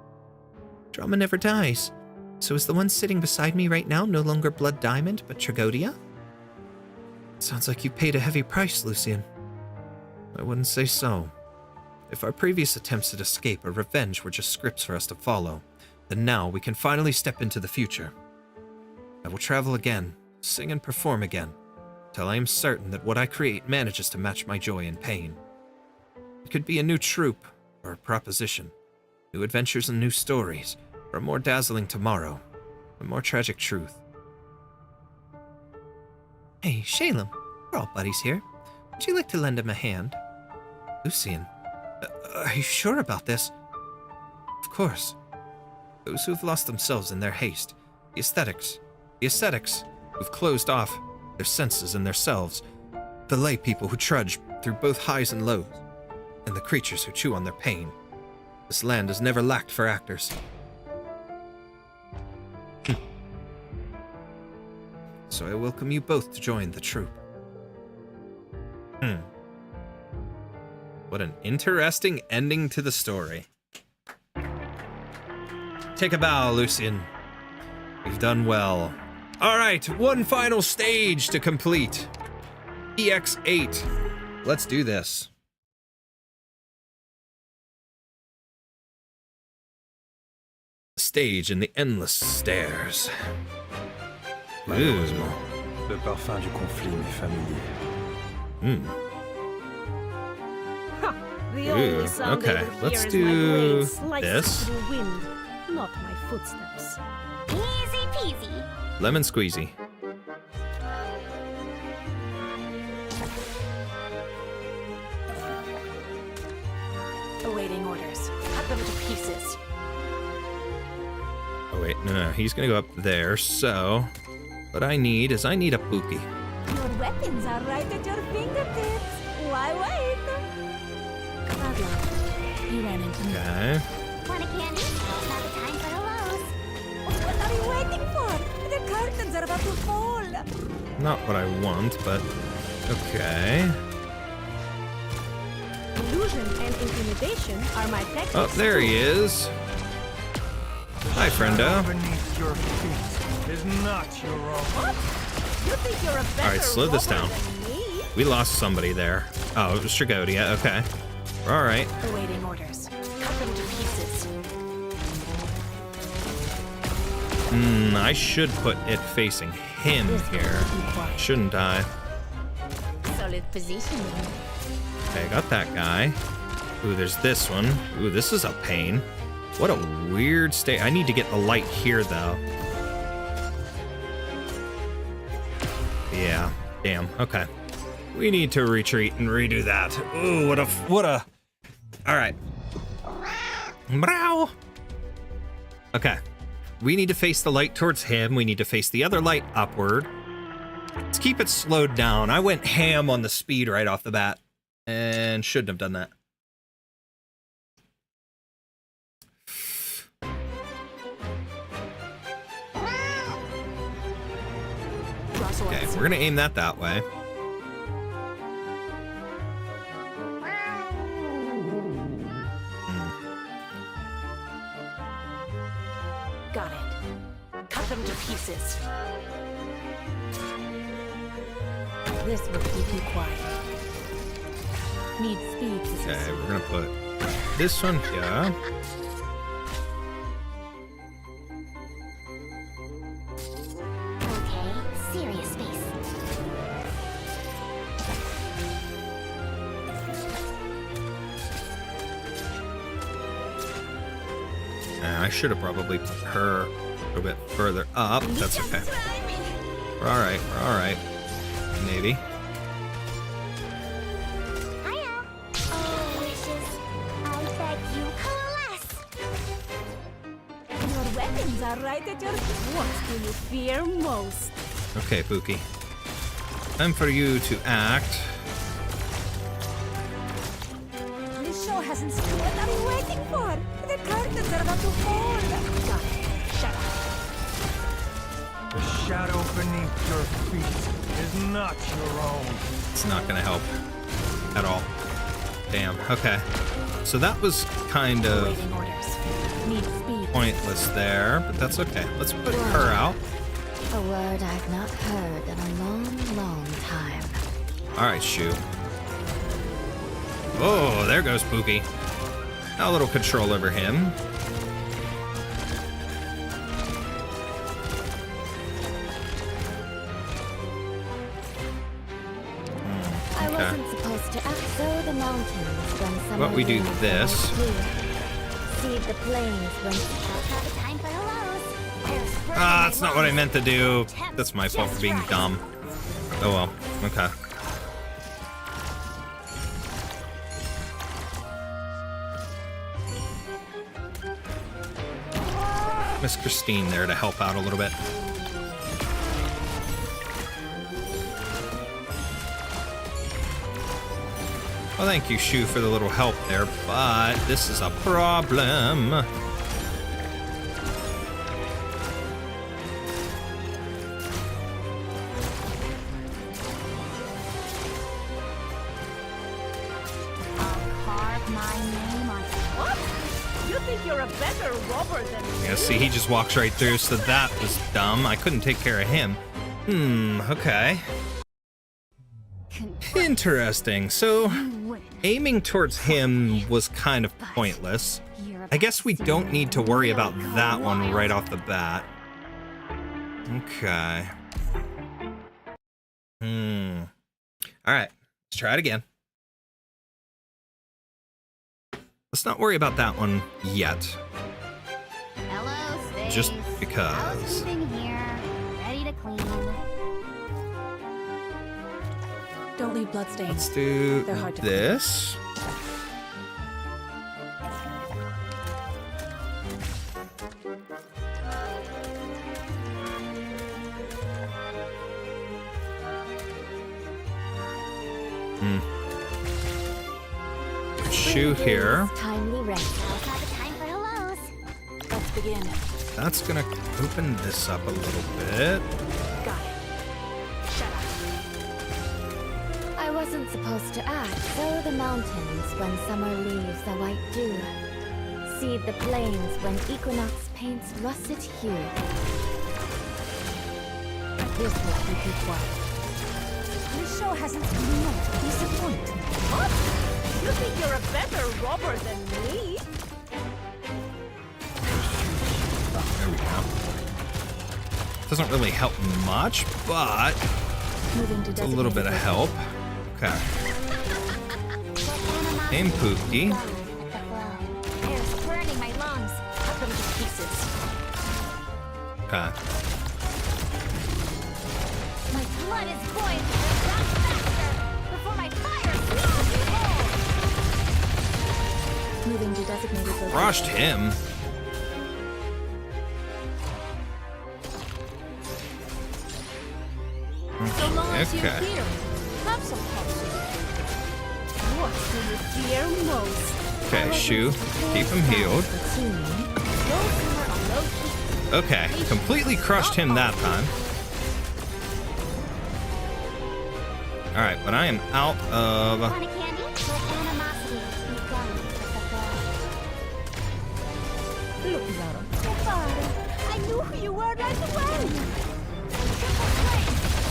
Drama never dies. So is the one sitting beside me right now no longer Blood Diamond, but Tragodia? Sounds like you paid a heavy price, Lucian. I wouldn't say so. If our previous attempts at escape or revenge were just scripts for us to follow, then now we can finally step into the future. I will travel again, sing and perform again, till I am certain that what I create manages to match my joy and pain. It could be a new troupe, or a proposition, new adventures and new stories, or a more dazzling tomorrow, a more tragic truth. Hey, Shalem, we're all buddies here. Would you like to lend him a hand? Lucian, are you sure about this? Of course. Those who've lost themselves in their haste, the ascetics who've closed off their senses and their selves, the lay people who trudge through both highs and lows, and the creatures who chew on their pain. This land has never lacked for actors. So I welcome you both to join the troupe. What an interesting ending to the story. Take a bow, Lucian. You've done well. All right, one final stage to complete. EX8. Let's do this. Stage in the endless stairs. Malheureusement, le parfum du conflit m'est familier. The only sound okay, they will let's hear do is my blade slicing this. through wind, not my footsteps. Easy peasy. Lemon squeezy. Awaiting orders. Cut them to pieces. Oh wait, no, he's gonna go up there, so what I need is a Pookie. Your weapons are right at your fingertips. Why wait? Bad luck. You ran into me. Okay. Want a candy? Now's not the time for hellos. What are you waiting for? The curtains are about to fall. Not what I want, but okay. Illusion and intimidation are my techniques. Oh, there he is. Hi, friendo. Beneath your feet is not your own. What? You think you're a better Alright, slow this robber down. than me? We lost somebody there. Oh, it was Tragodia. Okay. We're all right. Awaiting orders. Cut them to pieces. I should put it facing him here, shouldn't I? Solid positioning. Okay, got that guy. Ooh, there's this one. Ooh, this is a pain. What a weird state. I need to get the light here, though. Yeah, damn. Okay. We need to retreat and redo that. Ooh, what a... All right. Brow. Okay. We need to face the light towards him. We need to face the other light upward. Let's keep it slowed down. I went ham on the speed right off the bat and shouldn't have done that. Okay, we're gonna aim that way. Got it. Cut them to pieces. This will keep you quiet. Need speed to Okay, succeed. we're gonna put this one here. Okay, serious space. I should have probably put her a little bit further up. That's okay. We're all right. We're all right. Maybe. Hiya. Oh, wishes. I beg you, coalesce. Your weapons are right at your feet. What do you fear most? Okay, Pookie. Time for you to act. This show hasn't started. What are you waiting for? The curtains are about to fall. Got it. Shut up. The shadow beneath your feet is not your own. It's not gonna help at all. Damn. Okay. So that was kind of Awaiting orders. Need speed. pointless there, but that's okay. Let's put her out. A word I've not heard in a long, long time. All right, Shu. Oh, there goes Pookie. Now a little control over him. I wasn't supposed to outsow the mountains when summer But we do leaves this. the white dew. Seed the plains when Time for hellos. Ah, that's not what I meant to do. That's my fault for being dumb. Oh well. Okay. Miss Christine there to help out a little bit. Well, thank you, Shu, for the little help there, but this is a problem. Carve my name on What? You think you're a better robber than me? Yeah, see, he just walks right through, so that was dumb. I couldn't take care of him. Okay. Interesting. So, aiming towards him was kind of pointless. I guess we don't need to worry about that one right off the bat. Okay. Alright, let's try it again. Let's not worry about that one yet. Hello, space. Just because. Housekeeping here, ready to clean. Don't leave bloodstains. Let's do They're hard to this. Shoe here. timely rest. Now's not the time for hellos. Let's begin. That's gonna open this up a little bit. Got it. Shut up. I wasn't supposed to act. Sow the mountains when summer leaves the white dew. Seed the plains when equinox paints russet hue. This will keep you quiet. This show hasn't been a disappointment. What? You think you're a better robber than me? There we go. Doesn't really help much, but Moving to it's a little bit of help. Okay. Name Pookie. Air's burning my lungs. Cut them to pieces. Okay. My blood is boiling. Run faster before my fire swallows you whole. Moving to designated location. Crushed him. So long as you're Okay. here, have some coffee. What do you fear most? Okay, Shu. Keep him healed. Go somewhere on low key. Okay, completely crushed him that time. Alright, but I am out of... Want a candy? Let animosity be gone with the flow. Look, Zaro. So far, I knew who you were right away.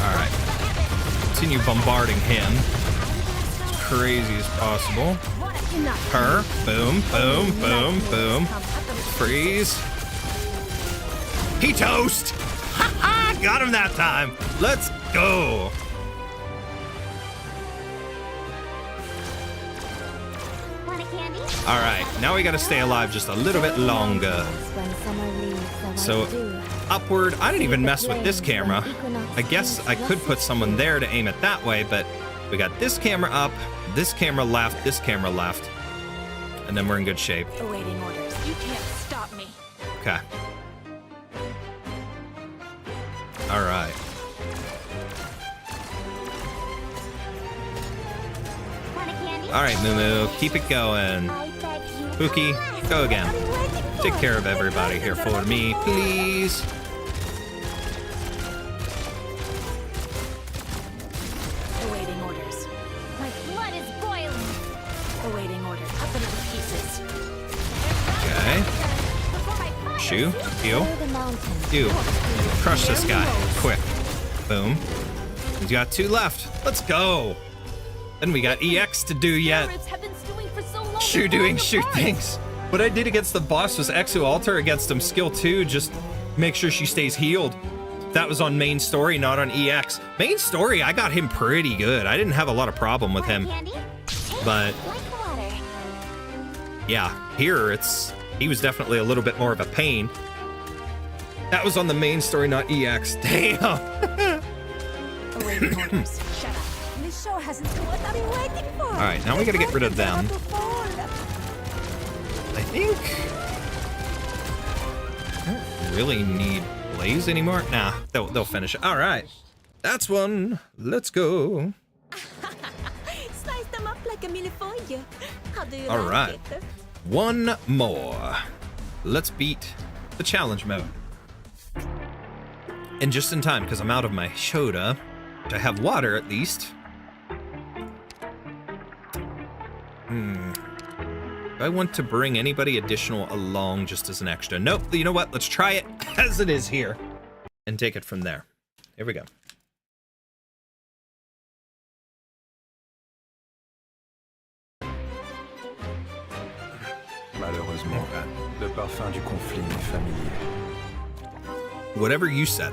Alright. Continue bombarding him. As crazy as possible. Enough. Her. Boom, boom, boom, boom. Freeze. He toast! Ha ha! Got him that time! Let's go! Want a candy? Alright, now we gotta stay alive just a little bit longer. When summer leaves the white So, dew. upward. I didn't even mess with this camera. I guess I could put someone there to aim it that way, but we got this camera up, this camera left, this camera left. And then we're in good shape. Awaiting orders. You can't stop me. Okay. Alright. Want a candy? Alright, Moo, keep it going. I beg you. Pookie, go again. Take care of everybody here for me, please. Awaiting orders. My blood is boiling. Awaiting order. Up into the pieces. Okay. Shoo, heal. You. Crush this guy. Quick. Boom. He's got 2 left. Let's go. Then we got EX to do yet. Shoo doing shoot things. What I did against the boss was Exu Alter against him. Skill 2, just make sure she stays healed. That was on main story, not on EX. Main story, I got him pretty good. I didn't have a lot of problem with him. But yeah, here he was definitely a little bit more of a pain. That was on the main story, not EX. Damn. Awaiting orders. Shut up. This show hasn't been what I've been waiting for. All right, now we gotta get rid of them. I think I don't really need Blaze anymore. Nah, they'll finish it. All right, that's one. Let's go. Slice them up like a millefeuille. How do you All like right, it? one more. Let's beat the challenge mode. And just in time, because I'm out of my soda. I have water at least. Do I want to bring anybody additional along just as an extra? Nope. You know what? Let's try it as it is here and take it from there. Here we go. Malheureusement, le parfum du conflit m'est familier. Whatever you said.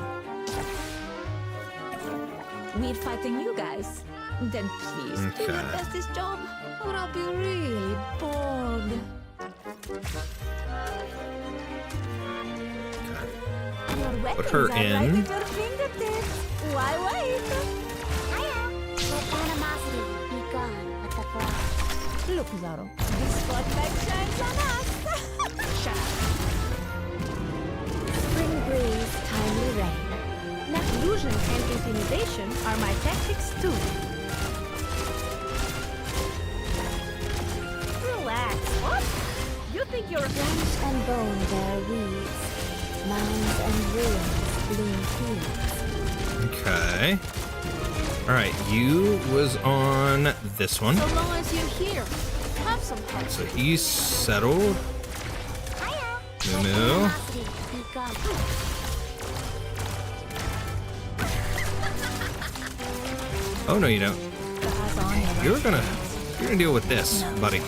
We're fighting you guys. Then please do not test this job, or I'll be really bored. Your Put her weapons are right in. at your fingertips. Why wait? Hiya. Let animosity be gone with the flow. Look, Zaro, this spotlight shines on us. Shut up. Spring breeze, timely rain. Illusion and intimidation are my tactics too. Relax. What? You think you're Flesh and bone bear weeds. Mounds and ruins bloom fields. Okay. All right, you was on this one. So long as you're here, have some heart. So he's settled. Hiya. Moo Let moo. animosity be gone. Oh no, you don't. You're gonna deal with this, buddy.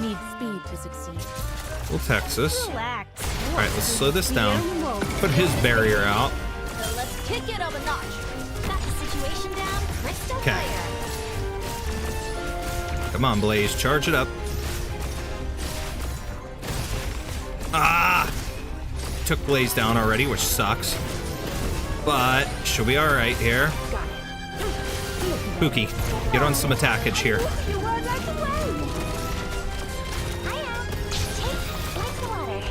Need speed to succeed. We'll Texas. relax. All right, let's slow this down. Put his barrier out. So let's kick it up a notch. Got the situation down crystal Okay. clear. Come on, Blaze, charge it up. Ah! Took Blaze down already, which sucks. But she'll be all right here. Pookie, get on some attackage here. You were right away. Hiya. Take like the water.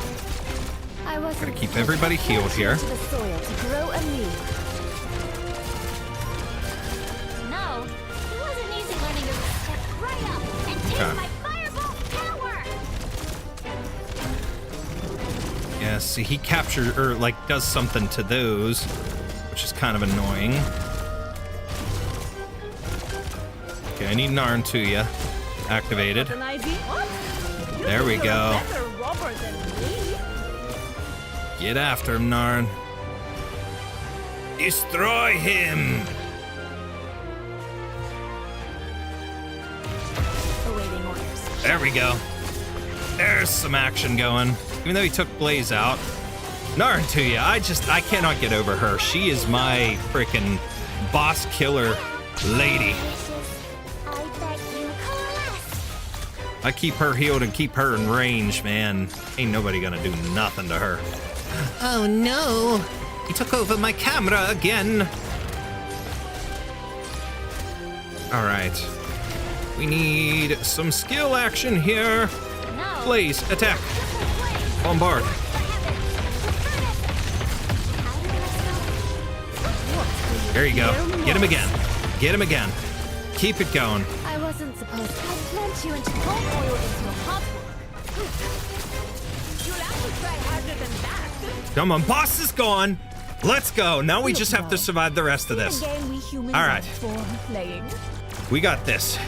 I was Gotta keep everybody healed here. to the soil to grow anew. No, it wasn't easy learning to step right up and take Okay. my fireball power. Yeah, see, he captures, or like does something to those, which is kind of annoying. Okay, I need Narn to you. Activated. An idea? What? You There think we you're go. a better robber than me? Get after him, Narn. Destroy him! Awaiting orders. There we go. There's some action going. Even though he took Blaze out. Narn to you. I cannot get over her. She is my freaking boss killer lady. I bet you coalesce. I keep her healed and keep her in range, man. Ain't nobody gonna do nothing to her. Oh no! He took over my camera again! Alright. We need some skill action here. No. Blaze, attack. Bombard. There you go. Get him again. Get him again. Keep it going. I wasn't supposed to. I plunged you into cold oil into a hot one. You'll have to try harder than that. Come on, boss is gone. Let's go. Now we just have to survive the rest of this. The game we humans All right. are born playing. We got this.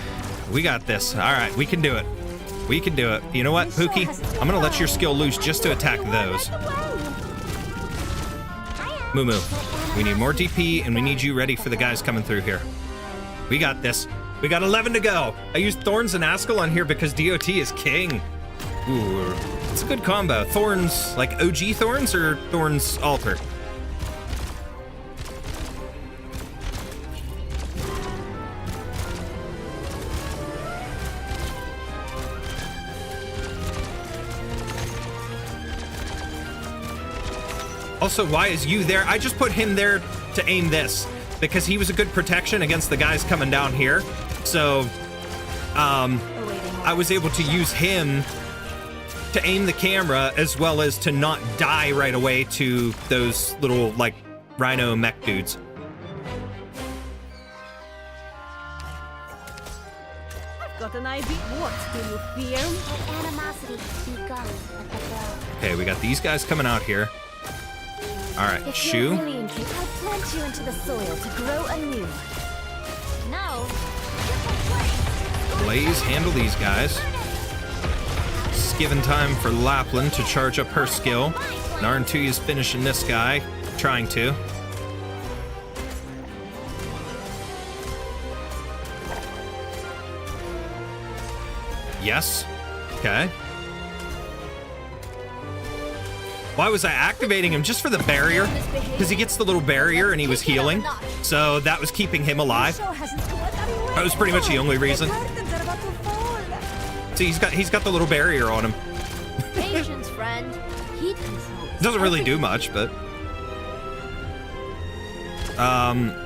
We got this. All right, we can do it. We can do it. You know what, Pookie? I'm gonna let your skill loose just to attack those. Moo Moo, we need more DP, and we need you ready for the guys coming through here. We got this. We got 11 to go. I used Thorns and Askel on here because DOT is king. Ooh, it's a good combo. Thorns, like OG Thorns or Thorns Alter? Also, why is you there? I just put him there to aim this because he was a good protection against the guys coming down here. So, I was able to use him to aim the camera as well as to not die right away to those little, like, rhino mech dudes. I've got an idea. What do you fear? Let animosity begun at the brow. Okay, we got these guys coming out here. All right, If Shu. you're really interested, I'll plant you into the soil to grow anew. No. Blaze, handle these guys. It's given time for Lapland to charge up her skill. Narn2 is finishing this guy, trying to. Yes. Okay. Why was I activating him? Just for the barrier? Because he gets the little barrier and he was healing. So that was keeping him alive. That was pretty much the only reason. See, he's got the little barrier on him. Patience, friend. Heat control. Doesn't really do much, but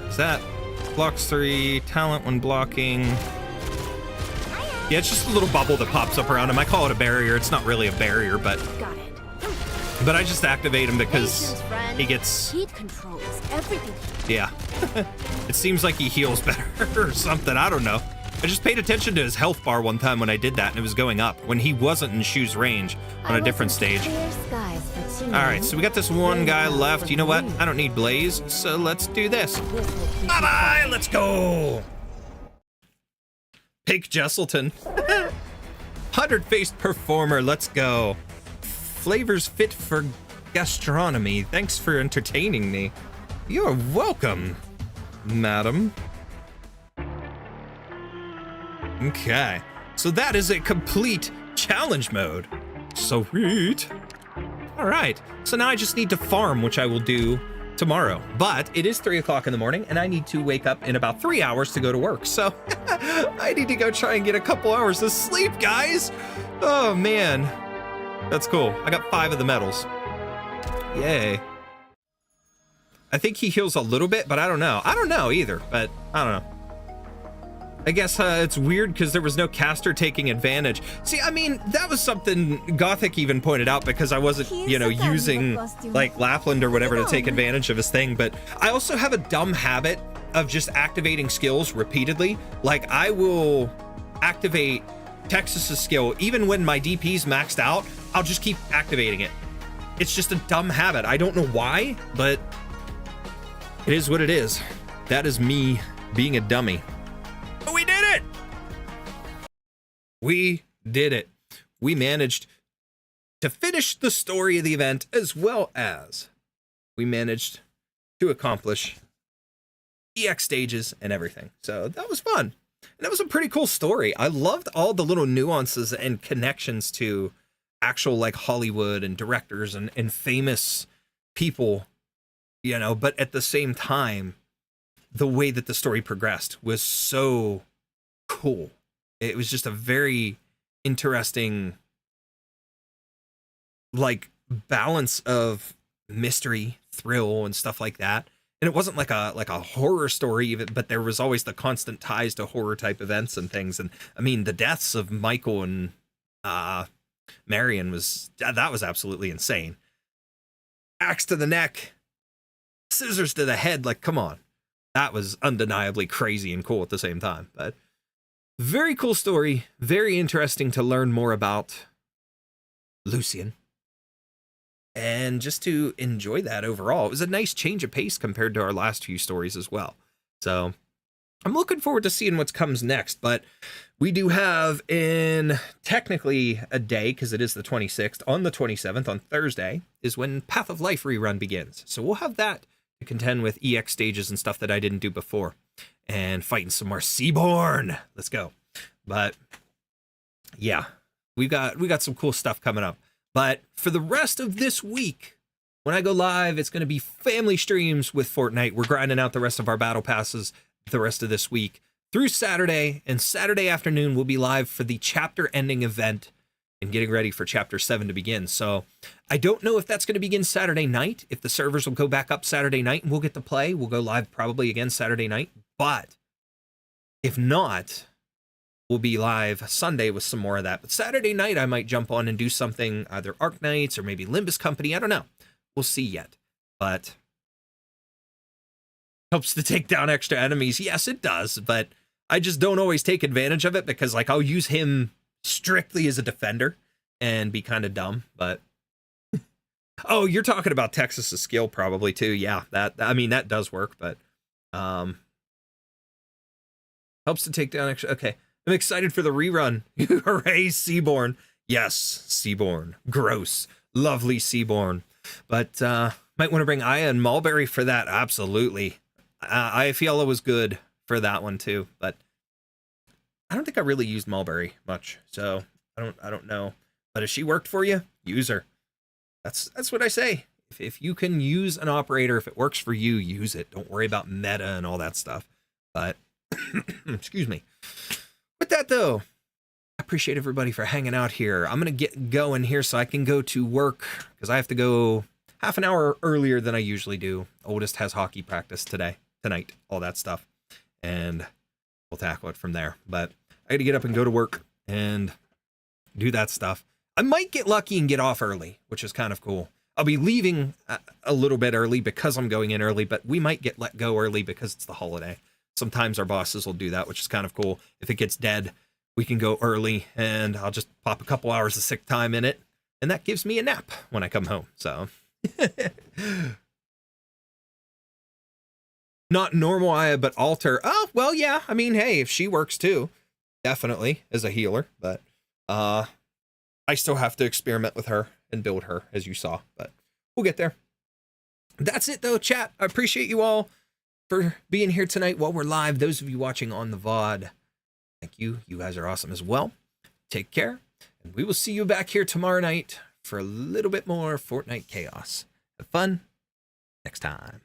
is that blocks 3 talent when blocking? Yeah, it's just a little bubble that pops up around him. I call it a barrier. It's not really a barrier, but I just activate him because he gets heat controls everything. Yeah. It seems like he heals better or something. I don't know. I just paid attention to his health bar one time when I did that, and it was going up when he wasn't in Shu's range on a different stage. All right, so we got this one guy left. You know what? I don't need Blaze, so let's do this. Bye-bye, let's go. Pig Jesselton. 100-faced performer, let's go. Flavors fit for gastronomy. Thanks for entertaining me. You're welcome, madam. Okay, so that is a complete challenge mode. Sweet. All right, so now I just need to farm, which I will do tomorrow. But it is 3 o'clock in the morning, and I need to wake up in about 3 hours to go to work. So I need to go try and get a couple hours of sleep, guys. Oh, man. That's cool. I got 5 of the medals. Yay. I think he heals a little bit, but I don't know. I don't know either, but I don't know. I guess it's weird because there was no caster taking advantage. See, I mean, that was something Gothic even pointed out because I wasn't, you know, using like Lapland or whatever to take advantage of his thing. But I also have a dumb habit of just activating skills repeatedly. Like I will activate Texas's skill even when my DP's maxed out. I'll just keep activating it. It's just a dumb habit. I don't know why, but it is what it is. That is me being a dummy. But we did it! We did it. We managed to finish the story of the event as well as we managed to accomplish EX stages and everything. So that was fun. And that was a pretty cool story. I loved all the little nuances and connections to actual like Hollywood and directors and famous people, you know, but at the same time, the way that the story progressed was so cool. It was just a very interesting, like, balance of mystery, thrill, and stuff like that. And it wasn't like a horror story, even, but there was always the constant ties to horror type events and things. And I mean, the deaths of Michael and Marion was absolutely insane. Axe to the neck, scissors to the head. Like, come on. That was undeniably crazy and cool at the same time. But very cool story. Very interesting to learn more about Lucian. And just to enjoy that overall. It was a nice change of pace compared to our last few stories as well. So I'm looking forward to seeing what comes next, but we do have in technically a day, because it is the 26th, on the 27th, on Thursday, is when Path of Life rerun begins. So we'll have that to contend with EX stages and stuff that I didn't do before. And fighting some more Seaborn. Let's go. But yeah, we got some cool stuff coming up. But for the rest of this week, when I go live, it's going to be family streams with Fortnite. We're grinding out the rest of our battle passes the rest of this week through Saturday, and Saturday afternoon we'll be live for the chapter ending event and getting ready for chapter 7 to begin. So I don't know if that's going to begin Saturday night, if the servers will go back up Saturday night and we'll get to play. We'll go live probably again Saturday night, but if not, we'll be live Sunday with some more of that. But Saturday night I might jump on and do something, either Arknights or maybe Limbus Company. I don't know. We'll see yet, but helps to take down extra enemies. Yes, it does, but I just don't always take advantage of it because, like, I'll use him strictly as a defender and be kind of dumb, but oh, you're talking about Texas's skill probably too. Yeah, that does work, but helps to take down extra. Okay, I'm excited for the rerun. Hooray, Seaborn. Yes, Seaborn. Gross. Lovely Seaborn. But might want to bring Aya and Mulberry for that. Absolutely. Ayafiela was good for that one too, but I don't think I really used Mulberry much, so I don't know. But if she worked for you, use her. That's what I say. If you can use an operator, if it works for you, use it. Don't worry about meta and all that stuff. But excuse me. With that though, I appreciate everybody for hanging out here. I'm gonna get going here so I can go to work because I have to go half an hour earlier than I usually do. Oldest has hockey practice tonight, all that stuff, and we'll tackle it from there. But I got to get up and go to work and do that stuff. I might get lucky and get off early, which is kind of cool. I'll be leaving a little bit early because I'm going in early, but we might get let go early because it's the holiday. Sometimes our bosses will do that, which is kind of cool. If it gets dead, we can go early and I'll just pop a couple hours of sick time in it, and that gives me a nap when I come home. So not normal Aya, but alter. Oh, well, yeah. I mean, hey, if she works too, definitely as a healer, but I still have to experiment with her and build her, as you saw, but we'll get there. That's it though, chat. I appreciate you all for being here tonight while we're live. Those of you watching on the VOD, thank you. You guys are awesome as well. Take care, and we will see you back here tomorrow night for a little bit more Fortnite chaos. Have fun next time.